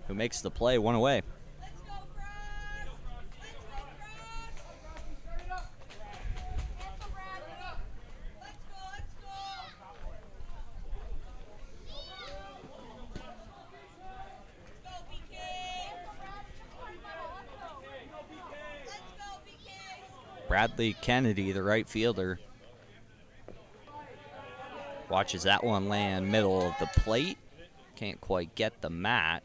who makes the play, one away. Bradley Kennedy, the right fielder, watches that one land middle of the plate. Can't quite get the mat.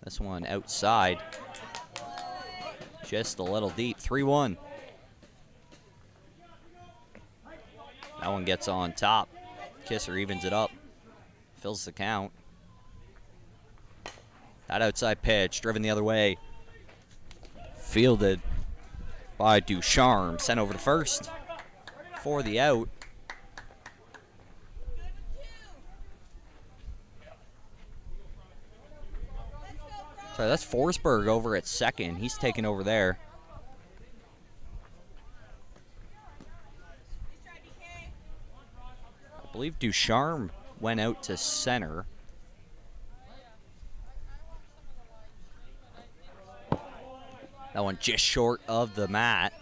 This one outside. Just a little deep. 3-1. That one gets on top. Kisser evens it up. Fills the count. That outside pitch driven the other way. Fielded by Ducharme. Sent over to first for the out. Sorry, that's Forsberg over at second. He's taking over there. I believe Ducharme went out to center. That one just short of the mat.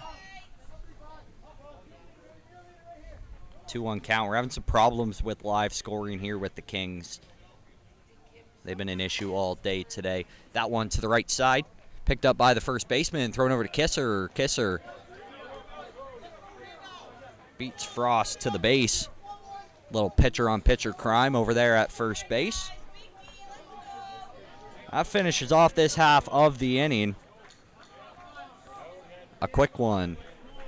2-1 count. We're having some problems with live scoring here with the Kings. They've been an issue all day today. That one to the right side. Picked up by the first baseman. Thrown over to Kisser. Kisser beats Frost to the base. Little pitcher-on-pitcher crime over there at first base. That finishes off this half of the inning. A quick one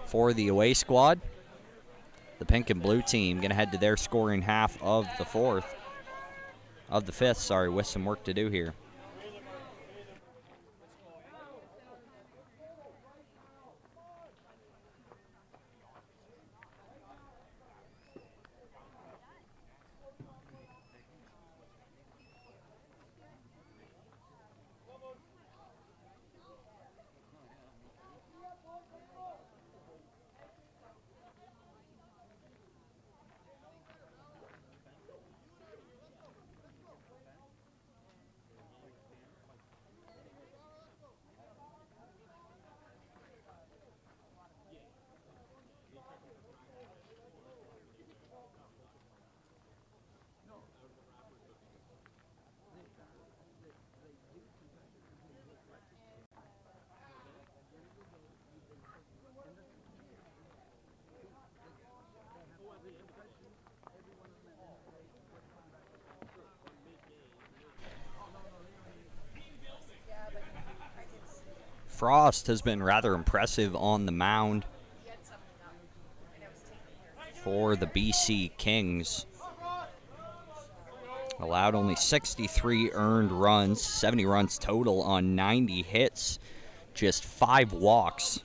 for the away squad. The pink and blue team going to head to their scoring half of the fifth, with some work to do here. Frost has been rather impressive on the mound for the BC Kings. Allowed only 63 earned runs, 70 runs total on 90 hits, just 5 walks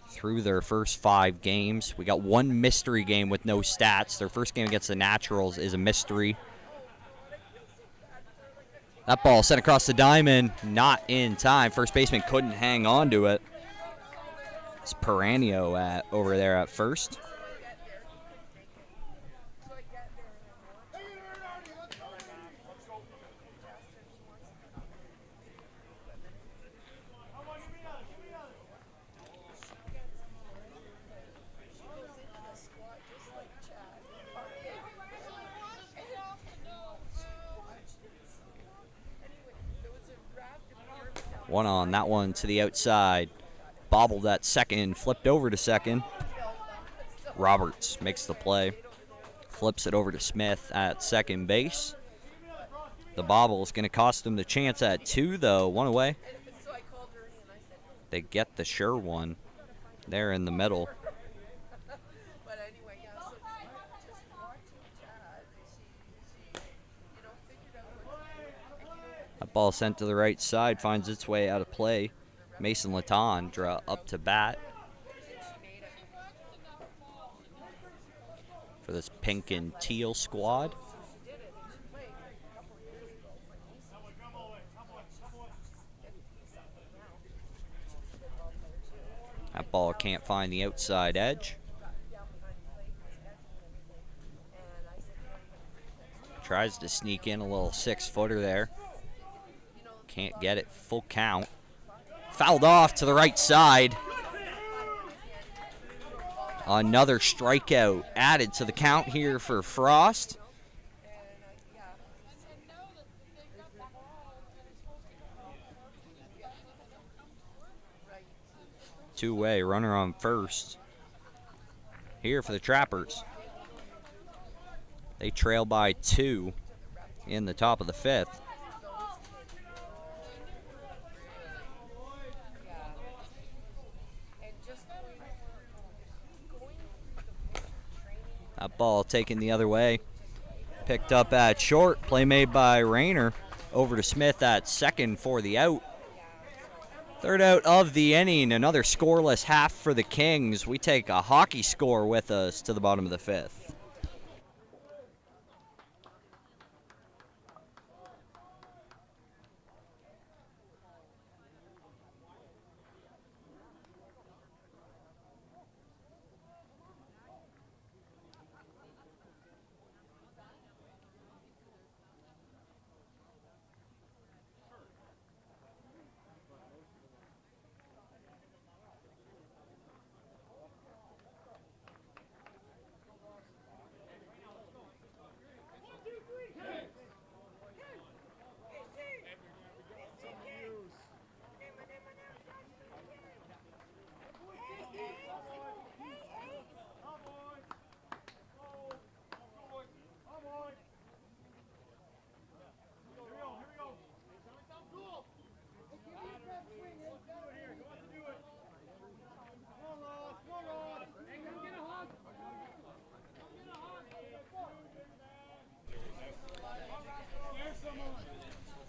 through their first 5 games. We got one mystery game with no stats. Their first game against the Naturals is a mystery. That ball sent across the diamond, not in time. First baseman couldn't hang on to it. It's Peranio over there at first. One on, that one to the outside. Bobbled at second, flipped over to second. Roberts makes the play. Flips it over to Smith at second base. The bobble is going to cost them the chance at 2, though. 1 away. They get the sure one there in the middle. I That ball sent to the right side, finds its way out of play. Mason Latondra up to bat for this pink and teal squad. That ball can't find the outside edge. Tries to sneak in a little 6-footer there. Can't get it. Full count. Fouled off to the right side. Another strikeout added to the count here for Frost. Two-way runner on first here for the Trappers. They trail by 2 in the top of the 5th. That ball taken the other way. Picked up at short. Play made by Rayner. Over to Smith at second for the out. Third out of the inning. Another scoreless half for the Kings. We take a hockey score with us to the bottom of the 5th.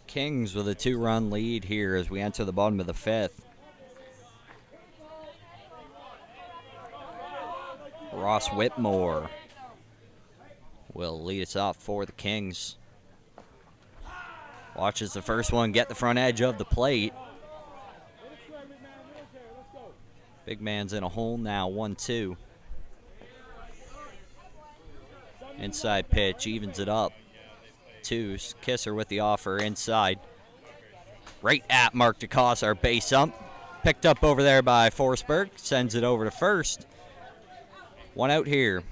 Kings with a 2-run lead here as we enter the bottom of the 5th. Ross Whitmore will lead us off for the Kings. Watches the first one get the front edge of the plate. Big man's in a hole now, 1-2. Inside pitch, evens it up. Twos. Kisser with the offer inside. Right at Mark DeCoste, our base ump. Picked up over there by Forsberg. Sends it over to first. One out here.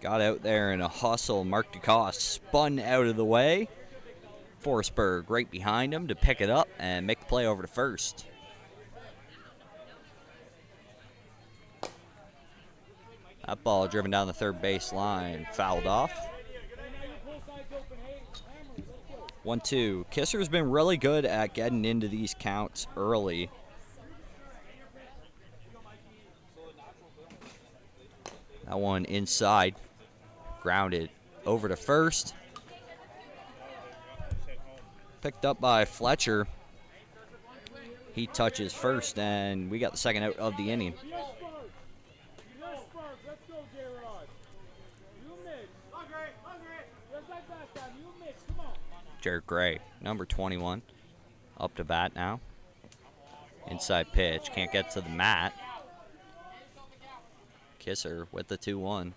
Got out there in a hustle. Mark DeCoste spun out of the way. Forsberg right behind him to pick it up and make the play over to first. That ball driven down the third base line, fouled off. 1-2. Kisser's been really good at getting into these counts early. That one inside, grounded over to first. Picked up by Fletcher. He touches first, and we got the second out of the inning. Jared Gray, number 21, up to bat now. Inside pitch, can't get to the mat. Kisser with the 2-1.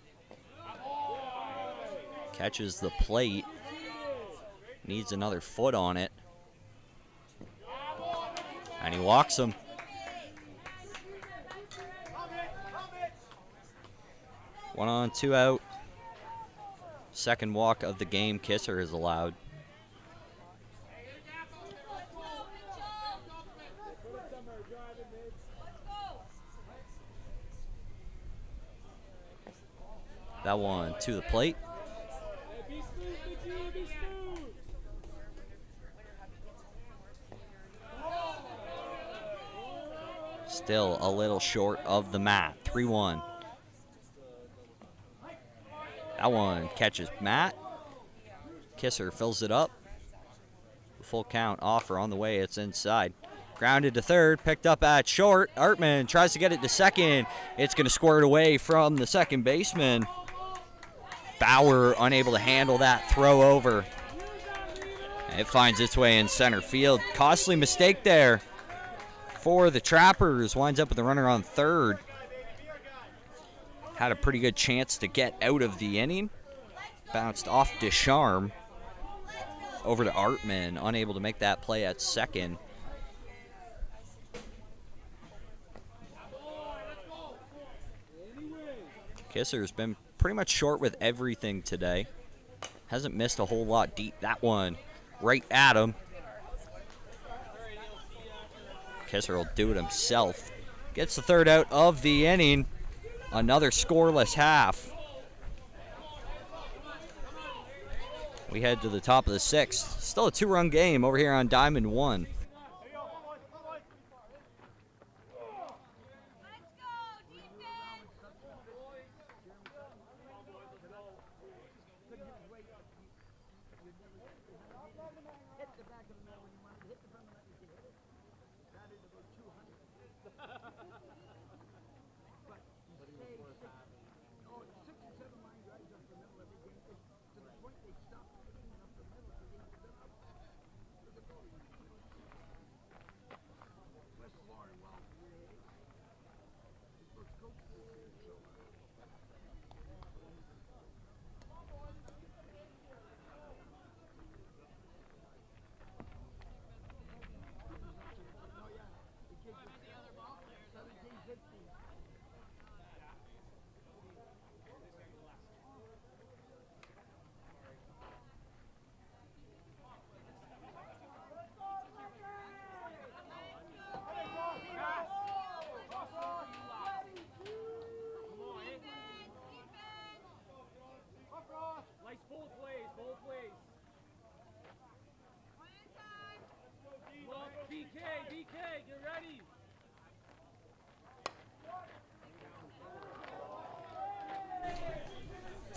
Catches the plate. Needs another foot on it. And he walks him. One on, 2 out. Second walk of the game Kisser is allowed. That one to the plate. Still a little short of the mat. 3-1. That one catches Matt. Kisser fills it up. Full count, offer on the way, it's inside. Grounded to third, picked up at short. Artman tries to get it to second. It's going to squirt away from the second baseman. Bauer unable to handle that throw over. It finds its way in center field. Costly mistake there for the Trappers. Winds up with a runner on third. Had a pretty good chance to get out of the inning. Bounced off Descharme. Over to Artman, unable to make that play at second. Kisser's been pretty much short with everything today. Hasn't missed a whole lot deep. That one right at him. Kisser will do it himself. Gets the third out of the inning. Another scoreless half. We head to the top of the sixth. Still a two-run game over here on Diamond 1.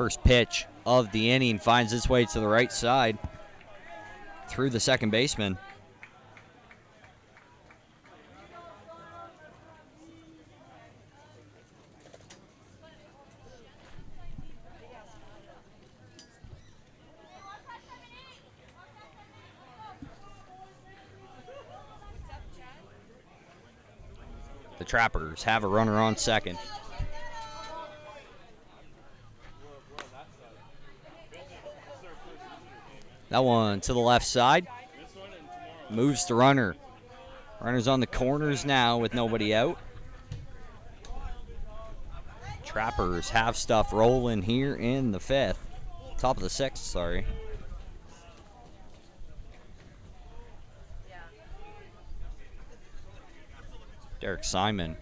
First pitch of the inning finds its way to the right side through the second baseman. The Trappers have a runner on second. That one to the left side. Moves the runner. Runner's on the corners now with nobody out. Trappers have stuff rolling here in the fifth. Top of the sixth, sorry. Derek Simon,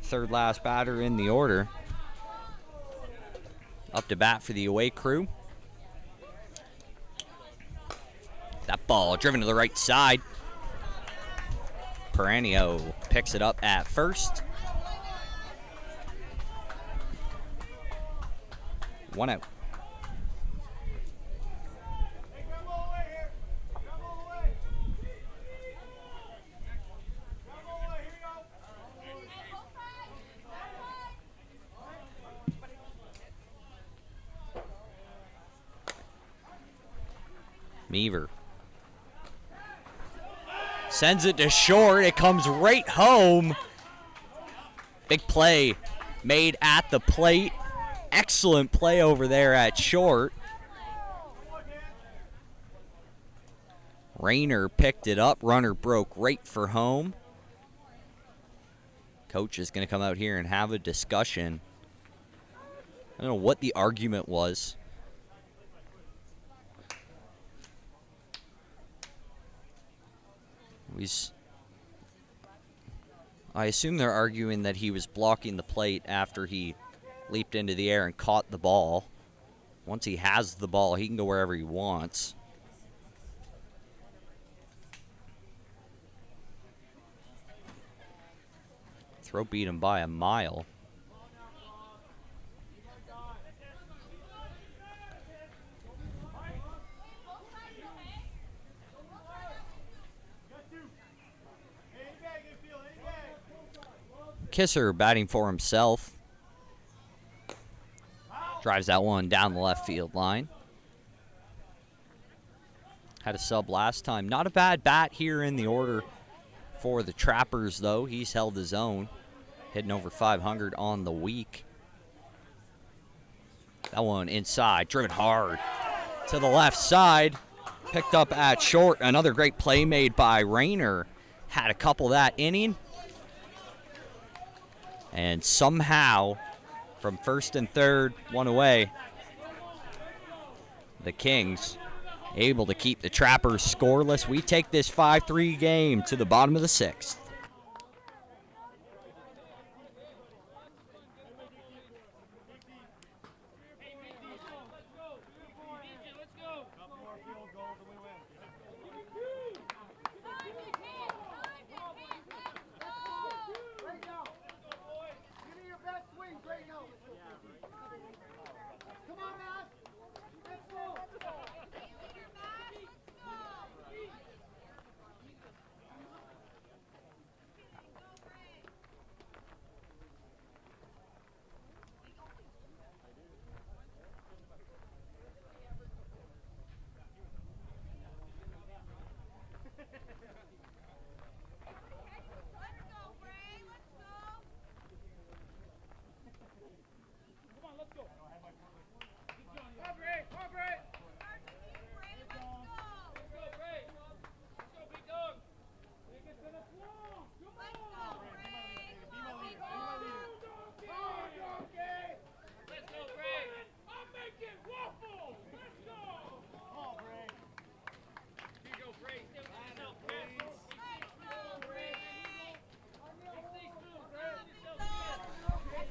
third last batter in the order. Up to bat for the away crew. That ball driven to the right side. Peranio picks it up at first. One out. Meaver sends it to short. It comes right home. Big play made at the plate. Excellent play over there at short. Rayner picked it up. Runner broke right for home. Coach is going to come out here and have a discussion. I don't know what the argument was. I assume they're arguing that he was blocking the plate after he leaped into the air and caught the ball. Once he has the ball, he can go wherever he wants. Throw beat him by a mile. Kisser batting for himself. Drives that one down the left field line. Had a sub last time. Not a bad bat here in the order for the Trappers, though. He's held his own. Hitting over 500 on the week. That one inside, driven hard to the left side. Picked up at short. Another great play made by Rayner. Had a couple that inning. And somehow, from first and third, one away, the Kings able to keep the Trappers scoreless. We take this 5-3 game to the bottom of the sixth.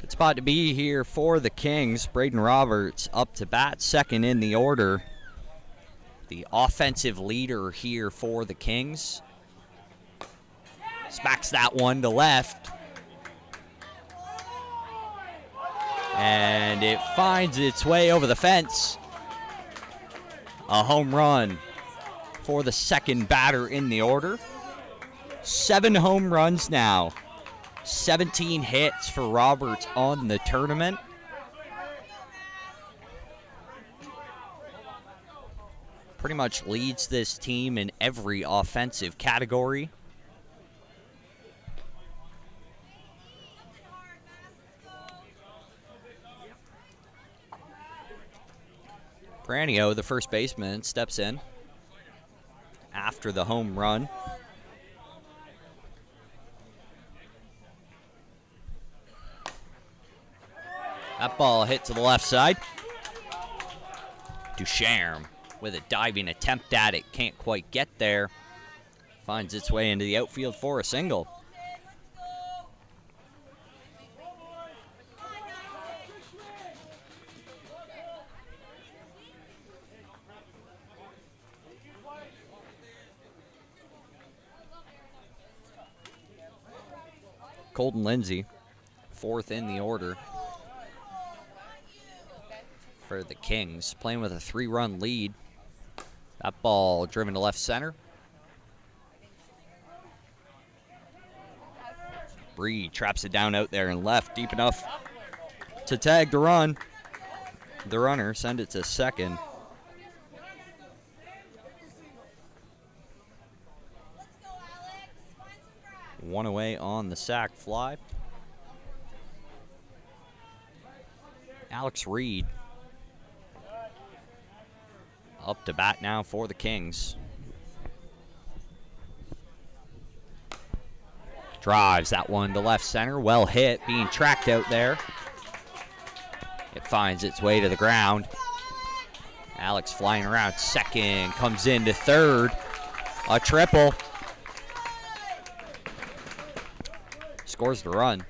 Good spot to be here for the Kings. Braden Roberts up to bat, second in the order. The offensive leader here for the Kings. Smacks that one to left. And it finds its way over the fence. A home run for the second batter in the order. 7 home runs now. 17 hits for Roberts on the tournament. Pretty much leads this team in every offensive category. Branio, the first baseman, steps in after the home run. That ball hit to the left side. Ducharme with a diving attempt at it. Can't quite get there. Finds its way into the outfield for a single. Colton Lindsay, fourth in the order for the Kings, playing with a 3-run lead. That ball driven to left center. Bree traps it down out there and left, deep enough to tag the run. The runner send it to second. One away on the sac fly. Alex Reed up to bat now for the Kings. Drives that one to left center. Well hit, being tracked out there. It finds its way to the ground. Alex flying around second, comes into third. A triple. Scores the run.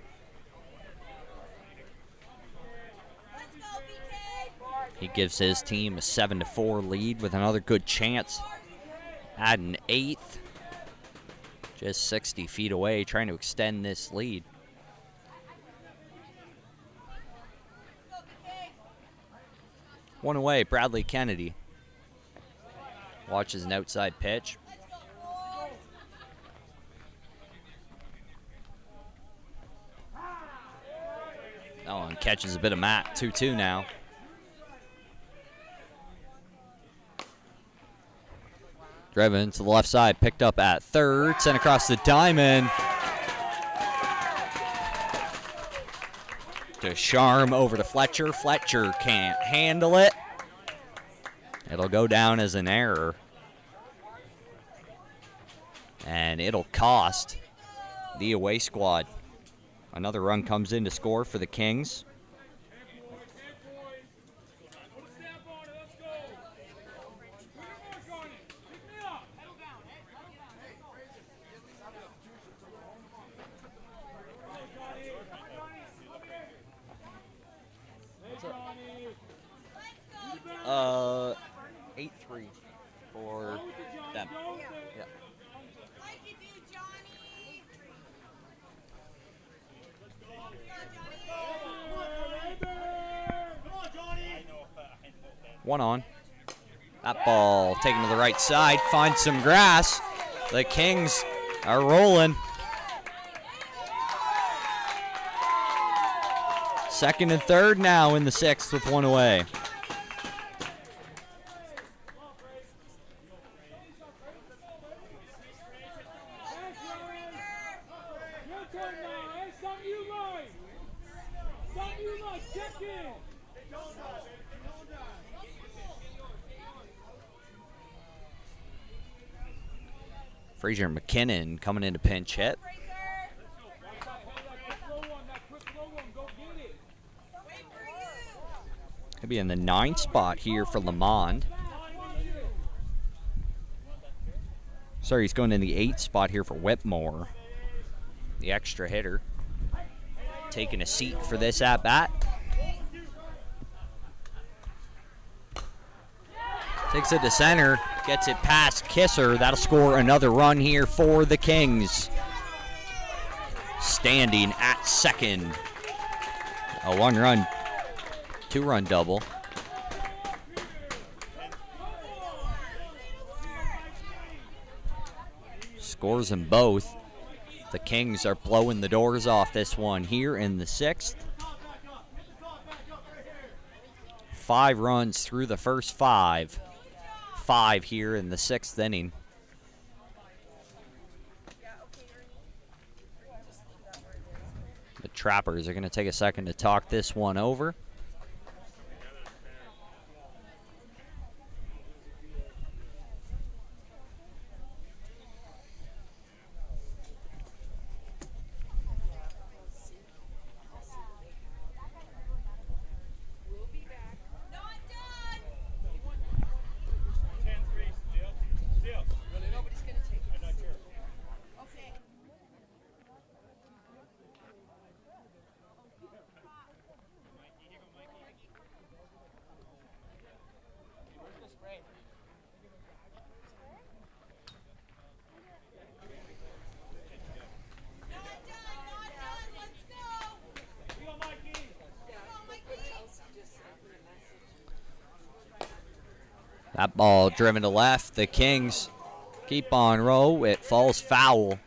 He gives his team a 7-4 lead with another good chance at an 8th. Just 60 feet away, trying to extend this lead. One away, Bradley Kennedy. Watches an outside pitch. catches a bit of Matt. 2-2 now. Driven to the left side, picked up at third, sent across the diamond. To Sharm over to Fletcher. Fletcher can't handle it. It'll go down as an error. And it'll cost the away squad. Another run comes in to score for the Kings. Uh, 8-3 for them. Yeah. Like you do, Johnny. Come on, Johnny. One on. That ball taken to the right side, finds some grass. The Kings are rolling. Second and third now in the sixth with one away. Frazier McKinnon coming in to pinch hit. Could be in the 9th spot here for Lamond. Sorry, he's going in the 8th spot here for Whitmore. The extra hitter. Taking a seat for this at-bat. Takes it to center, gets it past Kisser. That'll score another run here for the Kings. Standing at second. A 1-run, 2-run double. Scores them both. The Kings are blowing the doors off this one here in the 6th. 5 runs through the first 5. 5 here in the 6th inning. The Trappers are going to take a second to talk this one over. That ball driven to left. The Kings keep on roll. It falls foul.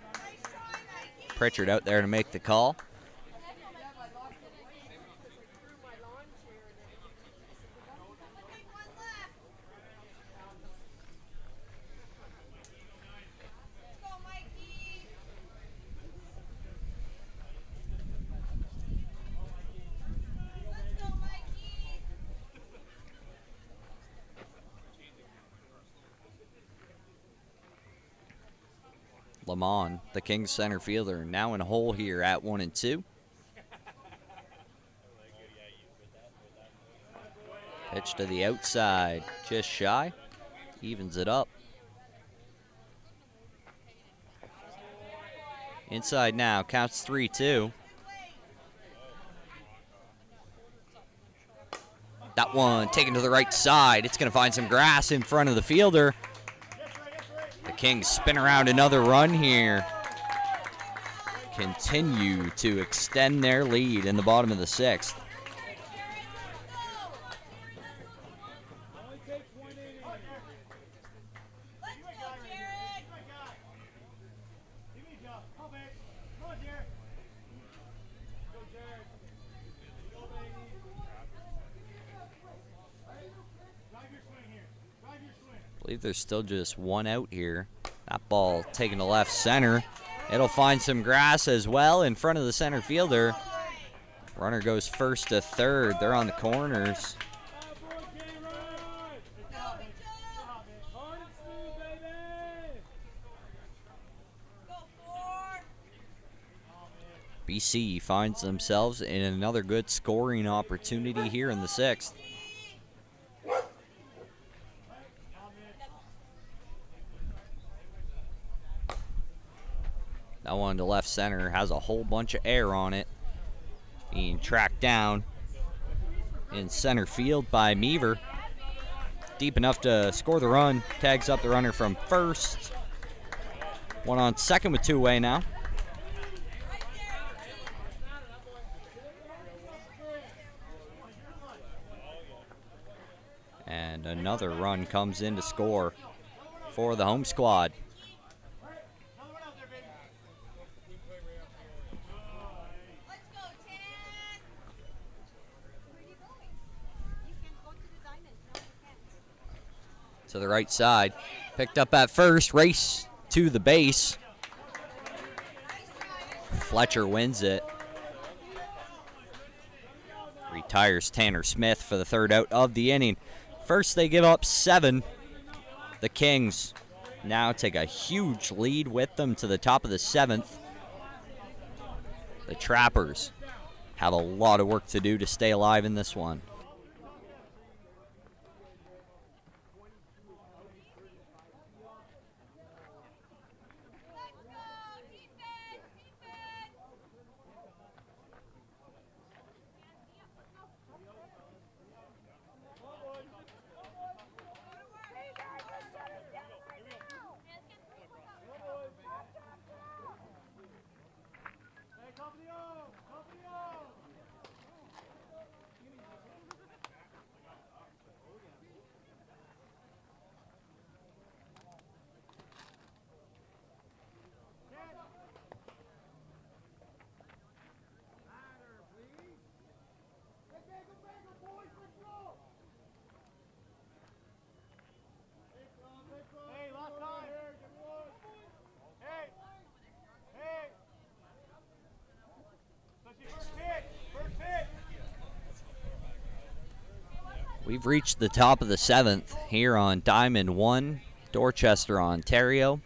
Pritchard out there to make the call. Lamond, the Kings center fielder, now in a hole here at 1-2. Pitch to the outside, just shy. Evens it up. Inside now, counts 3-2. That one taken to the right side. It's going to find some grass in front of the fielder. The Kings spin around another run here. Continue to extend their lead in the bottom of the 6th. believe there's still just one out here. That ball taken to left center. It'll find some grass as well in front of the center fielder. Runner goes first to third. They're on the corners. BC finds themselves in another good scoring opportunity here in the 6th. That one to left center has a whole bunch of air on it. Being tracked down in center field by Meaver. Deep enough to score the run. Tags up the runner from first. One on second with 2 away now. And another run comes in to score for the home squad. To the right side. Picked up at first. Race to the base. Fletcher wins it. Retires Tanner Smith for the 3rd out of the inning. First, they give up 7. The Kings now take a huge lead with them to the top of the 7th. The Trappers have a lot of work to do to stay alive in this one. We've reached the top of the 7th here on Diamond 1, Dorchester, Ontario.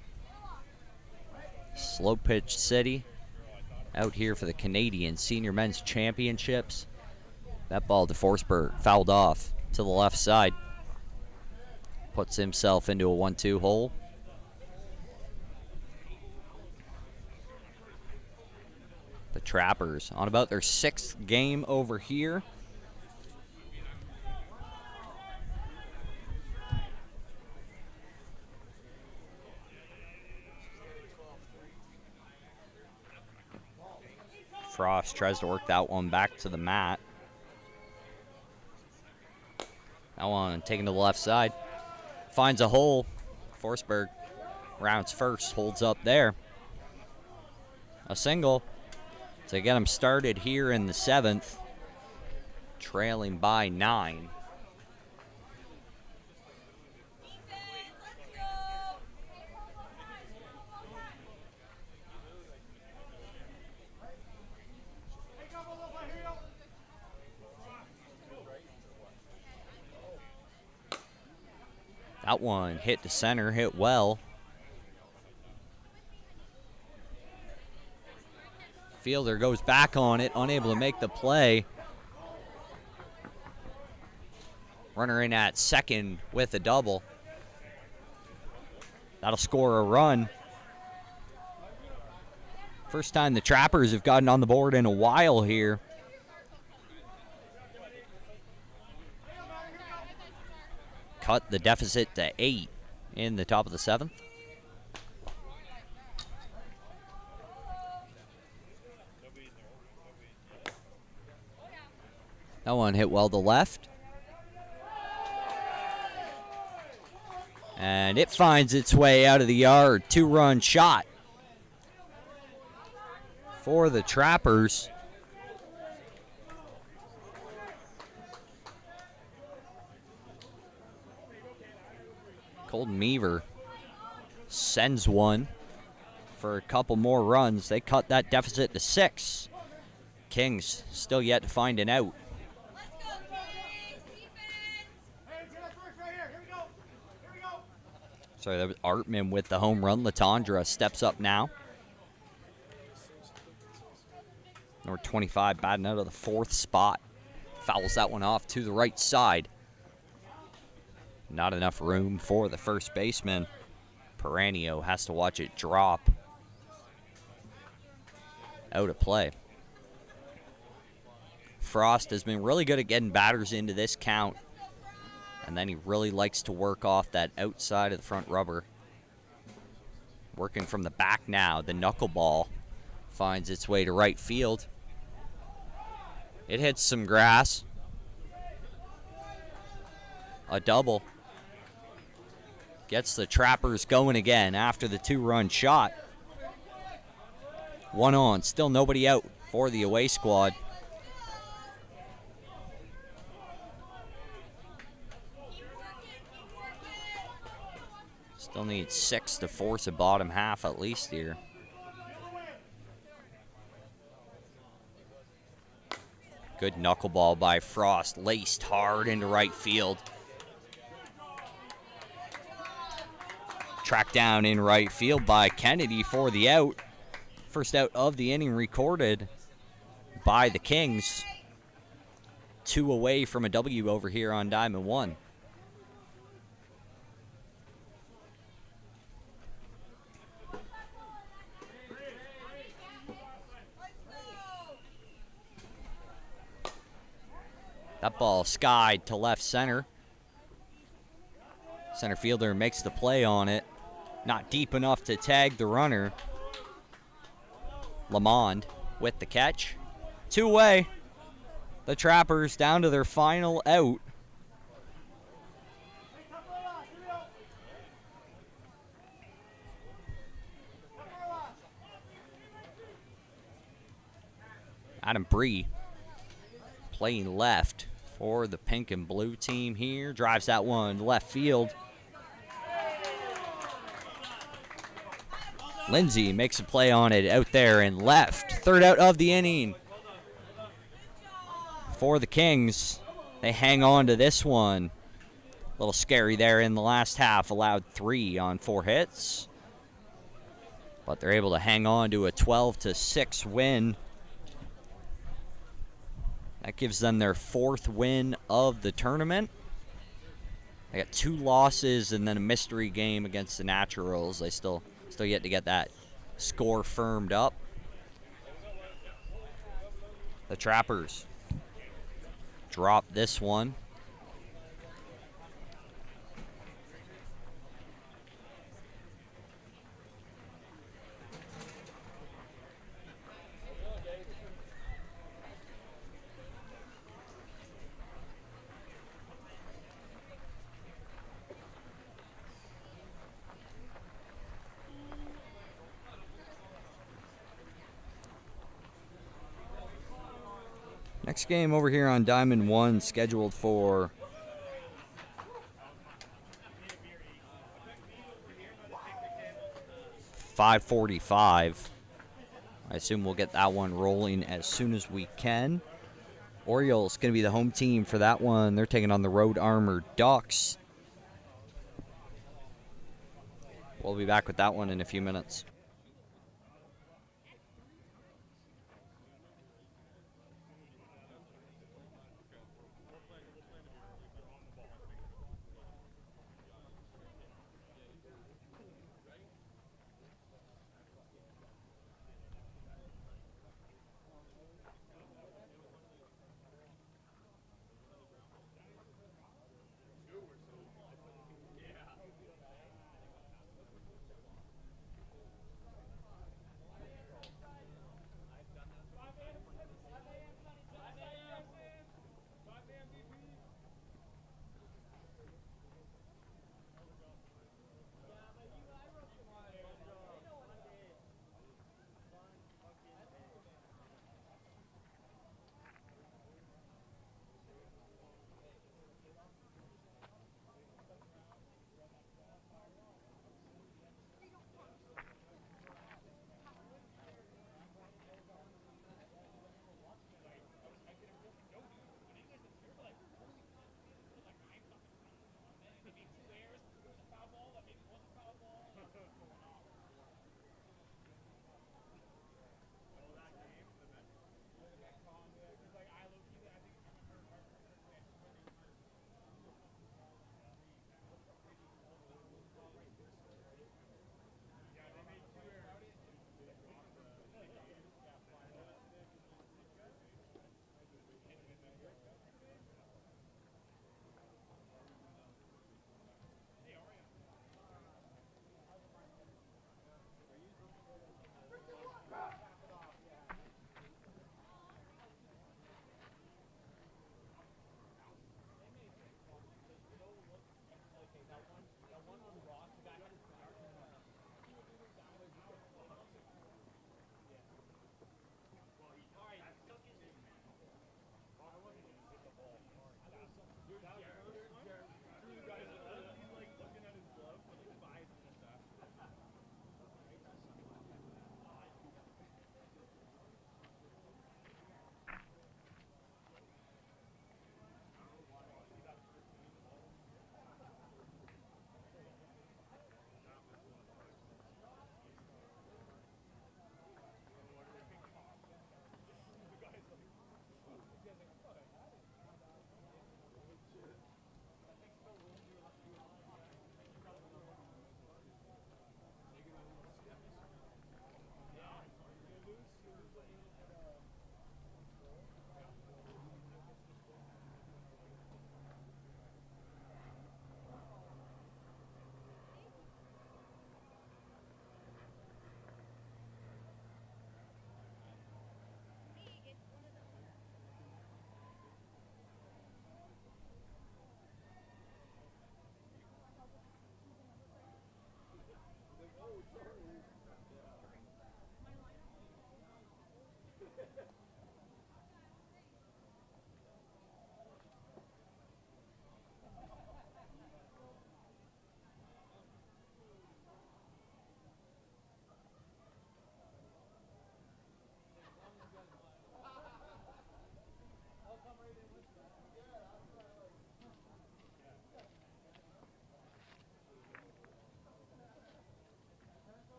Slow pitch city out here for the Canadian Senior Men's Championships. That ball to Forsberg fouled off to the left side. Puts himself into a 1-2 hole. The Trappers on about their 6th game over here. Frost tries to work that one back to the mat. That one taken to the left side. Finds a hole. Forsberg rounds first, holds up there. A single to get him started here in the 7th. Trailing by 9. That one hit to center, hit well. Fielder goes back on it, unable to make the play. Runner in at second with a double. That'll score a run. First time the Trappers have gotten on the board in a while here. Cut the deficit to 8 in the top of the 7th. That one hit well to left. And it finds its way out of the yard. 2-run shot for the Trappers. Colton Meaver sends one for a couple more runs. They cut that deficit to 6. Kings still yet to find an out. So that was Artman with the home run. Latondra steps up now. Number 25 batting out of the 4th spot. Fouls that one off to the right side. Not enough room for the first baseman. Peranio has to watch it drop out of play. Frost has been really good at getting batters into this count. And then he really likes to work off that outside of the front rubber. Working from the back now. The knuckleball finds its way to right field. It hits some grass. A double. Gets the Trappers going again after the 2-run shot. 1 on. Still nobody out for the away squad. Still need 6 to force a bottom half at least here. Good knuckleball by Frost. Laced hard into right field. Tracked down in right field by Kennedy for the out. First out of the inning recorded by the Kings. 2 away from a W over here on Diamond 1. That ball skied to left center. Center fielder makes the play on it. Not deep enough to tag the runner. Lamond with the catch. 2 away. The Trappers down to their final out. Adam Bree playing left for the pink and blue team here. Drives that one left field. Lindsay makes a play on it out there in left. 3rd out of the inning for the Kings. They hang on to this one. A little scary there in the last half. Allowed 3 on 4 hits. But they're able to hang on to a 12-6 win. That gives them their 4th win of the tournament. They got 2 losses and then a mystery game against the Naturals. They still yet to get that score firmed up. The Trappers drop this one. Next game over here on Diamond 1 scheduled for .545. I assume we'll get that one rolling as soon as we can. Orioles going to be the home team for that one. They're taking on the Road Armored Ducks. We'll be back with that one in a few minutes.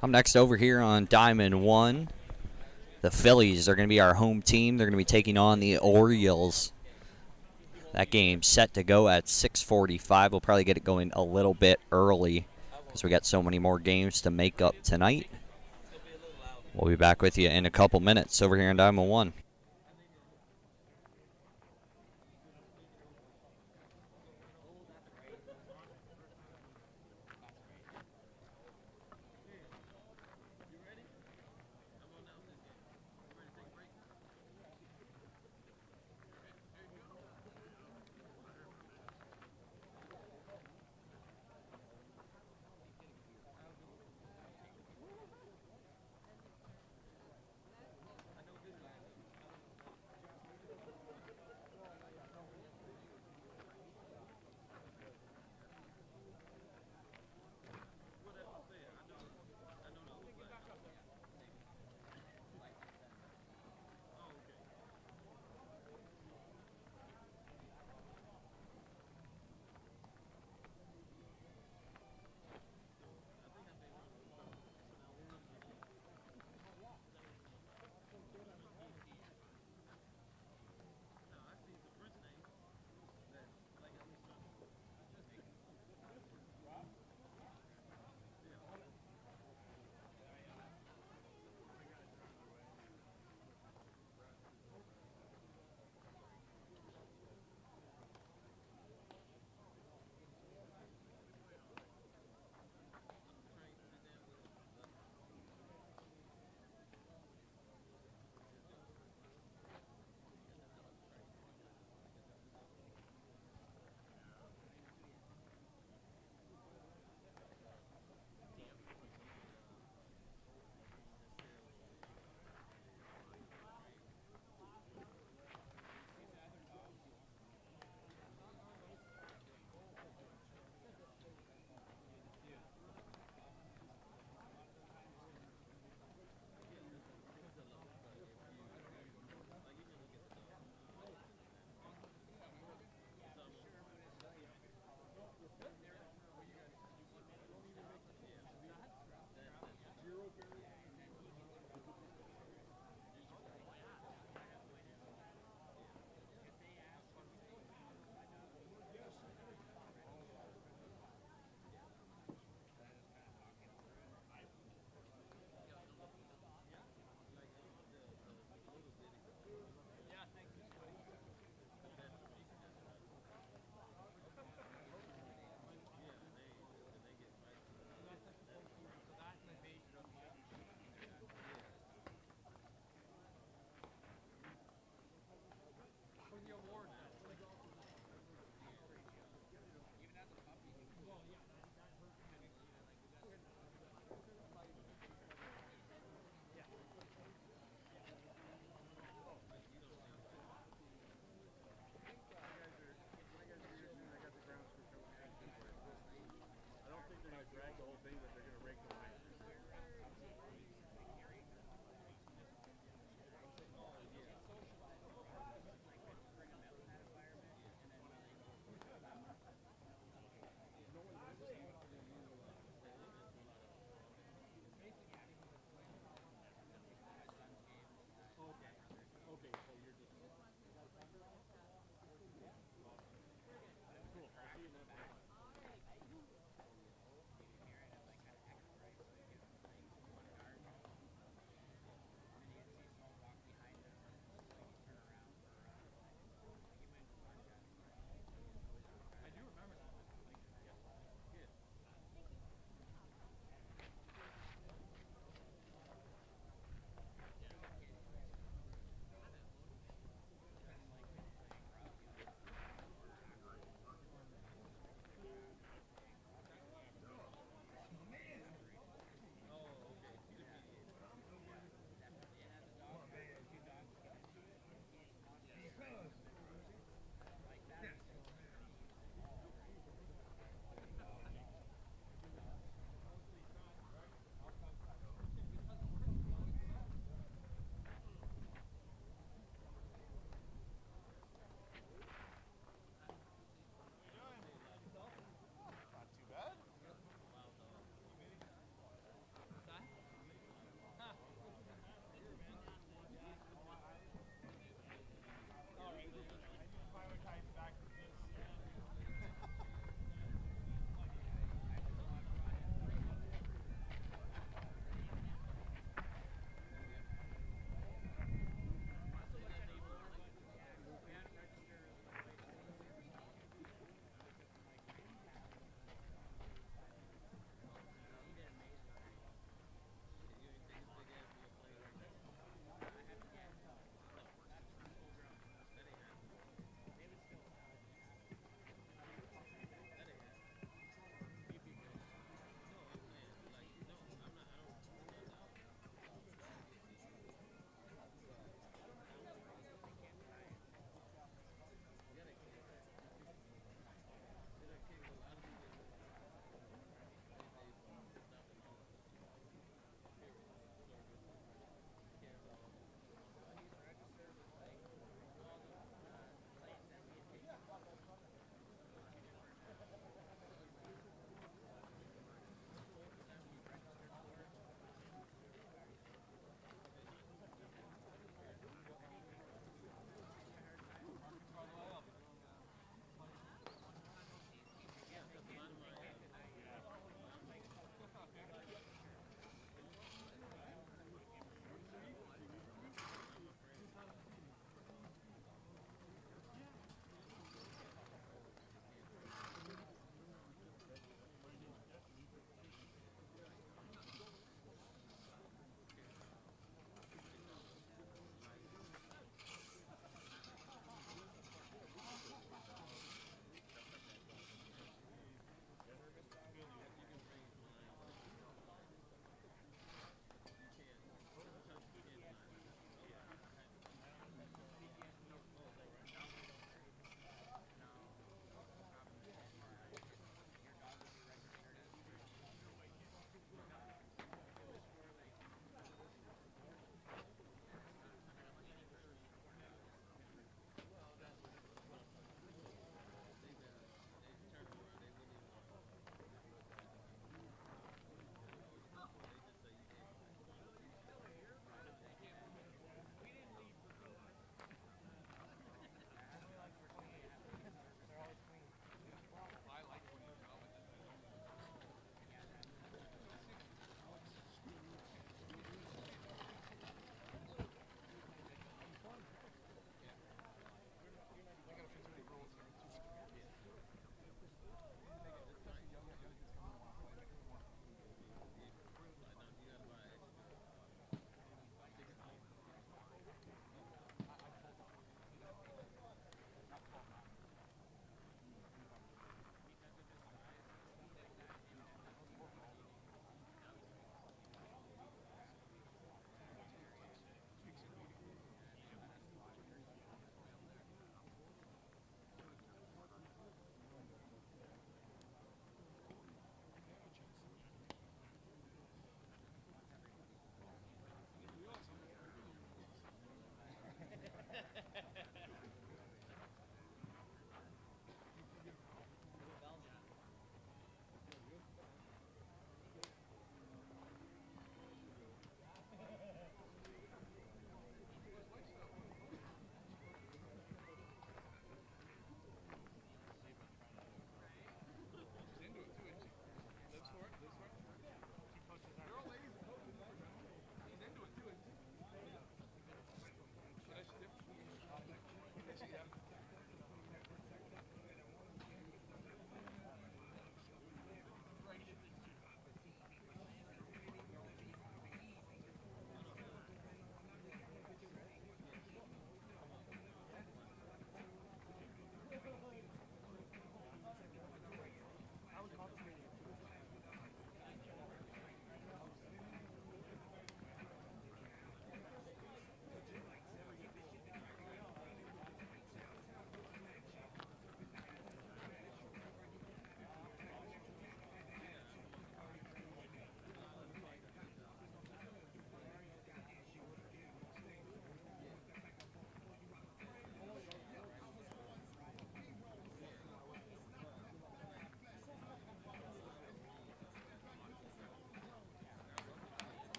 Up next over here on Diamond 1, the Phillies are going to be our home team. They're going to be taking on the Orioles. That game's set to go at 6:45. We'll probably get it going a little bit early because we got so many more games to make up tonight. We'll be back with you in a couple minutes over here on Diamond 1.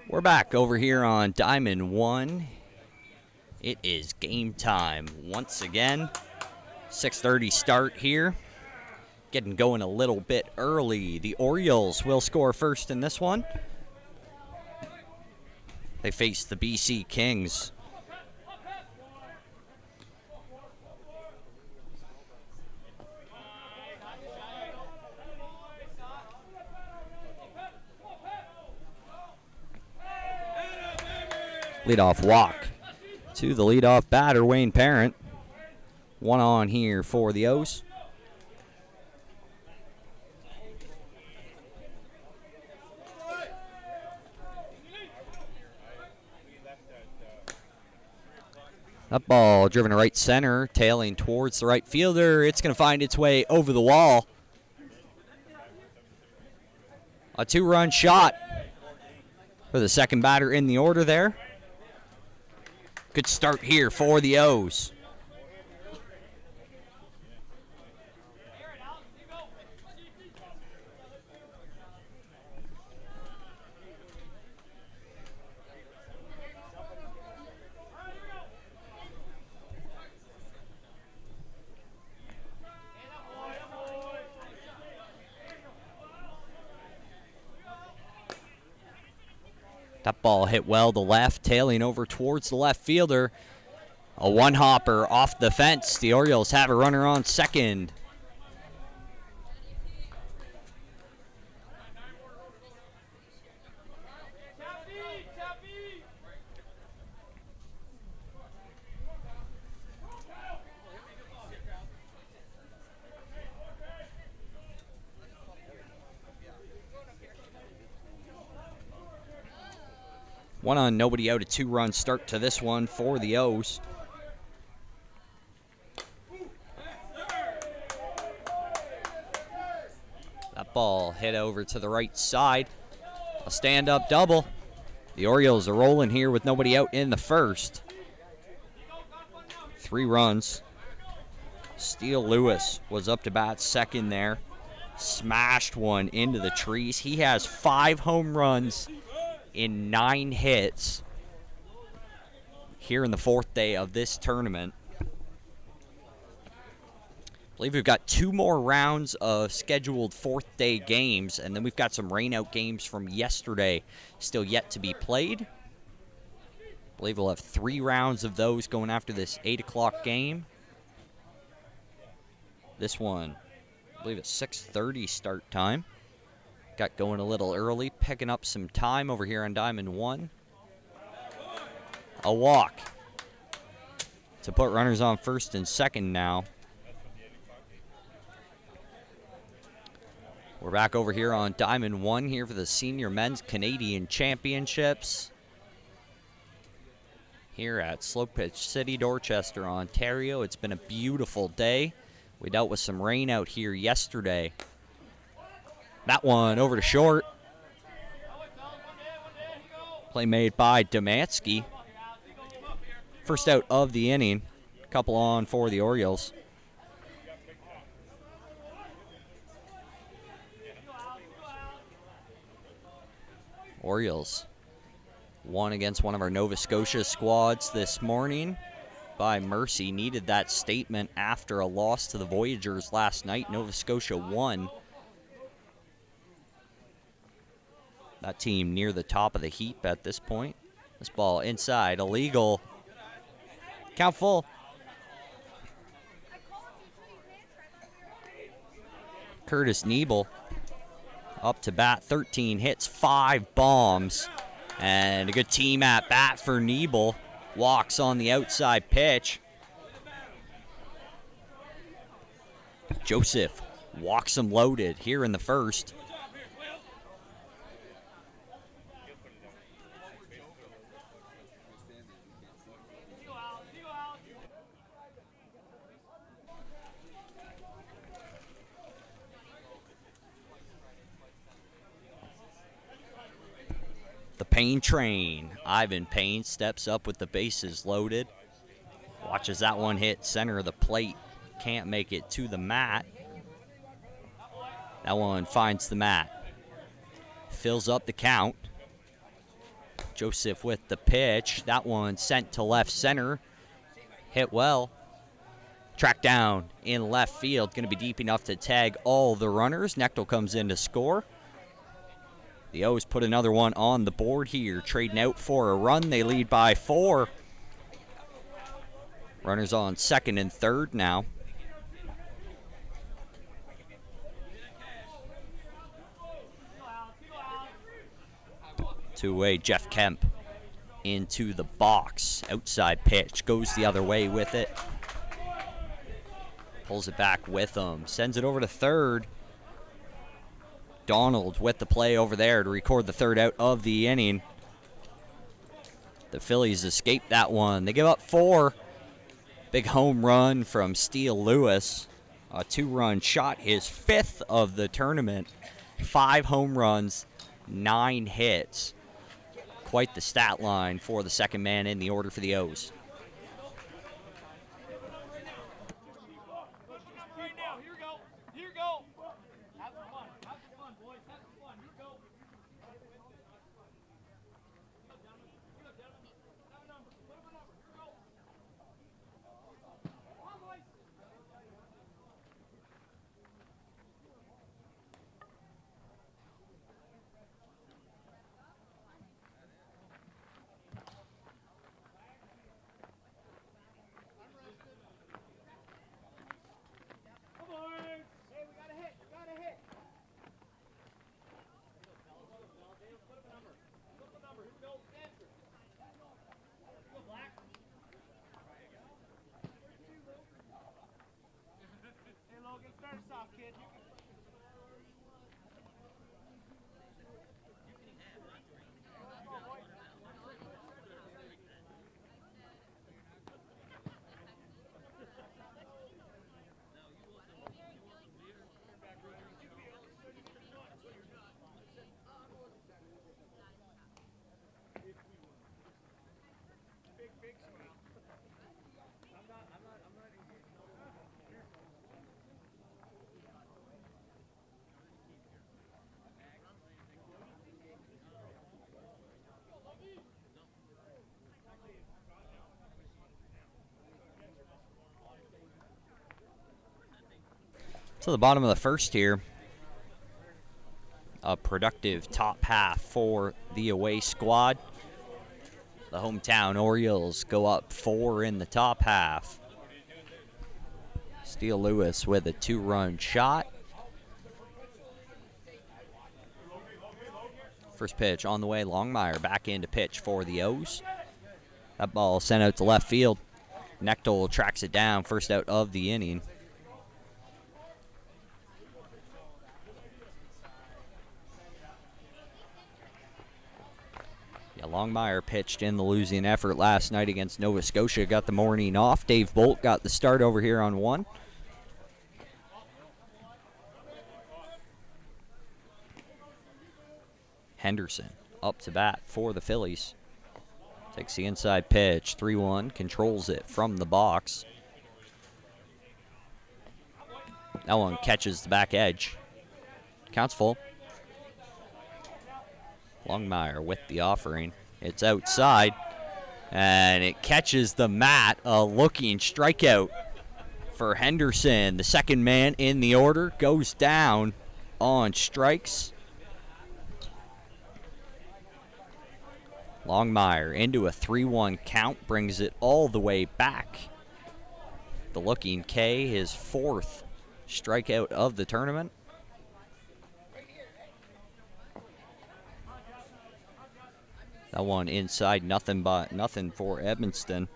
We're back over here on Diamond 1. It is game time once again. 6:30 start here. Getting going a little bit early. The Orioles will score first in this one. They face the BC Kings. Leadoff walk to the leadoff batter, Wayne Parent. One on here for the O's. That ball driven to right center, tailing towards the right fielder. It's going to find its way over the wall. A 2-run shot for the second batter in the order there. Good start here for the O's. That ball hit well to left, tailing over towards the left fielder. A one-hopper off the fence. The Orioles have a runner on second. One on, nobody out, a 2-run start to this one for the O's. That ball hit over to the right side. A stand-up double. The Orioles are rolling here with nobody out in the first. 3 runs. Steele Lewis was up to bat second there. Smashed one into the trees. He has 5 home runs in 9 hits here in the 4th day of this tournament. I believe we've got 2 more rounds of scheduled 4th day games, and then we've got some rainout games from yesterday still yet to be played. I believe we'll have 3 rounds of those going after this 8 o'clock game. This one, I believe it's 6:30 start time. Got going a little early, picking up some time over here on Diamond 1. A walk to put runners on first and second now. We're back over here on Diamond 1 here for the Senior Men's Canadian Championships here at Slow Pitch City, Dorchester, Ontario. It's been a beautiful day. We dealt with some rain out here yesterday. That one over to short. Play made by Domansky. First out of the inning. Couple on for the Orioles. Orioles won against one of our Nova Scotia squads this morning by mercy. Needed that statement after a loss to the Voyagers last night. Nova Scotia won. That team near the top of the heap at this point. This ball inside, illegal. Count full. Curtis Niebel up to bat, 13 hits, 5 bombs. And a good team at bat for Niebel. Walks on the outside pitch. Joseph walks him loaded here in the first. The Payne train. Ivan Payne steps up with the bases loaded. Watches that one hit center of the plate. Can't make it to the mat. That one finds the mat. Fills up the count. Joseph with the pitch. That one sent to left center. Hit well. Tracked down in left field. Going to be deep enough to tag all the runners. Knechtel comes in to score. The O's put another one on the board here. Trading out for a run. They lead by 4. Runners on second and third now. Two-way Jeff Kemp into the box. Outside pitch. Goes the other way with it. Pulls it back with him. Sends it over to third. Donald with the play over there to record the third out of the inning. The Phillies escape that one. They give up 4. Big home run from Steele Lewis. A 2-run shot, his 5th of the tournament. 5 home runs, 9 hits. Quite the stat line for the second man in the order for the O's. To the bottom of the first here. A productive top half for the away squad. The hometown Orioles go up 4 in the top half. Steele Lewis with a 2-run shot. First pitch on the way. Longmire back in to pitch for the O's. That ball sent out to left field. Knechtel tracks it down. First out of the inning. Yeah, Longmire pitched in the losing effort last night against Nova Scotia. Got the morning off. Dave Bolt got the start over here on 1. Henderson up to bat for the Phillies. Takes the inside pitch. 3-1. Controls it from the box. That one catches the back edge. Counts full. Longmire with the offering. It's outside, and it catches the mat. A looking strikeout for Henderson. The second man in the order goes down on strikes. Longmire into a 3-1 count, brings it all the way back. The looking K, his 4th strikeout of the tournament. That one inside, nothing for Edmundston.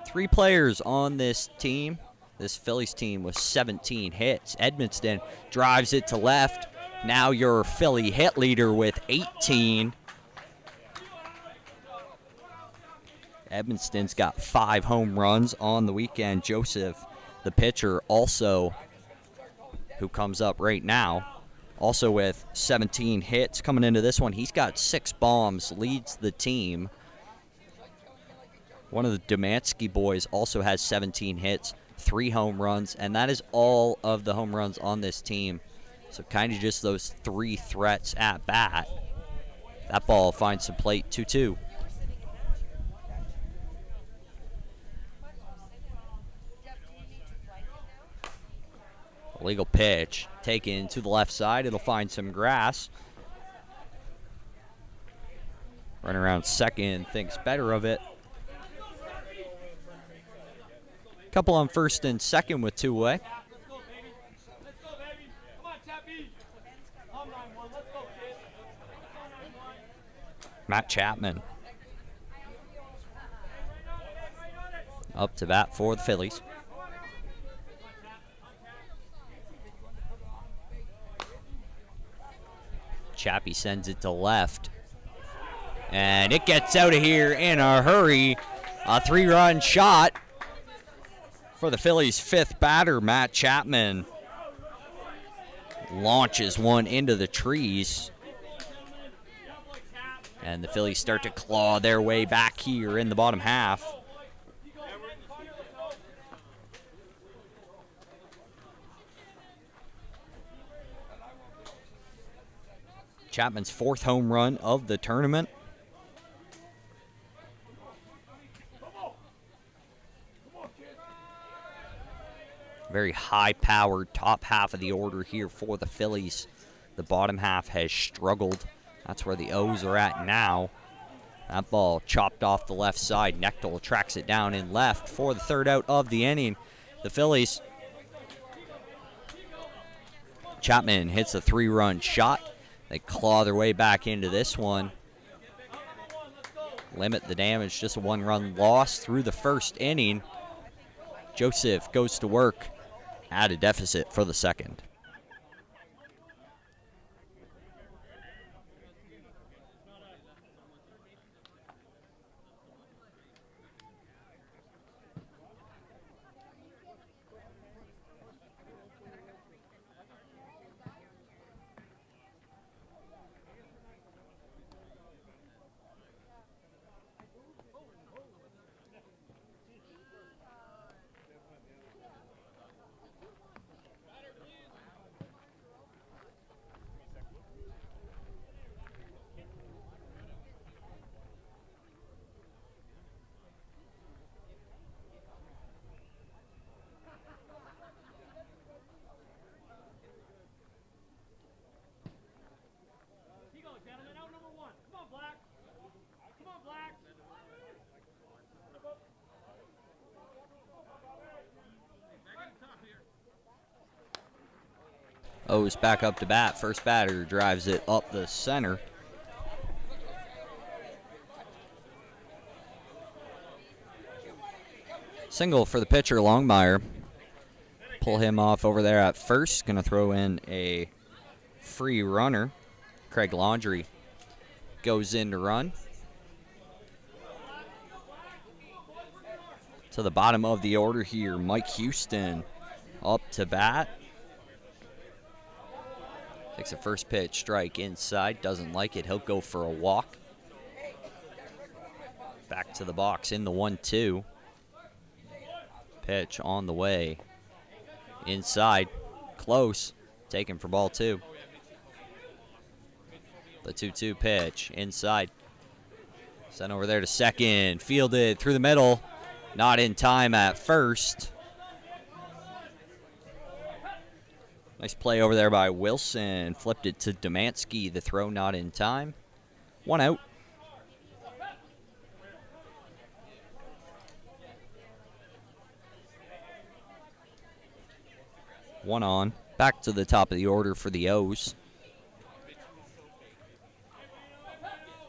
3 players on this team, this Phillies team, with 17 hits. Edmundston drives it to left. Now your Philly hit leader with 18. Edmundston's got 5 home runs on the weekend. Joseph, the pitcher, also, who comes up right now, also with 17 hits coming into this one. He's got 6 bombs, leads the team. One of the Domansky boys also has 17 hits, 3 home runs, and that is all of the home runs on this team. So kind of just those 3 threats at bat. That ball finds some plate, 2-2. Illegal pitch taken to the left side. It'll find some grass. Run around second, thinks better of it. Couple on first and second with 2 away. Matt Chapman up to bat for the Phillies. Chappie sends it to left. And it gets out of here in a hurry. A 3-run shot for the Phillies' 5th batter, Matt Chapman. Launches one into the trees. And the Phillies start to claw their way back here in the bottom half. Chapman's 4th home run of the tournament. Very high-powered top half of the order here for the Phillies. The bottom half has struggled. That's where the O's are at now. That ball chopped off the left side. Knechtel tracks it down in left for the 3rd out of the inning. The Phillies. Chapman hits a 3-run shot. They claw their way back into this one. Limit the damage, just a 1-run loss through the 1st inning. Joseph goes to work at a deficit for the 2nd. O's back up to bat. First batter drives it up the center. Single for the pitcher, Longmire. Pull him off over there at first. Going to throw in a free runner. Craig Laundrie goes in to run. To the bottom of the order here, Mike Houston up to bat. Takes a first pitch strike inside. Doesn't like it. He'll go for a walk. Back to the box in the 1-2. Pitch on the way. Inside. Close. Taken for ball 2. The 2-2 pitch. Inside. Sent over there to second. Fielded through the middle. Not in time at first. Nice play over there by Wilson. Flipped it to Domanski. The throw not in time. 1 out. One on. Back to the top of the order for the O's.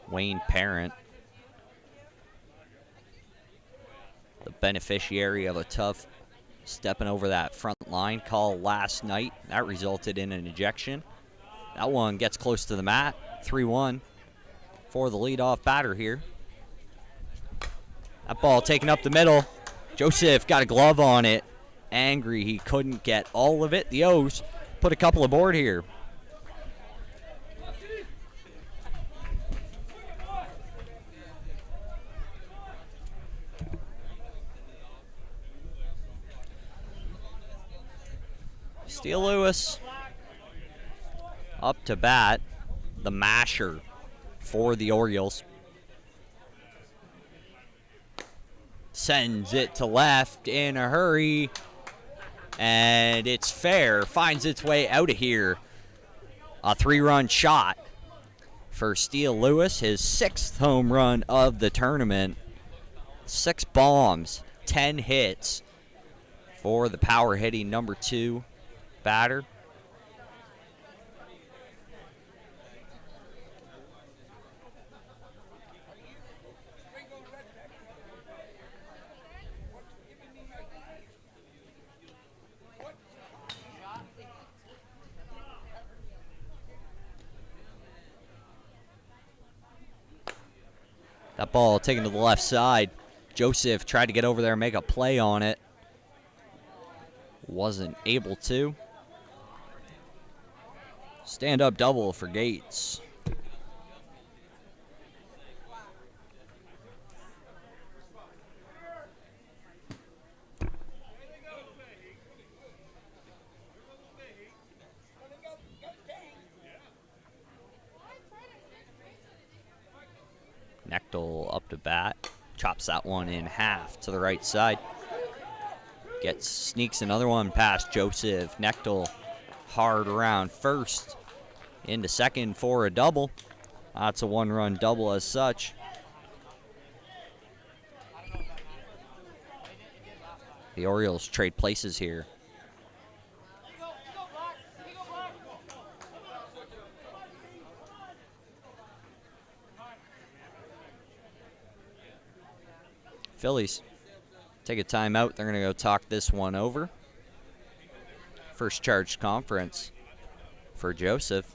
Wayne Parent. The beneficiary of a tough stepping over that front line call last night. That resulted in an ejection. That one gets close to the mat. 3-1 for the leadoff batter here. That ball taken up the middle. Joseph got a glove on it. Angry he couldn't get all of it. The O's put a couple aboard here. Steele Lewis Up to bat, the masher for the Orioles. Sends it to left in a hurry, and it's fair. Finds its way out of here. A 3-run shot for Steele Lewis, his 6th home run of the tournament. 6 bombs, 10 hits for the power-hitting number 2 batter. That ball taken to the left side. Joseph tried to get over there and make a play on it. Wasn't able to. Stand-up double for Gates. Knechtel up to bat. Chops that one in half to the right side. Sneaks another one past Joseph. Knechtel hard around first. Into second for a double. That's a 1-run double as such. The Orioles trade places here. Phillies take a timeout. They're going to go talk this one over. First charge conference for Joseph.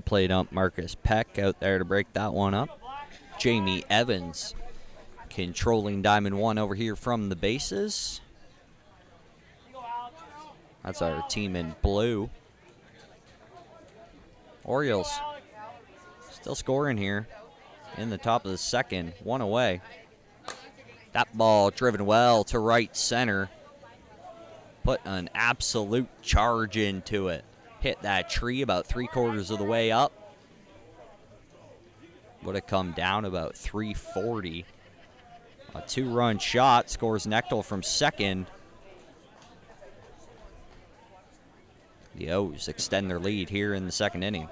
Played ump Marcus Peck out there to break that one up. Jamie Evans controlling Diamond 1 over here from the bases. That's our team in blue. Orioles still scoring here in the top of the second, 1 away. That ball driven well to right center. Put an absolute charge into it. Hit that tree about 3/4 of the way up. Would have come down about 340. A 2-run shot scores Knechtel from second. The O's extend their lead here in the second inning.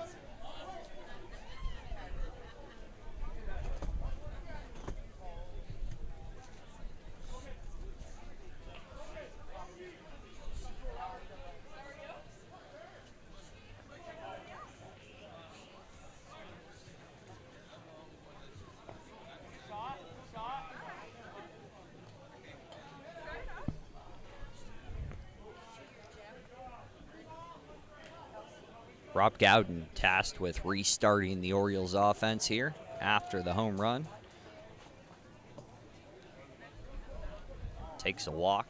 Rob Gowden tasked with restarting the Orioles offense here after the home run. Takes a walk.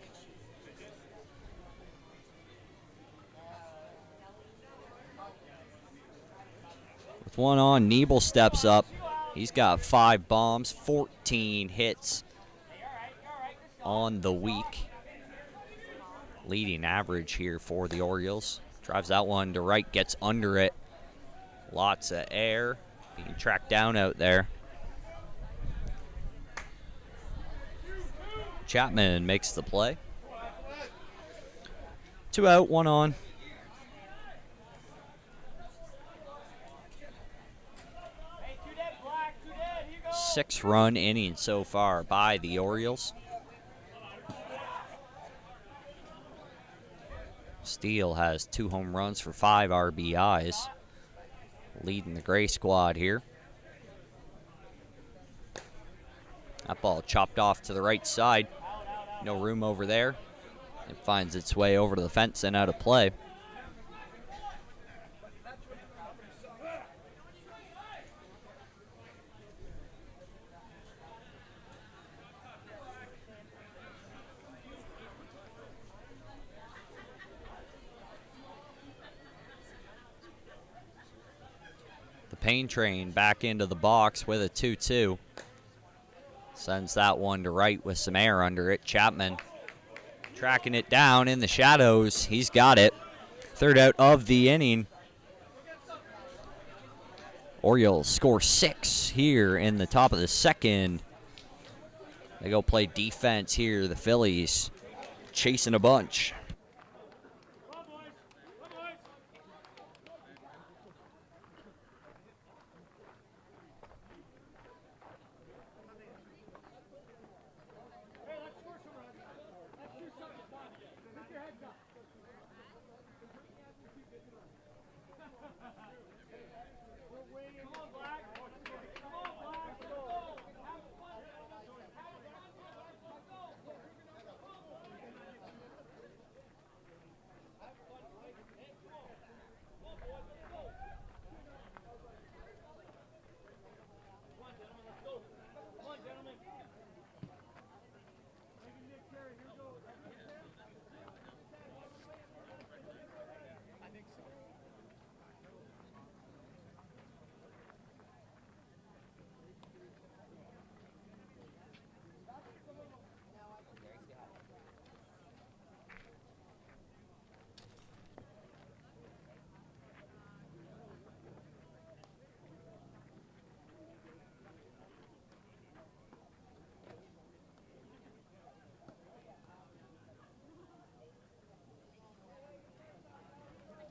With one on, Niebel steps up. He's got 5 bombs, 14 hits on the week. Leading average here for the Orioles. Drives that one to right, gets under it. Lots of air being tracked down out there. Chapman makes the play. 2 out, 1 on. Six-run inning so far by the Orioles. Steele has 2 home runs for 5 RBIs. leading the gray squad here. That ball chopped off to the right side. No room over there. It finds its way over to the fence and out of play. The Pain Train back into the box with a 2-2. Sends that one to right with some air under it. Chapman tracking it down in the shadows. He's got it. Third out of the inning. Orioles score 6 here in the top of the second. They go play defense here. The Phillies chasing a bunch.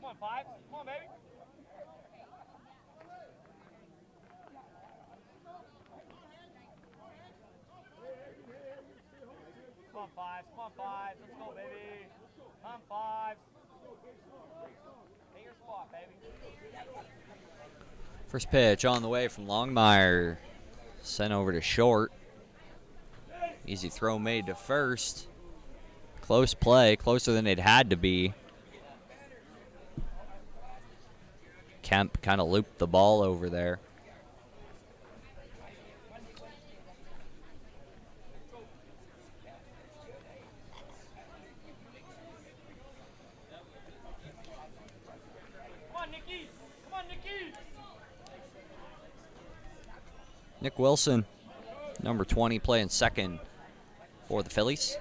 Come on, Five. Come on, baby. Come on, Fives. Come on, Fives. Let's go, baby. Come on, Fives. Take your spot, baby. First pitch on the way from Longmire. Sent over to short. Easy throw made to first. Close play, closer than it had to be. Kemp kind of looped the ball over there. Come on, Nicky. Come on, Nicky. Nick Wilson, number 20, playing second for the Phillies.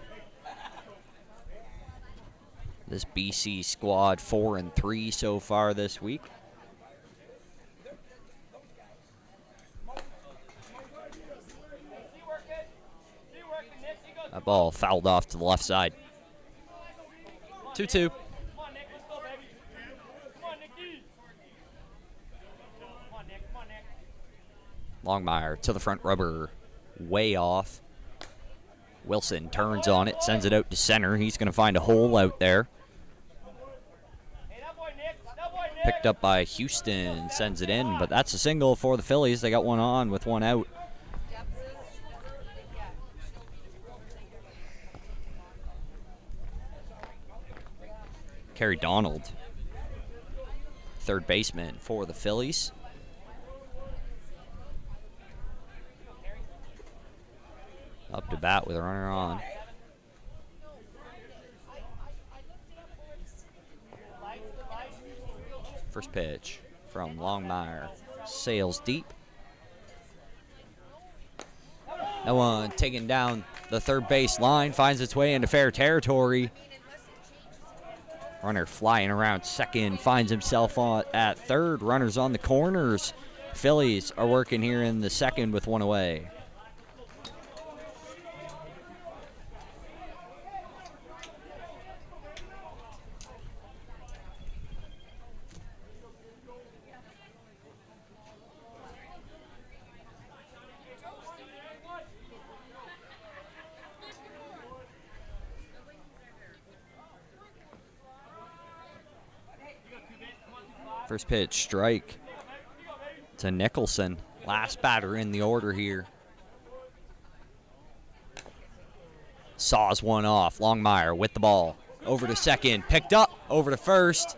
This BC squad 4-3 so far this week. That ball fouled off to the left side. 2-2. Longmire to the front rubber, way off. Wilson turns on it, sends it out to center. He's going to find a hole out there. Picked up by Houston, sends it in, but that's a single for the Phillies. They got one on with one out. Kerry Donald, third baseman for the Phillies. Up to bat with a runner on. First pitch from Longmire. Sails deep. That one taken down the third base line, finds its way into fair territory. Runner flying around second, finds himself at third. Runners on the corners. Phillies are working here in the second with one away. First pitch, strike. to Nicholson. Last batter in the order here. Saws one off. Longmire with the ball. Over to second. Picked up. Over to first.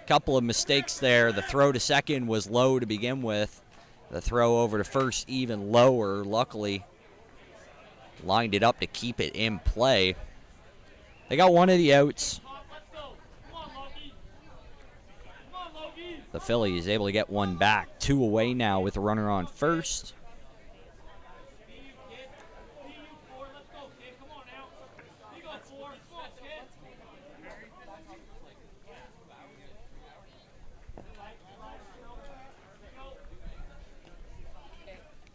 Couple of mistakes there. The throw to second was low to begin with. The throw over to first even lower. Luckily, lined it up to keep it in play. They got one of the outs. The Phillies able to get one back. 2 away now with a runner on first.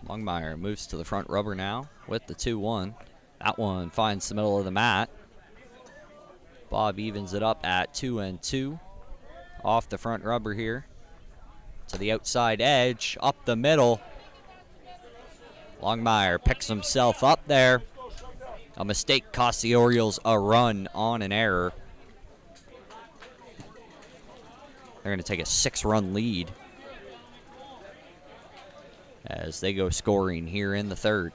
Longmire moves to the front rubber now with the 2-1. That one finds the middle of the mat. Bob evens it up at 2-2. Off the front rubber here. To the outside edge. Up the middle. Longmire picks himself up there. A mistake cost the Orioles a run on an error. They're going to take a 6-run lead as they go scoring here in the third.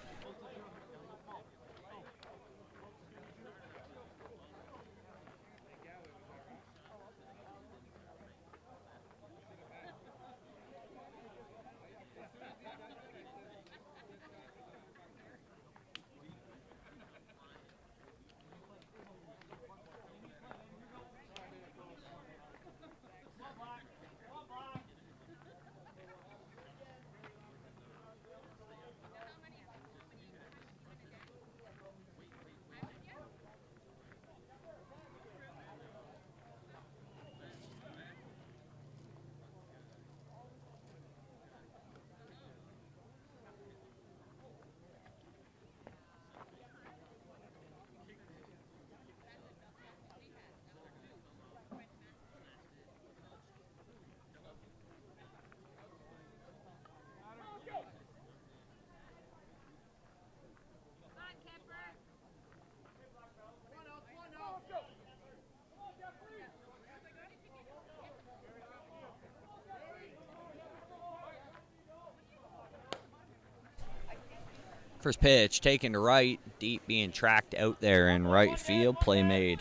First pitch taken to right, deep being tracked out there in right field. Play made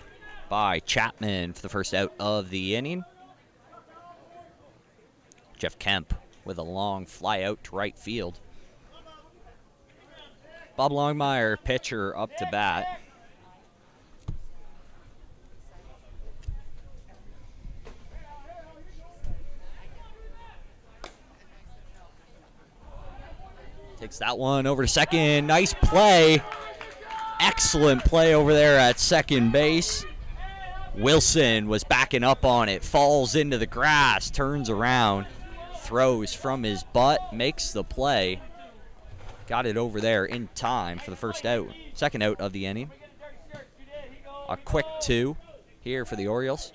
by Chapman for the first out of the inning. Jeff Kemp with a long fly out to right field. Bob Longmire, pitcher, up to bat. Takes that one over to second. Nice play. Excellent play over there at second base. Wilson was backing up on it. Falls into the grass. Turns around. Throws from his butt. Makes the play. Got it over there in time for the first out. Second out of the inning. A quick 2 here for the Orioles.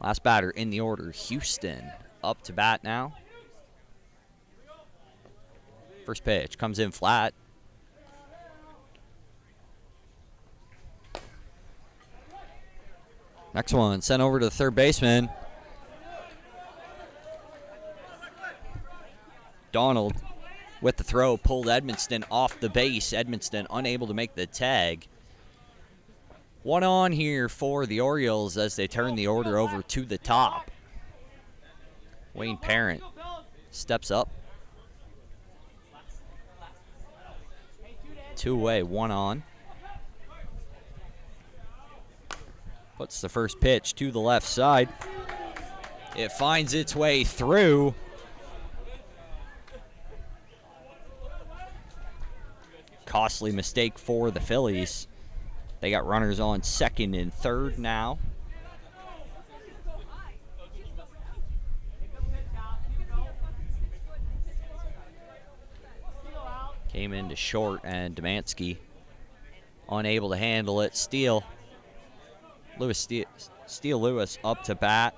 Last batter in the order, Houston. Up to bat now. First pitch comes in flat. Next one sent over to the third baseman. Donald with the throw pulled Edmonston off the base. Edmonston unable to make the tag. One on here for the Orioles as they turn the order over to the top. Wayne Parent steps up. 2 away, 1 on. Puts the first pitch to the left side. It finds its way through. Costly mistake for the Phillies. They got runners on second and third now. Came into short, and Demansky unable to handle it. Steele Lewis up to bat.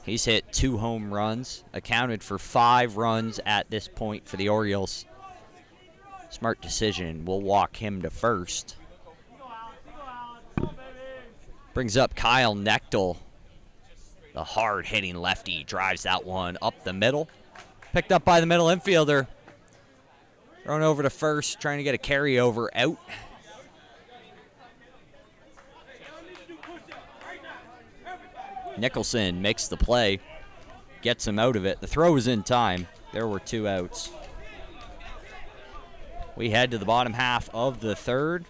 He's hit 2 home runs, accounted for 5 runs at this point for the Orioles. Smart decision. We'll walk him to first. Brings up Kyle Nechtel. The hard-hitting lefty drives that one up the middle. Picked up by the middle infielder. Thrown over to first, trying to get a carryover out. Nicholson makes the play, gets him out of it. The throw is in time. There were 2 outs. We head to the bottom half of the third.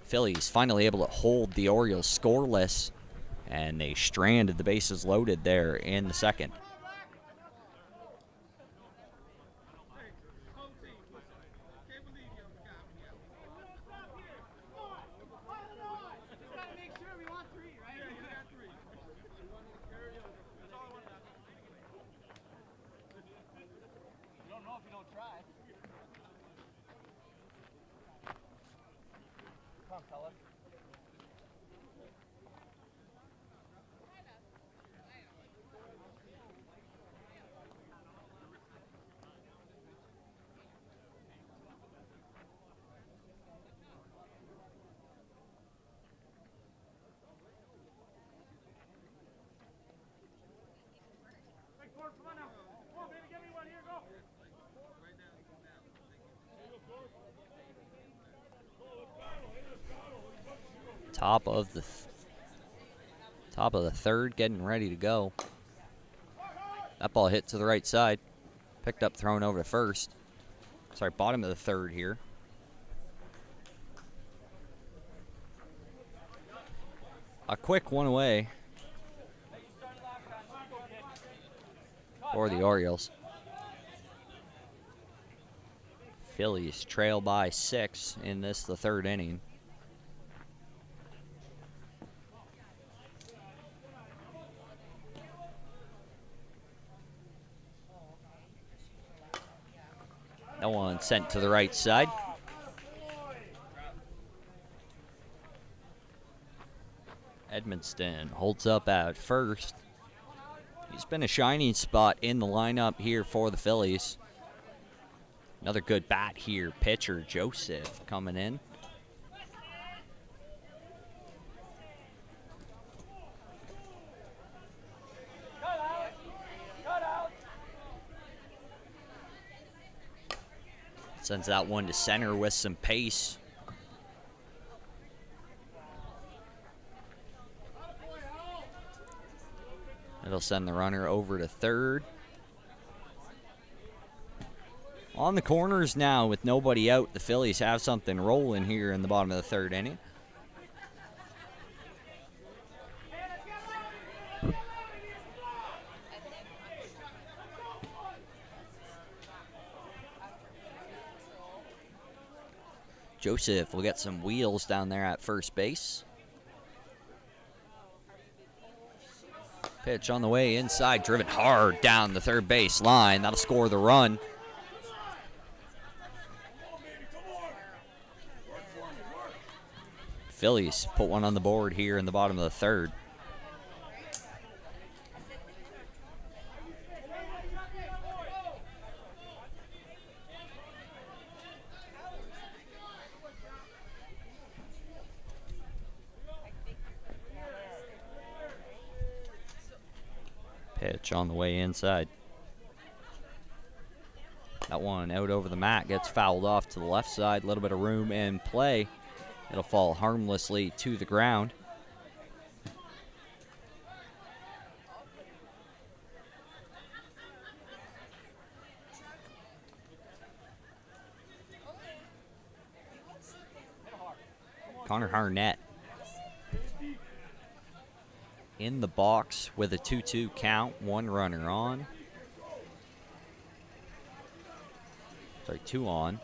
Phillies finally able to hold the Orioles scoreless, and they stranded the bases loaded there in the second. Top of the third, getting ready to go. That ball hit to the right side. Picked up, thrown over to first. Sorry, bottom of the third here. A quick one away for the Orioles. Phillies trail by 6 in this, the third inning. That one sent to the right side. Edmonston holds up at first. He's been a shining spot in the lineup here for the Phillies. Another good bat here. Pitcher Joseph coming in. Sends that one to center with some pace. It'll send the runner over to third. On the corners now with nobody out, the Phillies have something rolling here in the bottom of the third inning. Joseph will get some wheels down there at first base. Pitch on the way inside, driven hard down the third base line. That'll score the run. Phillies put one on the board here in the bottom of the third. Pitch on the way inside. That one out over the mat, gets fouled off to the left side. A little bit of room in play. It'll fall harmlessly to the ground. Connor Harnett in the box with a 2-2 count, one runner on. Sorry, 2 on.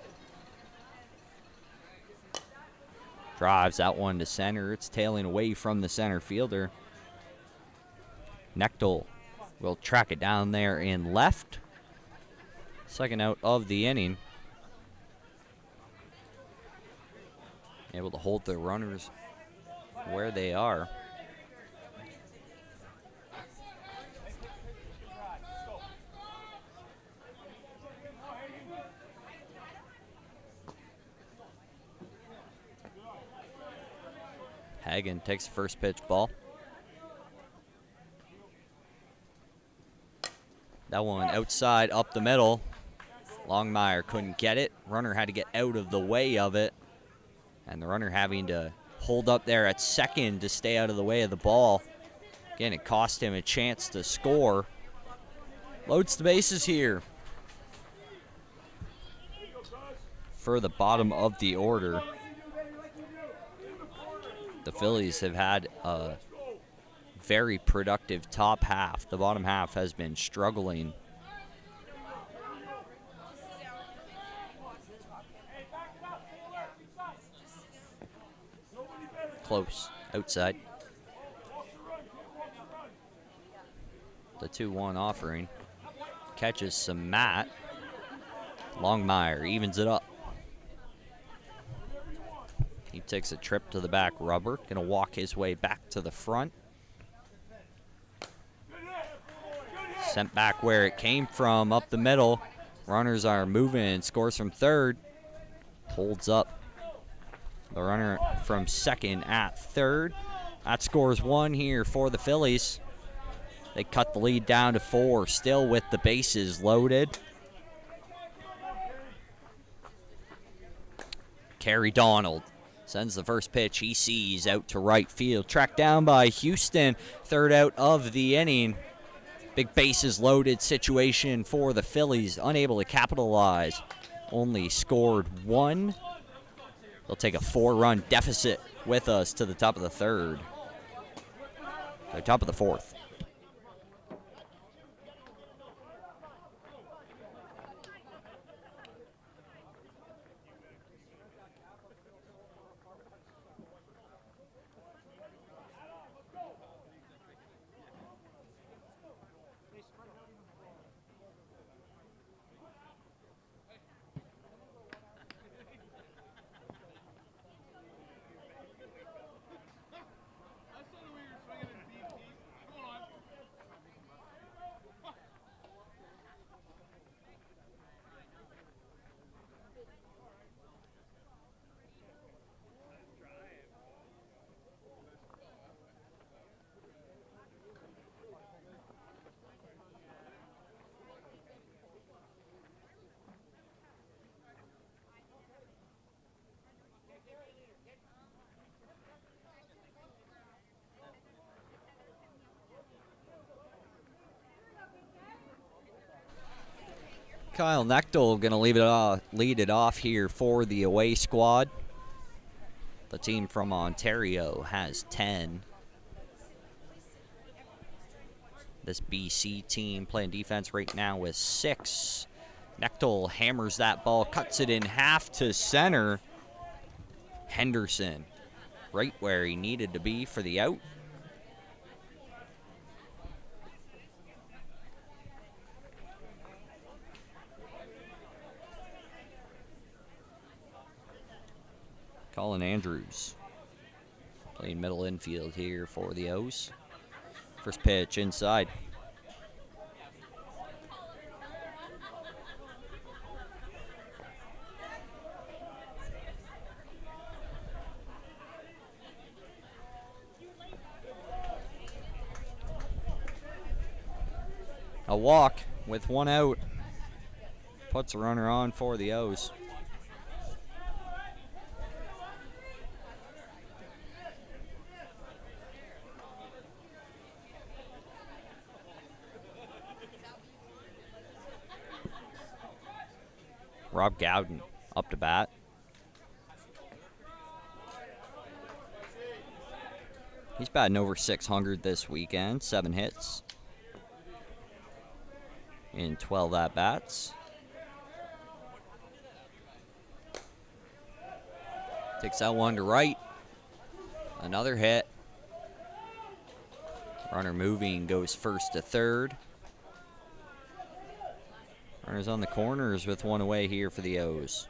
Drives that one to center. It's tailing away from the center fielder. Knechtel will track it down there in left. Second out of the inning. Able to hold the runners where they are. Hagen takes the first pitch ball. That one outside up the middle. Longmire couldn't get it. Runner had to get out of the way of it. And the runner having to hold up there at second to stay out of the way of the ball. Again, it cost him a chance to score. Loads the bases here for the bottom of the order. The Phillies have had a very productive top half. The bottom half has been struggling. Close, outside. The 2-1 offering. Catches some mat. Longmire evens it up. He takes a trip to the back rubber. Gonna walk his way back to the front. Sent back where it came from, up the middle. Runners are moving, scores from third. Holds up the runner from second at third. That scores 1 here for the Phillies. They cut the lead down to 4, still with the bases loaded. Kerry Donald sends the first pitch he sees out to right field. Tracked down by Houston, third out of the inning. Big bases loaded situation for the Phillies, unable to capitalize. Only scored 1. They'll take a 4-run deficit with us to the top of the third. The top of the fourth. Kyle Nechtel going to lead it off here for the away squad. The team from Ontario has 10. This BC team playing defense right now with 6. Nechtel hammers that ball, cuts it in half to center. Henderson right where he needed to be for the out. Colin Andrews playing middle infield here for the O's. First pitch inside. A walk with 1 out. Puts a runner on for the O's. Rob Gowden up to bat. He's batting over 600 this weekend. 7 hits in 12 at-bats. Takes that one to right. Another hit. Runner moving, goes first to third. Runners on the corners with 1 away here for the O's.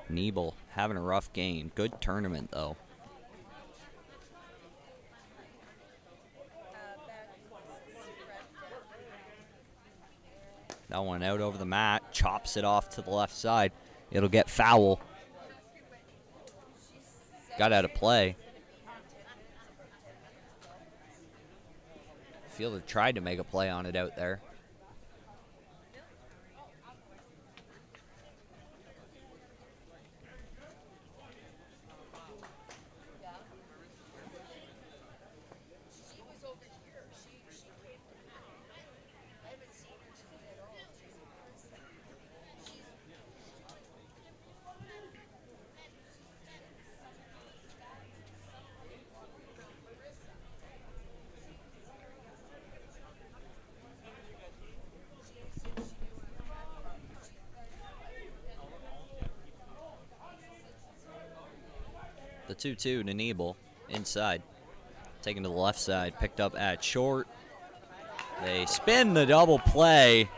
Niebel having a rough game. Good tournament, though. That one out over the mat, chops it off to the left side. It'll get foul. Got out of play. Fielder tried to make a play on it out there. The 2-2 to Nebel inside. Taken to the left side, picked up at short. They spin the double play.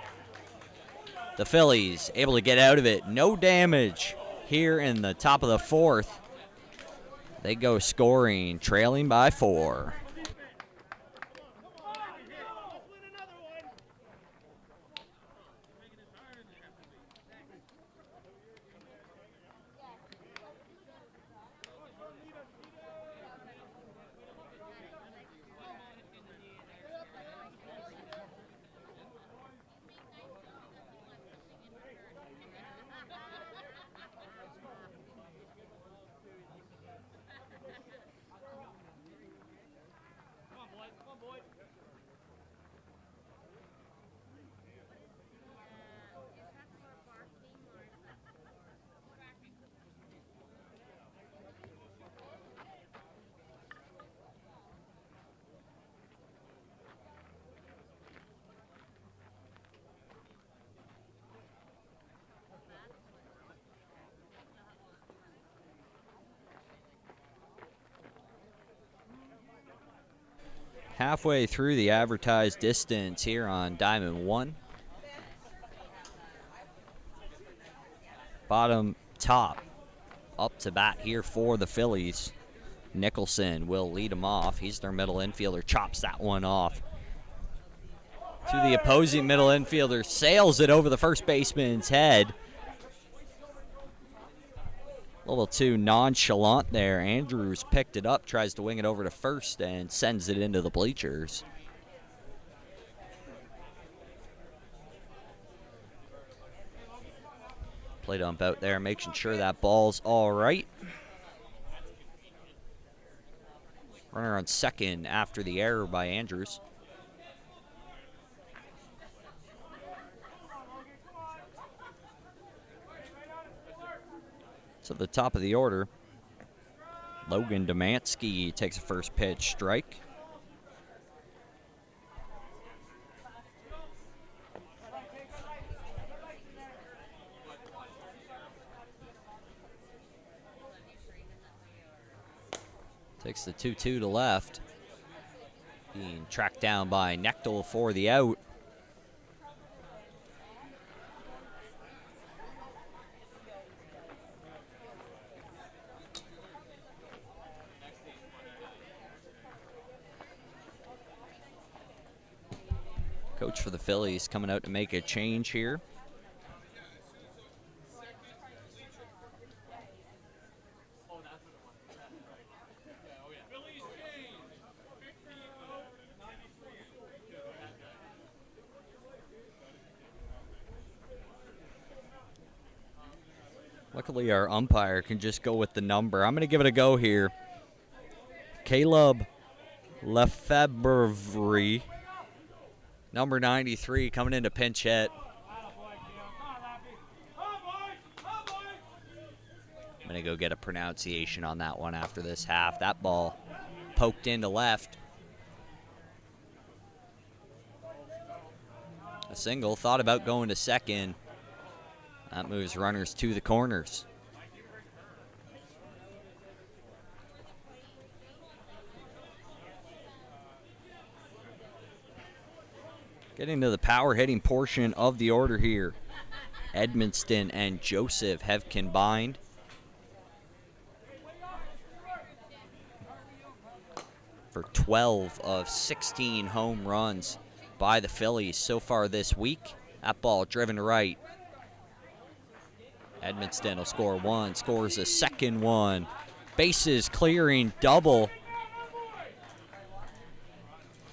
The Phillies able to get out of it. No damage here in the top of the fourth. They go scoring, trailing by 4. Halfway through the advertised distance here on Diamond 1. Bottom top up to bat here for the Phillies. Nicholson will lead him off. He's their middle infielder. Chops that one off to the opposing middle infielder. Sails it over the first baseman's head. A little too nonchalant there. Andrews picked it up, tries to wing it over to first, and sends it into the bleachers. Play dump out there, making sure that ball's all right. Runner on second after the error by Andrews. To the top of the order, Logan Demansky takes a first pitch strike. Takes the 2-2 to left. Being tracked down by Knechtel for the out. Coach for the Phillies coming out to make a change here. Luckily, our umpire can just go with the number. I'm going to give it a go here. Caleb Lefebvre, number 93, coming into pinch hit. I'm going to go get a pronunciation on that one after this half. That ball poked into left. A single, thought about going to second. That moves runners to the corners. Getting to the power hitting portion of the order here. Edmonston and Joseph have combined for 12 of 16 home runs by the Phillies so far this week. That ball driven to right. Edmonston will score one, scores a second one. Bases clearing double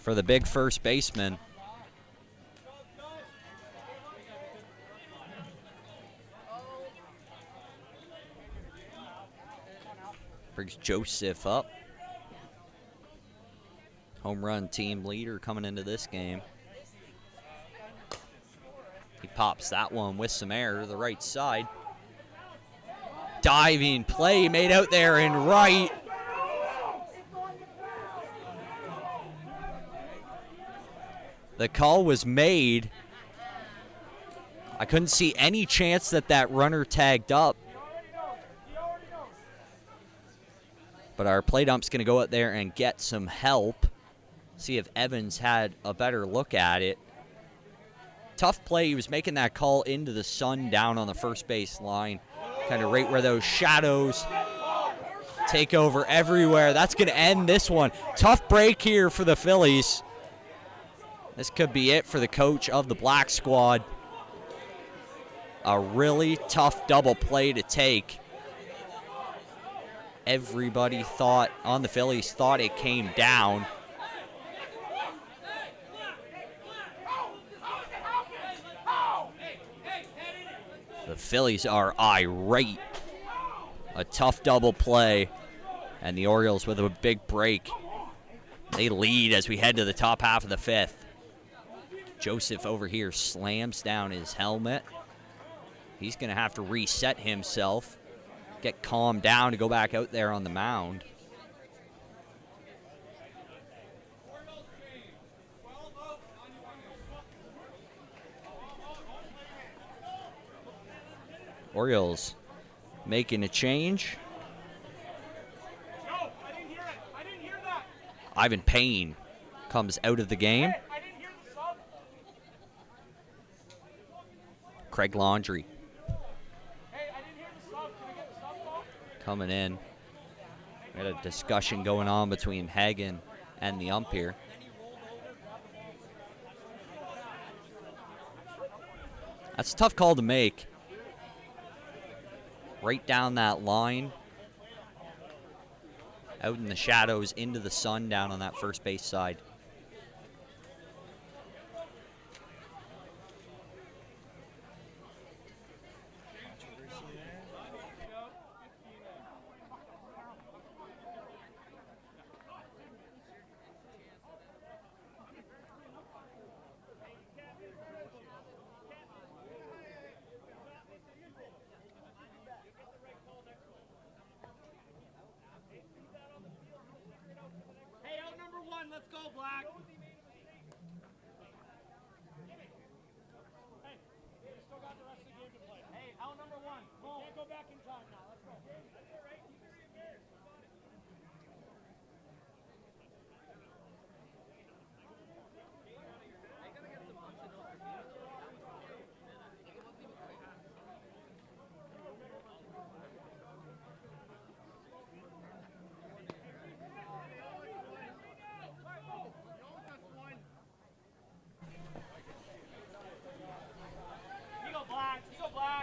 for the big first baseman. Brings Joseph up. Home run team leader coming into this game. He pops that one with some air to the right side. Diving play made out there in right. The call was made. I couldn't see any chance that that runner tagged up. But our plate ump's going to go out there and get some help. See if Evans had a better look at it. Tough play. He was making that call into the sun down on the first base line. Kind of right where those shadows take over everywhere. That's going to end this one. Tough break here for the Phillies. This could be it for the coach of the Black Squad. A really tough double play to take. Everybody thought, on the Phillies, thought it came down. The Phillies are irate. A tough double play. And the Orioles with a big break. They lead as we head to the top half of the fifth. Joseph over here slams down his helmet. He's going to have to reset himself. Get calmed down to go back out there on the mound. Orioles making a change. Ivan Payne comes out of the game. Craig Laundrie coming in. We had a discussion going on between Hagen and the ump here. That's a tough call to make. Right down that line. Out in the shadows, into the sun down on that first base side. Let's go, Black. Hey, we still got the rest of the game to play. Hey, out number one. Can't go back in time now. Let's go.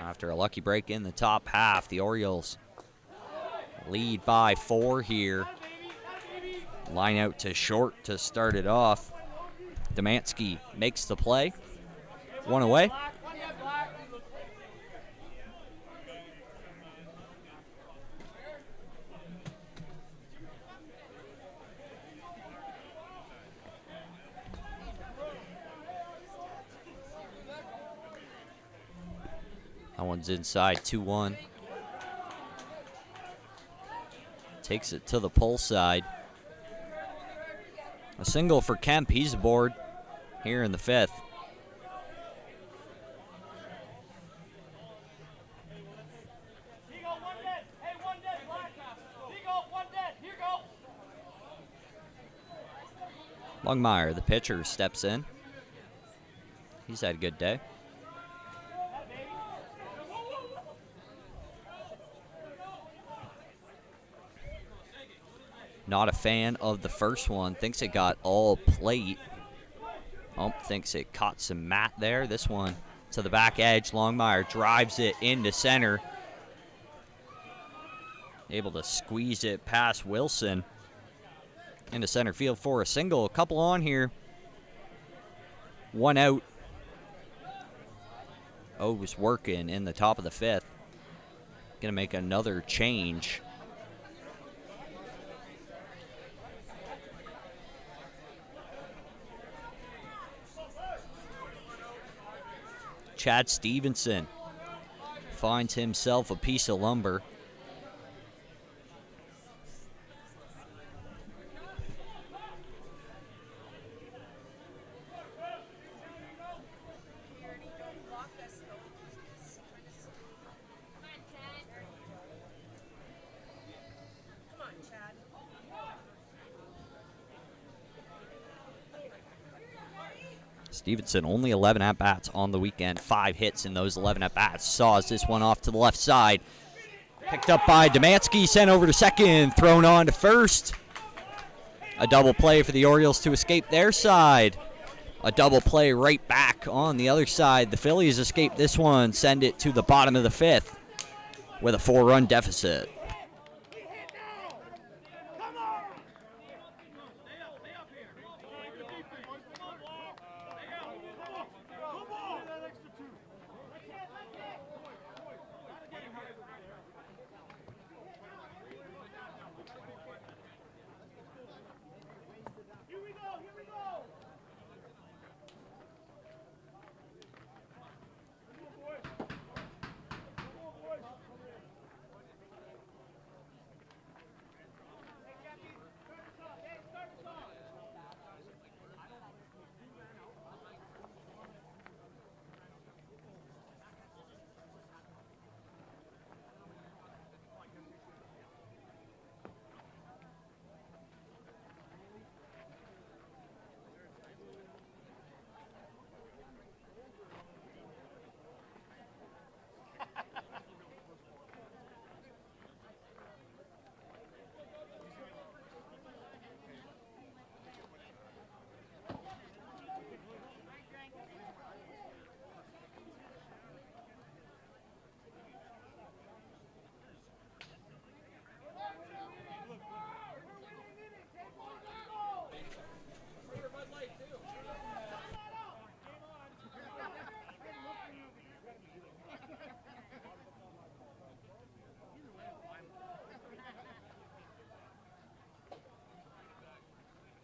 After a lucky break in the top half, the Orioles lead by 4 here. Line out to short to start it off. Demansky makes the play. One away. That one's inside, 2-1. Takes it to the pull side. A single for Kemp. He's aboard here in the 5th. Longmire, the pitcher, steps in. He's had a good day. Not a fan of the first one. Thinks it got all plate. Thinks it caught some mat there. This one to the back edge. Longmire drives it into center. Able to squeeze it past Wilson into center field for a single. A couple on here. One out. Was working in the top of the fifth. Gonna make another change. Chad Stevenson finds himself a piece of lumber. Stevenson only 11 at-bats on the weekend. 5 hits in those 11 at-bats. Saws this one off to the left side. Picked up by Demansky, sent over to second, thrown on to first. A double play for the Orioles to escape their side. A double play right back on the other side. The Phillies escape this one, send it to the bottom of the fifth with a 4-run deficit.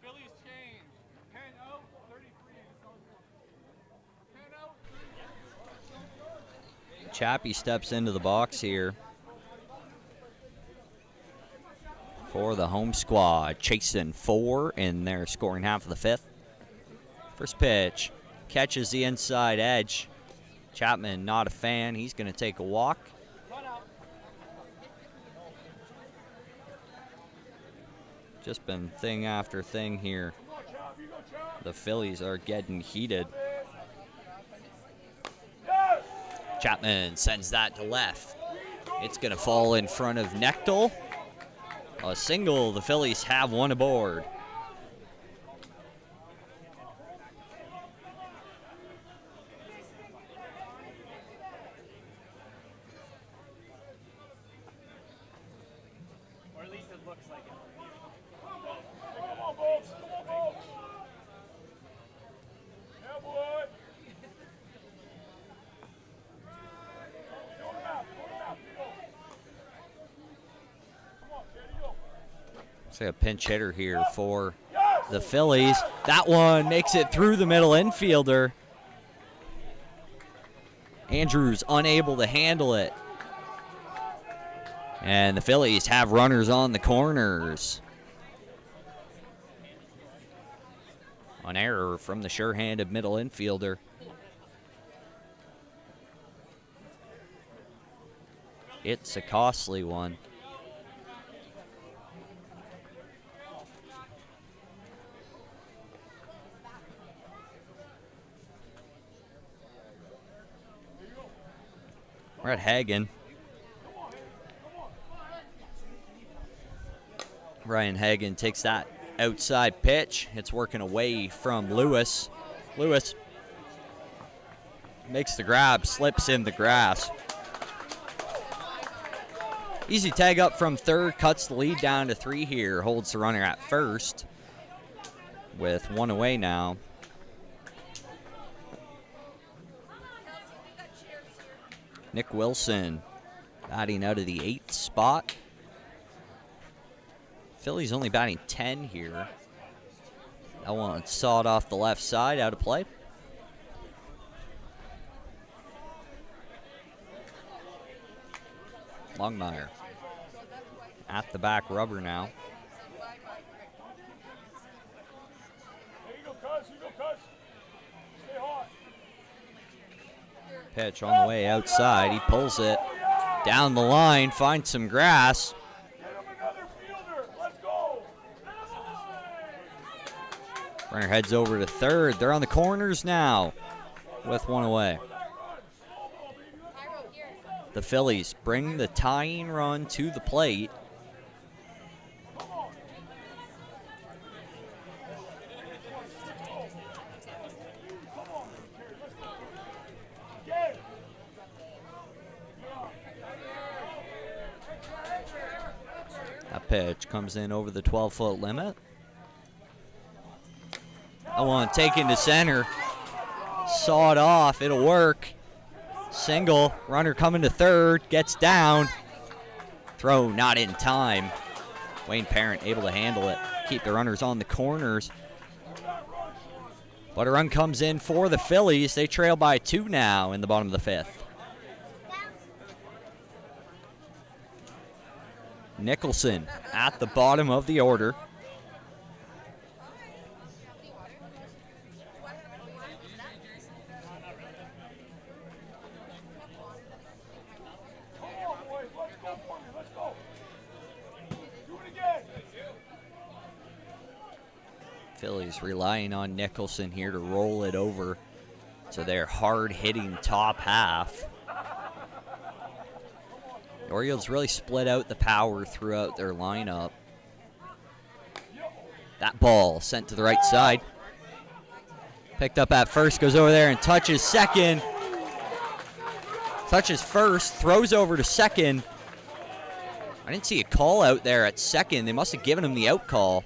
Phillies change. 10-0, 33. 10-0. Chappie steps into the box here for the home squad. Chasing 4 in their scoring half of the fifth. First pitch catches the inside edge. Chapman not a fan. He's going to take a walk. Just been thing after thing here. The Phillies are getting heated. Chapman sends that to left. It's going to fall in front of Knechtel. A single. The Phillies have one aboard. Or at least it looks like it. Looks like a pinch hitter here for the Phillies. That one makes it through the middle infielder. Andrews unable to handle it. And the Phillies have runners on the corners. An error from the sure-handed middle infielder. It's a costly one. We're at Hagen. Ryan Hagan takes that outside pitch. It's working away from Lewis. Lewis makes the grab, slips in the grass. Easy tag up from third, cuts the lead down to 3 here. Holds the runner at first with 1 away now. Nick Wilson batting out of the 8th spot. Phillies only batting 10 here. That one sawed off the left side, out of play. Longmire at the back rubber now. Pitch on the way outside. He pulls it down the line, finds some grass. Runner heads over to third. They're on the corners now with 1 away. The Phillies bring the tying run to the plate. That pitch comes in over the 12-foot limit. That one taken to center. Sawed off. It'll work. Single. Runner coming to third. Gets down. Throw not in time. Wayne Parent able to handle it. Keep the runners on the corners. But a run comes in for the Phillies. They trail by 2 now in the bottom of the 5th. Nicholson at the bottom of the order. Phillies relying on Nicholson here to roll it over to their hard-hitting top half. The Orioles really split out the power throughout their lineup. That ball sent to the right side. Picked up at first, goes over there and touches second. Touches first, throws over to second. I didn't see a call out there at second. They must have given him the out call.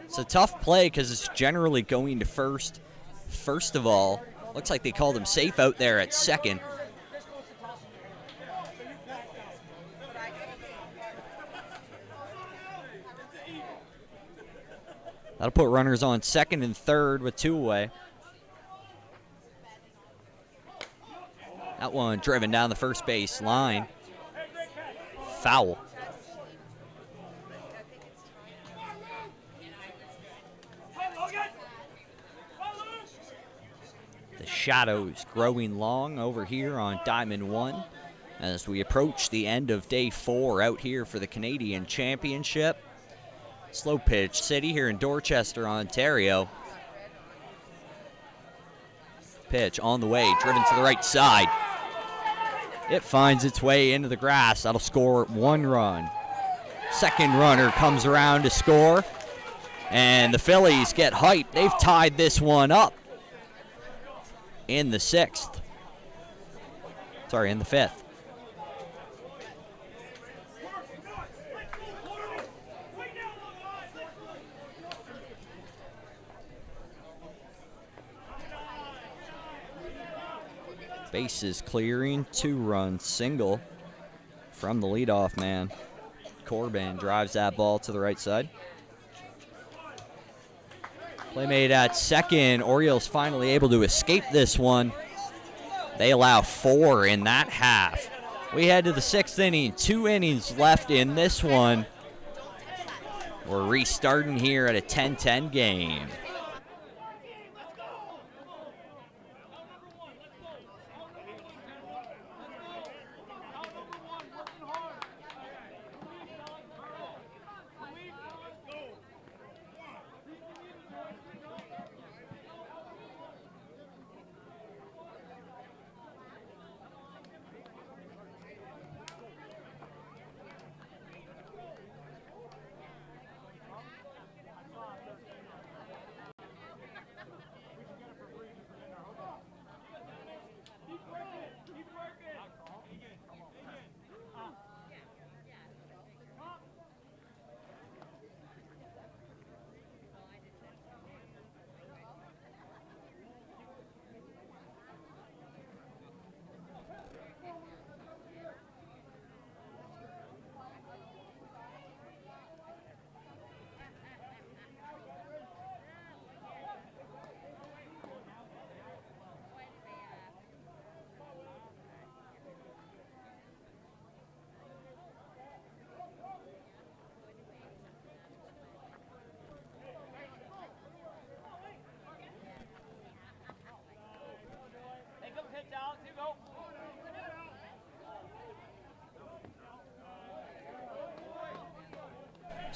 It's a tough play because it's generally going to first. First of all, looks like they called him safe out there at second. That'll put runners on second and third with 2 away. That one driven down the first base line. Foul. The shadows growing long over here on Diamond 1 as we approach the end of day 4 out here for the Canadian Championship. Slow pitch city here in Dorchester, Ontario. Pitch on the way, driven to the right side. It finds its way into the grass. That'll score 1 run. Second runner comes around to score. And the Phillies get hyped. They've tied this one up in the 6th. Sorry, in the 5th. Bases clearing, 2-run single from the leadoff man. Corbin drives that ball to the right side. Play made at second. Orioles finally able to escape this one. They allow 4 in that half. We head to the 6th inning. 2 innings left in this one. We're restarting here at a 10-10 game.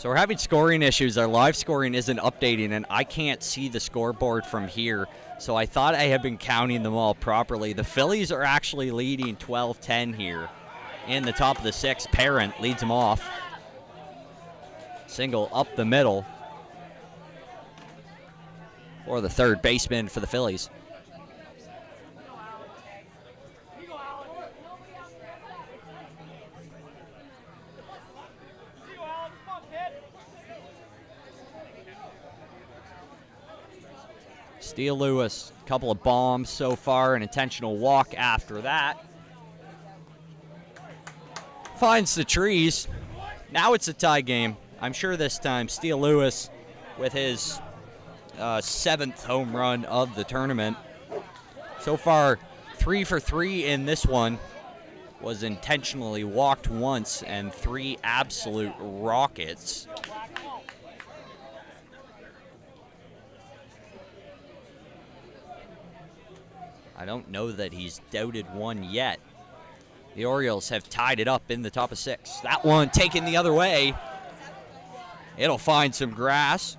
So we're having scoring issues. Our live scoring isn't updating, and I can't see the scoreboard from here. So I thought I had been counting them all properly. The Phillies are actually leading 12-10 here. In the top of the sixth, Parent leads them off. Single up the middle for the third baseman for the Phillies. Steele Lewis, a couple of bombs so far, an intentional walk after that. Finds the trees. Now it's a tie game. I'm sure this time Steele Lewis with his 7th home run of the tournament. So far, 3 for 3 in this one. Was intentionally walked once and 3 absolute rockets. I don't know that he's doubted one yet. The Orioles have tied it up in the top of 6. That one taken the other way. It'll find some grass.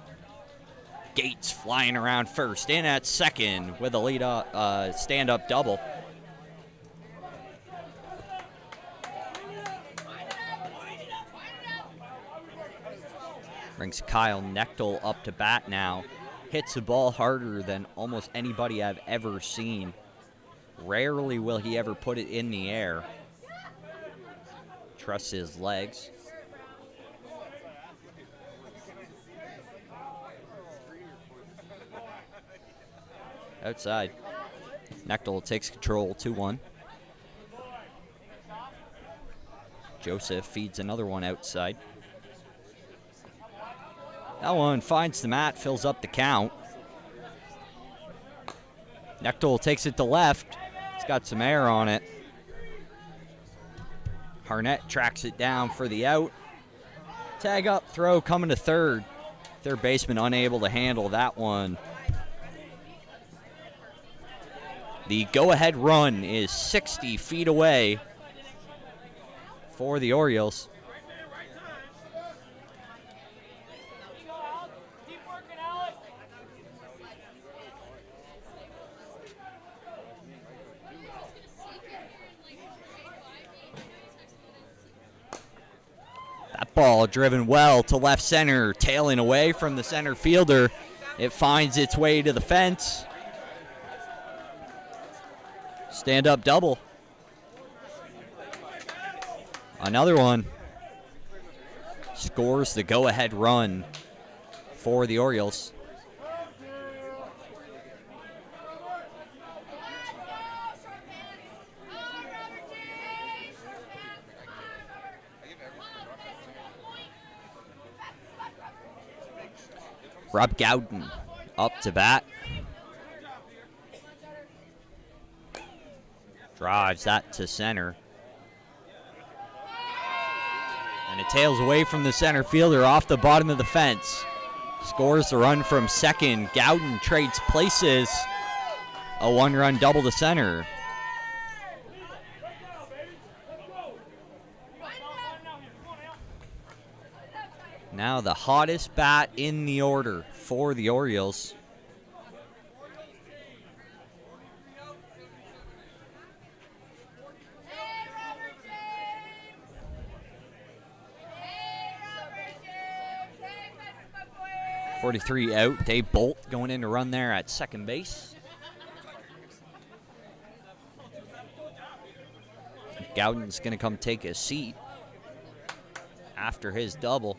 Gates flying around first, in at second with a lead up, stand-up double. Brings Kyle Nechtel up to bat now. Hits the ball harder than almost anybody I've ever seen. Rarely will he ever put it in the air. Trusts his legs. Outside. Nechtel takes control, 2-1. Joseph feeds another one outside. That one finds the mat, fills up the count. Nechtel takes it to left. It's got some air on it. Harnett tracks it down for the out. Tag up, throw coming to third. Third baseman unable to handle that one. The go-ahead run is 60 feet away for the Orioles. That ball driven well to left center, tailing away from the center fielder. It finds its way to the fence. Stand-up double. Another one. Scores the go-ahead run for the Orioles. Rob Gowden up to bat. Drives that to center. And it tails away from the center fielder off the bottom of the fence. Scores the run from second. Gowden trades places. A 1-run double to center. Now the hottest bat in the order for the Orioles. .43 out. Dave Bolt going in to run there at second base. Gowden's going to come take a seat after his double.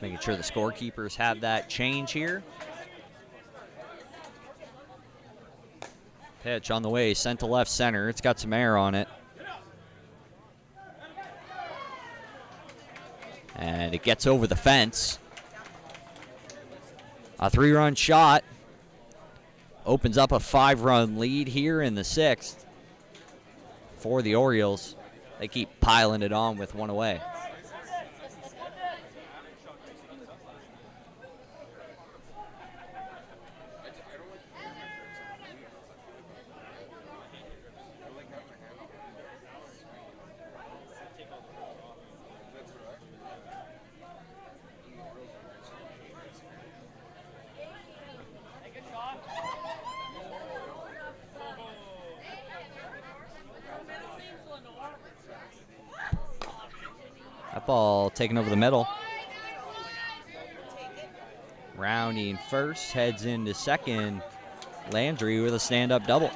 Making sure the scorekeepers have that change here. Pitch on the way, sent to left center. It's got some air on it. And it gets over the fence. A 3-run shot. Opens up a 5-run lead here in the 6th for the Orioles. They keep piling it on with one away. That ball taken over the middle. Rounding first, heads into second. Landry with a stand-up double.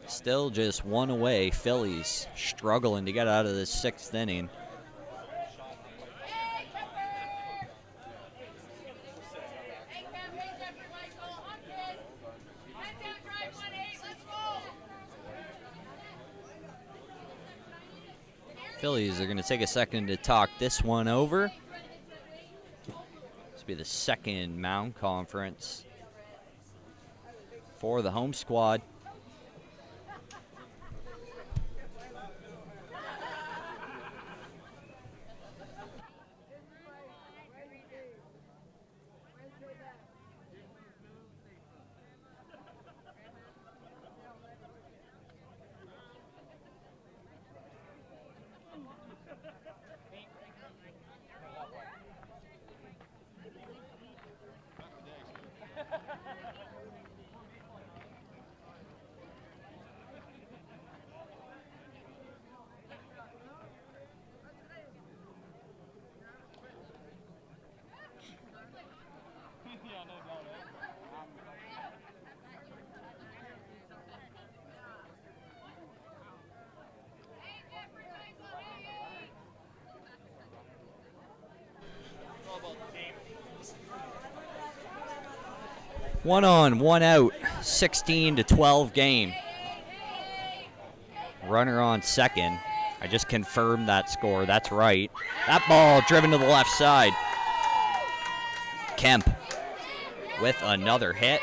Still just one away. Phillies struggling to get out of this 6th inning. Phillies are going to take a second to talk this one over. This will be the second mound conference for the home squad. One on, one out, 16-12 game. Runner on second. I just confirmed that score. That's right. That ball driven to the left side. Kemp with another hit.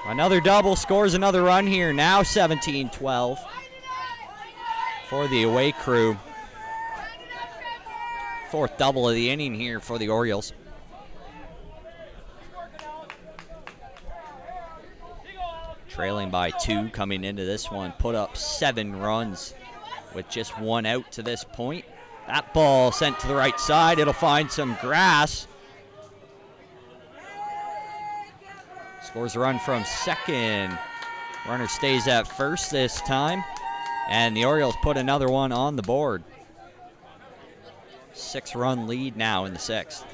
Another double, scores another run here. Now 17-12 for the away crew. 4th double of the inning here for the Orioles. Trailing by 2 coming into this one. Put up 7 runs with just 1 out to this point. That ball sent to the right side. It'll find some grass. Scores a run from second. Runner stays at first this time. And the Orioles put another one on the board. 6-run lead now in the 6th.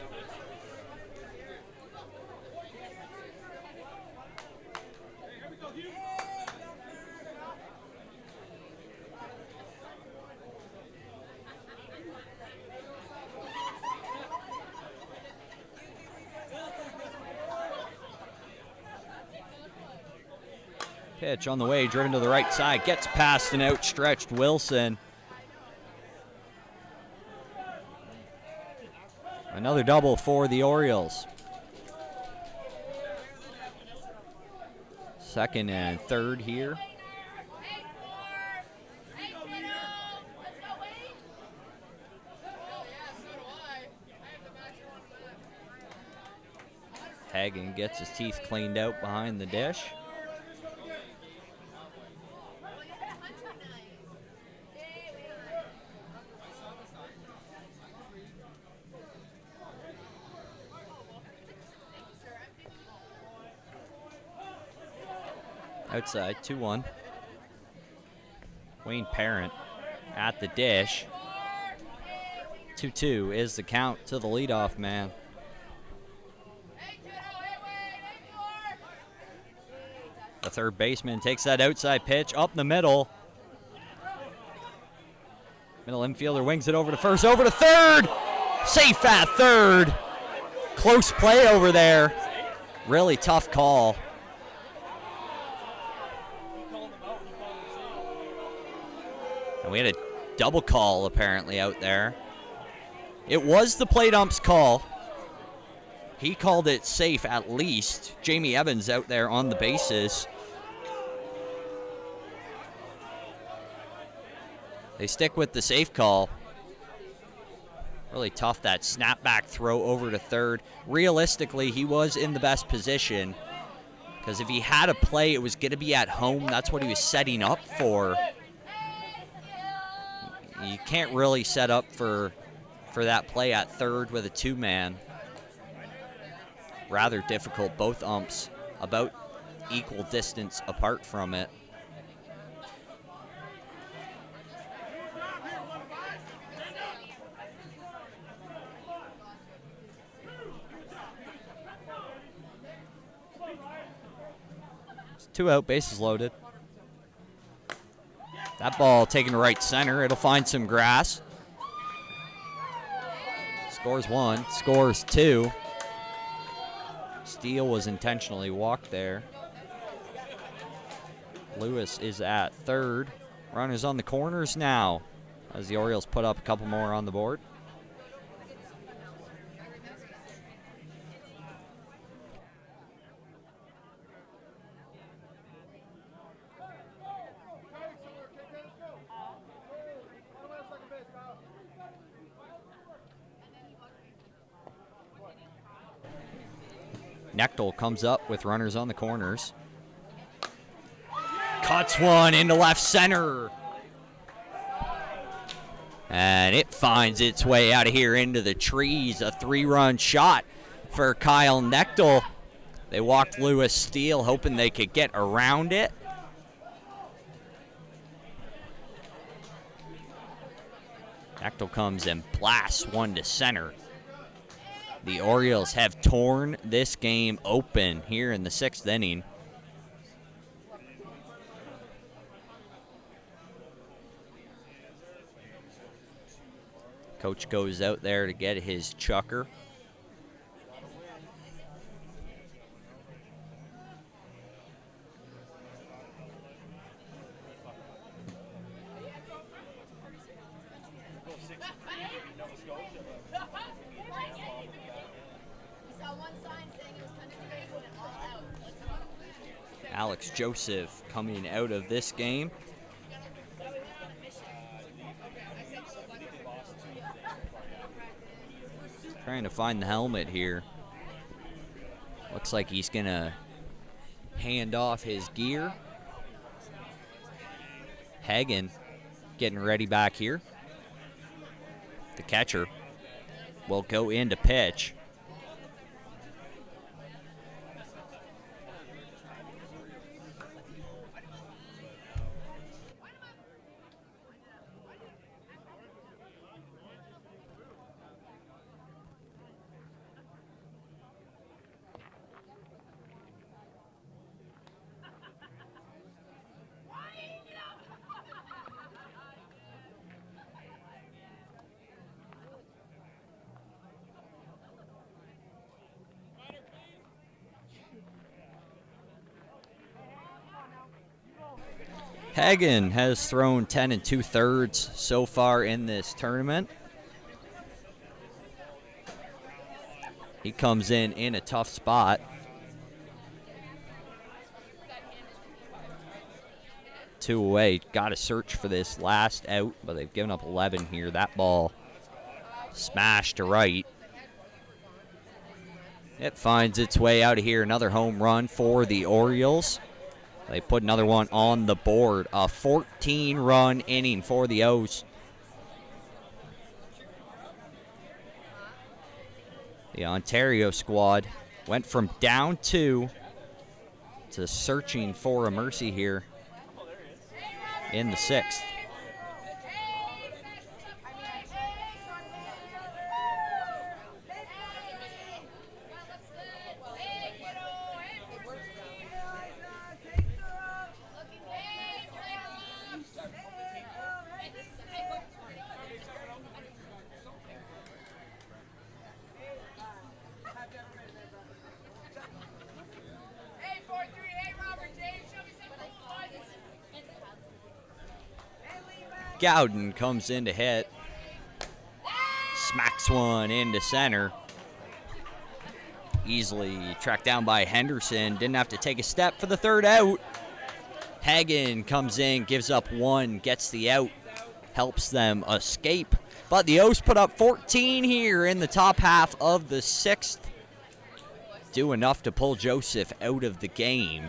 Pitch on the way, driven to the right side, gets past an outstretched Wilson. Another double for the Orioles. 2nd and 3rd here. Hagen gets his teeth cleaned out behind the dish. Outside, 2-1. Wayne Parent at the dish. 2-2 is the count to the leadoff man. The third baseman takes that outside pitch up the middle. Middle infielder wings it over to first, over to third. Safe at third. Close play over there. Really tough call. And we had a double call apparently out there. It was the plate ump's call. He called it safe at least. Jamie Evans out there on the bases. They stick with the safe call. Really tough, that snapback throw over to third. Realistically, he was in the best position because if he had a play, it was going to be at home. That's what he was setting up for. You can't really set up for that play at third with a two-man. Rather difficult. Both umps about equal distance apart from it. Two out, bases loaded. That ball taken to right center. It'll find some grass. Scores one, scores two. Steele was intentionally walked there. Lewis is at third. Runners on the corners now as the Orioles put up a couple more on the board. Knechtel comes up with runners on the corners. Cuts one into left center. And it finds its way out of here into the trees. A 3-run shot for Kyle Knechtel. They walked Lewis Steele, hoping they could get around it. Knechtel comes and blasts one to center. The Orioles have torn this game open here in the 6th inning. Coach goes out there to get his chucker. Alex Joseph coming out of this game. Trying to find the helmet here. Looks like he's going to hand off his gear. Hagen getting ready back here. The catcher will go in to pitch. Hagen has thrown 10 2/3 so far in this tournament. He comes in a tough spot. Two away. Got to search for this last out, but they've given up 11 here. That ball smashed to right. It finds its way out of here. Another home run for the Orioles. They put another one on the board. A 14-run inning for the O's. The Ontario squad went from down 2 to searching for a mercy here in the 6th. Gowden comes in to hit. Smacks one into center. Easily tracked down by Henderson. Didn't have to take a step for the third out. Hagen comes in, gives up one, gets the out, helps them escape. But the O's put up 14 here in the top half of the 6th. Do enough to pull Joseph out of the game.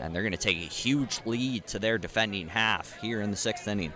And they're going to take a huge lead to their defending half here in the 6th inning.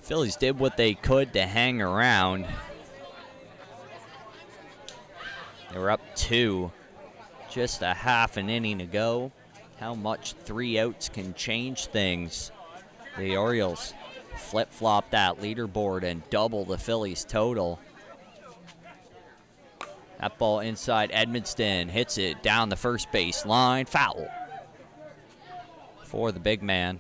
Phillies did what they could to hang around. They were up 2, just a half an inning ago. How much 3 outs can change things. The Orioles flip-flop that leaderboard and double the Phillies total. That ball inside Edmonston, hits it down the first base line, foul for the big man.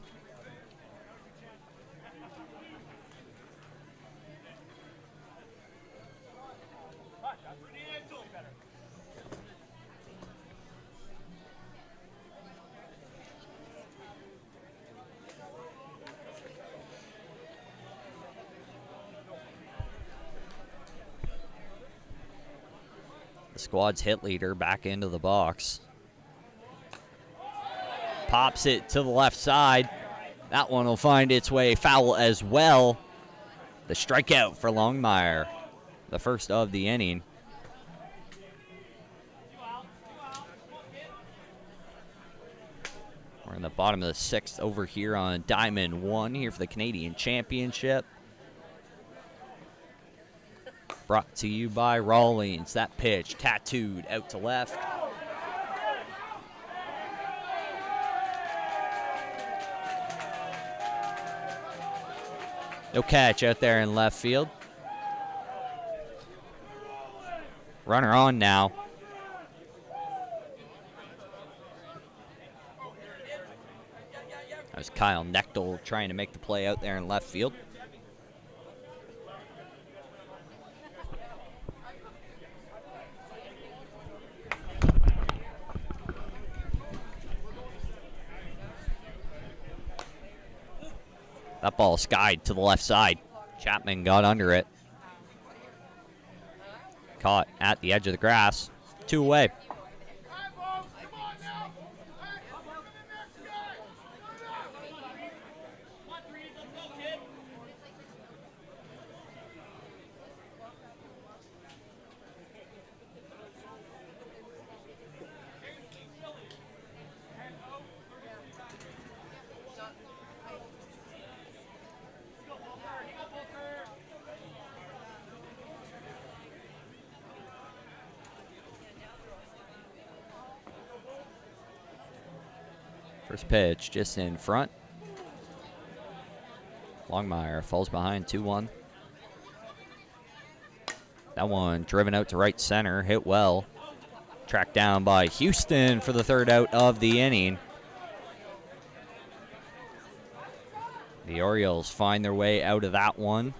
Squad's hit leader back into the box. Pops it to the left side. That one will find its way foul as well. The strikeout for Longmire, the first of the inning. We're in the bottom of the 6th over here on Diamond 1 here for the Canadian Championship. Brought to you by Rawlings. That pitch tattooed out to left. No catch out there in left field. Runner on now. That was Kyle Nechtel trying to make the play out there in left field. That ball skied to the left side. Chapman got under it. Caught at the edge of the grass. 2 away. First pitch just in front. Longmire falls behind 2-1. That one driven out to right center, hit well. Tracked down by Houston for the third out of the inning. The Orioles find their way out of that one.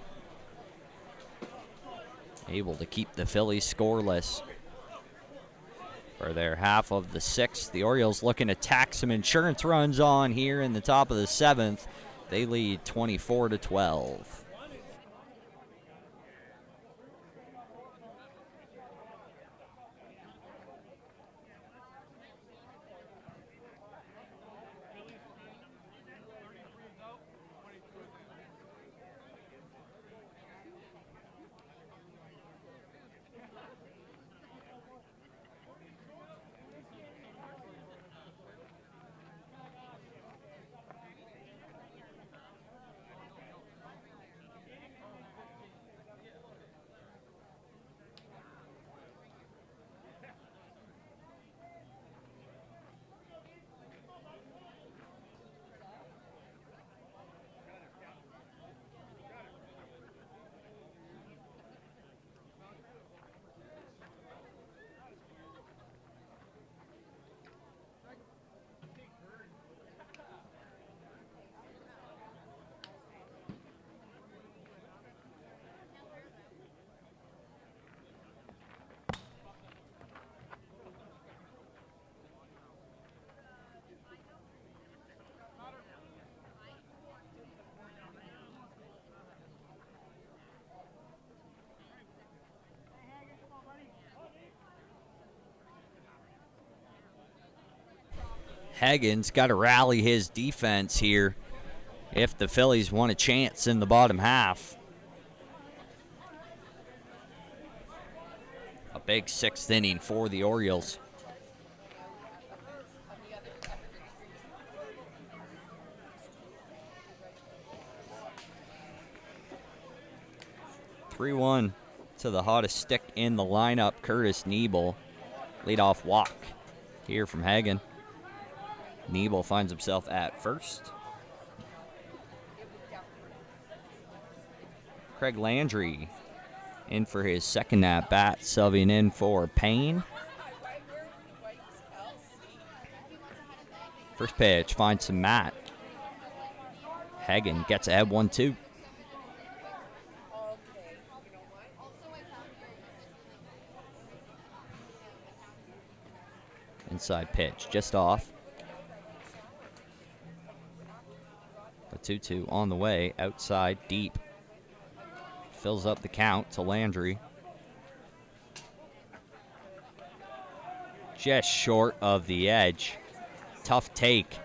Able to keep the Phillies scoreless for their half of the 6th. The Orioles looking to tack some insurance runs on here in the top of the 7th. They lead 24-12. Hagen's got to rally his defense here if the Phillies want a chance in the bottom half. A big 6th inning for the Orioles. (3-1) to the hottest stick in the lineup, Curtis Niebel. Leadoff walk here from Hagen. Niebel finds himself at first. Craig Landry in for his second at-bat, subbing in for Payne. First pitch finds some Matt. Hagen gets ahead 1-2. Inside pitch, just off. The 2-2 on the way, outside, deep. Fills up the count to Landry. Just short of the edge. Tough take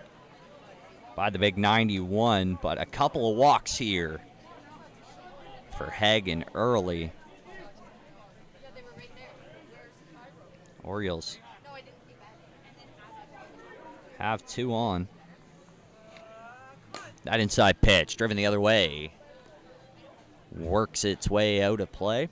by the big 91, but a couple of walks here for Hagen early. Orioles have 2 on. That inside pitch, driven the other way. Works its way out of play.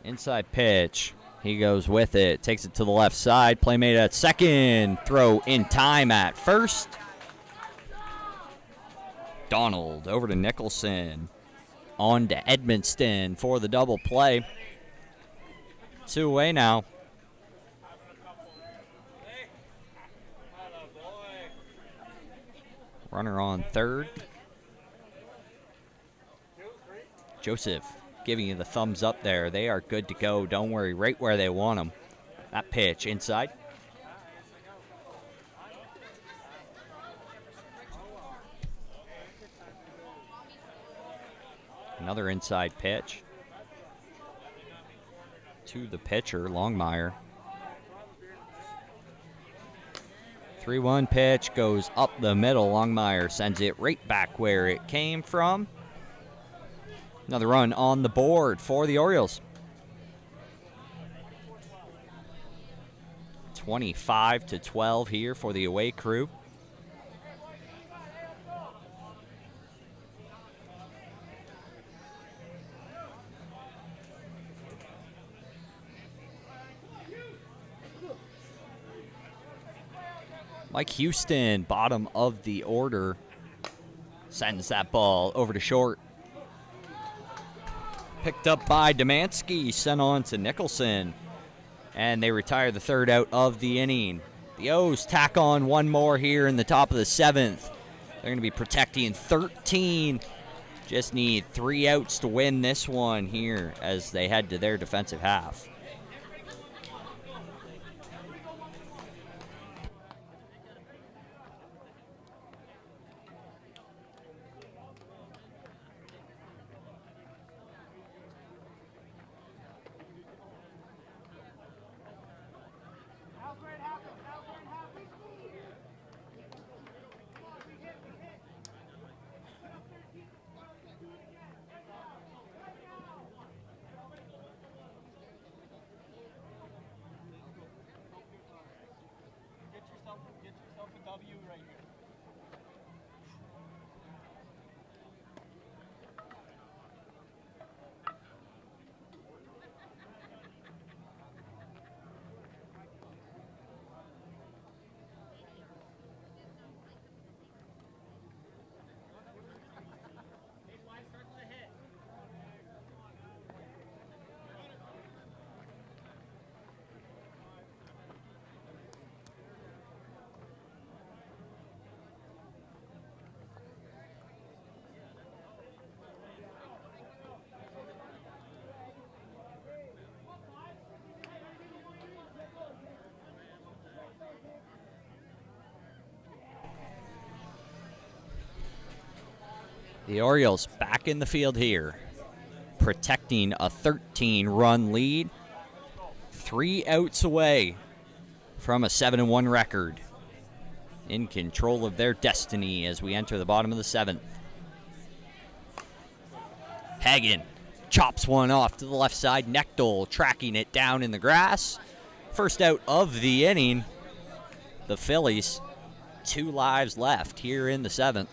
Inside pitch. He goes with it. Takes it to the left side. Play made at second. Throw in time at first. Donald over to Nicholson. On to Edmonston for the double play. 2 away now. Runner on third. Joseph giving you the thumbs up there. They are good to go. Don't worry, right where they want them. That pitch inside. Another inside pitch to the pitcher, Longmire. 3-1 pitch goes up the middle. Longmire sends it right back where it came from. Another run on the board for the Orioles. 25-12 here for the away crew. Mike Houston, bottom of the order, sends that ball over to short. Picked up by Demansky, sent on to Nicholson. And they retire the third out of the inning. The O's tack on one more here in the top of the 7th. They're going to be protecting 13. Just need 3 outs to win this one here as they head to their defensive half. The Orioles back in the field here, protecting a 13-run lead. 3 outs away from a 7-1 record. In control of their destiny as we enter the bottom of the 7th. Hagen chops one off to the left side. Knechtel tracking it down in the grass. First out of the inning. The Phillies, 2 lives left here in the 7th.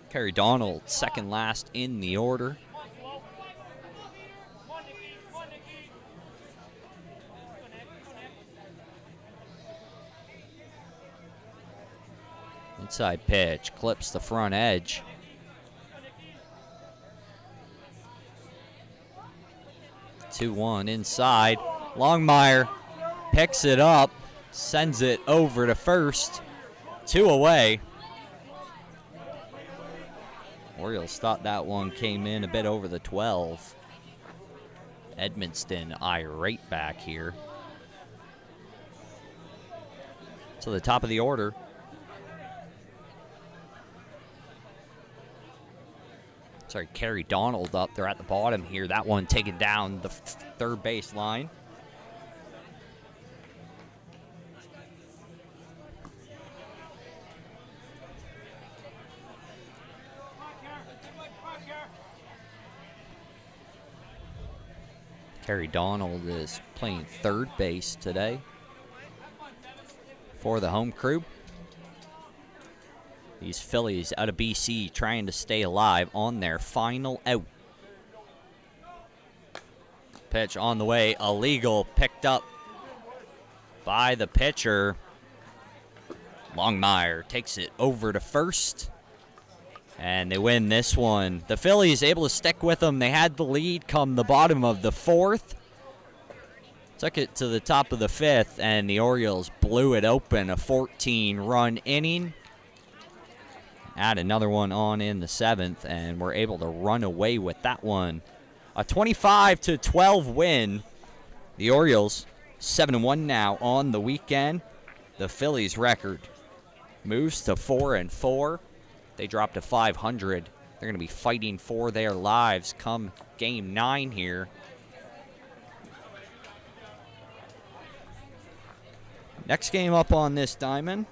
Kerry Donald, second last in the order. Inside pitch, clips the front edge. Two-one inside. Longmire picks it up, sends it over to first. 2 away. Orioles thought that one came in a bit over the 12. Edmonston irate back here. So the top of the order. Sorry, Kerry Donald up there at the bottom here. That one taken down the third base line. Kerry Donald is playing third base today for the home crew. These Phillies out of BC trying to stay alive on their final out. Pitch on the way, illegal, picked up by the pitcher. Longmire takes it over to first, and they win this one. The Phillies able to stick with them. They had the lead come the bottom of the 4th. Took it to the top of the 5th, and the Orioles blew it open, a 14-run inning. Add another one on in the 7th, and we're able to run away with that one. A 25-12 win. The Orioles 7-1 now on the weekend. The Phillies record moves to 4-4. They dropped to 500. They're going to be fighting for their lives come game 9 here. Next game up on this diamond.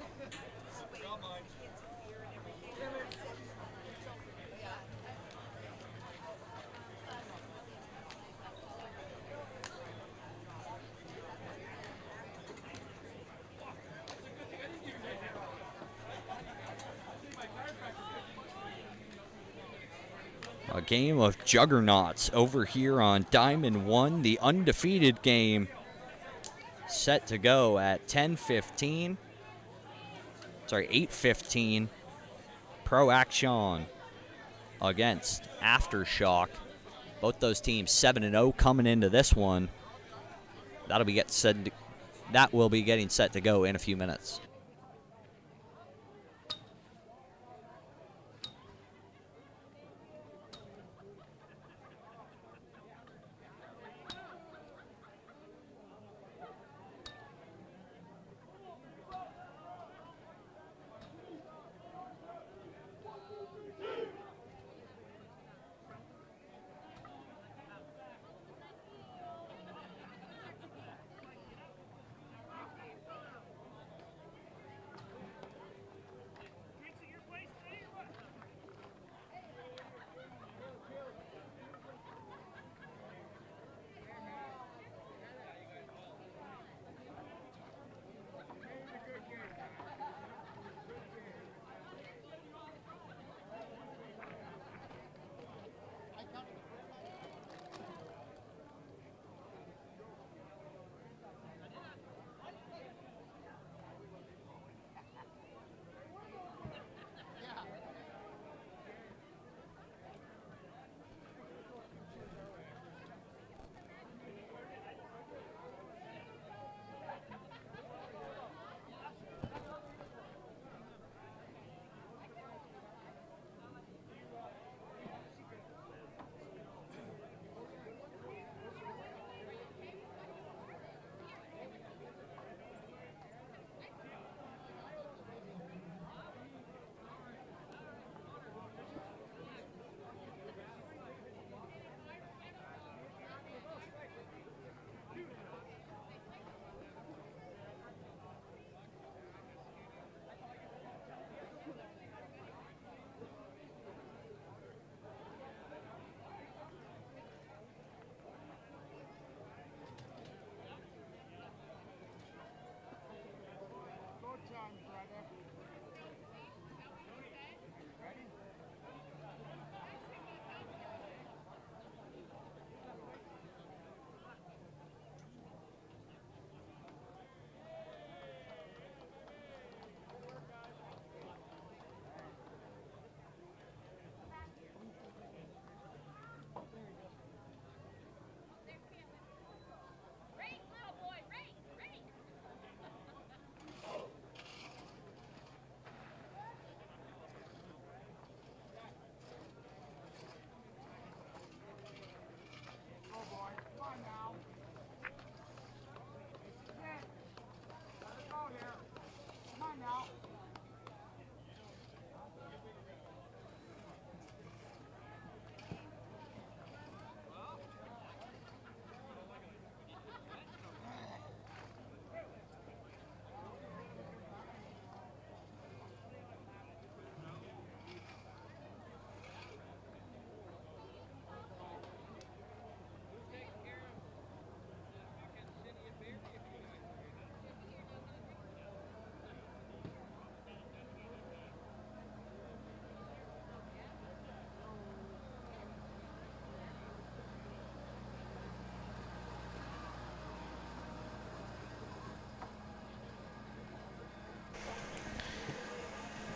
A game of juggernauts over here on Diamond 1, the undefeated game set to go at 8:15. Pro Action against Aftershock. Both those teams 7-0 coming into this one. That will be getting set to go in a few minutes.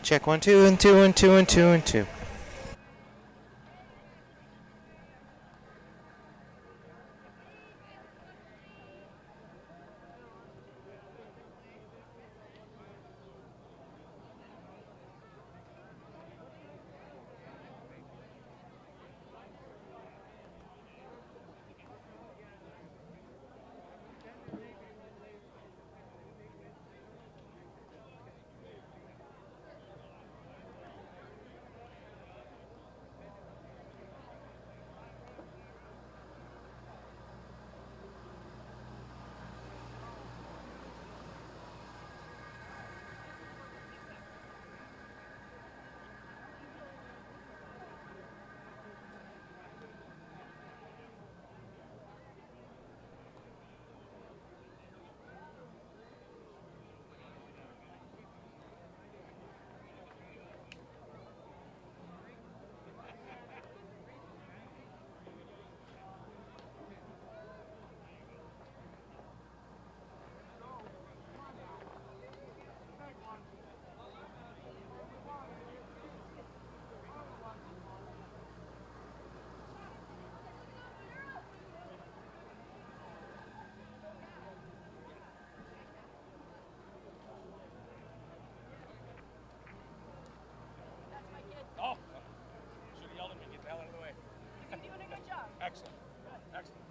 Check 1 2 and 2 and 2 and 2 and 2. Oh, should have yelled at me. Get the hell out of the way. You're doing a good job. Excellent. Excellent.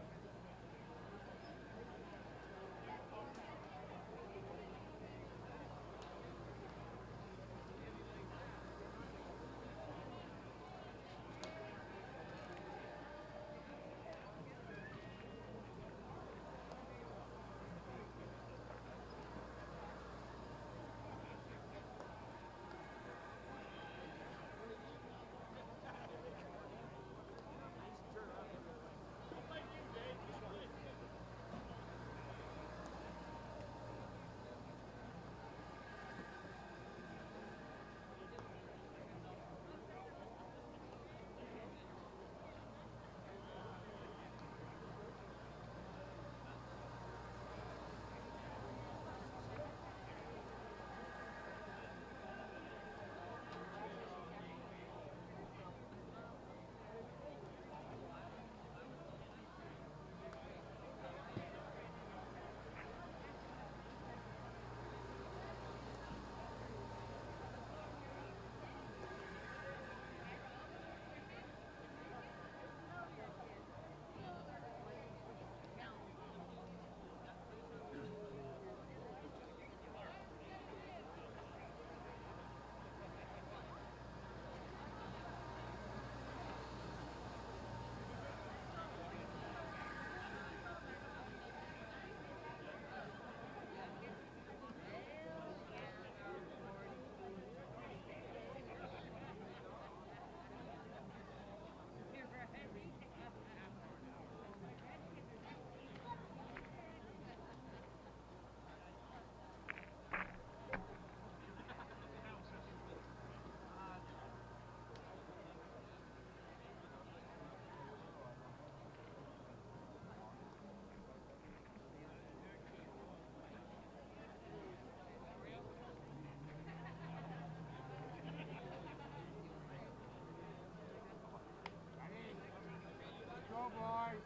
Go, boys.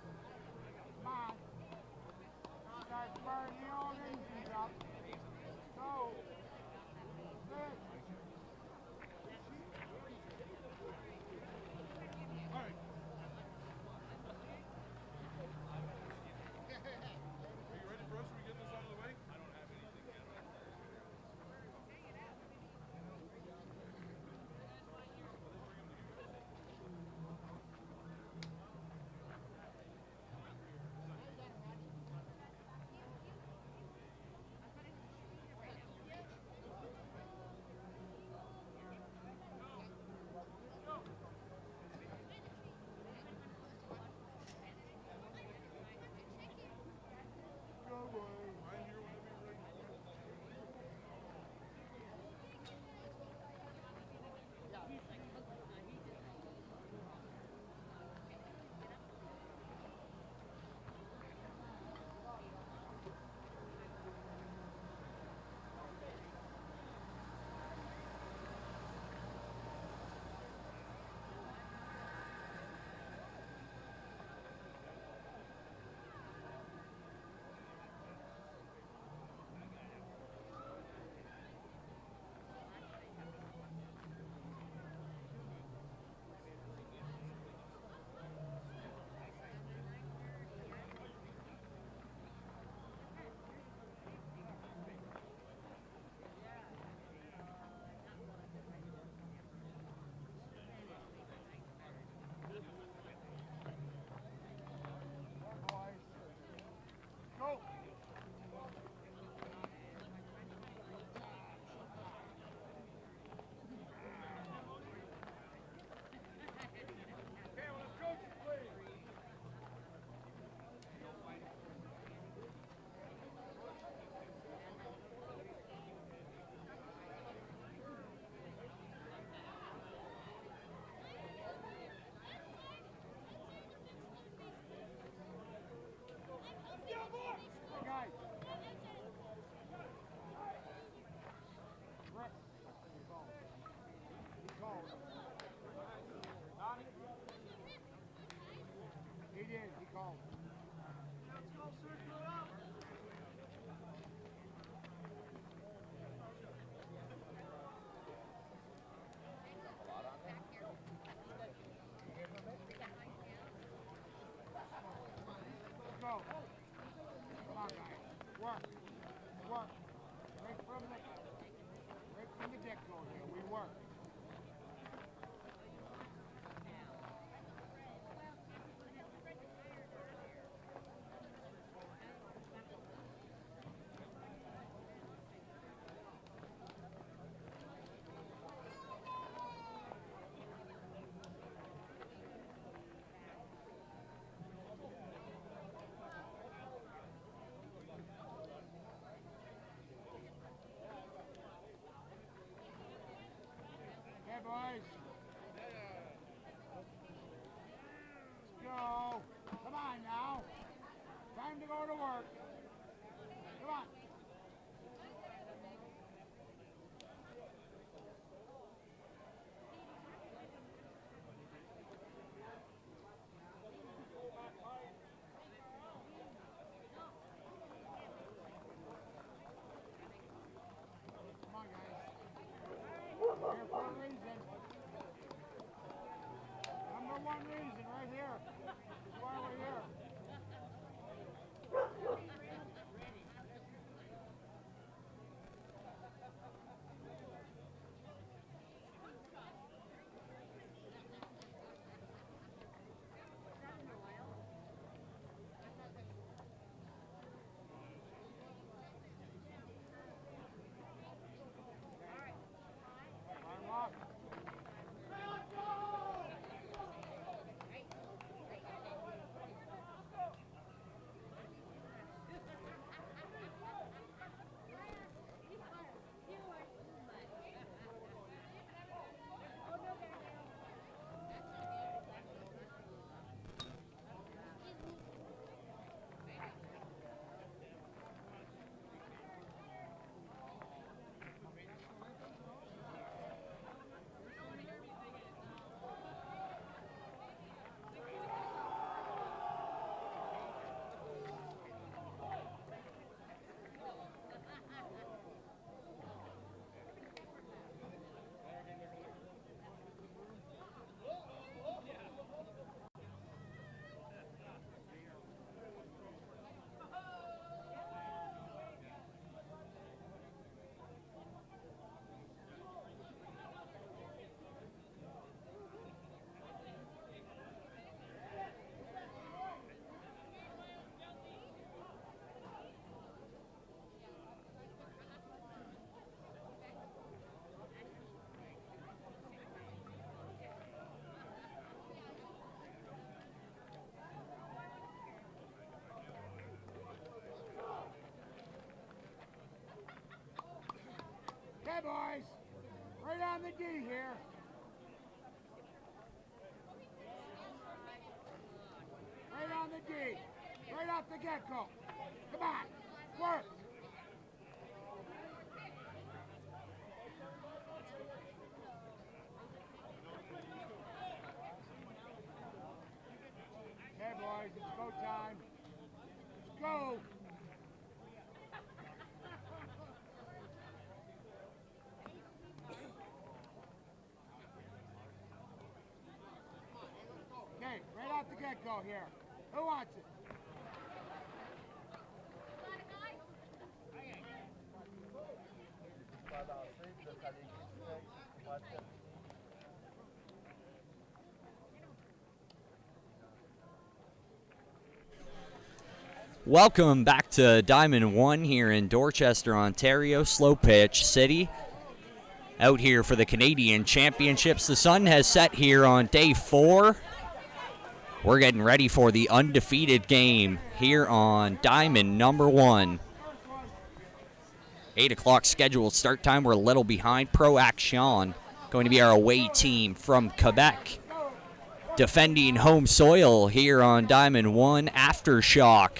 Come on. Start burning the old engines up. Go. Good. All right. Are you ready for us? Are we getting this out of the way? I don't have anything yet. Okay, boys. Let's go. Come on now. Time to go to work. Come on. Come on, guys. We're here for a reason. Number one reason right here. That's why we're here. Arm up. Okay, boys. Right on the D here. Right on the D. Right off the get-go. Come on. Work. Okay, boys. It's go time. Let's go. Okay, right off the get-go here. Who wants it? Welcome back to Diamond 1 here in Dorchester, Ontario, Slow Pitch City. Out here for the Canadian Championships. The sun has set here on day 4. We're getting ready for the undefeated game here on Diamond number 1. 8 o'clock scheduled start time. We're a little behind. Pro Action going to be our away team from Quebec. Defending home soil here on Diamond 1, Aftershock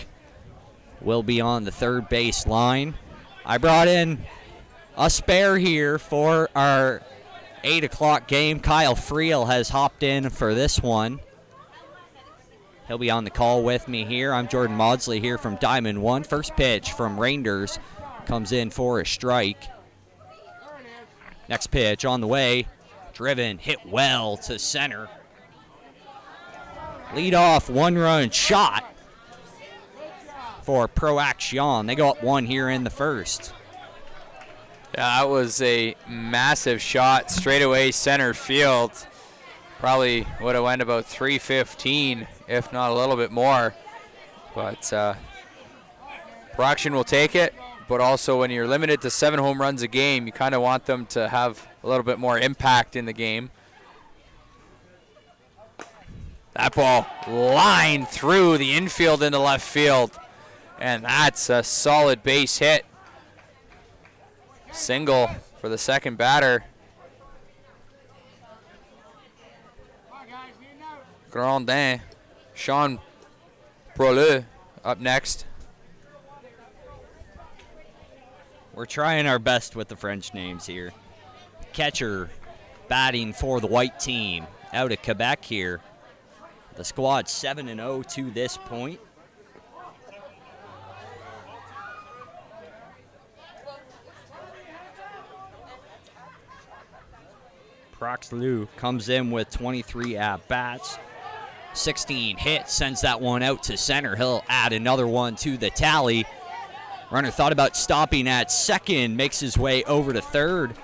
will be on the third base line. I brought in a spare here for our 8 o'clock game. Kyle Friel has hopped in for this one. He'll be on the call with me here. I'm Jordan Maudsley here from Diamond 1. First pitch from Rangers comes in for a strike. Next pitch on the way. Driven, hit well to center. Lead off, 1-run shot for Pro Action. They go up 1 here in the first. Yeah, that was a massive shot straight away center field. Probably would have went about 315, if not a little bit more. But Pro Action will take it. But also when you're limited to 7 home runs a game, you kind of want them to have a little bit more impact in the game. That ball lined through the infield into left field. And that's a solid base hit. Single for the second batter. Grandin. Sean Broleux up next. We're trying our best with the French names here. Catcher batting for the white team out of Quebec here. The squad 7-0 to this point. Proxlou comes in with 23 at-bats. 16 hits, sends that one out to center. He'll add another one to the tally. Runner thought about stopping at second, makes his way over to third.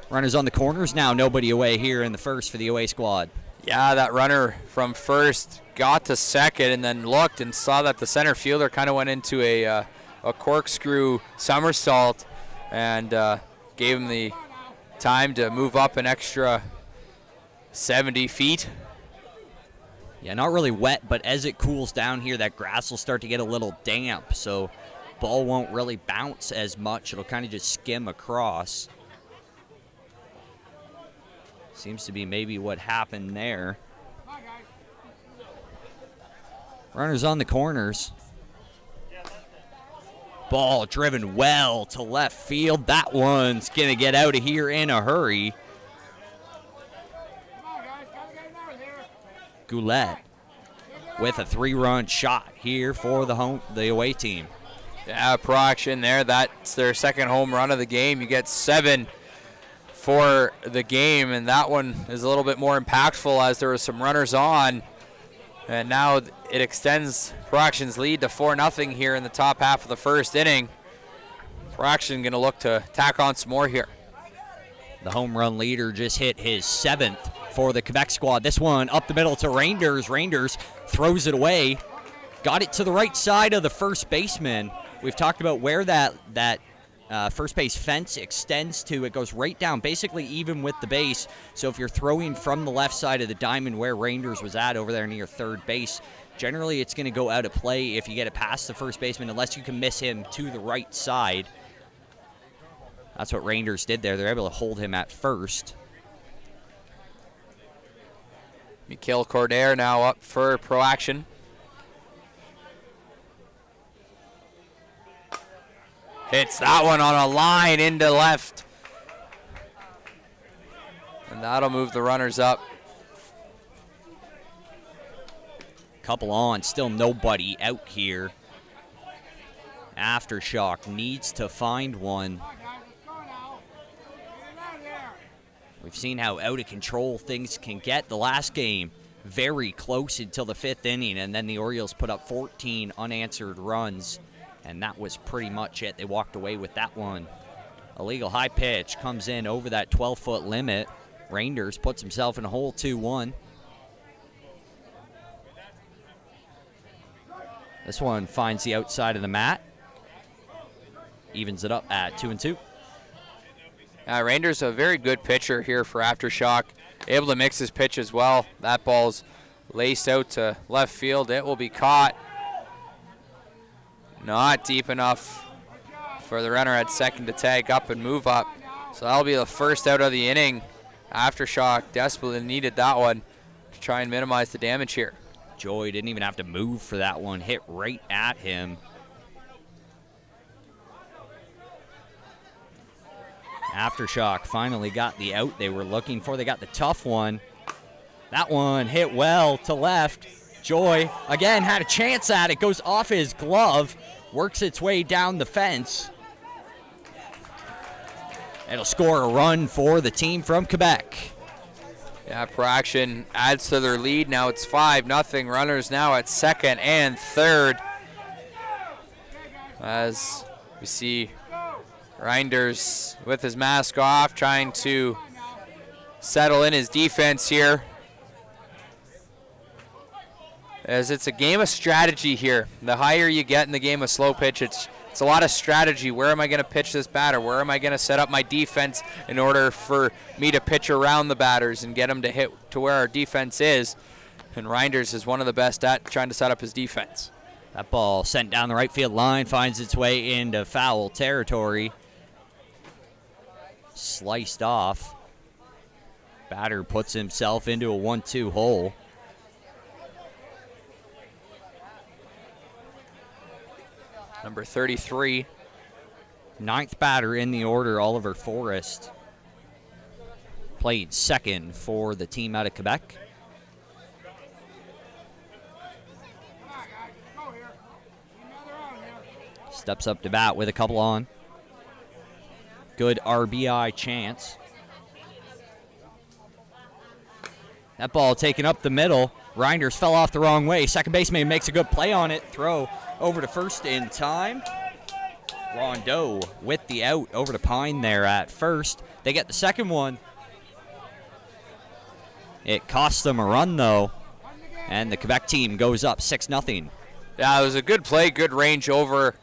Runners on the corners now, nobody away here in the first for the away squad. Yeah, that runner from first got to second and then looked and saw that the center fielder kind of went into a corkscrew somersault and gave him the time to move up an extra 70 feet. Yeah, not really wet, but as it cools down here, that grass will start to get a little damp, so ball won't really bounce as much. It'll kind of just skim across. Seems to be maybe what happened there. Runners on the corners. Ball driven well to left field. That one's going to get out of here in a hurry. Goulet with a 3-run shot here for the away team. Yeah, pro action there. That's their second home run of the game. You get 7 for the game, and that one is a little bit more impactful as there were some runners on. And now it extends Pro Action's lead to 4-0 here in the top half of the first inning. Pro Action going to look to tack on some more here. The home run leader just hit his 7th for the Quebec squad. This one up the middle to Reinders. Reinders throws it away. Got it to the right side of the first baseman. We've talked about where that first base fence extends to. It goes right down, basically even with the base. So if you're throwing from the left side of the diamond where Reinders was at over there near third base, generally it's going to go out of play if you get it past the first baseman, unless you can miss him to the right side. That's what Reinders did there. They're able to hold him at first. Mikhail Cordair now up for Pro Action. Hits that one on a line into left. And that'll move the runners up. Couple on, still nobody out here. Aftershock needs to find one. We've seen how out of control things can get. The last game, very close until the 5th inning, and then the Orioles put up 14 unanswered runs, and that was pretty much it. They walked away with that one. Illegal high pitch comes in over that 12-foot limit. Reinders puts himself in a hole 2-1. This one finds the outside of the mat. Evens it up at 2-2. Reinders a very good pitcher here for Aftershock. Able to mix his pitch as well. That ball's laced out to left field. It will be caught. Not deep enough for the runner at second to tag up and move up. So that'll be the first out of the inning. Aftershock desperately needed that one to try and minimize the damage here. Joy didn't even have to move for that one. Hit right at him. Aftershock finally got the out they were looking for. They got the tough one. That one hit well to left. Joy, again, had a chance at it. Goes off his glove. Works its way down the fence. It'll score a run for the team from Quebec. Yeah, Pro Action adds to their lead. Now it's 5-0. Runners now at second and third. As we see Reinders with his mask off, trying to settle in his defense here. As it's a game of strategy here. The higher you get in the game of slow pitch, it's a lot of strategy. Where am I going to pitch this batter? Where am I going to set up my defense in order for me to pitch around the batters and get them to hit to where our defense is? And Reinders is one of the best at trying to set up his defense. That ball sent down the right field line, finds its way into foul territory. Sliced off. Batter puts himself into a 1-2 hole. number 33. Ninth batter in the order, Oliver Forrest. Played second for the team out of Quebec. Steps up to bat with a couple on. Good RBI chance. That ball taken up the middle. Reinders fell off the wrong way. Second baseman makes a good play on it. Throw over to first in time. Rondeau with the out over to Pine there at first. They get the second one. It costs them a run, though, and the Quebec team goes up 6-0. Yeah, it was a good play, good range over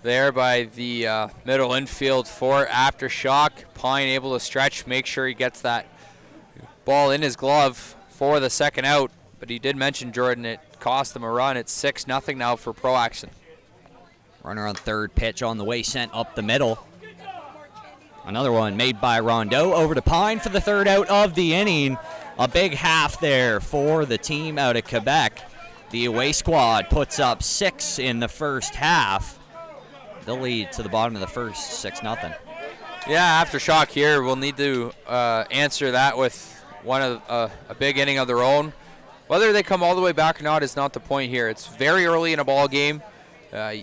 there by the middle infield for Aftershock. Pine able to stretch, make sure he gets that ball in his glove for the second out. But he did mention, Jordan, it cost them a run. It's 6-0 now for Pro Action. Runner on third, pitch on the way, sent up the middle. Another one made by Rondeau over to Pine for the third out of the inning. A big half there for the team out of Quebec. The away squad puts up 6 in the first half. They'll lead to the bottom of the first, 6-0. Yeah, Aftershock here will need to answer that with one of a big inning of their own. Whether they come all the way back or not is not the point here. It's very early in a ball game,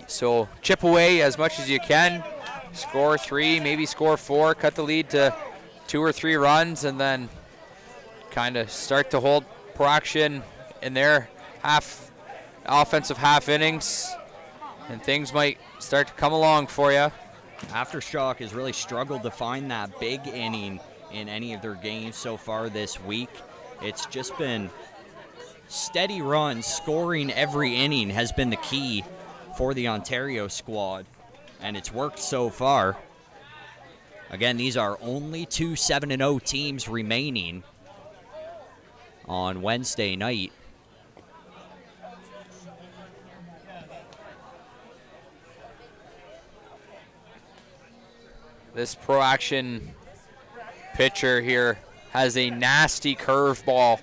so chip away as much as you can. Score 3, maybe score 4, cut the lead to 2 or 3 runs, and then kind of start to hold Pro Action in their offensive half innings, and things might start to come along for you. Aftershock has really struggled to find that big inning in any of their games so far this week. It's just been steady runs. Scoring every inning has been the key for the Ontario squad, and it's worked so far. Again, these are only 2 7-0 teams remaining on Wednesday night. This Pro Action pitcher here has a nasty curveball.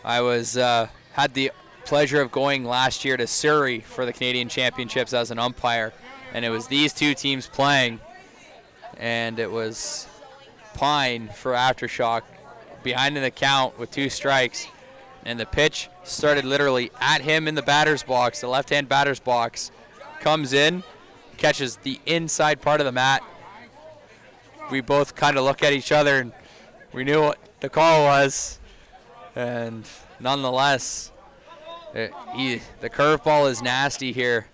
I had the pleasure of going last year to Surrey for the Canadian Championships as an umpire, and it was these two teams playing, and it was Pine for Aftershock behind in the count with 2 strikes, and the pitch started literally at him in the batter's box, the left-hand batter's box, comes in, catches the inside part of the mat. We both kind of look at each other, and we knew what the call was, and nonetheless, the curveball is nasty here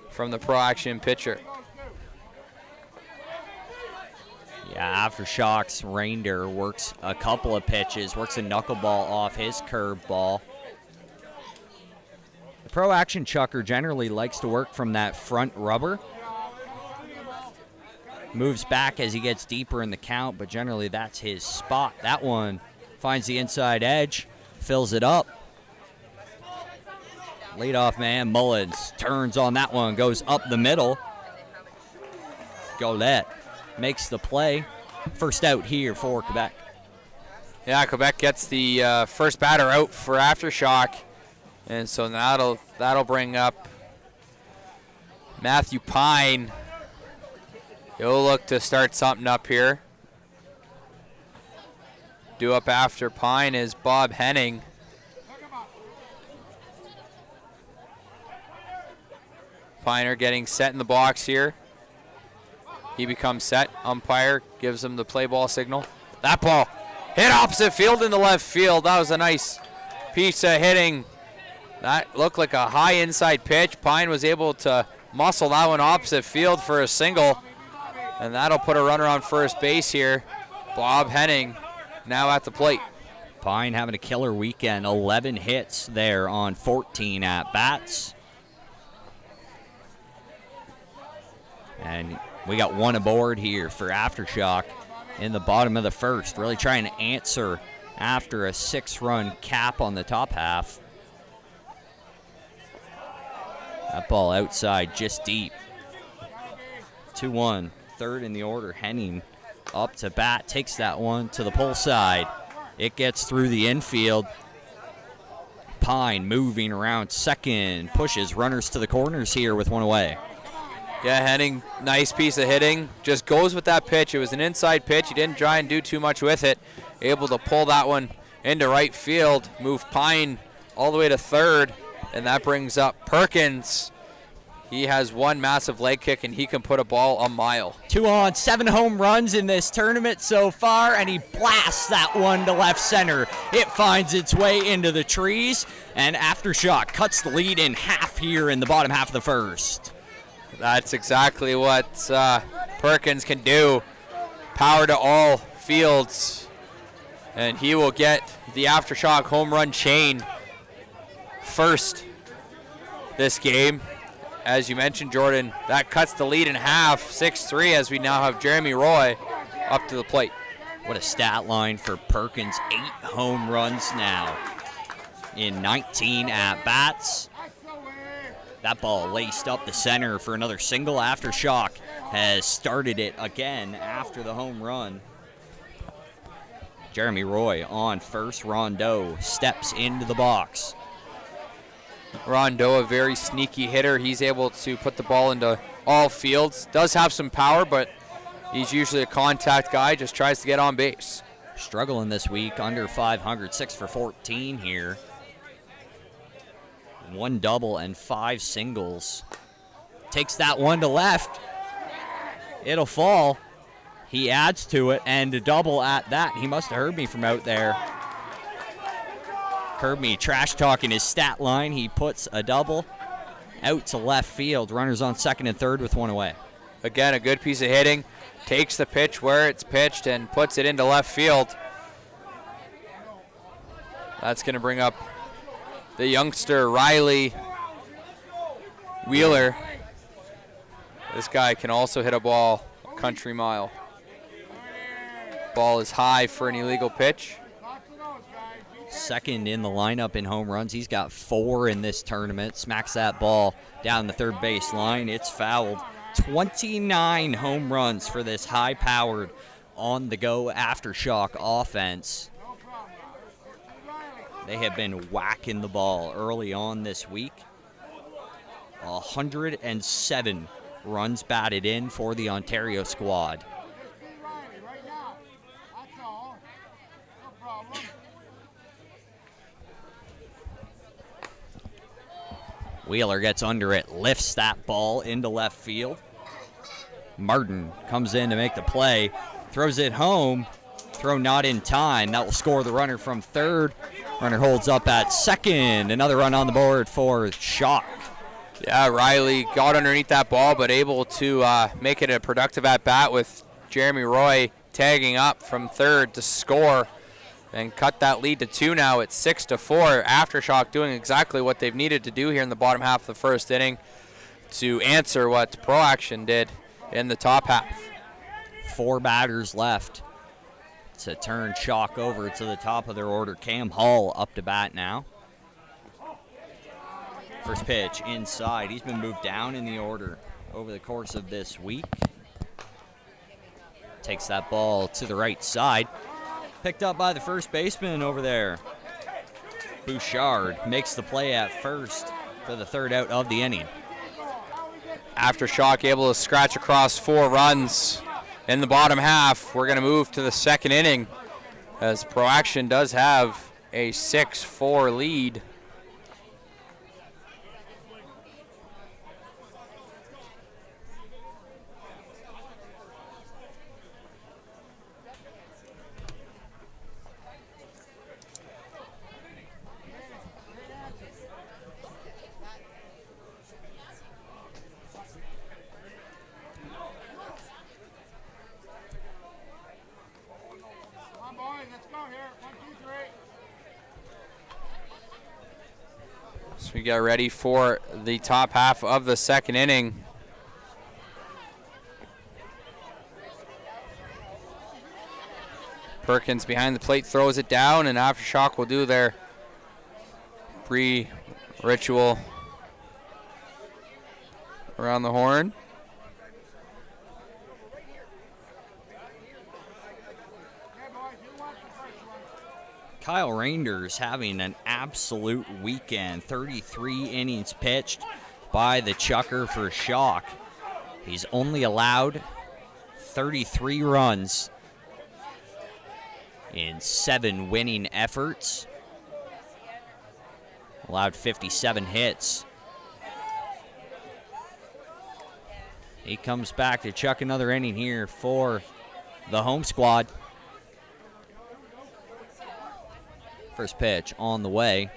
from the Pro Action pitcher. Yeah, Aftershock's Reindeer works a couple of pitches, works a knuckleball off his curveball. The Pro Action chucker generally likes to work from that front rubber. Moves back as he gets deeper in the count, but generally that's his spot. That one finds the inside edge, fills it up. Leadoff man Mullins turns on that one, goes up the middle. Golette makes the play. First out here for Quebec. Yeah, Quebec gets the first batter out for Aftershock, and so that'll bring up Matthew Pine. He'll look to start something up here. Due up after Pine is Bob Henning. Piner getting set in the box here. He becomes set. Umpire gives him the play ball signal. That ball hit opposite field in the left field. That was a nice piece of hitting. That looked like a high inside pitch. Pine was able to muscle that one opposite field for a single. And that'll put a runner on first base here. Bob Henning now at the plate. Pine having a killer weekend. 11 hits there on 14 at-bats. And we got one aboard here for Aftershock in the bottom of the first. Really trying to answer after a 6-run cap on the top half. That ball outside just deep. 2-1. Third in the order, Henning up to bat, takes that one to the pull side. It gets through the infield. Pine moving around second, pushes runners to the corners here with one away. Yeah, Henning, nice piece of hitting. Just goes with that pitch. It was an inside pitch. He didn't try and do too much with it. Able to pull that one into right field, move Pine all the way to third, and that brings up Perkins. He has one massive leg kick, and he can put a ball a mile. 2 on, 7 home runs in this tournament so far, and he blasts that one to left center. It finds its way into the trees, and Aftershock cuts the lead in half here in the bottom half of the first. That's exactly what Perkins can do. Power to all fields, and he will get the Aftershock home run chain first this game. As you mentioned, Jordan, that cuts the lead in half, 6-3, as we now have Jeremy Roy up to the plate. What a stat line for Perkins. 8 home runs now in 19 at-bats. That ball laced up the center for another single. Aftershock has started it again after the home run. Jeremy Roy on first. Rondeau steps into the box. Rondeau, a very sneaky hitter. He's able to put the ball into all fields. Does have some power, but he's usually a contact guy. Just tries to get on base. Struggling this week, under 500, 6 for 14 here. 1 double and 5 singles. Takes that one to left. It'll fall. He adds to it, and a double at that. He must have heard me from out there. Heard me trash talking his stat line. He puts a double out to left field. Runners on second and third with 1 away. Again, a good piece of hitting. Takes the pitch where it's pitched and puts it into left field. That's going to bring up the youngster Riley Wheeler. This guy can also hit a ball a country mile. Ball is high for an illegal pitch. Second in the lineup in home runs. He's got 4 in this tournament. Smacks that ball down the third base line. It's fouled. 29 home runs for this high-powered, on-the-go Aftershock offense. They have been whacking the ball early on this week. 107 runs batted in for the Ontario squad. Wheeler gets under it, lifts that ball into left field. Martin comes in to make the play, throws it home. Throw not in time. That will score the runner from third. Runner holds up at second. Another run on the board for Shock. Yeah, Riley got underneath that ball, but able to make it a productive at-bat with Jeremy Roy tagging up from third to score and cut that lead to 2 now. It's 6-4. Aftershock doing exactly what they've needed to do here in the bottom half of the first inning to answer what Pro Action did in the top half. 4 batters left to turn Shock over to the top of their order. Cam Hall up to bat now. First pitch inside. He's been moved down in the order over the course of this week. Takes that ball to the right side. Picked up by the first baseman over there. Bouchard makes the play at first for the third out of the inning. Aftershock able to scratch across 4 runs in the bottom half. We're going to move to the second inning as Pro Action does have a 6-4 lead. So we get ready for the top half of the second inning. Perkins behind the plate throws it down, and Aftershock will do their pre-ritual around the horn. Kyle Reinders having an absolute weekend. 33 innings pitched by the Chucker for Shock. He's only allowed 33 runs in 7 winning efforts. Allowed 57 hits. He comes back to chuck another inning here for the home squad. First pitch on the way.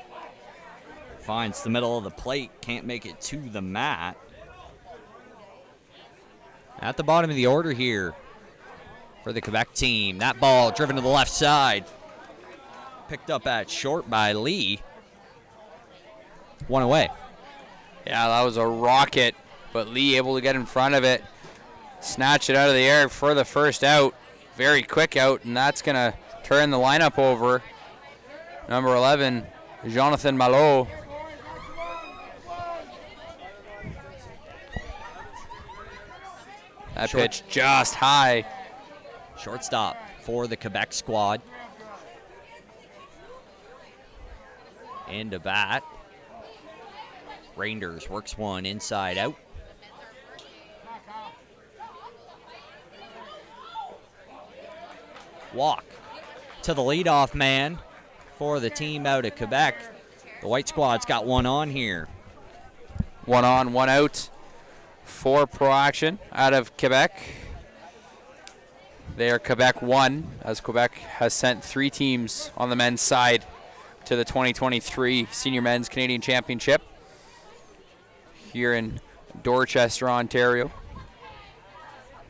Finds the middle of the plate, can't make it to the mat. At the bottom of the order here for the Quebec team. That ball driven to the left side. Picked up at short by Lee. One away. Yeah, that was a rocket, but Lee able to get in front of it, snatch it out of the air for the first out. Very quick out, and that's going to turn the lineup over. Number 11, Jonathan Malo. That pitch just high. Shortstop for the Quebec squad. Into bat. Rangers works one inside out. Walk to the leadoff man for the team out of Quebec. The white squad's got one on here. 1 on, 1 out for Pro Action out of Quebec. They are Quebec 1, as Quebec has sent 3 teams on the men's side to the 2023 Senior Men's Canadian Championship here in Dorchester, Ontario.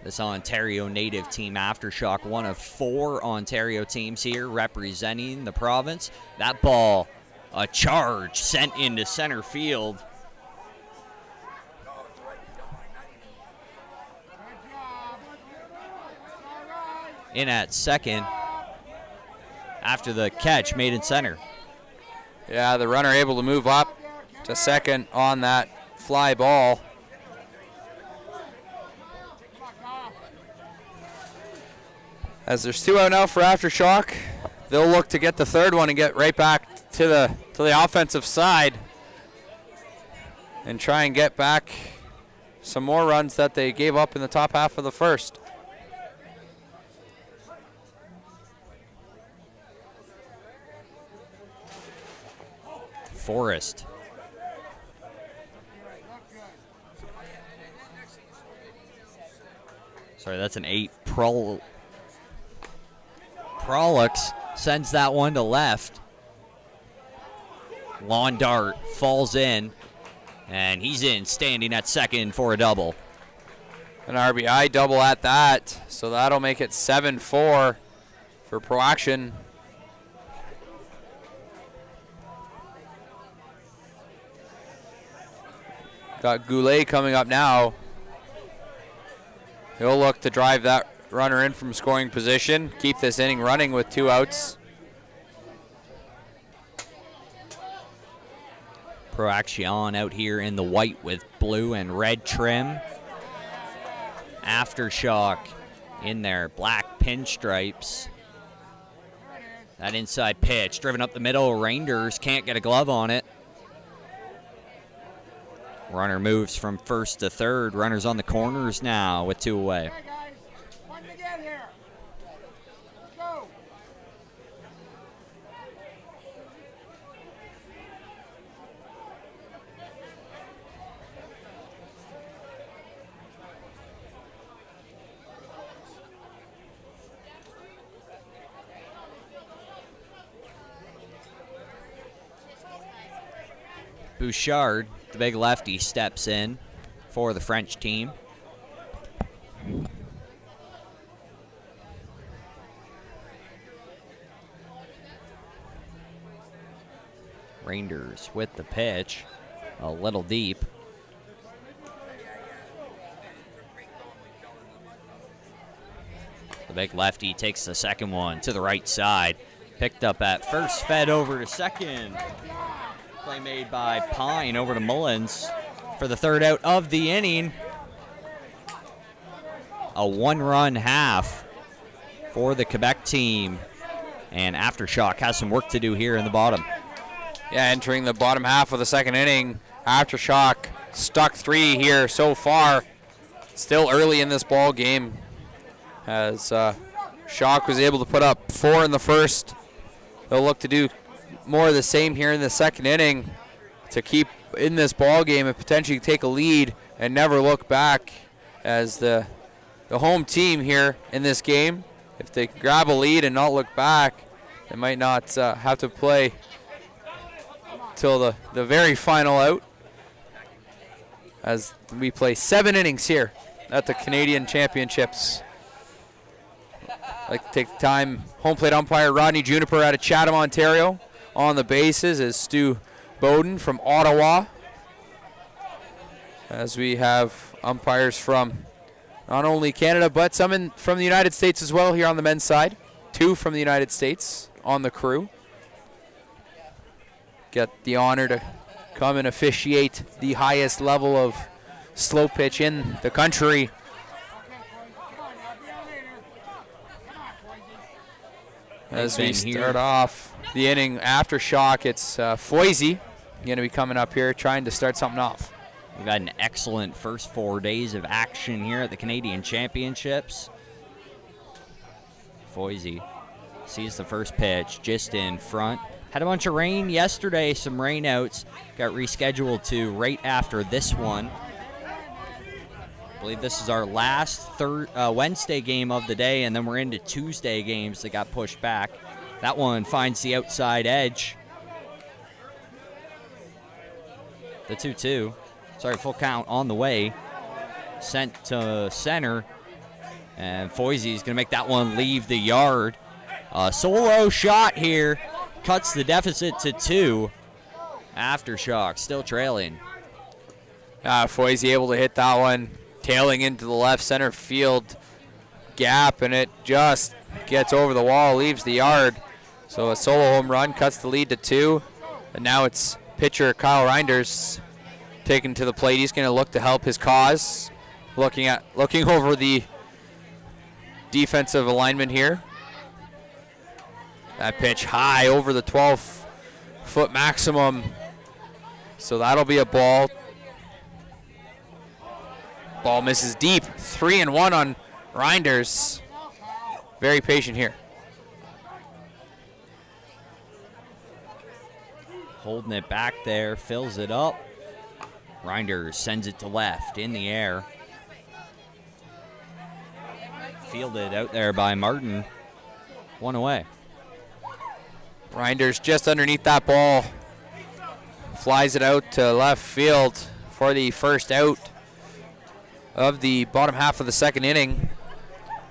This Ontario native team, Aftershock, one of 4 Ontario teams here representing the province. That ball, a charge sent into center field. In at second after the catch made in center. Yeah, the runner able to move up to second on that fly ball. As there's 2 out now for Aftershock, they'll look to get the third one and get right back to the offensive side and try and get back some more runs that they gave up in the top half of the first. Forrest. Sorry, that's an 8. Prolix sends that one to left. Lawn dart falls in, and he's in, standing at second for a double. An RBI double at that, so that'll make it 7-4 for Pro Action. Got Goulet coming up now. He'll look to drive that runner in from scoring position, keep this inning running with 2 outs. Pro Action out here in the white with blue and red trim. Aftershock in their black pinstripes. That inside pitch driven up the middle. Rangers can't get a glove on it. Runner moves from first to third. Runners on the corners now with 2 away. Hey guys, when to get here? Let's go. Bouchard, the big lefty, steps in for the French team. Rangers with the pitch, a little deep. The big lefty takes the second one to the right side. Picked up at first, fed over to second. Play made by Pine over to Mullins for the third out of the inning. A 1-run half for the Quebec team. And Aftershock has some work to do here in the bottom. Yeah, entering the bottom half of the second inning. Aftershock stuck 3 here so far. still early in this ball game, as Shock was able to put up 4 in the first. They'll look to do more of the same here in the second inning to keep in this ball game and potentially take a lead and never look back, as the home team here in this game, if they grab a lead and not look back, they might not have to play till the very final out, as we play 7 innings here at the Canadian Championships. I'd like to take the time, home plate umpire Rodney Juniper out of Chatham, Ontario. On the bases is Stu Bowden from Ottawa, as we have umpires from not only Canada but some from the United States as well here on the men's side. 2 from the United States on the crew. Get the honor to come and officiate the highest level of slow pitch in the country. As we start off the inning Aftershock, it's Foisey going to be coming up here trying to start something off. We've had an excellent first 4 days of action here at the Canadian Championships. Foisey sees the first pitch just in front. Had a bunch of rain yesterday, some rainouts. Got rescheduled to right after this one. I believe this is our last Wednesday game of the day, and then we're into Tuesday games that got pushed back. That one finds the outside edge. The 2-2. Sorry, full count on the way. Sent to center. And Foisey's going to make that one leave the yard. A solo shot here. Cuts the deficit to 2. Aftershock still trailing. Foisey able to hit that one, tailing into the left center field gap, and it just gets over the wall, leaves the yard. So a solo home run cuts the lead to 2. And now it's pitcher Kyle Reinders taken to the plate. He's going to look to help his cause. Looking over the defensive alignment here. That pitch high over the 12-foot maximum. So that'll be a ball. Ball misses deep. 3-1 on Reinders. Very patient here. Holding it back there, fills it up. Reinders sends it to left, in the air. Fielded out there by Martin. 1 away. Reinders just underneath that ball. Flies it out to left field for the first out of the bottom half of the second inning.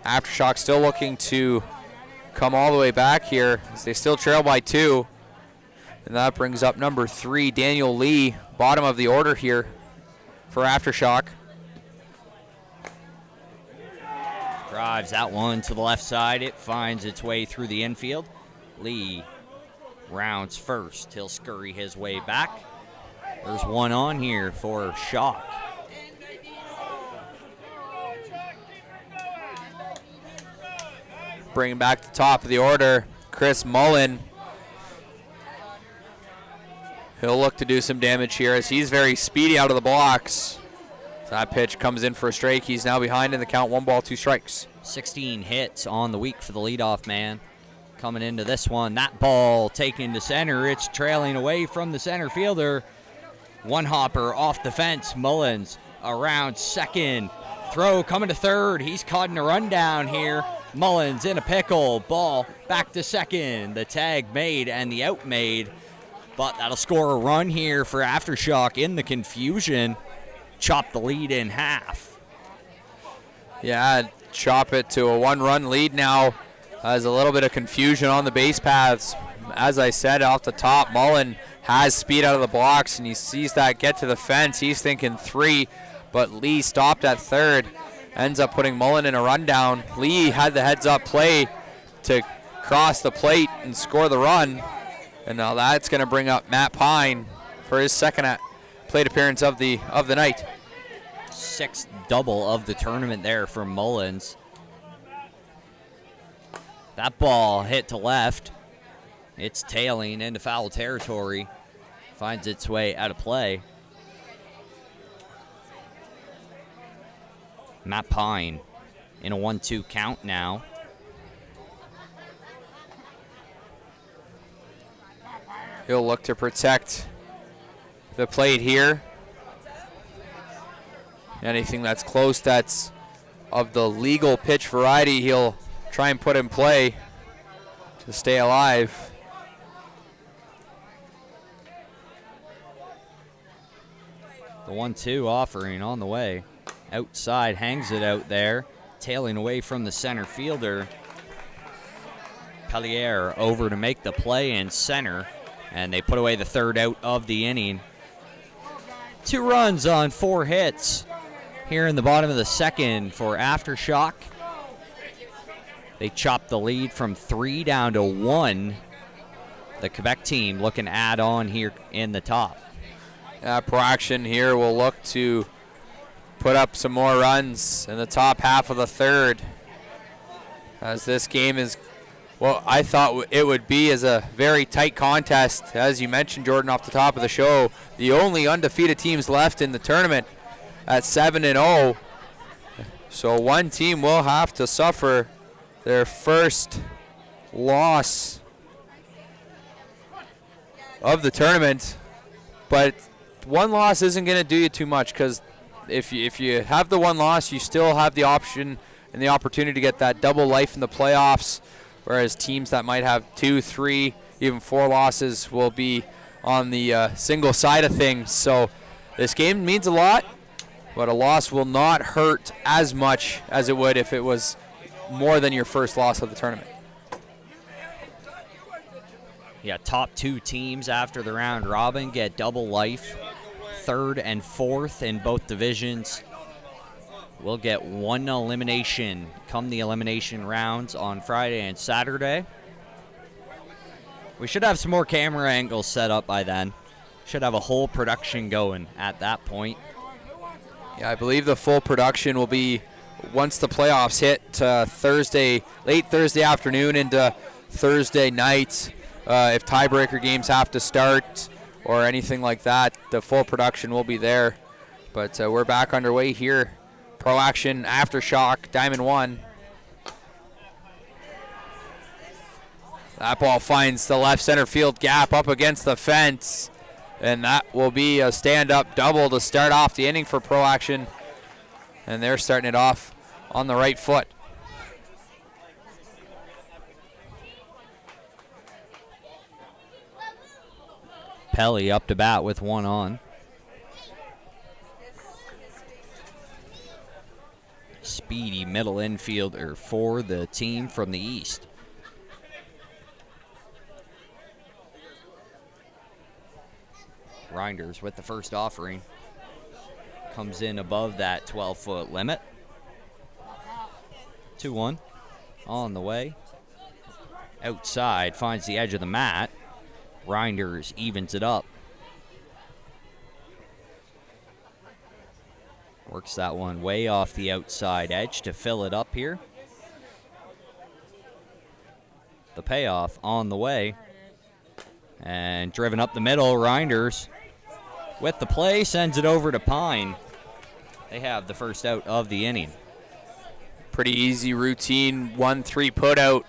Aftershock still looking to come all the way back here, as they still trail by 2. And that brings up number 3, Daniel Lee, bottom of the order here for Aftershock. Drives that one to the left side. It finds its way through the infield. Lee rounds first. He'll scurry his way back. There's one on here for Shock. Bringing back the top of the order, Chris Mullen. He'll look to do some damage here, as he's very speedy out of the blocks. So that pitch comes in for a strike. He's now behind in the count, 1 ball, 2 strikes. 16 hits on the week for the leadoff man. Coming into this one, that ball taken to center. It's trailing away from the center fielder. One hopper off the fence. Mullins around second. Throw coming to third. He's caught in a rundown here. Mullins in a pickle. Ball back to second. The tag made and the out made. But that'll score a run here for Aftershock in the confusion. Chop the lead in half. Yeah, chop it to a 1-run lead now. There's a little bit of confusion on the base paths. As I said off the top, Mullen has speed out of the blocks, and he sees that get to the fence. He's thinking 3, but Lee stopped at third. Ends up putting Mullen in a rundown. Lee had the heads-up play to cross the plate and score the run. And now that's going to bring up Matt Pine for his second plate appearance of the night. 6th double of the tournament there for Mullins. That ball hit to left. It's tailing into foul territory. Finds its way out of play. Matt Pine in a 1-2 count now. He'll look to protect the plate here. Anything that's close that's of the legal pitch variety, he'll try and put in play to stay alive. The 1-2 offering on the way. Outside, hangs it out there, tailing away from the center fielder. Pellier over to make the play in center, and they put away the third out of the inning. 2 runs on 4 hits here in the bottom of the second for Aftershock. They chopped the lead from 3 down to 1. The Quebec team looking to add on here in the top. Pro Action here will look to put up some more runs in the top half of the third, as this game is, well, I thought it would be as a very tight contest. As you mentioned, Jordan, off the top of the show, the only undefeated teams left in the tournament at 7-0. So one team will have to suffer their first loss of the tournament. But one loss isn't going to do you too much, because if you have the one loss, you still have the option and the opportunity to get that double life in the playoffs, whereas teams that might have 2, 3, even 4 losses will be on the single side of things. So this game means a lot, but a loss will not hurt as much as it would if it was more than your first loss of the tournament. Yeah, top 2 teams after the round robin get double life. 3rd and 4th in both divisions will get 1 elimination come the elimination rounds on Friday and Saturday. We should have some more camera angles set up by then. Should have a whole production going at that point. Yeah, I believe the full production will be once the playoffs hit Thursday, late Thursday afternoon into Thursday night. If tiebreaker games have to start or anything like that, the full production will be there. But we're back underway here. Pro Action, Aftershock, Diamond 1. That ball finds the left center field gap up against the fence, and that will be a stand-up double to start off the inning for Pro Action. And they're starting it off on the right foot. Pelly up to bat with 1 on. Speedy middle infielder for the team from the east. Reinders with the first offering. Comes in above that 12-foot limit. 2-1 on the way. Outside, finds the edge of the mat. Reinders evens it up. Works that one way off the outside edge to fill it up here. The payoff on the way. And driven up the middle, Reinders with the play, sends it over to Pine. They have the first out of the inning. Pretty easy routine 1-3 put out.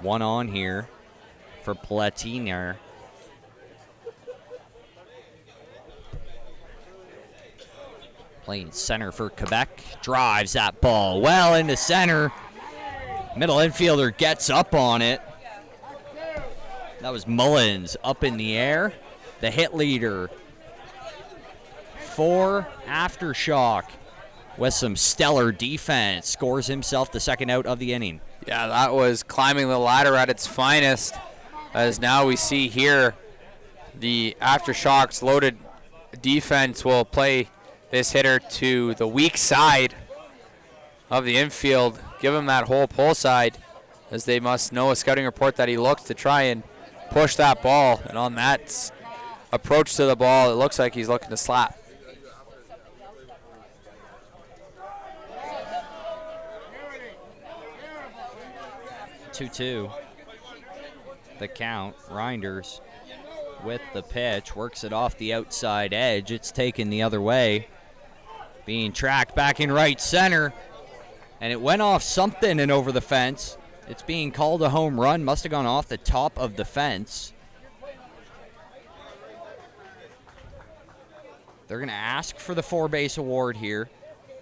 One on here for Platiner. Playing center for Quebec. Drives that ball well into center. Middle infielder gets up on it. That was Mullins up in the air. The hit leader for Aftershock with some stellar defense. Scores himself the second out of the inning. Yeah, that was climbing the ladder at its finest. As now we see here, the Aftershock's loaded defense will play this hitter to the weak side of the infield. Give him that whole pull side, as they must know a scouting report that he looks to try and push that ball. And on that approach to the ball, it looks like he's looking to slap. 2-2. The count. Reinders with the pitch. Works it off the outside edge. It's taken the other way. Being tracked back in right center. And it went off something and over the fence. It's being called a home run. Must have gone off the top of the fence. They're going to ask for the 4-base award here.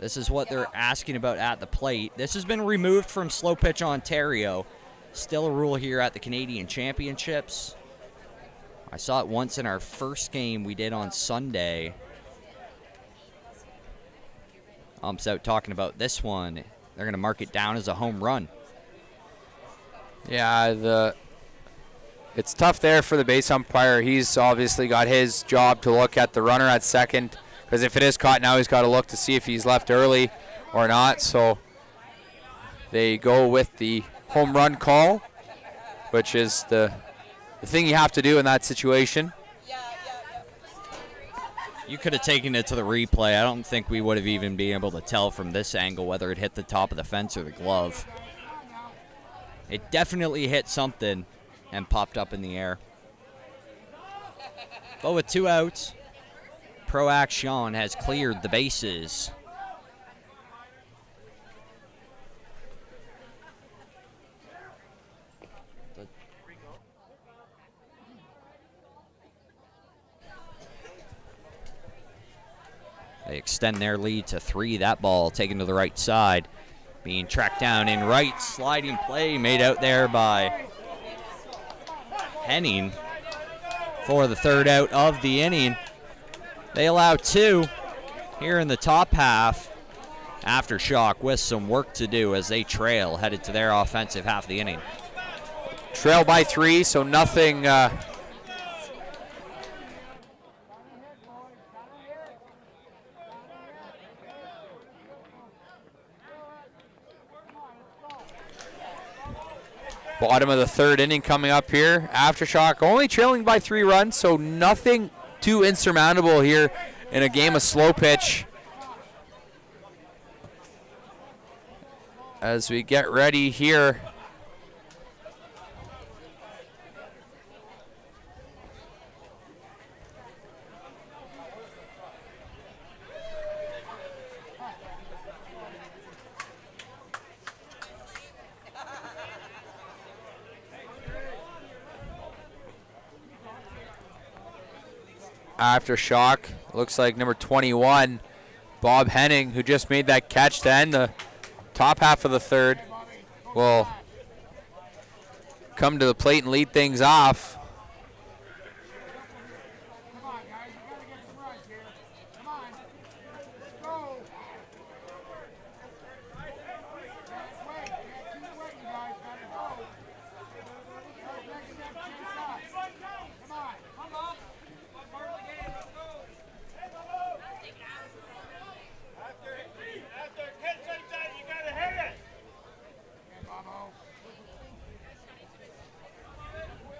This is what they're asking about at the plate. This has been removed from Slow Pitch Ontario. Still a rule here at the Canadian Championships. I saw it once in our first game we did on Sunday. Umps out talking about this one. They're going to mark it down as a home run. Yeah, it's tough there for the base umpire. He's obviously got his job to look at the runner at second, because if it is caught now, he's got to look to see if he's left early or not. So they go with the home run call, which is the thing you have to do in that situation. You could have taken it to the replay. I don't think we would have even been able to tell from this angle whether it hit the top of the fence or the glove. It definitely hit something and popped up in the air. But with 2 outs, Pro Action has cleared the bases. They extend their lead to 3. That ball taken to the right side. Being tracked down in right. Sliding play made out there by Henning for the 3rd out of the inning. They allow 2 here in the top half. Aftershock with some work to do as they trail, headed to their offensive half of the inning. Trail by 3, so nothing. Bottom of the 3rd inning coming up here. Aftershock only trailing by 3 runs, so nothing too insurmountable here in a game of slow pitch. As we get ready here. Aftershock, looks like number 21, Bob Henning, who just made that catch to end the top half of the 3rd, will come to the plate and lead things off.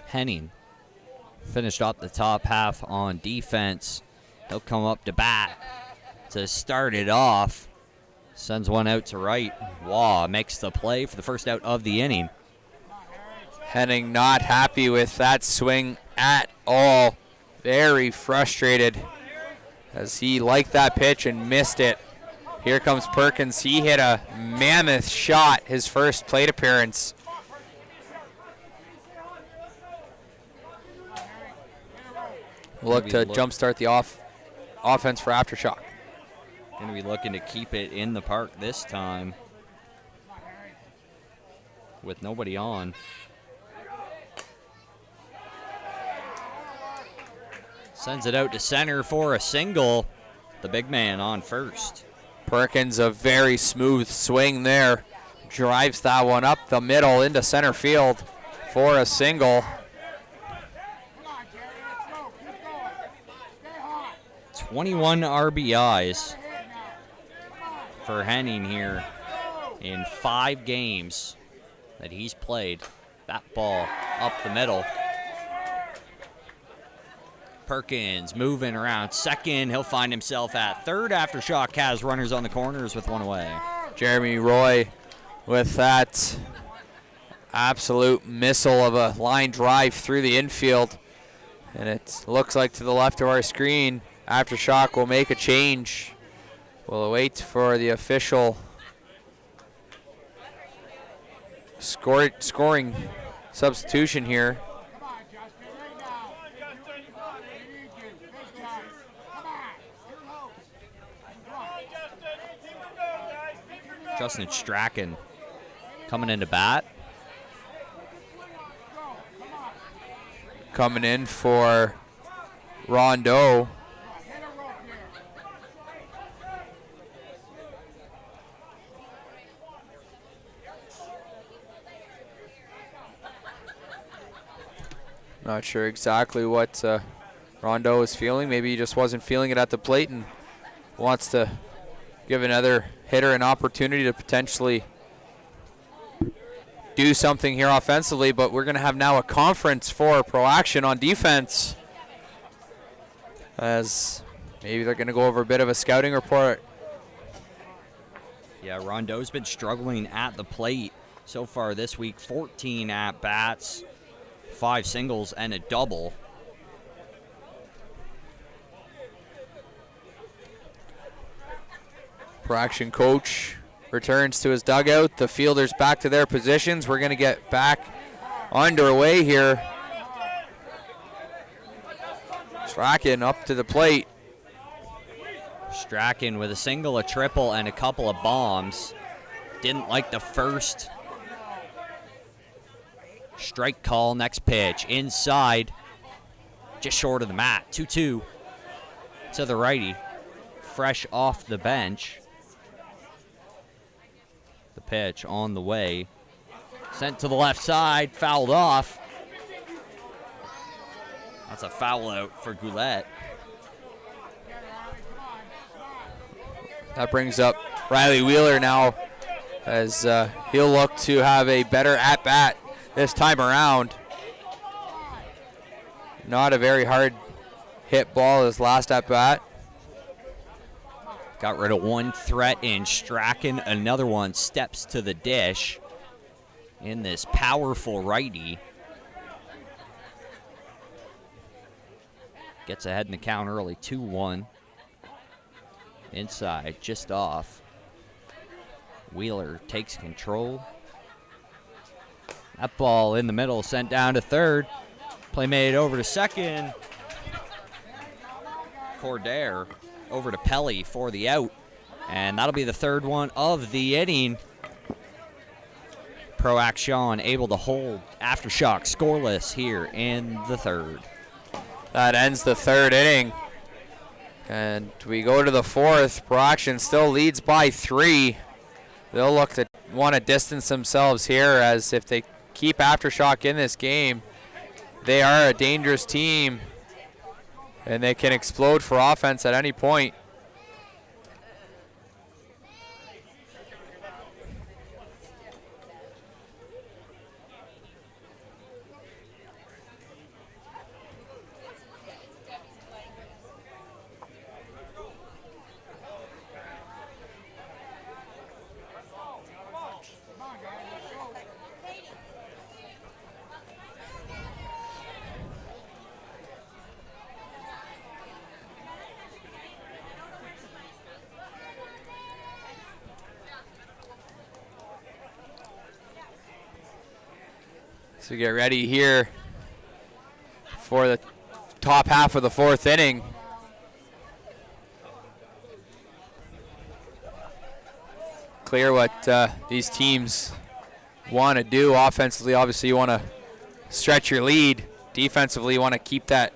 Henning finished off the top half on defense. He'll come up to bat to start it off. Sends one out to right. Waugh makes the play for the 1st out of the inning. Henning not happy with that swing at all. Very frustrated as he liked that pitch and missed it. Here comes Perkins. He hit a mammoth shot, his first plate appearance. Look to jumpstart the offense for Aftershock. Going to be looking to keep it in the park this time with nobody on. Sends it out to center for a single. The big man on first. Perkins, a very smooth swing there. Drives that one up the middle into center field for a single. 21 RBIs for Henning here in 5 games that he's played. That ball up the middle. Perkins moving around second. He'll find himself at third. Aftershock has runners on the corners with one away. Jeremy Roy with that absolute missile of a line drive through the infield. And it looks like to the left of our screen, Aftershock will make a change. We'll wait for the official scoring substitution here. Justin Strachan coming into bat. Coming in for Rondeau. Not sure exactly what Rondeau is feeling. Maybe he just wasn't feeling it at the plate and wants to give another hitter an opportunity to potentially do something here offensively. But we're going to have now a conference for Pro Action on defense, as maybe they're going to go over a bit of a scouting report. Yeah, Rondeau's been struggling at the plate so far this week. 14 at-bats, 5 singles, and a double. Pro Action coach returns to his dugout. The fielders back to their positions. We're going to get back underway here. Strachan up to the plate. Strachan with a single, a triple, and a couple of bombs. Didn't like the first strike call. Next pitch inside, just short of the mat. 2-2 to the righty, fresh off the bench. The pitch on the way, sent to the left side, fouled off. That's a foul out for Goulet. That brings up Riley Wheeler now, as he'll look to have a better at-bat this time around. Not a very hard hit ball his last at-bat. Got rid of one threat in Strachan. Another one steps to the dish in this powerful righty. Gets ahead in the count early, 2-1. Inside, just off. Wheeler takes control. That ball in the middle, sent down to third. Play made over to second. Cordair over to Pelly for the out. And that'll be the third one of the inning. Pro Action able to hold Aftershock scoreless here in the third. That ends the third inning. And we go to the fourth. Pro Action still leads by 3. They'll look to want to distance themselves here, as if they keep Aftershock in this game, they are a dangerous team and they can explode for offense at any point. So get ready here for the top half of the fourth inning. Clear what these teams want to do. Offensively, obviously, you want to stretch your lead. Defensively, you want to keep that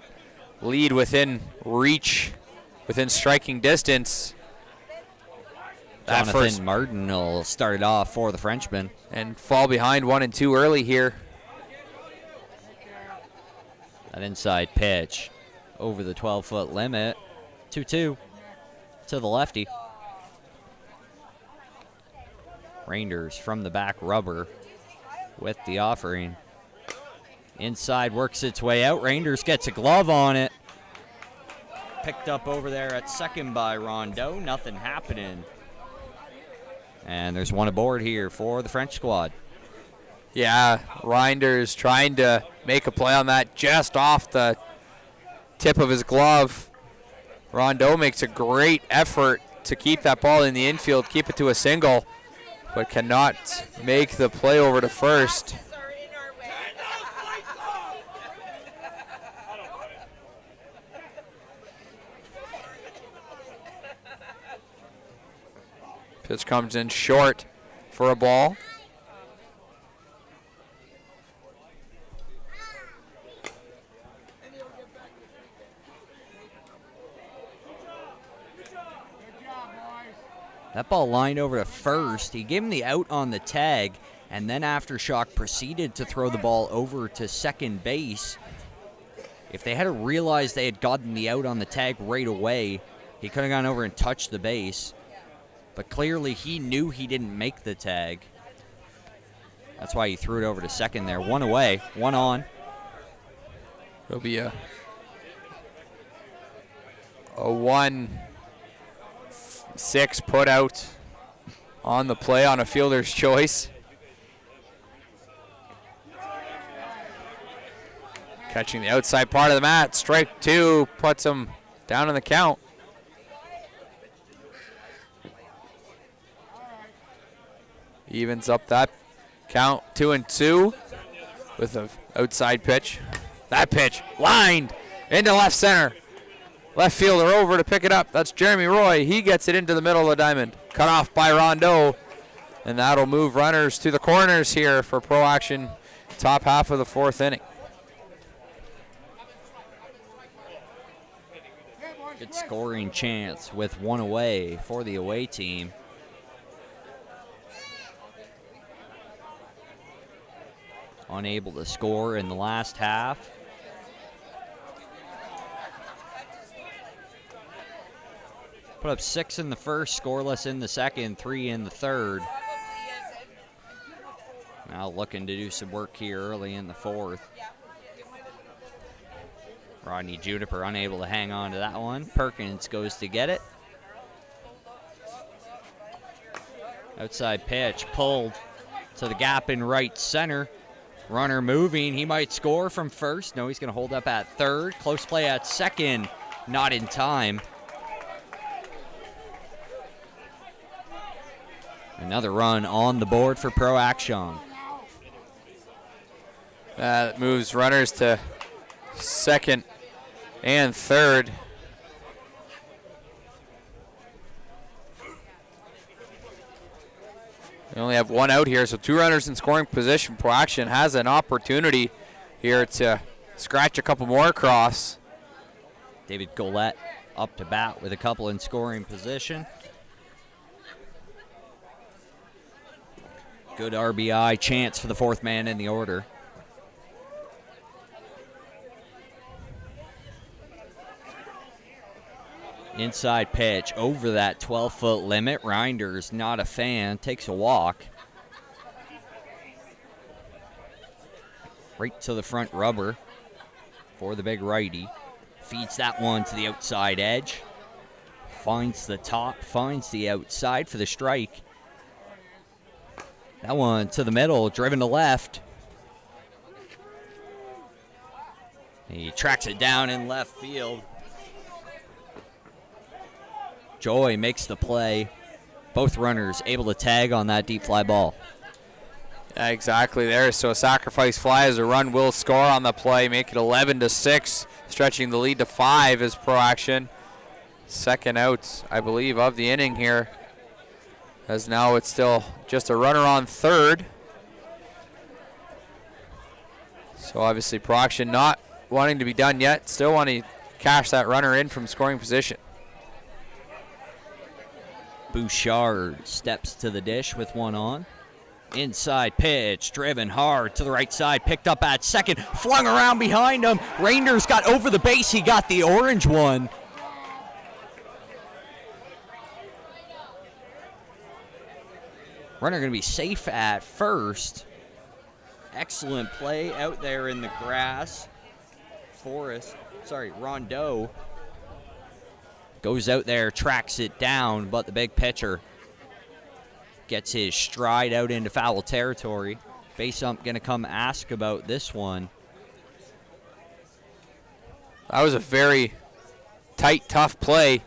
lead within reach, within striking distance. Jonathan Martin will start it off for the Frenchman. And fall behind 1 and 2 early here. That inside pitch over the 12-foot limit. 2-2 to the lefty. Rangers from the back rubber with the offering. Inside works its way out. Rangers gets a glove on it. Picked up over there at second by Rondeau. Nothing happening. And there's one aboard here for the French squad. Yeah, Reinders trying to make a play on that just off the tip of his glove. Rondeau makes a great effort to keep that ball in the infield, keep it to a single, but cannot make the play over to first. Pitch comes in short for a ball. That ball lined over to first. He gave him the out on the tag, and then Aftershock proceeded to throw the ball over to second base. If they had realized they had gotten the out on the tag right away, he could have gone over and touched the base. But clearly he knew he didn't make the tag. That's why he threw it over to second there. One away, one on. It'll be a 1-6 put out on the play on a fielder's choice. Catching the outside part of the mat. Strike two puts him down in the count. Evens up that count, 2-2 with an outside pitch. That pitch lined into left center. Left fielder over to pick it up. That's Jeremy Roy. He gets it into the middle of the diamond. Cut off by Rondeau. And that'll move runners to the corners here for Pro Action. Top half of the fourth inning. Good scoring chance with one away for the away team. Unable to score in the last half. Put up 6 in the first, scoreless in the second, 3 in the third. Now looking to do some work here early in the fourth. Rodney Juniper unable to hang on to that one. Perkins goes to get it. Outside pitch pulled to the gap in right center. Runner moving. He might score from first. No, he's going to hold up at third. Close play at second. Not in time. Another run on the board for Pro Action. That moves runners to second and third. They only have one out here, so 2 runners in scoring position. Pro Action has an opportunity here to scratch a couple more across. David Golette up to bat with a couple in scoring position. Good RBI chance for the fourth man in the order. Inside pitch over that 12-foot limit. Reinders not a fan, takes a walk. Right to the front rubber for the big righty. Feeds that one to the outside edge. Finds the top, finds the outside for the strike. That one to the middle, driven to left. He tracks it down in left field. Joy makes the play. Both runners able to tag on that deep fly ball. Yeah, exactly there. So a sacrifice fly as a run will score on the play, make it 11-6, stretching the lead to 5 is Pro Action. Second out, I believe, of the inning here, as now it's still just a runner on third. So obviously Pro Action not wanting to be done yet, still wanting to cash that runner in from scoring position. Bouchard steps to the dish with one on. Inside pitch, driven hard to the right side, picked up at second, flung around behind him. Reinders got over the base, he got the orange one. Runner going to be safe at first. Excellent play out there in the grass. Rondeau goes out there, tracks it down, but the big pitcher gets his stride out into foul territory. Base ump going to come ask about this one. That was a very tight, tough play.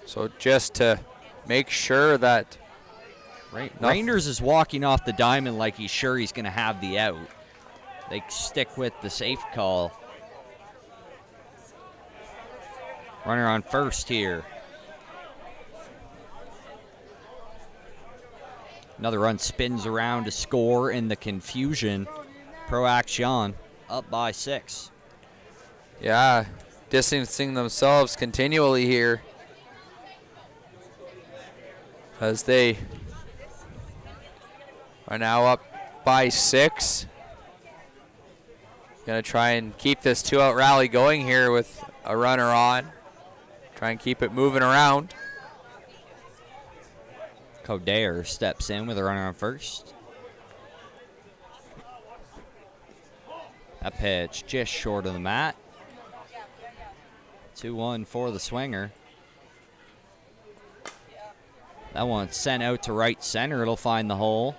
So just to make sure that Reinders is walking off the diamond like he's sure he's going to have the out. They stick with the safe call. Runner on first here. Another run spins around to score in the confusion. Pro Action up by 6. Yeah, distancing themselves continually here as they are now up by 6. Gonna try and keep this 2-out rally going here with a runner on. Try and keep it moving around. Coder steps in with a runner on first. That pitch just short of the mat. 2-1 for the swinger. That one's sent out to right center. It'll find the hole.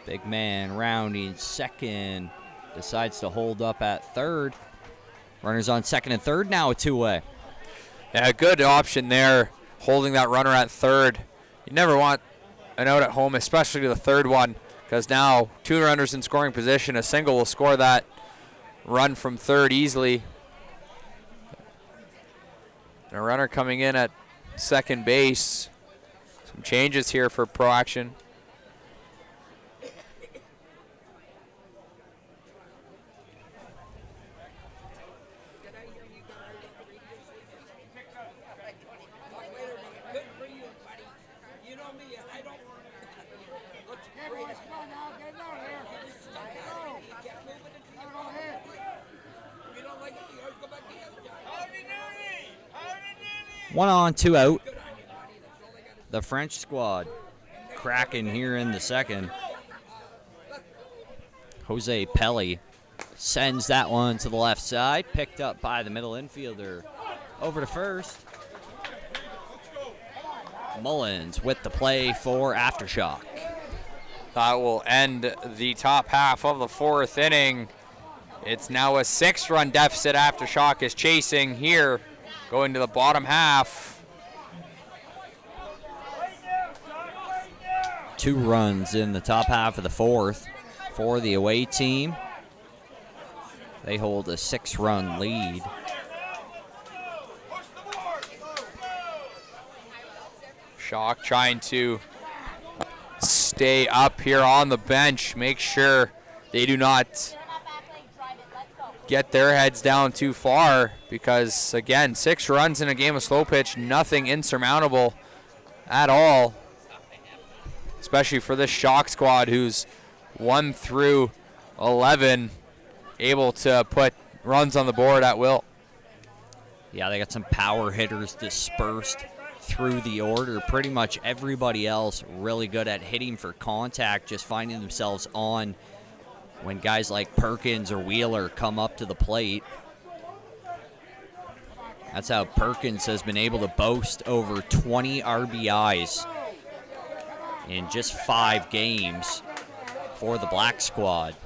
Big man rounding second. Decides to hold up at third. Runners on second and third, now a two-way. Yeah, good option there, holding that runner at third. You never want an out at home, especially the third one, because now 2 runners in scoring position. A single will score that run from third easily. And a runner coming in at second base. Some changes here for Pro Action. One on, 2 out. The French squad cracking here in the second. Jose Pelli sends that one to the left side. Picked up by the middle infielder. Over to first. Mullins with the play for Aftershock. That will end the top half of the 4th inning. It's now a 6-run deficit. Aftershock is chasing here, going to the bottom half. 2 runs in the top half of the 4th for the away team. They hold a 6-run lead. Shock trying to stay up here on the bench, make sure they do not get their heads down too far, because again, 6 runs in a game of slow pitch, nothing insurmountable at all, especially for this Shock squad who's 1 through 11 able to put runs on the board at will. Yeah, they got some power hitters dispersed through the order. Pretty much everybody else really good at hitting for contact, just finding themselves on when guys like Perkins or Wheeler come up to the plate. That's how Perkins has been able to boast over 20 RBIs in just 5 games for the Black squad.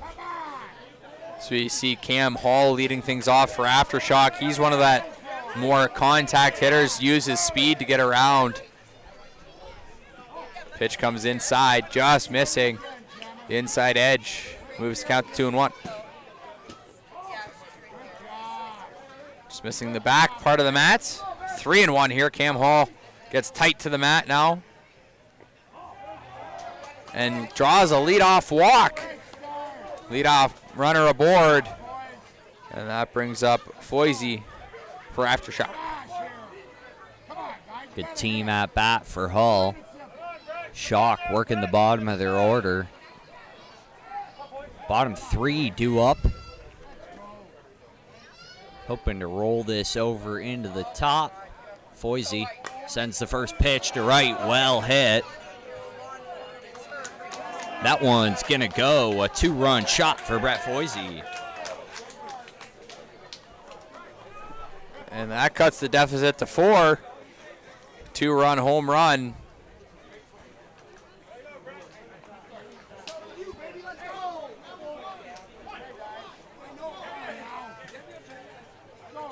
So you see Cam Hall leading things off for Aftershock. He's one of that more contact hitters, uses speed to get around. Pitch comes inside, just missing the inside edge. Moves the count to 2-1. Just missing the back part of the mat. 3-1 here. Cam Hall gets tight to the mat now and draws a leadoff walk. Leadoff runner aboard, and that brings up Foisey for Aftershock. Good team at bat for Hall. Shock working the bottom of their order. Bottom 3 due up. Hoping to roll this over into the top. Foisey sends the first pitch to right, well hit. That one's gonna go, a 2-run shot for Brett Foisey. And that cuts the deficit to 4. 2-run home run.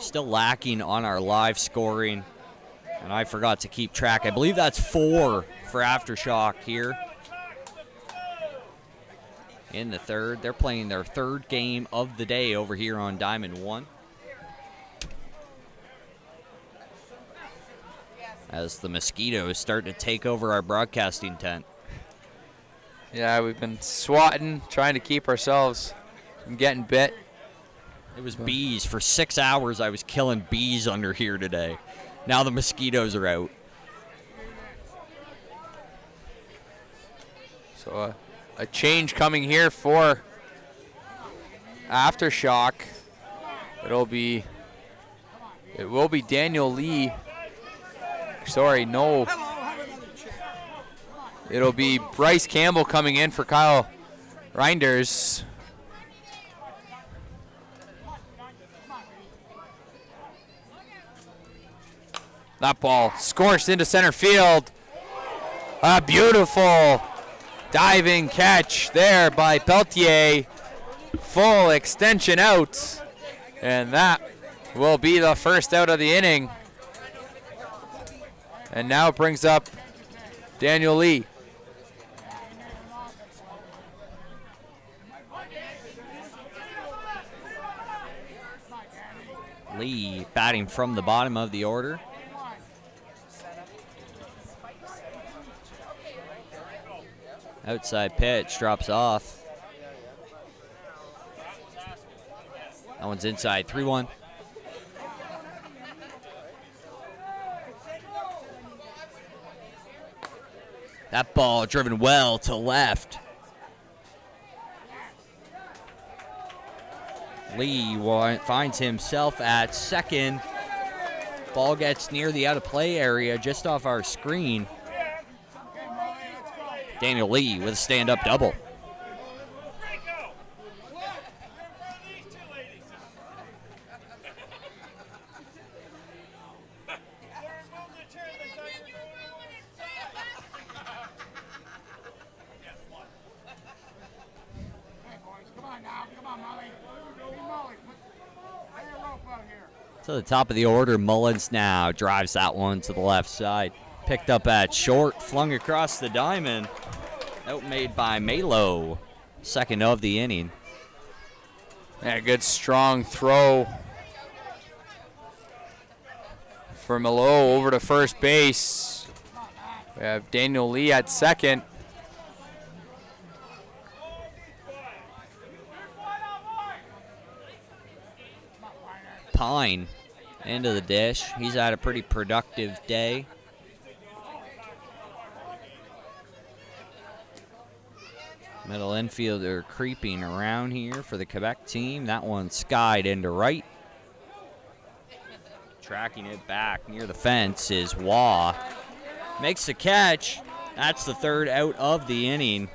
Still lacking on our live scoring, and I forgot to keep track. I believe that's 4 for Aftershock here in the third. They're playing their third game of the day over here on Diamond 1. As the mosquitoes start to take over our broadcasting tent. Yeah, we've been swatting, trying to keep ourselves from getting bit. It was bees. For 6 hours, I was killing bees under here today. Now the mosquitoes are out. So a change coming here for Aftershock. It will be Daniel Lee. Sorry, no. It'll be Bryce Campbell coming in for Kyle Reinders. That ball scorched into center field. A beautiful diving catch there by Peltier. Full extension out. And that will be the first out of the inning. And now it brings up Daniel Lee. Lee batting from the bottom of the order. Outside pitch drops off. That one's inside, 3-1. That ball driven well to left. Lee finds himself at second. Ball gets near the out of play area just off our screen. Daniel Lee with a stand-up double. To the top of the order, Mullins now drives that one to the left side. Picked up at short, flung across the diamond. Out made by Malo. Second of the inning. Yeah, good strong throw for Malo over to first base. We have Daniel Lee at second. Pine into the dish. He's had a pretty productive day. Middle infielder creeping around here for the Quebec team. That one skied into right. Tracking it back near the fence is Waugh. Makes the catch. That's the third out of the inning.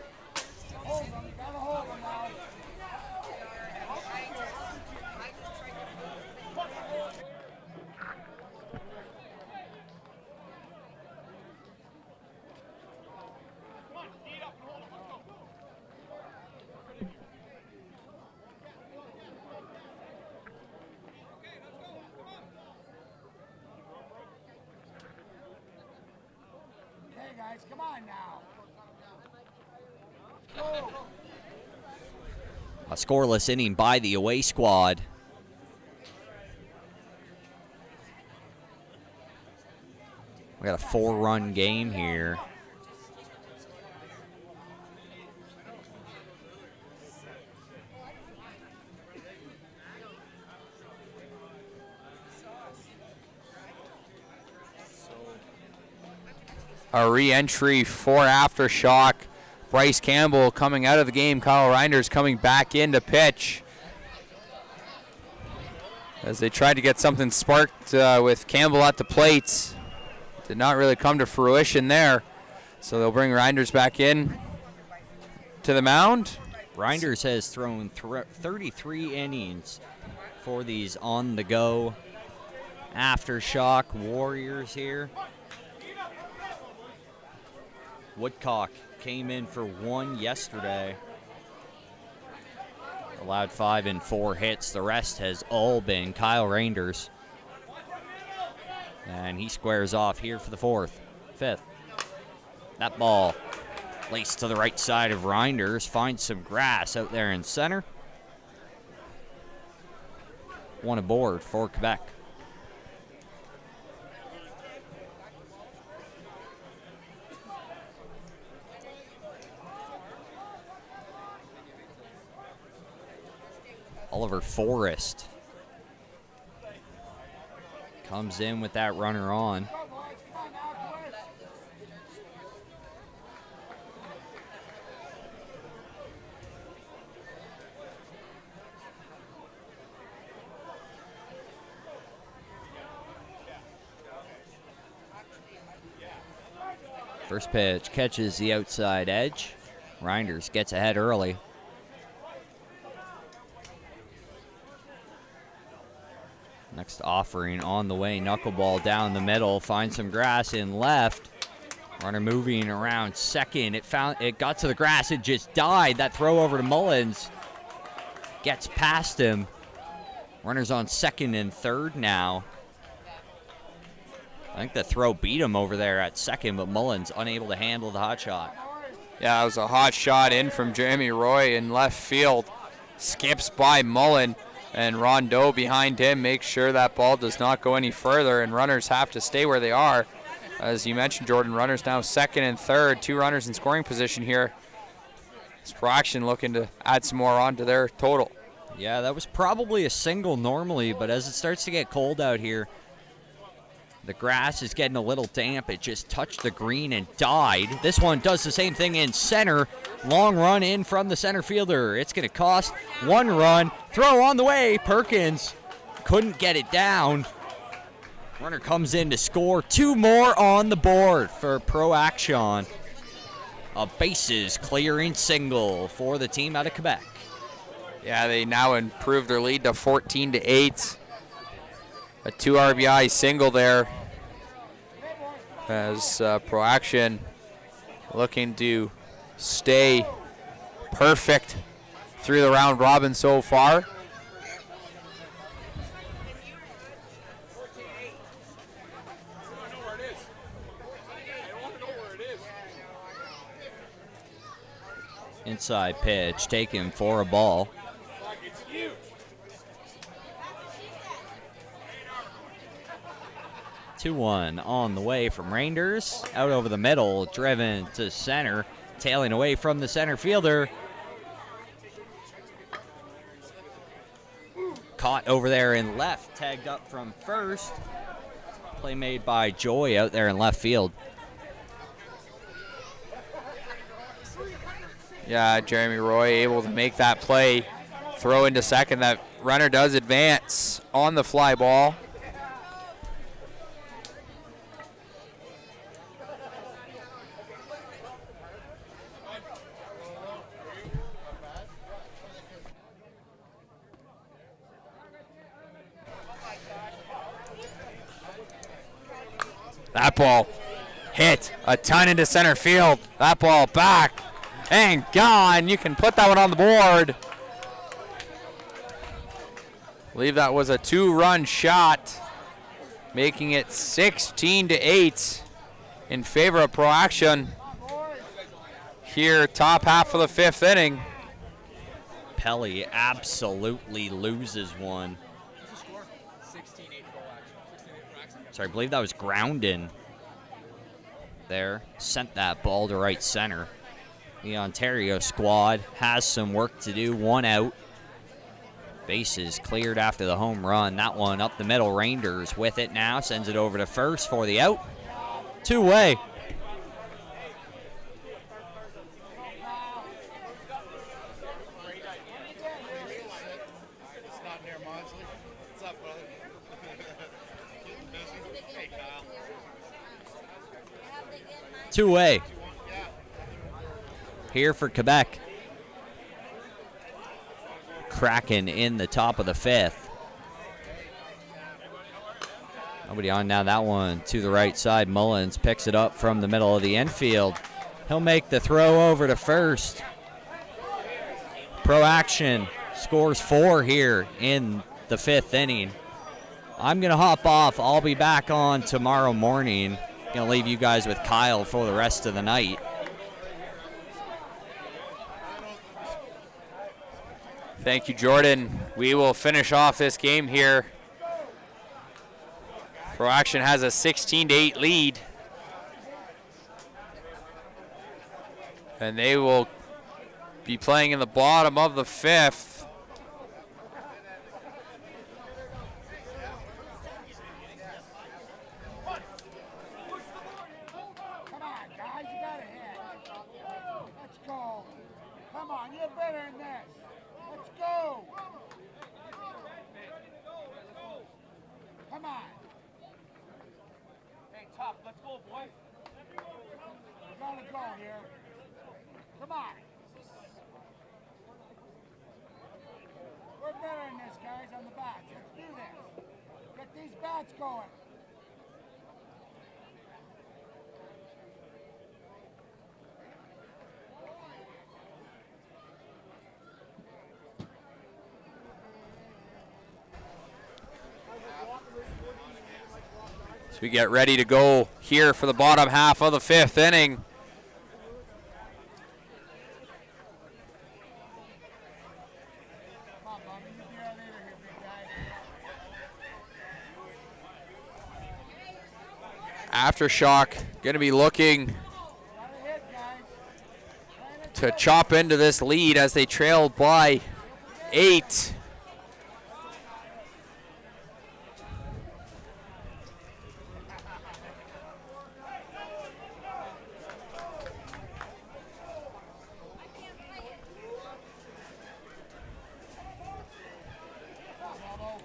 Come on now. A scoreless inning by the away squad. We got a 4-run game here. A re-entry for Aftershock. Bryce Campbell coming out of the game. Kyle Reinders coming back in to pitch. As they tried to get something sparked with Campbell at the plate. Did not really come to fruition there. So they'll bring Reinders back in to the mound. Reinders has thrown 33 innings for these on-the-go Aftershock Warriors here. Woodcock came in for 1 yesterday. Allowed 5 and 4 hits. The rest has all been Kyle Reinders. And he squares off here for the fifth. That ball laced to the right side of Reinders. Finds some grass out there in center. One aboard for Quebec. Oliver Forrest comes in with that runner on. First pitch catches the outside edge. Reinders gets ahead early. Next offering on the way. Knuckleball down the middle. Finds some grass in left. Runner moving around second. It got to the grass. It just died. That throw over to Mullins gets past him. Runners on second and third now. I think the throw beat him over there at second, but Mullins unable to handle the hot shot. Yeah, it was a hot shot in from Jeremy Roy in left field. Skips by Mullen, and Rondeau behind him makes sure that ball does not go any further, and runners have to stay where they are. As you mentioned, Jordan, runners now second and third, 2 runners in scoring position here. It's Pro Action looking to add some more onto their total. Yeah, that was probably a single normally, but as it starts to get cold out here, the grass is getting a little damp. It just touched the green and died. This one does the same thing in center. Long run in from the center fielder. It's going to cost 1 run. Throw on the way. Perkins couldn't get it down. Runner comes in to score. 2 more on the board for Pro Action. A bases clearing single for the team out of Quebec. Yeah, they now improve their lead to 14-8. A 2 RBI single there as Pro Action looking to stay perfect through the round robin so far. Inside pitch taken for a ball. 2-1 on the way from Reinders. Out over the middle, driven to center, tailing away from the center fielder. Caught over there in left, tagged up from first. Play made by Joy out there in left field. Yeah, Jeremy Roy able to make that play. Throw into second. That runner does advance on the fly ball. That ball hit a ton into center field. That ball back and gone. You can put that one on the board. I believe that was a 2-run shot, making it 16-8 in favor of Pro Action. Here, top half of the 5th inning. Pelly absolutely loses one. Sorry, I believe that was Groundon there. Sent that ball to right center. The Ontario squad has some work to do. 1 out. Bases cleared after the home run. That one up the middle. Reinders with it now. Sends it over to first for the out. 2-way. Two-way here for Quebec. Kraken in the top of the 5th. Nobody on now. That one to the right side. Mullins picks it up from the middle of the infield. He'll make the throw over to first. Pro Action scores 4 here in the 5th inning. I'm going to hop off. I'll be back on tomorrow morning. Going to leave you guys with Kyle for the rest of the night. Thank you, Jordan. We will finish off this game here. Pro Action has a 16-8 lead. And they will be playing in the bottom of the 5th. Come on, guys, you got a hit. Let's go. Come on, you're better than this. Let's go. Come on. Hey, Top, let's go, boy. We gotta go here. Come on. We're better than this, guys, on the bats. Let's do this. Get these bats going. So we get ready to go here for the bottom half of the 5th inning. Aftershock going to be looking to chop into this lead as they trail by 8.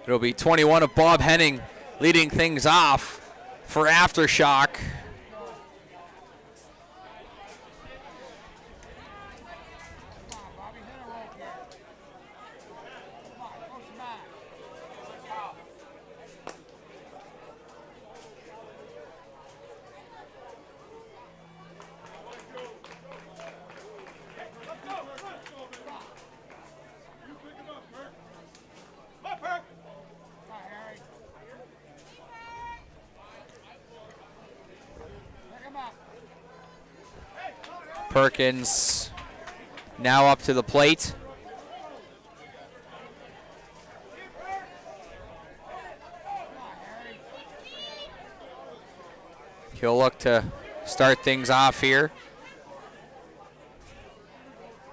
It'll be 21 of Bob Henning leading things off for Aftershock. Perkins now up to the plate. He'll look to start things off here.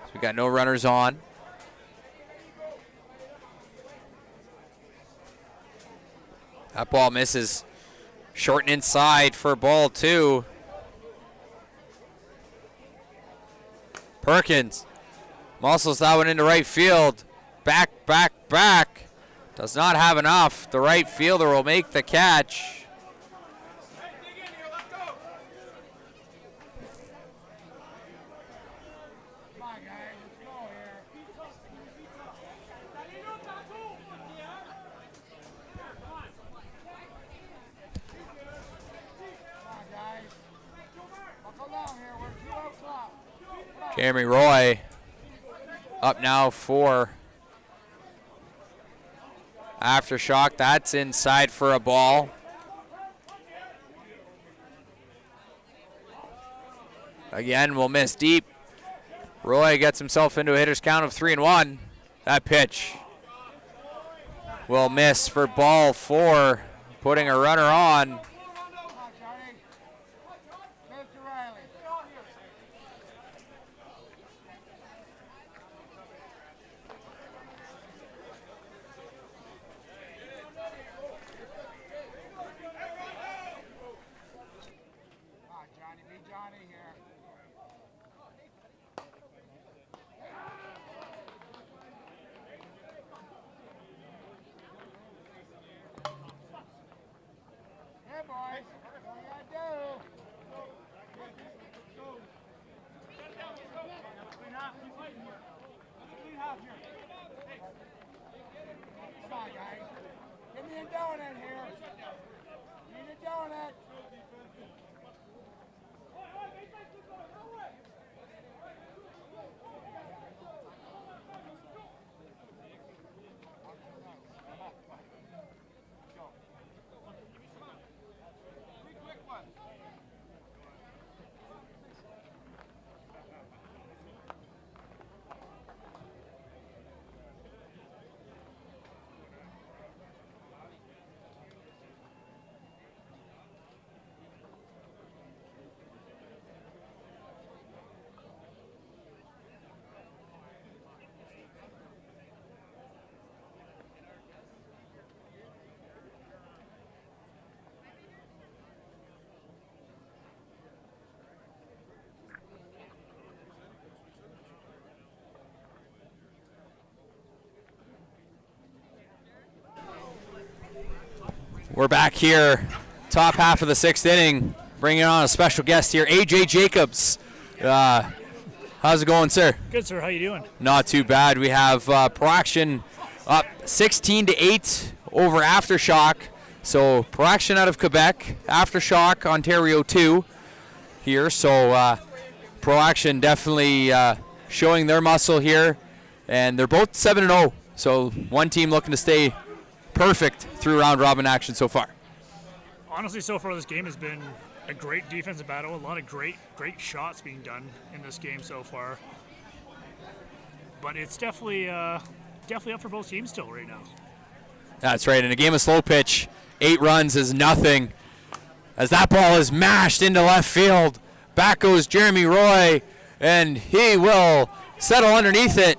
So we got no runners on. That ball misses. Short and inside for ball 2. Perkins muscles that one into right field. Back. Does not have enough. The right fielder will make the catch. Jeremy Roy up now for Aftershock. That's inside for a ball. Again, will miss deep. Roy gets himself into a hitter's count of 3-1. That pitch will miss for ball 4, putting a runner on. We're back here, top half of the 6th inning, bringing on a special guest here, AJ Jacobs. How's it going, sir? Good, sir. How you doing? Not too bad. We have Pro Action up 16-8 over Aftershock. So Pro Action out of Quebec, Aftershock Ontario 2 here. So Pro Action definitely showing their muscle here, and they're both 7-0. So one team looking to stay perfect through round robin action so far. Honestly, so far this game has been a great defensive battle. A lot of great shots being done in this game so far. But it's definitely up for both teams still right now. That's right. In a game of slow pitch, 8 runs is nothing. As that ball is mashed into left field, back goes Jeremy Roy, and he will settle underneath it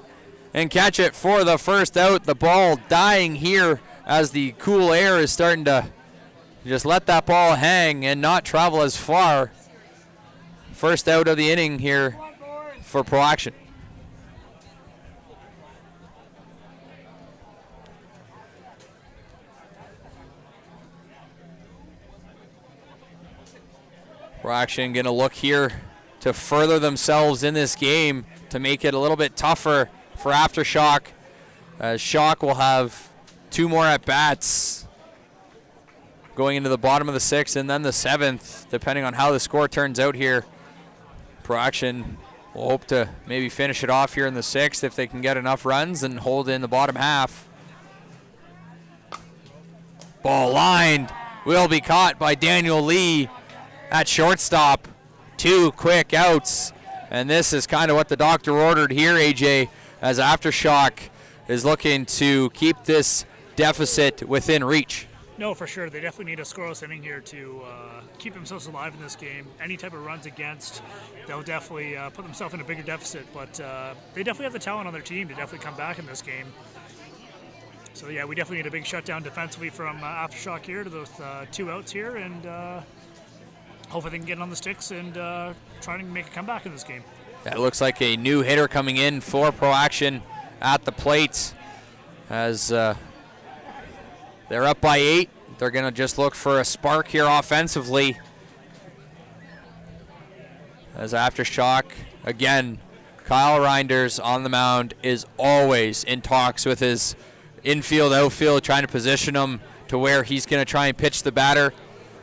and catch it for the first out. The ball dying here as the cool air is starting to just let that ball hang and not travel as far. First out of the inning here for Pro Action. Pro Action going to look here to further themselves in this game to make it a little bit tougher for Aftershock. Shock will have 2 more at-bats going into the bottom of the 6th and then the 7th, depending on how the score turns out here. Pro Action will hope to maybe finish it off here in the 6th if they can get enough runs and hold in the bottom half. Ball lined, will be caught by Daniel Lee at shortstop. 2 quick outs, and this is kind of what the doctor ordered here, AJ, as Aftershock is looking to keep this deficit within reach. No, for sure. They definitely need a scoreless inning here to keep themselves alive in this game. Any type of runs against, they'll definitely put themselves in a bigger deficit. But they definitely have the talent on their team to definitely come back in this game. So, yeah, we definitely need a big shutdown defensively from Aftershock here to those 2 outs here. And hopefully they can get on the sticks and try to make a comeback in this game. That looks like a new hitter coming in for Pro Action at the plate as they're up by 8. They're going to just look for a spark here offensively. As Aftershock, again, Kyle Reinders on the mound is always in talks with his infield, outfield, trying to position him to where he's going to try and pitch the batter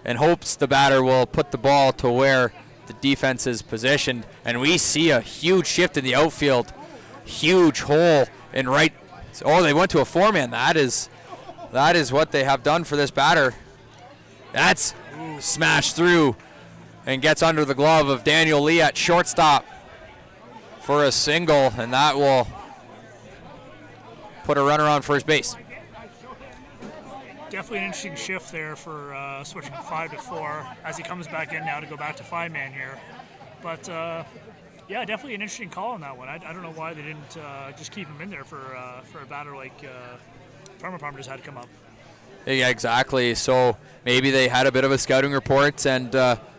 and hopes the batter will put the ball to where the defense is positioned. And we see a huge shift in the outfield. Huge hole in right. Oh, they went to a 4-man. That is what they have done for this batter. That's smashed through and gets under the glove of Daniel Lee at shortstop for a single, and that will put a runner on first base. Definitely an interesting shift there for switching from 5 to 4 as he comes back in now to go back to 5-man here. But yeah, definitely an interesting call on that one. I don't know why they didn't just keep him in there for a batter like Farmer Palmer just had to come up. Yeah, exactly. So maybe they had a bit of a scouting report and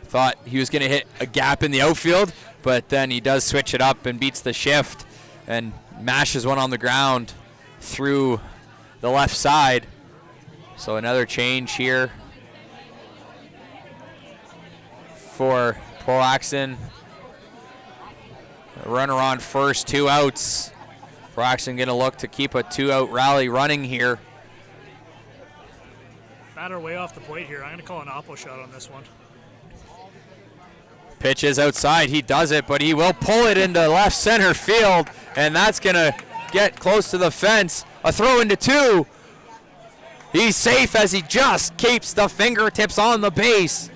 thought he was going to hit a gap in the outfield, but then he does switch it up and beats the shift and mashes one on the ground through the left side. So another change here for Pro Action. A runner on first, 2 outs. Pro Action going to look to keep a 2-out rally running here. Batter way off the plate here. I'm going to call an oppo shot on this one. Pitch is outside. He does it, but he will pull it into left center field, and that's going to get close to the fence. A throw into 2. He's safe as he just keeps the fingertips on the base.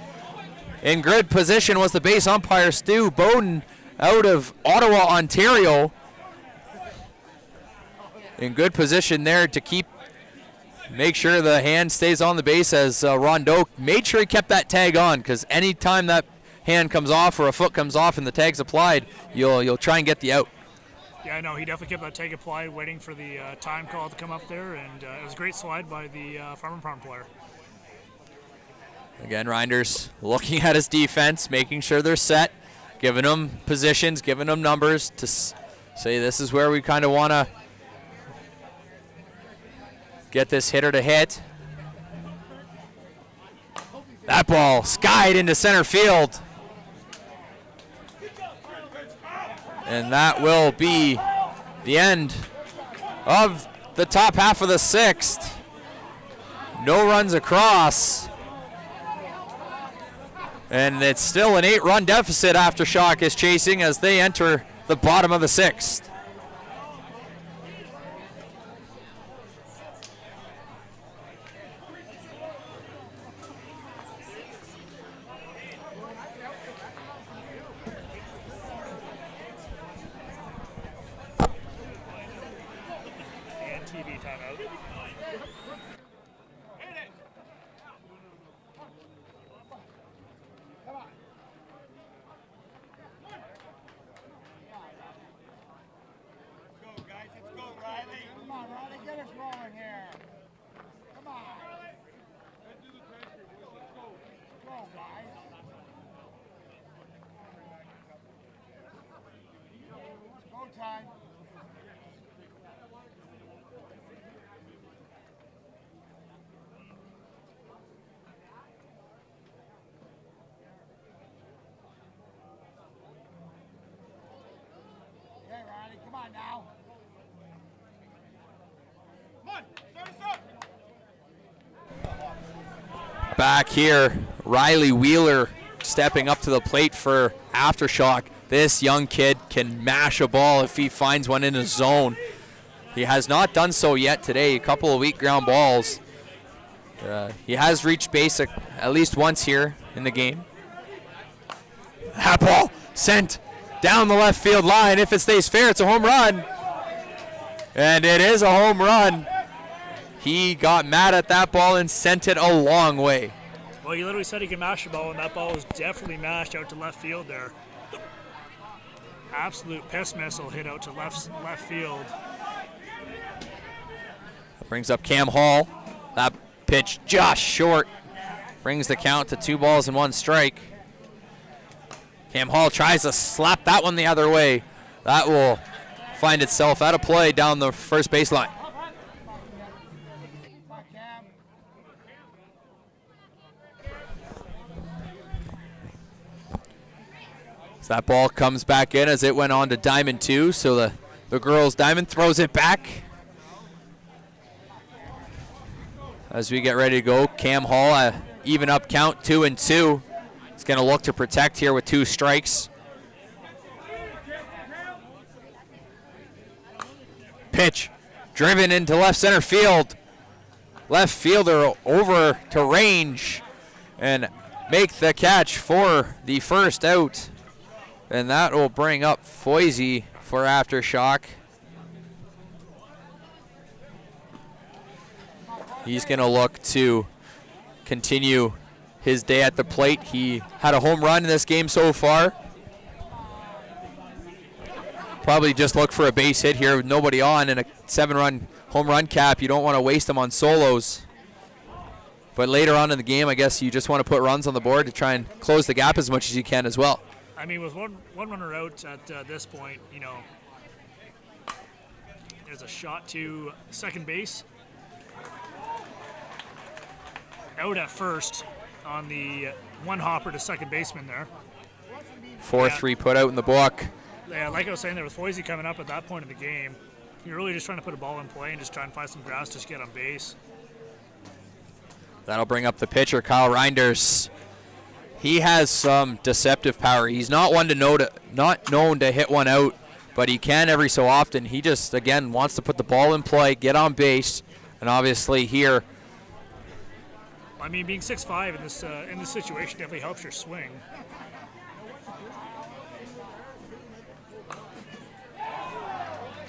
In good position was the base umpire, Stu Bowden, out of Ottawa, Ontario. In good position there to make sure the hand stays on the base as Rondeau made sure he kept that tag on, because anytime that hand comes off or a foot comes off and the tag's applied, you'll try and get the out. Yeah, I know. He definitely kept that tag applied, waiting for the time call to come up there, and it was a great slide by the Farmer Farm player. Again, Reinders looking at his defense, making sure they're set, giving them positions, giving them numbers to say this is where we kind of want to get this hitter to hit. That ball skied into center field. And that will be the end of the top half of the 6th. No runs across. And it's still an 8-run deficit Aftershock is chasing as they enter the bottom of the 6th. And TV timeout. Come on, Riley, get us rolling here. Come on. Go, guys. It's go time. Okay, Riley, come on now. Back here, Riley Wheeler stepping up to the plate for Aftershock. This young kid can mash a ball if he finds one in his zone. He has not done so yet today. A couple of weak ground balls. He has reached base at least once here in the game. That ball sent down the left field line. If it stays fair, it's a home run. And it is a home run. He got mad at that ball and sent it a long way. Well, he literally said he could mash the ball, and that ball was definitely mashed out to left field there. Absolute piss missile hit out to left field. Brings up Cam Hall. That pitch just short. Brings the count to 2 balls and 1 strike. Cam Hall tries to slap that one the other way. That will find itself out of play down the first baseline. So that ball comes back in as it went on to diamond 2. So the girls' diamond throws it back. As we get ready to go, Cam Hall, even up count 2-2. He's going to look to protect here with 2 strikes. Pitch driven into left center field. Left fielder over to range and make the catch for the first out. And that will bring up Foisey for Aftershock. He's going to look to continue his day at the plate. He had a home run in this game so far. Probably just look for a base hit here with nobody on and a 7-run home run cap. You don't want to waste them on solos. But later on in the game, I guess you just want to put runs on the board to try and close the gap as much as you can as well. I mean, with one runner out at this point, you know, there's a shot to second base. Out at first on the one hopper to second baseman there. 4-3 put out in the book. Yeah, like I was saying there with Foisey coming up at that point of the game, you're really just trying to put a ball in play and just try and find some grass to just get on base. That'll bring up the pitcher, Kyle Reinders. He has some deceptive power. He's not known to hit one out, but he can every so often. He just, again, wants to put the ball in play, get on base, and obviously here. I mean, being 6'5" in this situation definitely helps your swing.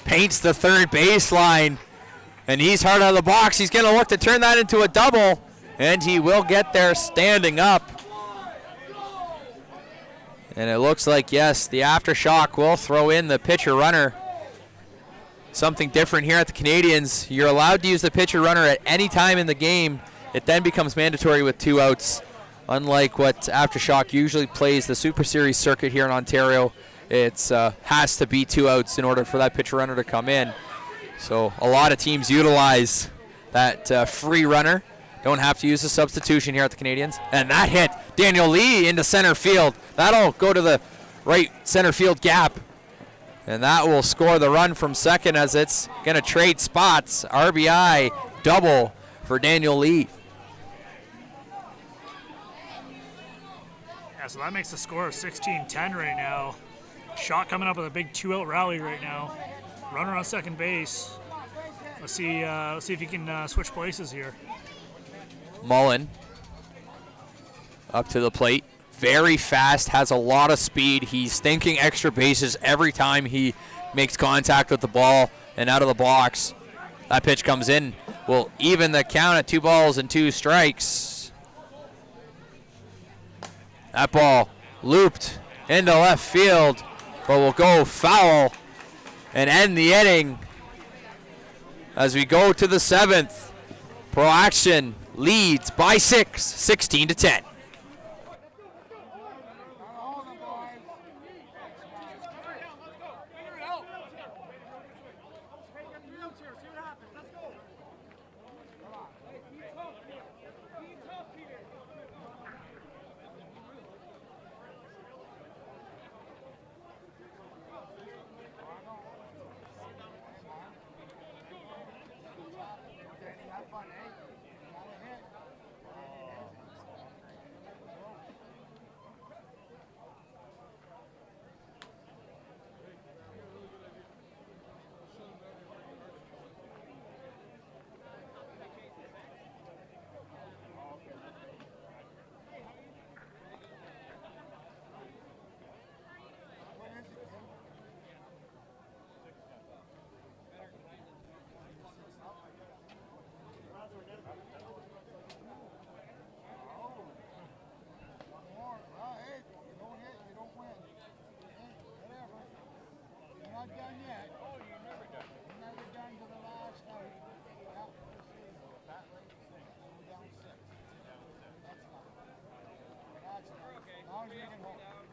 Paints the third baseline, and he's hard out of the box. He's going to look to turn that into a double, and he will get there standing up. And it looks like, yes, the Aftershock will throw in the pitcher runner. Something different here at the Canadians. You're allowed to use the pitcher runner at any time in the game. It then becomes mandatory with 2 outs. Unlike what Aftershock usually plays, the Super Series circuit here in Ontario, it has to be 2 outs in order for that pitcher runner to come in. So a lot of teams utilize that free runner don't have to use a substitution here at the Canadians. And that hit Daniel Lee into center field. That'll go to the right center field gap. And that will score the run from second as it's going to trade spots. RBI double for Daniel Lee. Yeah, so that makes the score of 16-10 right now. Shot coming up with a big 2-out rally right now. Runner on second base. Let's see if he can switch places here. Mullen up to the plate. Very fast, has a lot of speed. He's thinking extra bases every time he makes contact with the ball and out of the box. That pitch comes in. Will even the count at 2 balls and 2 strikes. That ball looped into left field, but will go foul and end the inning. As we go to the 7th, Pro Action leads by 6, 16-10.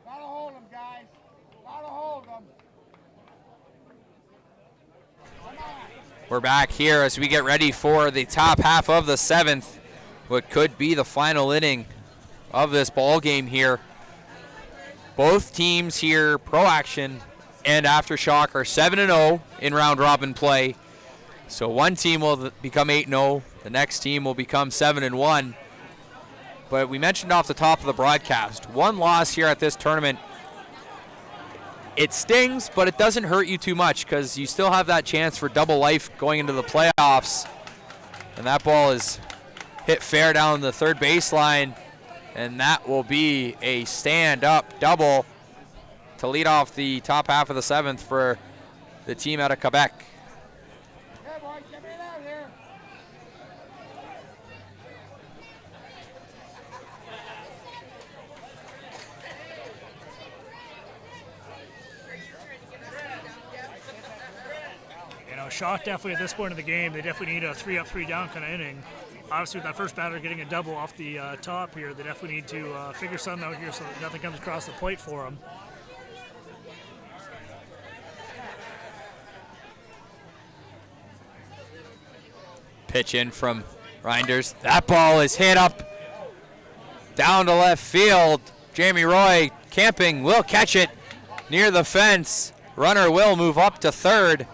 Gotta hold them, guys. Gotta hold them. We're back here as we get ready for the top half of the 7th, what could be the final inning of this ball game here. Both teams here, Pro Action and Aftershock, are 7-0 in round robin play. So one team will become 8-0, the next team will become 7-1. But we mentioned off the top of the broadcast, one loss here at this tournament, it stings, but it doesn't hurt you too much because you still have that chance for double life going into the playoffs. And that ball is hit fair down the third baseline, and that will be a stand-up double to lead off the top half of the 7th for the team out of Quebec. Shock definitely at this point of the game, they definitely need a 3-up, 3-down kind of inning. Obviously with that first batter getting a double off the top here, they definitely need to figure something out here so that nothing comes across the plate for them. Pitch in from Reinders. That ball is hit up down to left field. Jamie Roy camping will catch it near the fence. Runner will move up to third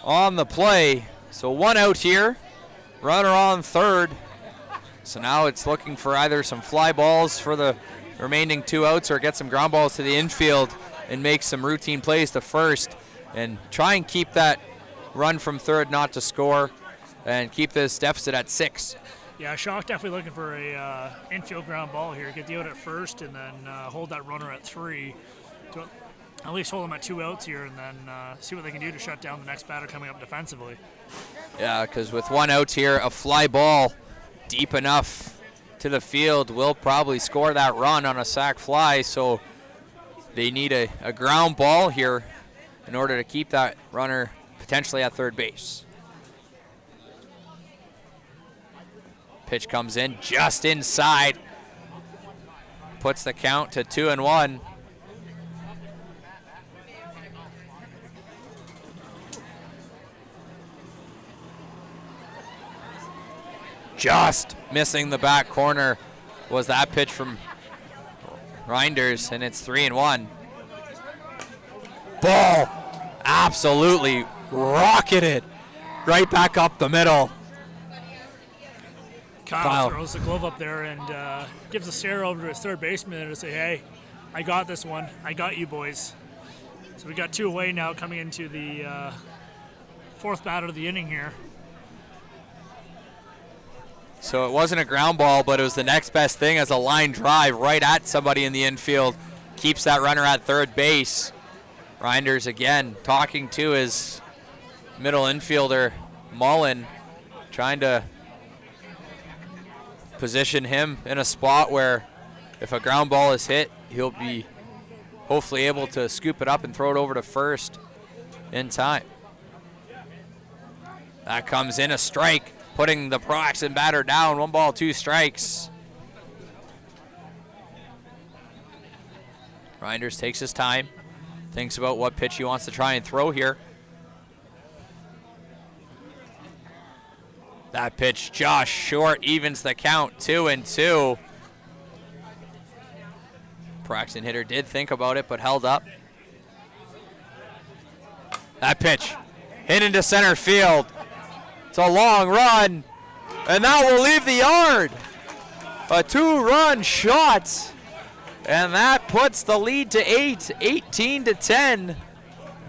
on the play. So 1 out here, runner on third. So now it's looking for either some fly balls for the remaining 2 outs or get some ground balls to the infield and make some routine plays to first and try and keep that run from third not to score and keep this deficit at 6. Yeah, Shock definitely looking for a infield ground ball here. Get the out at first and then hold that runner at 3. To at least hold them at 2 outs here and then see what they can do to shut down the next batter coming up defensively. Yeah, because with 1 out here, a fly ball deep enough to the field will probably score that run on a sac fly. So they need a ground ball here in order to keep that runner potentially at third base. Pitch comes in just inside. Puts the count to 2-1. just missing the back corner was that pitch from Reinders, and it's 3-1. Ball absolutely rocketed right back up the middle. Kyle throws the glove up there and gives a stare over to his third baseman to say, hey, I got this one. I got you boys. So we got 2 away now coming into the fourth batter of the inning here. So it wasn't a ground ball, but it was the next best thing as a line drive right at somebody in the infield. Keeps that runner at third base. Reinders again talking to his middle infielder, Mullen, trying to position him in a spot where if a ground ball is hit, he'll be hopefully able to scoop it up and throw it over to first in time. That comes in, a strike, putting the Proaxon batter down. 1 ball, 2 strikes. Reinders takes his time, thinks about what pitch he wants to try and throw here. That pitch just short, evens the count, 2-2. Proaxon hitter did think about it, but held up. That pitch hit into center field. It's a long run, and that will leave the yard. A 2-run shot, and that puts the lead to 8, 18-10.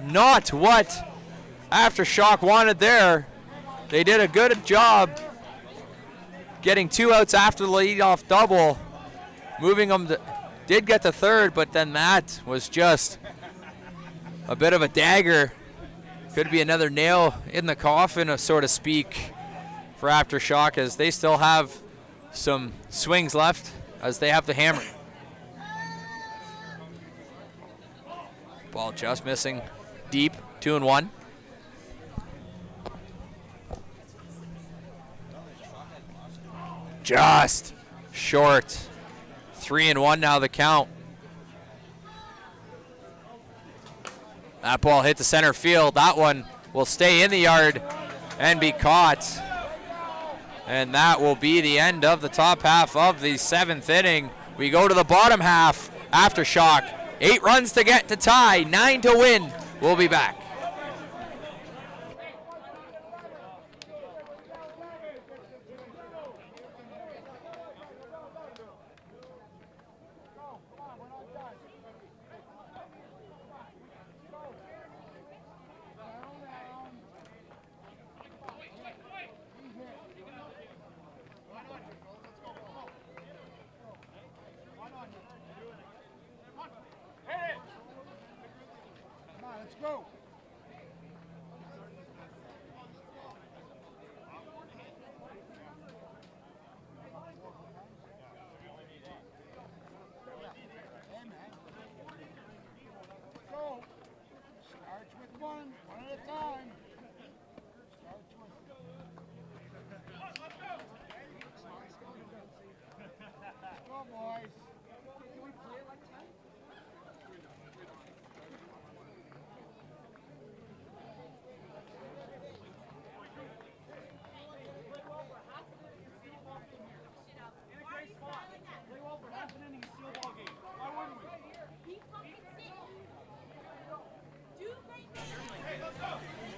Not what Aftershock wanted there. They did a good job getting 2 outs after the leadoff double, moving them to, did get to third, but then that was just a bit of a dagger. Could be another nail in the coffin, so to speak, for Aftershock, as they still have some swings left as they have the hammer. Ball just missing deep, 2-1. Just short. 3-1 now the count. That ball hit the center field. That one will stay in the yard and be caught. And that will be the end of the top half of the 7th inning. We go to the bottom half. Aftershock, 8 runs to get to tie, 9 to win. We'll be back.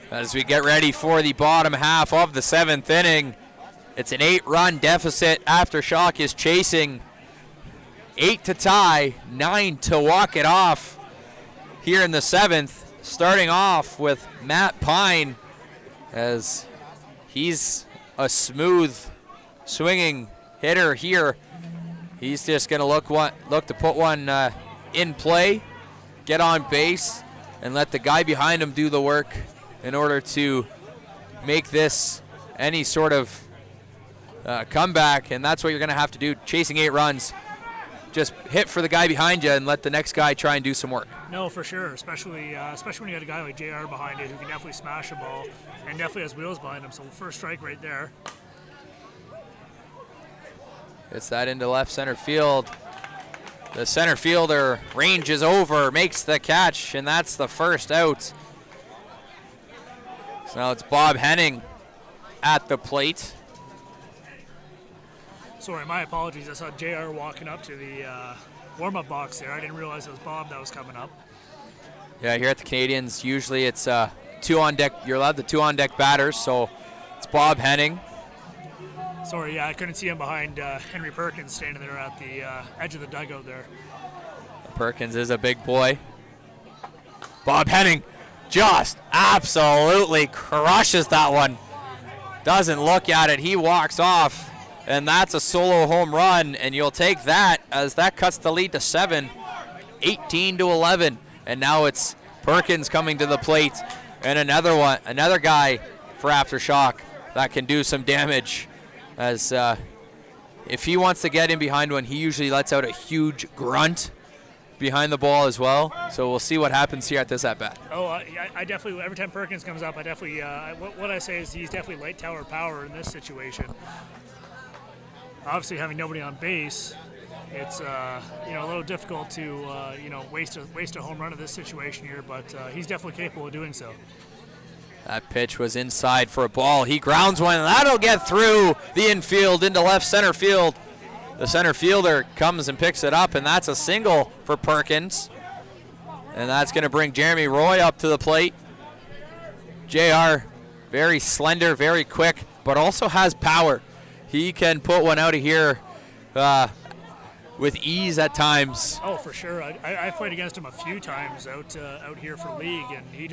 As we get ready for the bottom half of the 7th inning, it's an 8-run deficit. Aftershock is chasing 8 to tie, 9 to walk it off here in the 7th. Starting off with Matt Pine, as he's a smooth swinging hitter here. He's just going to look to put one in play, get on base, and let the guy behind him do the work in order to make this any sort of comeback. And that's what you're going to have to do, chasing 8 runs. Just hit for the guy behind you and let the next guy try and do some work. No, for sure, especially when you got a guy like JR behind you who can definitely smash a ball and definitely has wheels behind him. So first strike right there. Gets that into left center field. The center fielder range is over, makes the catch, and that's the first out. So now it's Bob Henning at the plate. Sorry, my apologies. I saw JR walking up to the warm-up box there. I didn't realize it was Bob that was coming up. Yeah, here at the Canadians, usually it's 2 on deck. You're allowed the 2 on deck batters, so it's Bob Henning. Sorry, yeah, I couldn't see him behind Henry Perkins standing there at the edge of the dugout there. Perkins is a big boy. Bob Henning just absolutely crushes that one. Doesn't look at it. He walks off, and that's a solo home run, and you'll take that as that cuts the lead to 7, 18-11. And now it's Perkins coming to the plate, and another guy for Aftershock that can do some damage. As if he wants to get in behind one, he usually lets out a huge grunt behind the ball as well. So we'll see what happens here at this at bat. Oh, I definitely, every time Perkins comes up, I definitely, what I say is he's definitely light tower power in this situation. Obviously, having nobody on base, it's a little difficult to waste a home run in this situation here, but he's definitely capable of doing so. That pitch was inside for a ball. He grounds one, and that'll get through the infield into left center field. The center fielder comes and picks it up, and that's a single for Perkins. And that's going to bring Jeremy Roy up to the plate. JR, very slender, very quick, but also has power. He can put one out of here with ease at times. Oh, for sure. I've played against him a few times out here for league, and he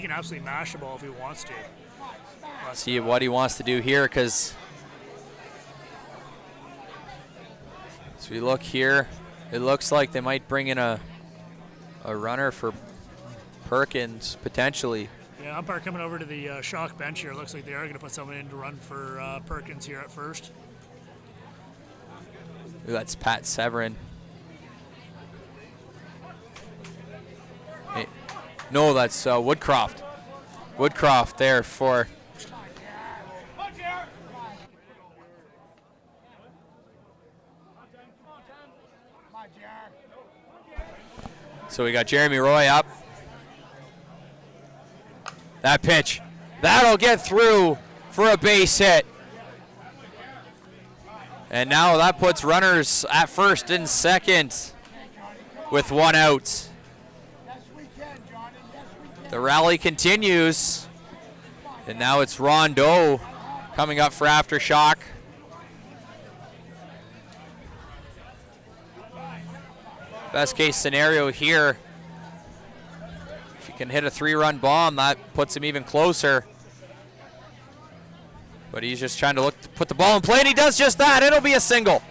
can absolutely mash the ball if he wants to. But, see what he wants to do here, because as we look here, it looks like they might bring in a runner for Perkins potentially. Yeah, umpire coming over to the Shock bench here. Looks like they are going to put someone in to run for Perkins here at first. Ooh, that's Pat Severin. Hey, no, that's Woodcroft. Woodcroft there for. So we got Jeremy Roy up. That pitch, that'll get through for a base hit. And now that puts runners at first and second with 1 out. The rally continues. And now it's Rondeau coming up for Aftershock. Best case scenario here, if you can hit a 3-run bomb, that puts him even closer. But he's just trying to put the ball in play, and he does just that. It'll be a single.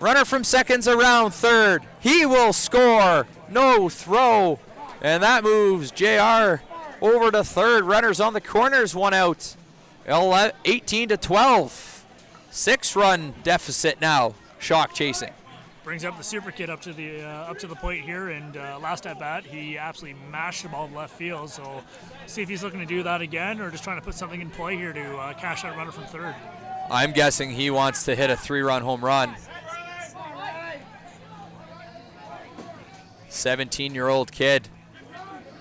Runner from second's around third. He will score. No throw. And that moves JR over to third. Runners on the corners, 1 out. 18-12. 6-run deficit now. Shock chasing. Brings up the super kid up to the plate here, and last at bat he absolutely mashed the ball to left field. So see if he's looking to do that again, or just trying to put something in play here to cash that runner from third. I'm guessing he wants to hit a 3-run home run. 17-year-old kid.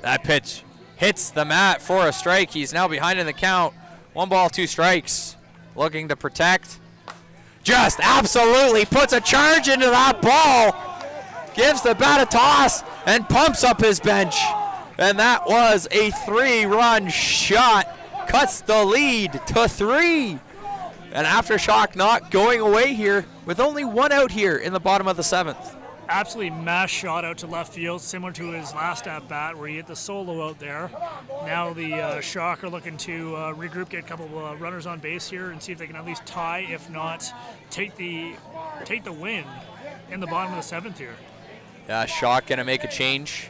That pitch hits the mat for a strike. He's now behind in the count. 1 ball, 2 strikes. Looking to protect. Just absolutely puts a charge into that ball. Gives the bat a toss and pumps up his bench. And that was a 3-run shot. Cuts the lead to 3. And Aftershock not going away here with only 1 out here in the bottom of the 7th. Absolutely mashed shot out to left field, similar to his last at bat where he hit the solo out there. Now the Shock are looking to regroup, get a couple of runners on base here, and see if they can at least tie, if not take the win in the bottom of the 7th here. Yeah, Shock gonna make a change.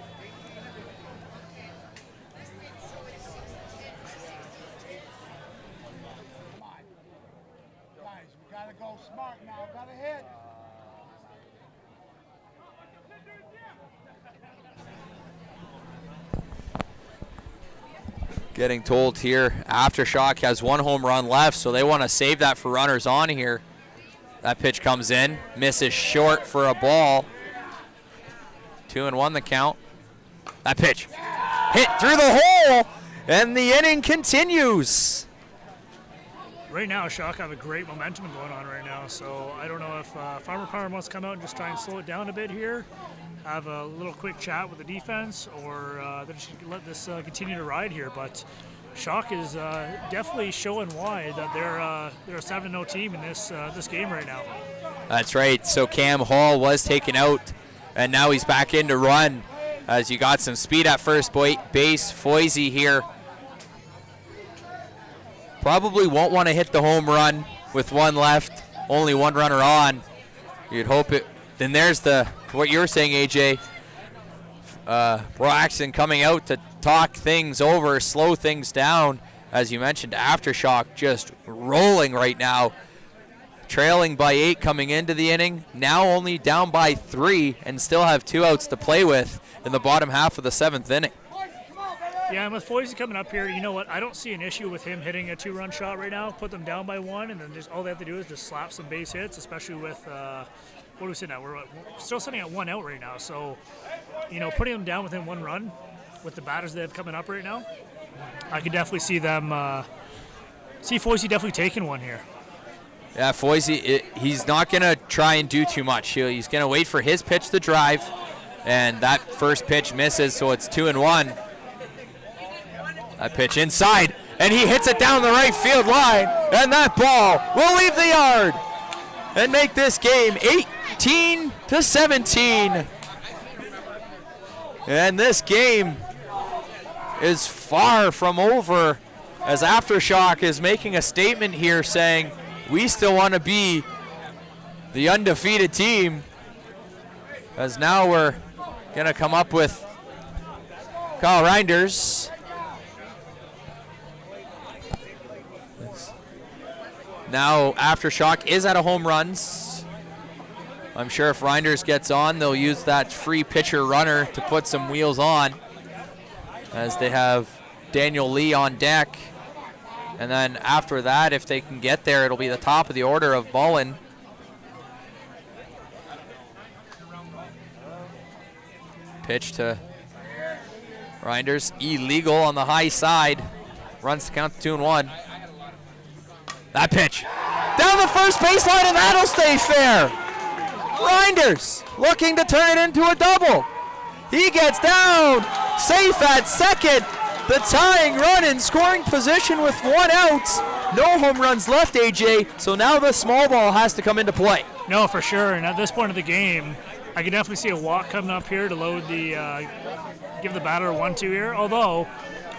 Guys, we gotta go smart now. Gotta hit. Getting told here, Aftershock has 1 home run left, so they want to save that for runners on here. That pitch comes in, misses short for a ball. 2-1 the count. That pitch hit through the hole, and the inning continues. right now, Shock have a great momentum going on right now. So I don't know if Farmer Power wants to come out and just try and slow it down a bit here, have a little quick chat with the defense, or they're just gonna let this continue to ride here. But Shock is definitely showing why that they're a 7-0 team in this game right now. That's right. So Cam Hall was taken out, and now he's back in to run as you got some speed at first base. Foisey here probably won't want to hit the home run with one left, only one runner on. You'd hope it. Then there's what you were saying, AJ. Braxton coming out to talk things over, slow things down. As you mentioned, Aftershock just rolling right now. Trailing by 8 coming into the inning, now only down by 3 and still have 2 outs to play with in the bottom half of the 7th inning. Yeah, and with Foisey coming up here, you know what? I don't see an issue with him hitting a 2-run shot right now. Put them down by 1, and then just all they have to do is just slap some base hits, especially with what are we sitting at? We're still sitting at 1 out right now. So, you know, putting them down within 1 run with the batters they have coming up right now, I could definitely see them see Foisey definitely taking one here. Yeah, Foisey, he's not going to try and do too much. He's going to wait for his pitch to drive, and that first pitch misses, so it's 2-1. That pitch inside, and he hits it down the right field line, and that ball will leave the yard and make this game 18-17. And this game is far from over, as Aftershock is making a statement here saying, we still want to be the undefeated team, as now we're going to come up with Kyle Reinders. Now Aftershock is out of home runs. I'm sure if Reinders gets on, they'll use that free pitcher runner to put some wheels on, as they have Daniel Lee on deck. And then after that, if they can get there, it'll be the top of the order of Mullen. Pitch to Reinders, illegal on the high side. Runs to count to 2-1. That pitch down the first baseline, and that'll stay fair. Reinders looking to turn it into a double. He gets down, safe at second. The tying run in scoring position with 1 out. No home runs left, AJ, so now the small ball has to come into play. No, for sure, and at this point of the game, I can definitely see a walk coming up here to load give the batter a 1-2 here. Although,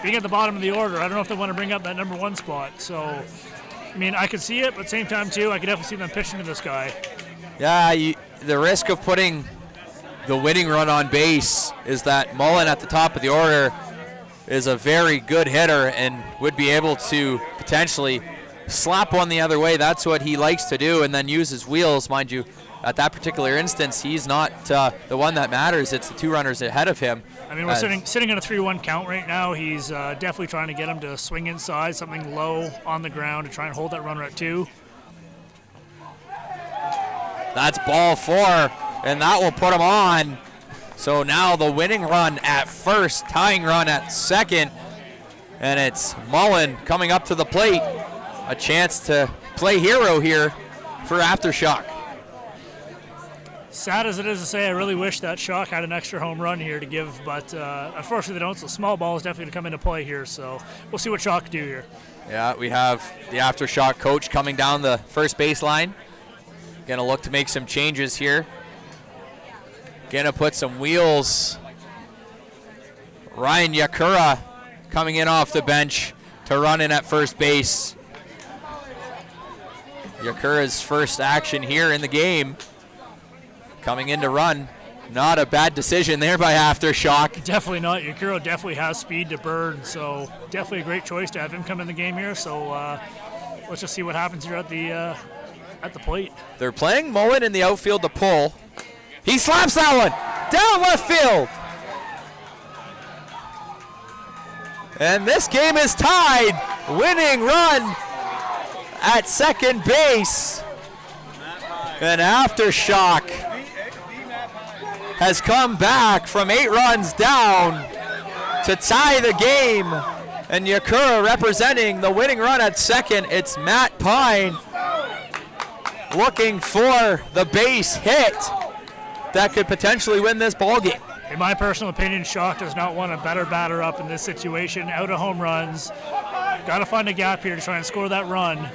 being at the bottom of the order, I don't know if they want to bring up that number 1 spot. So, I mean, I could see it, but at the same time, too, I could definitely see them pitching to this guy. Yeah, the risk of putting the winning run on base is that Mullen at the top of the order is a very good hitter and would be able to potentially slap one the other way. That's what he likes to do, and then use his wheels. Mind you, at that particular instance, he's not the one that matters. It's the 2 runners ahead of him. I mean, we're sitting on a 3-1 count right now. He's definitely trying to get him to swing inside, something low on the ground to try and hold that runner at 2. That's ball 4, and that will put him on. So now the winning run at first, tying run at second, and it's Mullen coming up to the plate. A chance to play hero here for Aftershock. Sad as it is to say, I really wish that Shock had an extra home run here to give, but unfortunately they don't, so small ball is definitely going to come into play here, so we'll see what Shock do here. Yeah, we have the Aftershock coach coming down the first baseline. Going to look to make some changes here. Going to put some wheels. Ryan Yakura coming in off the bench to run in at first base. Yakura's first action here in the game. Coming in to run. Not a bad decision there by Aftershock. Definitely not. Yakura definitely has speed to burn, so definitely a great choice to have him come in the game here. So let's just see what happens here at the plate. They're playing Mullen in the outfield to pull. He slaps that one down left field. And this game is tied. Winning run at second base. And Aftershock has come back from 8 runs down to tie the game And Yakura representing the winning run at second. It's Matt Pine looking for the base hit that could potentially win this ball game. In my personal opinion, Shock does not want a better batter up in this situation. Out of home runs. Got to find a gap here to try and score that run.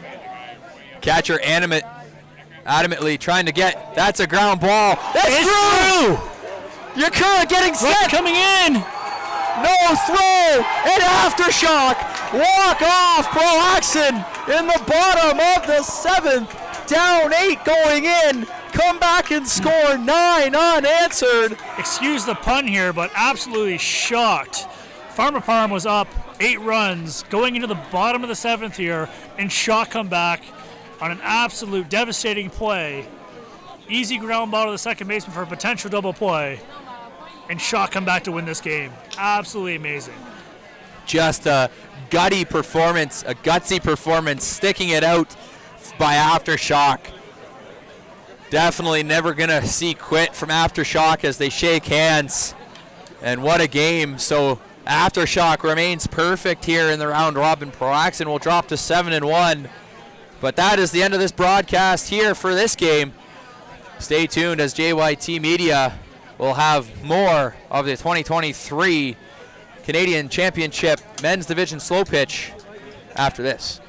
Catcher adamantly trying to get. That's a ground ball. It's through! Yakura getting set. Coming in. No throw. And Aftershock. Walk off. Proaxin in the bottom of the 7th. Down 8 going in. Come back and score 9 unanswered. Excuse the pun here, but absolutely shocked. Pharma Parm was up 8 runs going into the bottom of the 7th here, and Shock come back on an absolute devastating play. Easy ground ball to the second baseman for a potential double play, and Shock come back to win this game. Absolutely amazing. Just a gutsy performance, sticking it out by Aftershock. Definitely never going to see quit from Aftershock as they shake hands. And what a game. So Aftershock remains perfect here in the round robin. Proaxin will drop to 7-1. But that is the end of this broadcast here for this game. Stay tuned as JYT Media will have more of the 2023 Canadian Championship Men's Division Slow Pitch after this.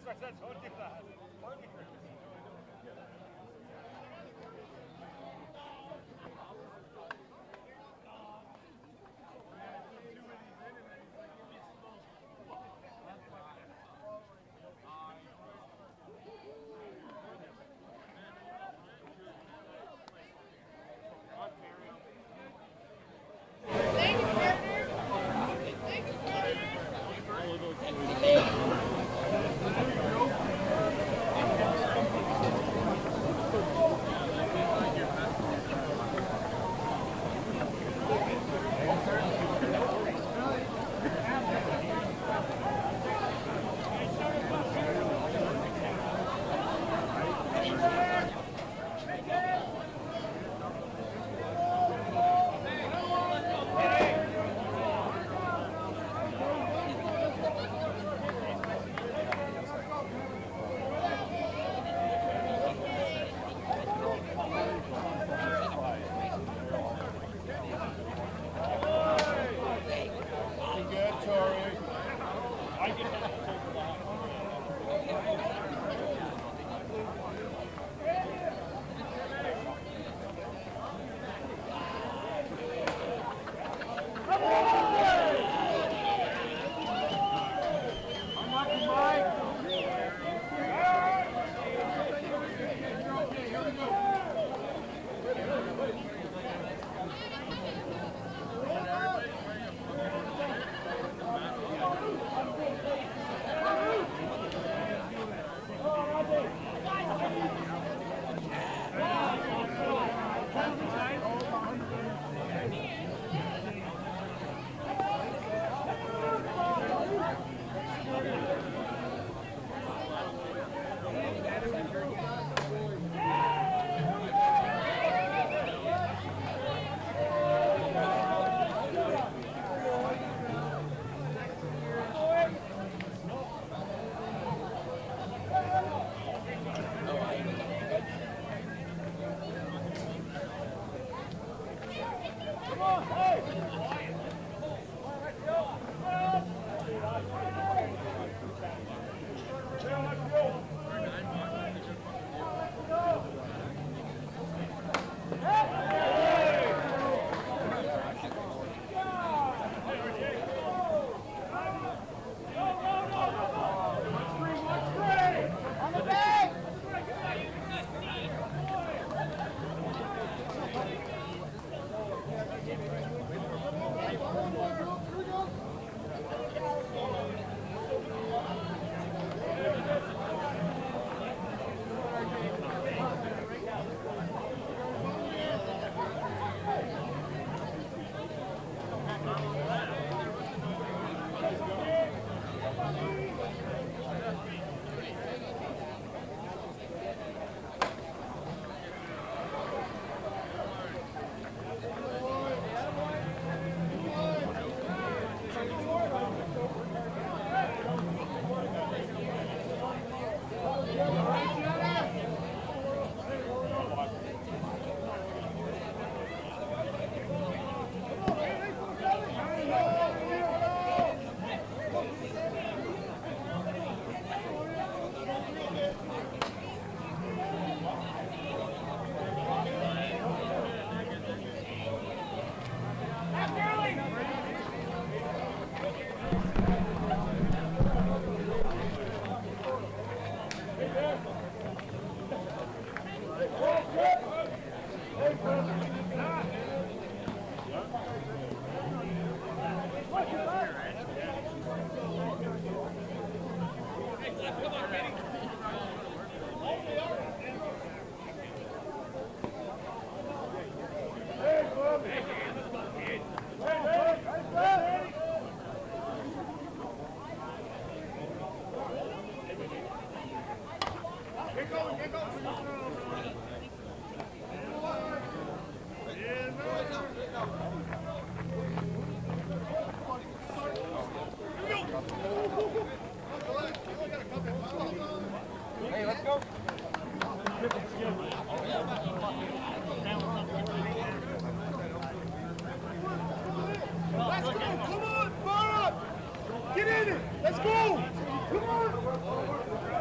Don't do that. Get in it! Let's go! Come on!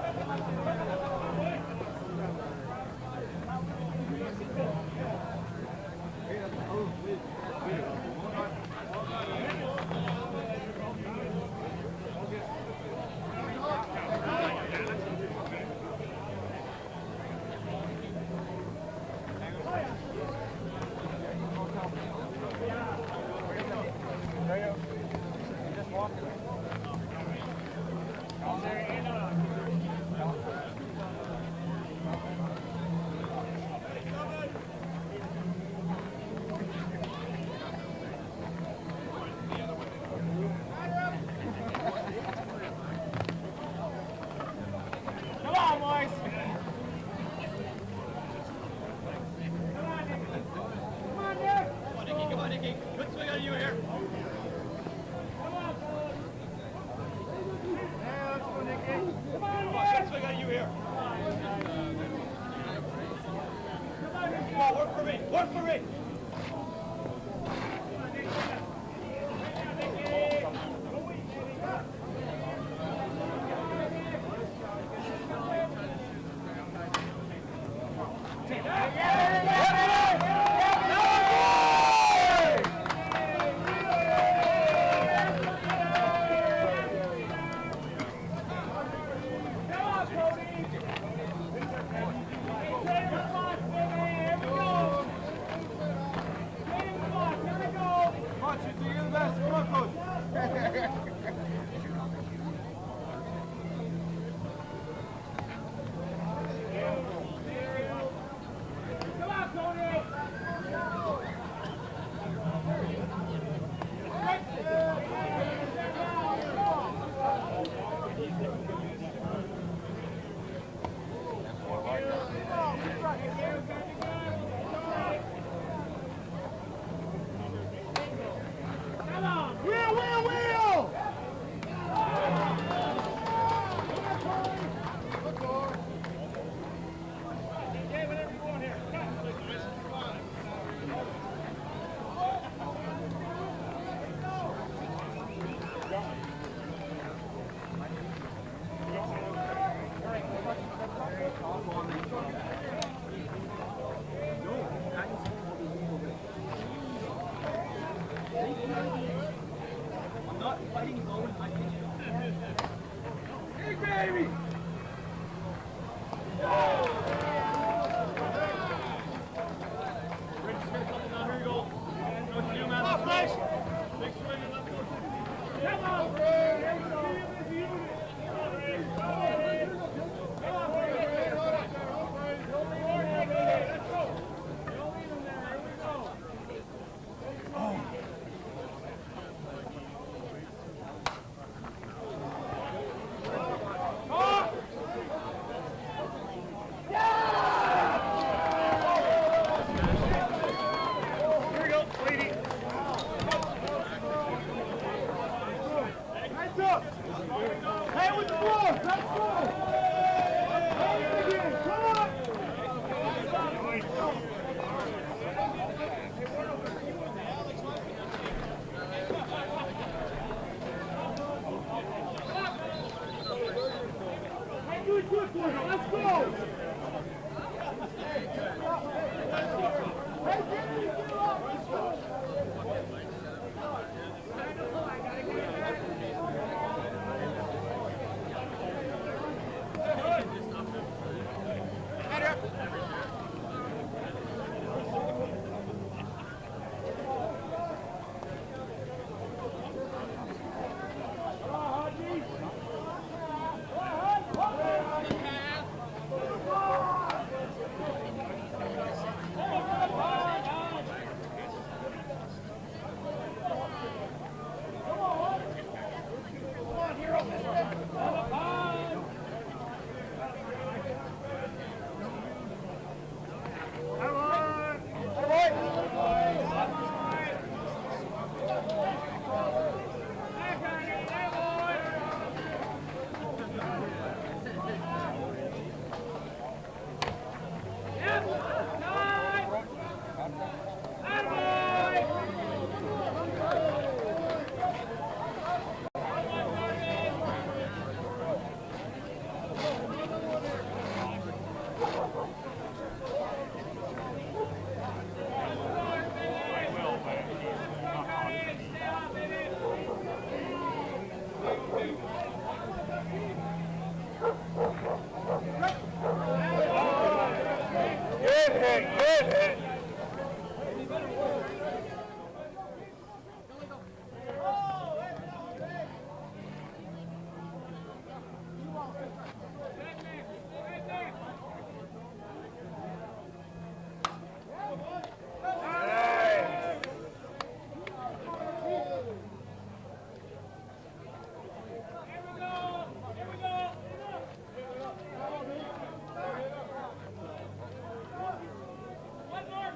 One more.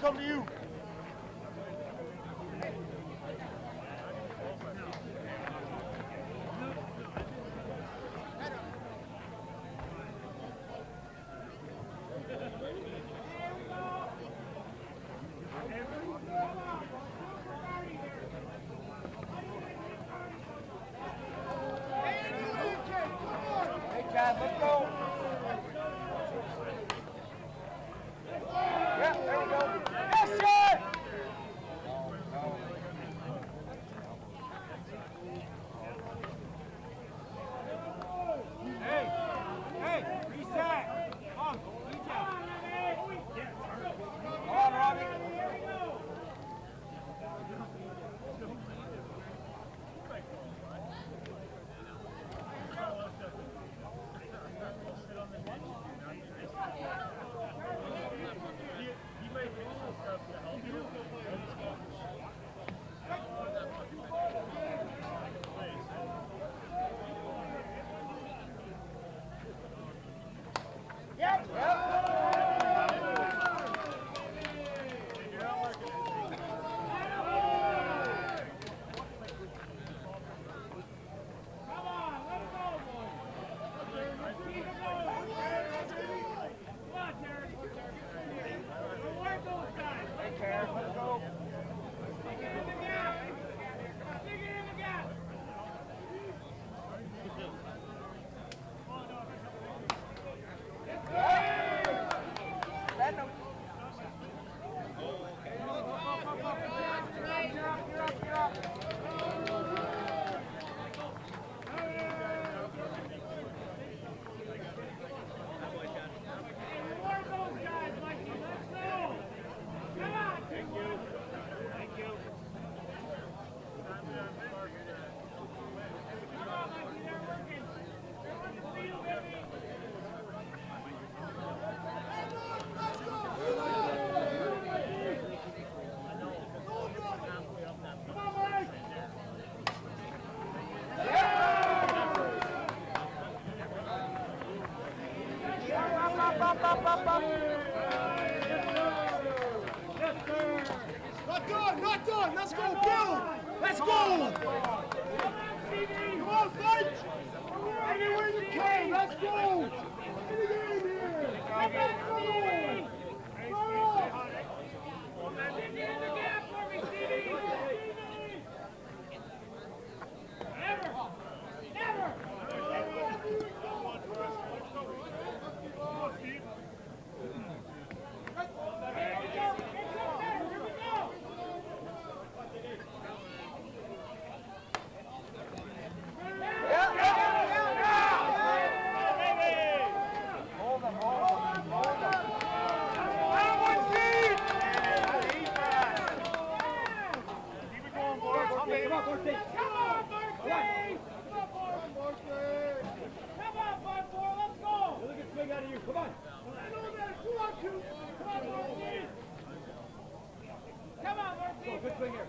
come to you. Not done. Let's go, Bill. Let's go. Come on, fight. Anywhere you can. Let's go. Get it in here. Let's go. Get in the gap for me, Stevie. Never. Never.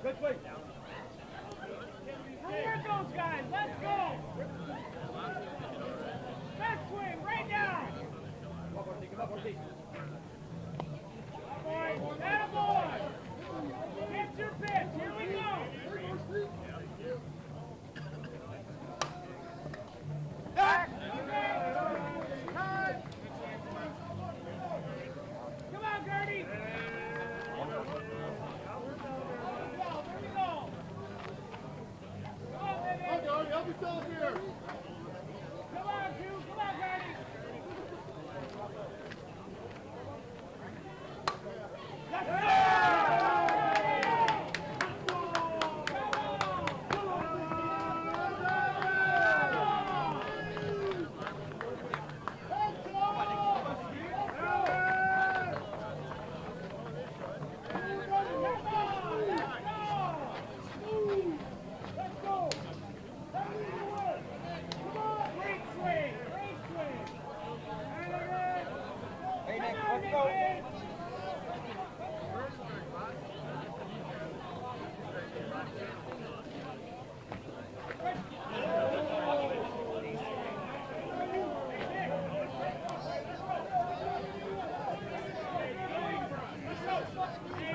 Good swing. Where those guys? Let's go. Best swing right now. Attaboy. Get your pitch. Here we go. Back. Time. Come on, Gertie. Help yourself here. Come on, Q. Come on, Granny. Let's go!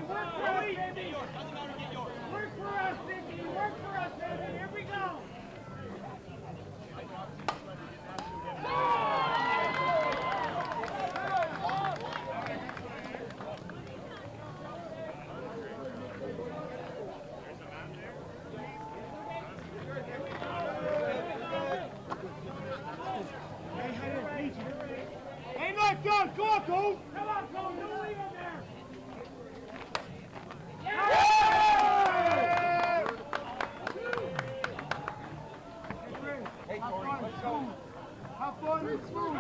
got it. Go on, Cole. Come on, Cole. Don't leave him there. Hey, Tori, let's go. Have fun. It's smooth.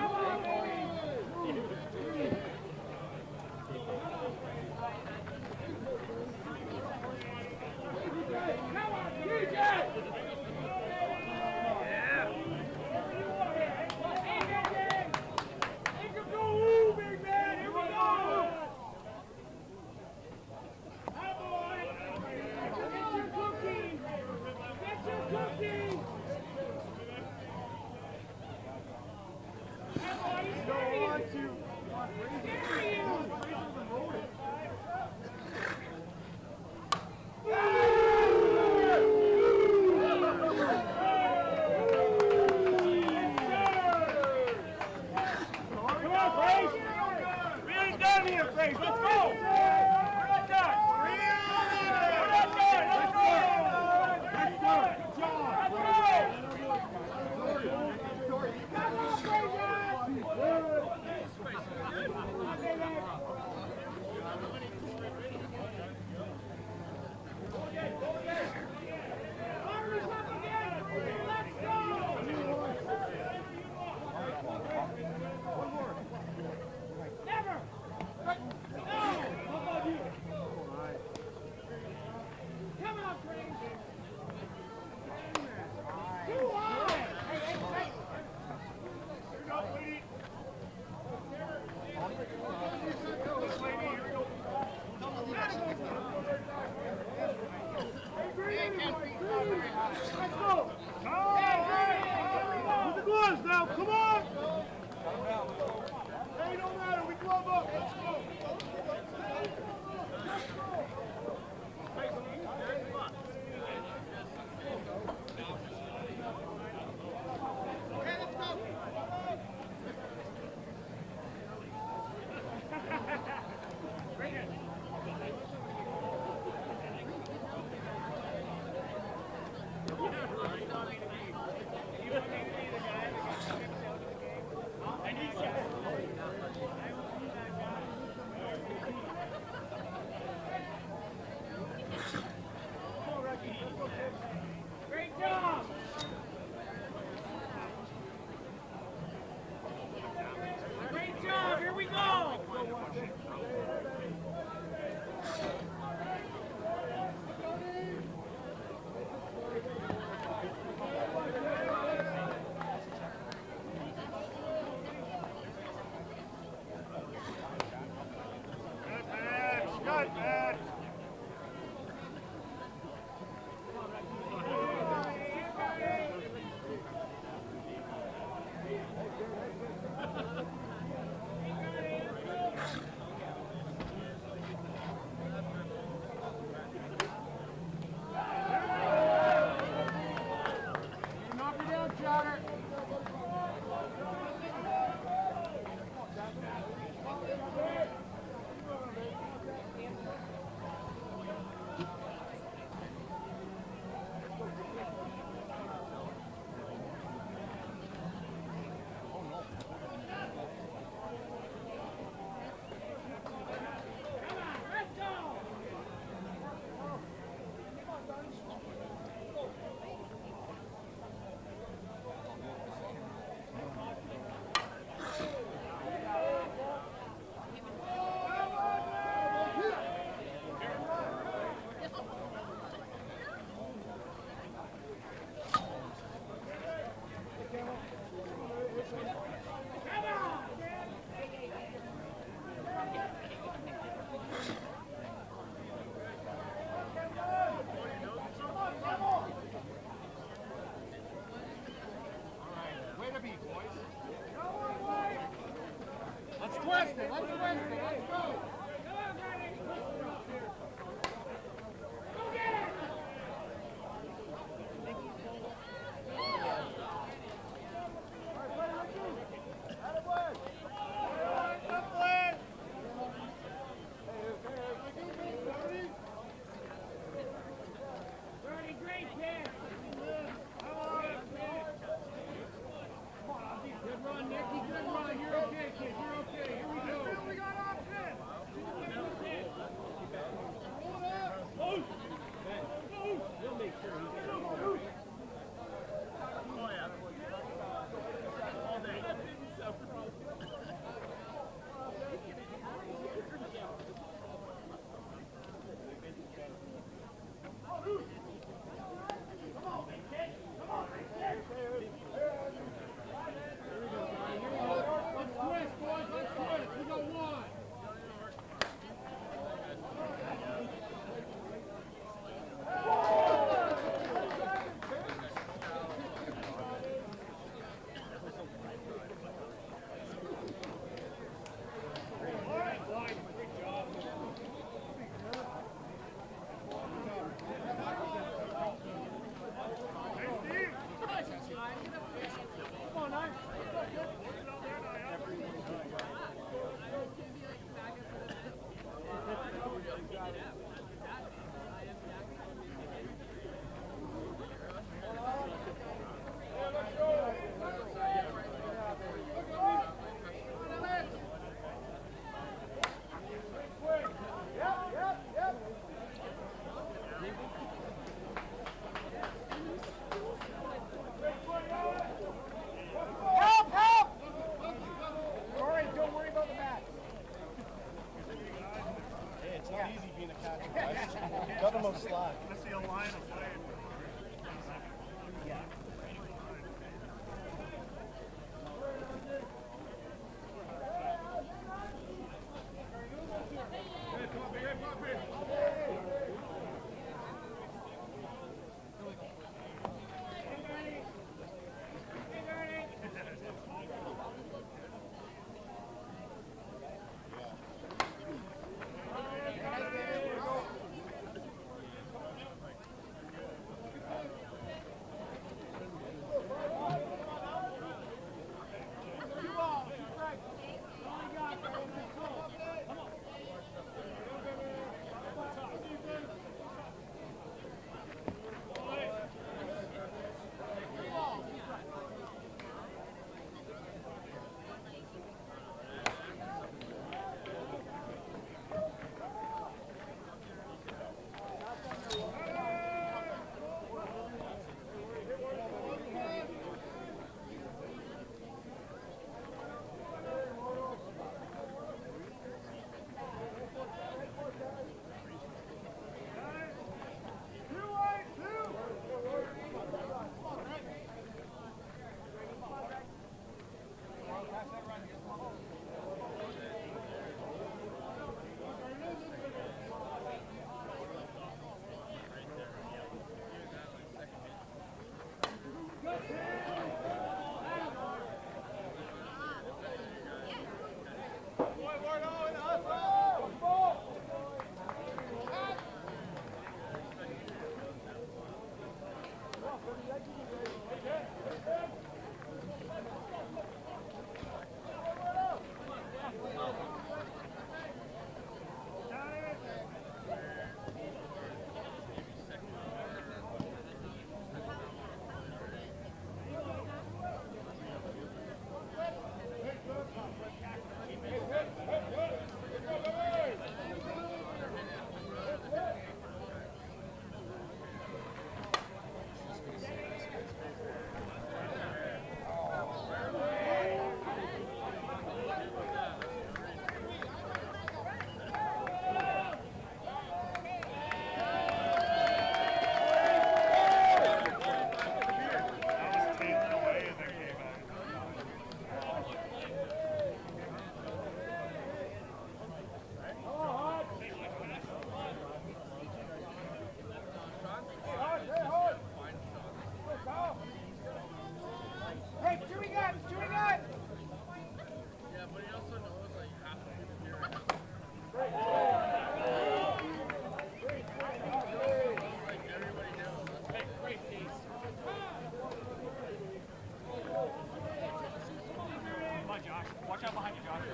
Good run, Nicky. Good run. You're okay, kid. You're okay. Come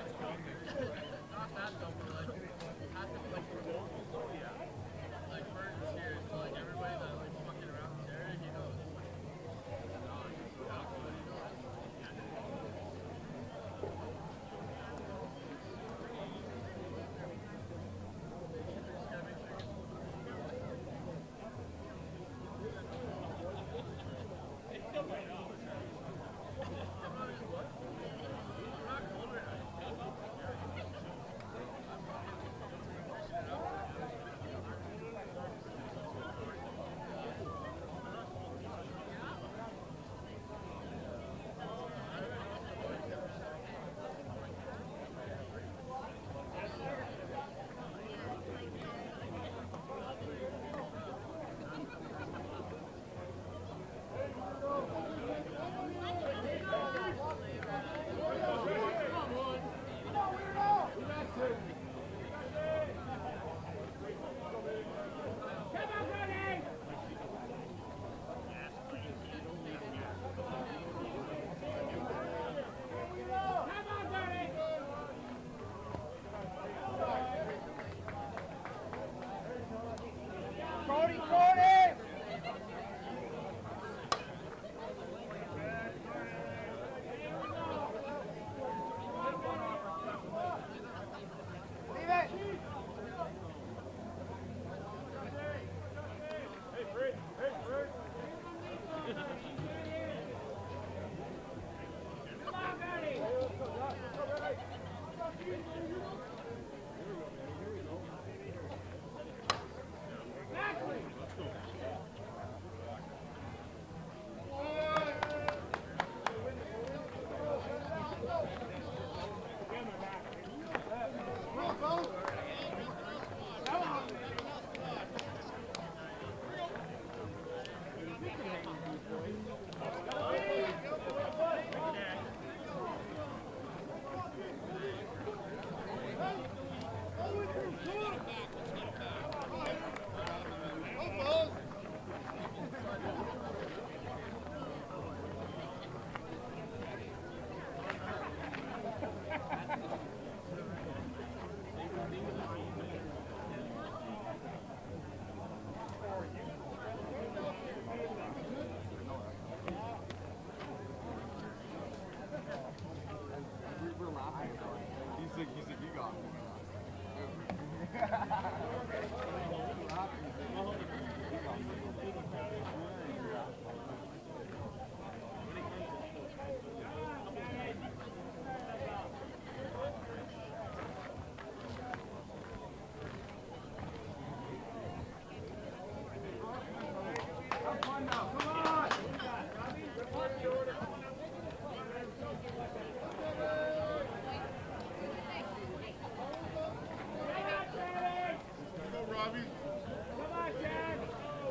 on,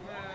Dad.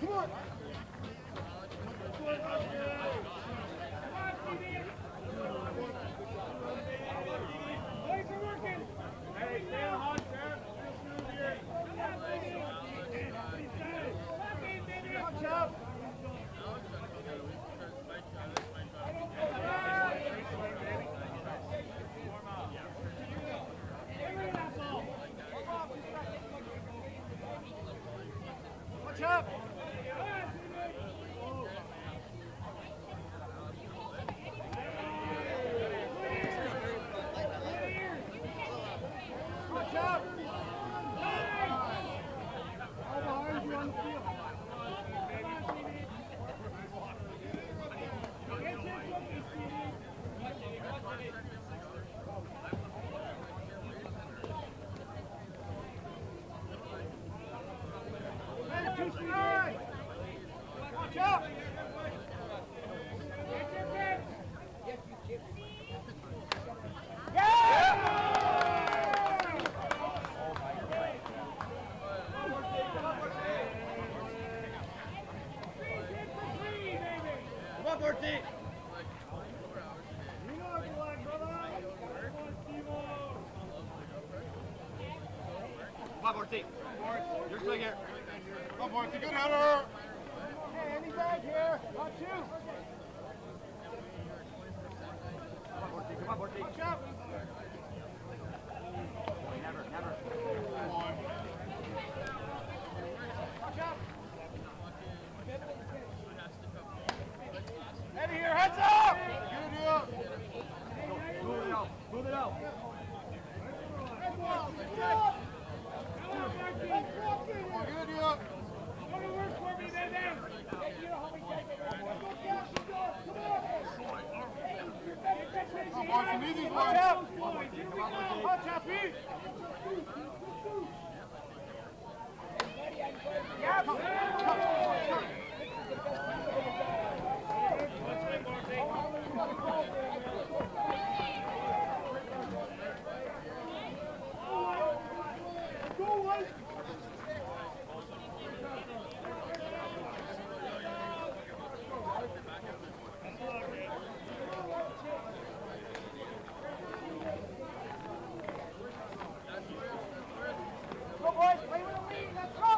Come on. Legs are working. Hey, stay on hot, Sheriff. Watch out. Watch out. Watch out. All behind you on the field. Hey, 269. Watch out. Come on, 14. You know what you like, brother. Come on, Steve-O. Come on, 14. You're still here. Come on, 14. Good header. Hey, Andy back here. Not you. Come on, 14. Come on, 14. Watch out. Never, never. Come on. Watch out. Eddie here, heads up! Good deal. Move it out. Move it out. Good deal. Go to work for me, then. Come on, some easy ones. Watch out. Watch out, Pete. Yeah, come on. Go, boys. Play with the lead. Let's go.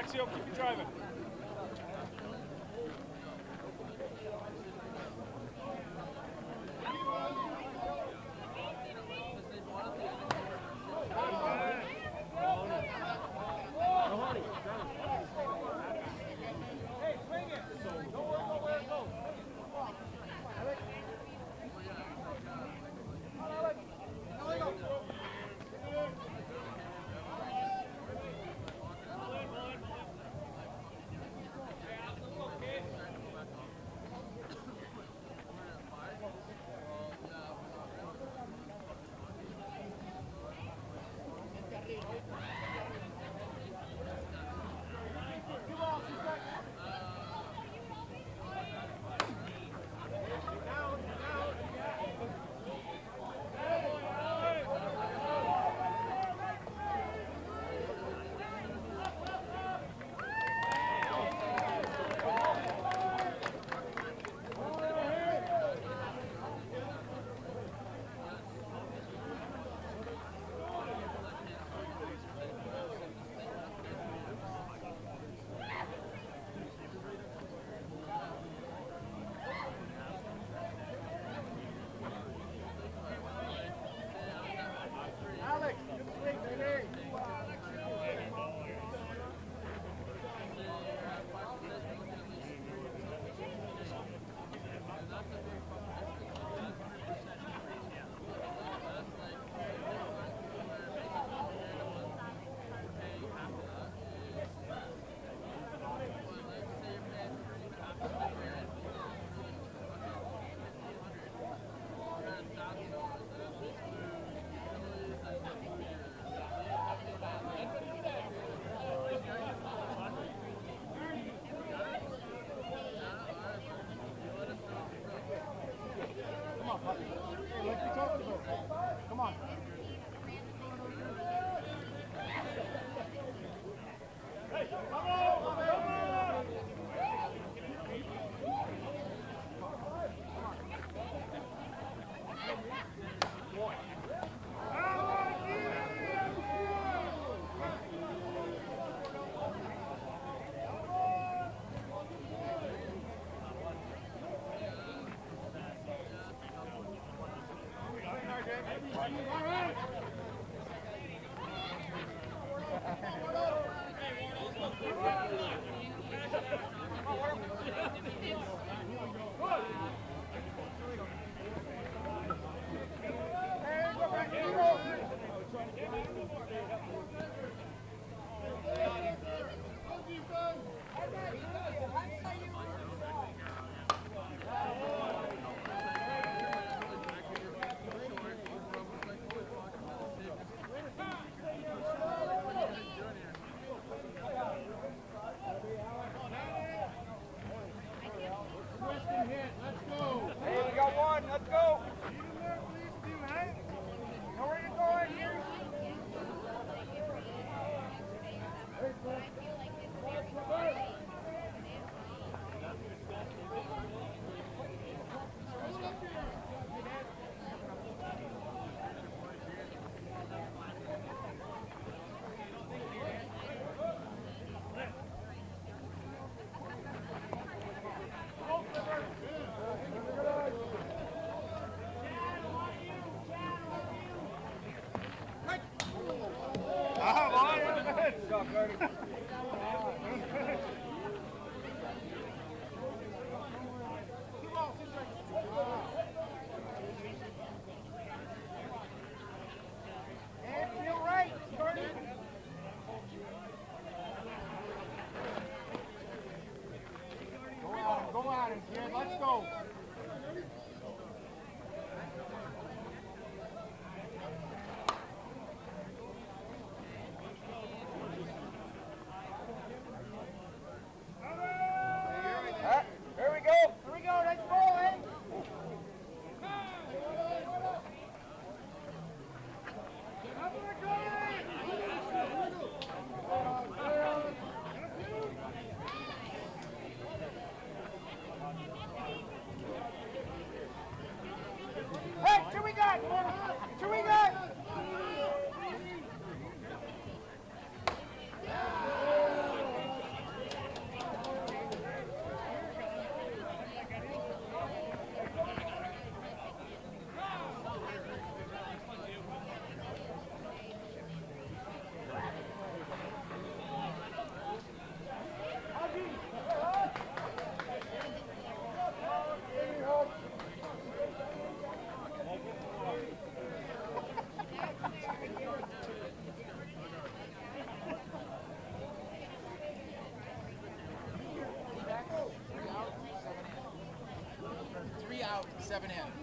Seal. Keep it driving. stepping in.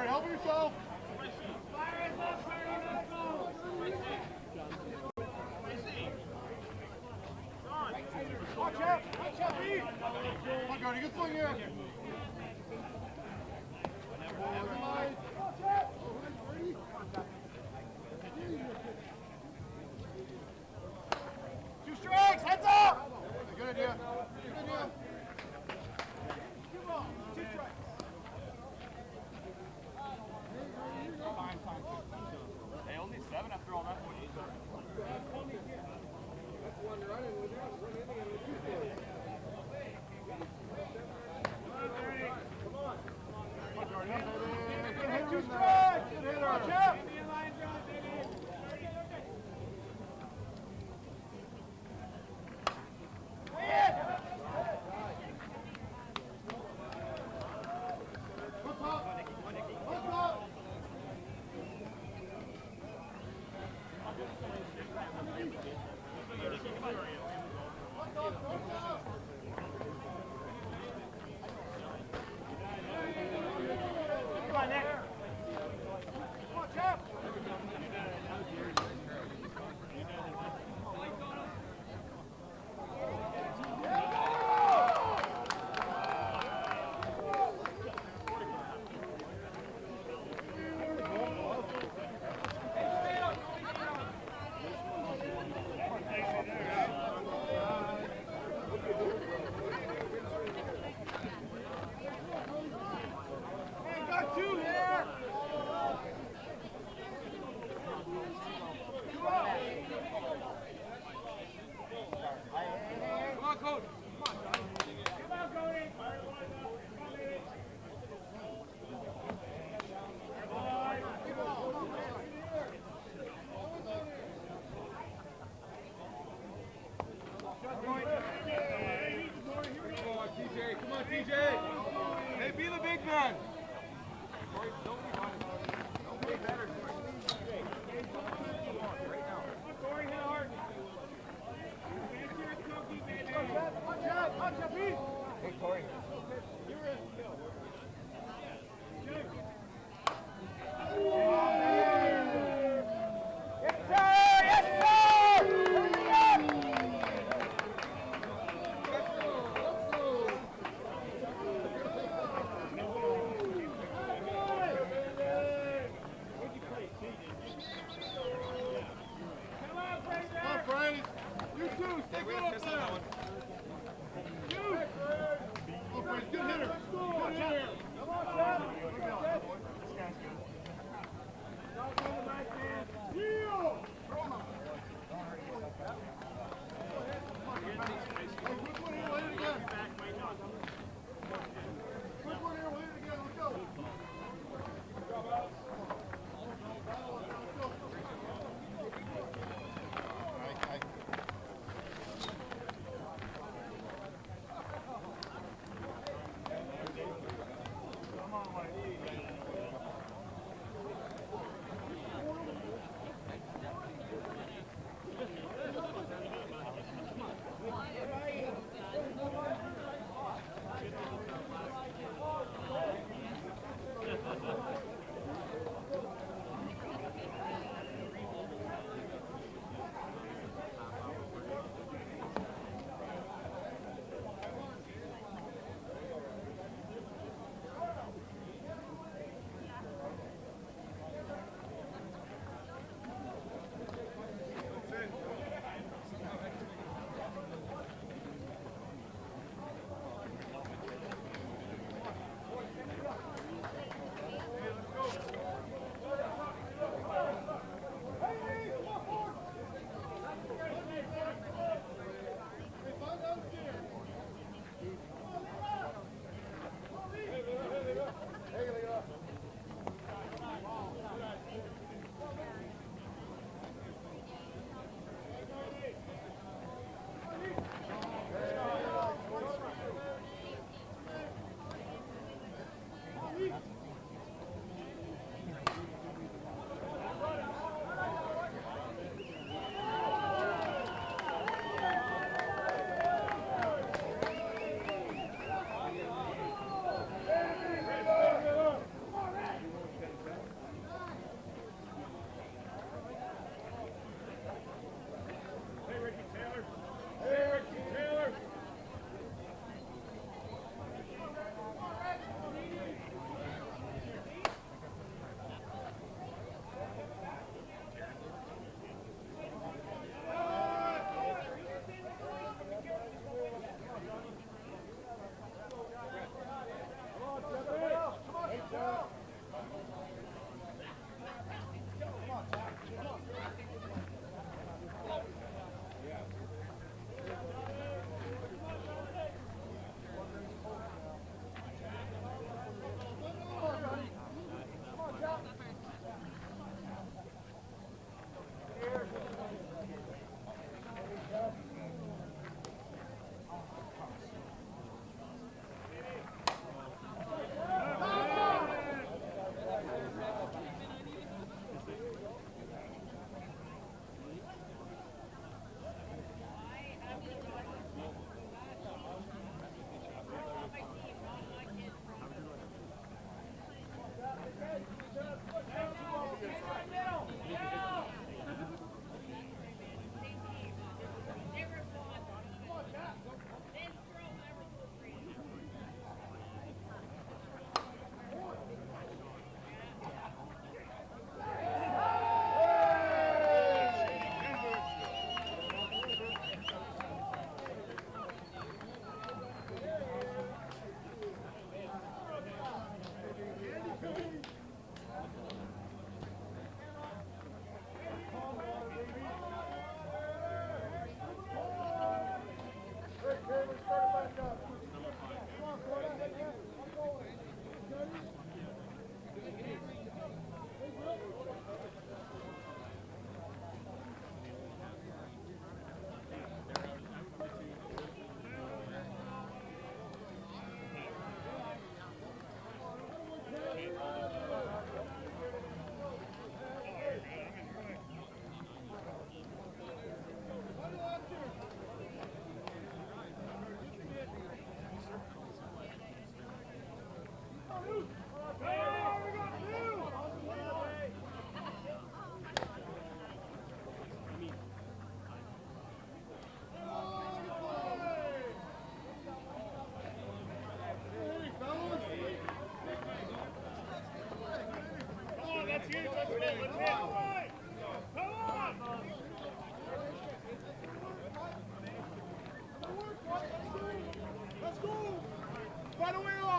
Help yourself. Watch out! Watch out, Pete! Come on, Gardy, good swing here. Two strikes, heads up! Good idea. Good idea. Two strikes. Hey, only 7 after all that one. Two strikes! Watch out!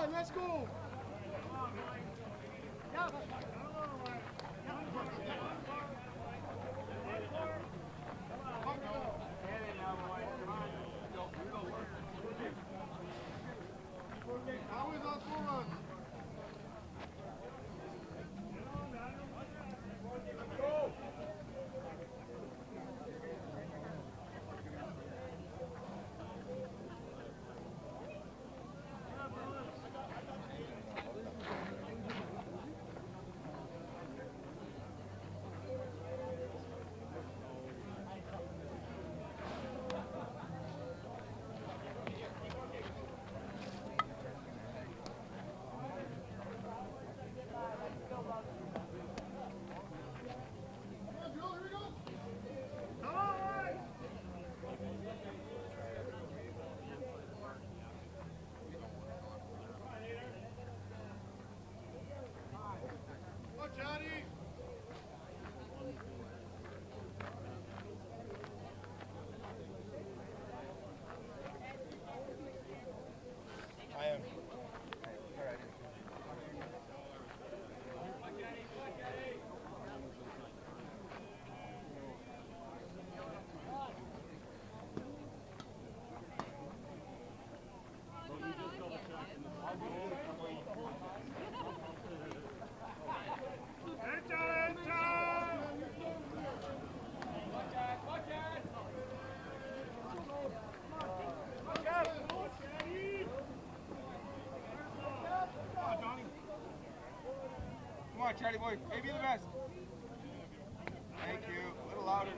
on, let's go. Always on 4 runs. Go. Johnny! I am. Come on, Charlie boy. Maybe the best. Thank you. A little louder.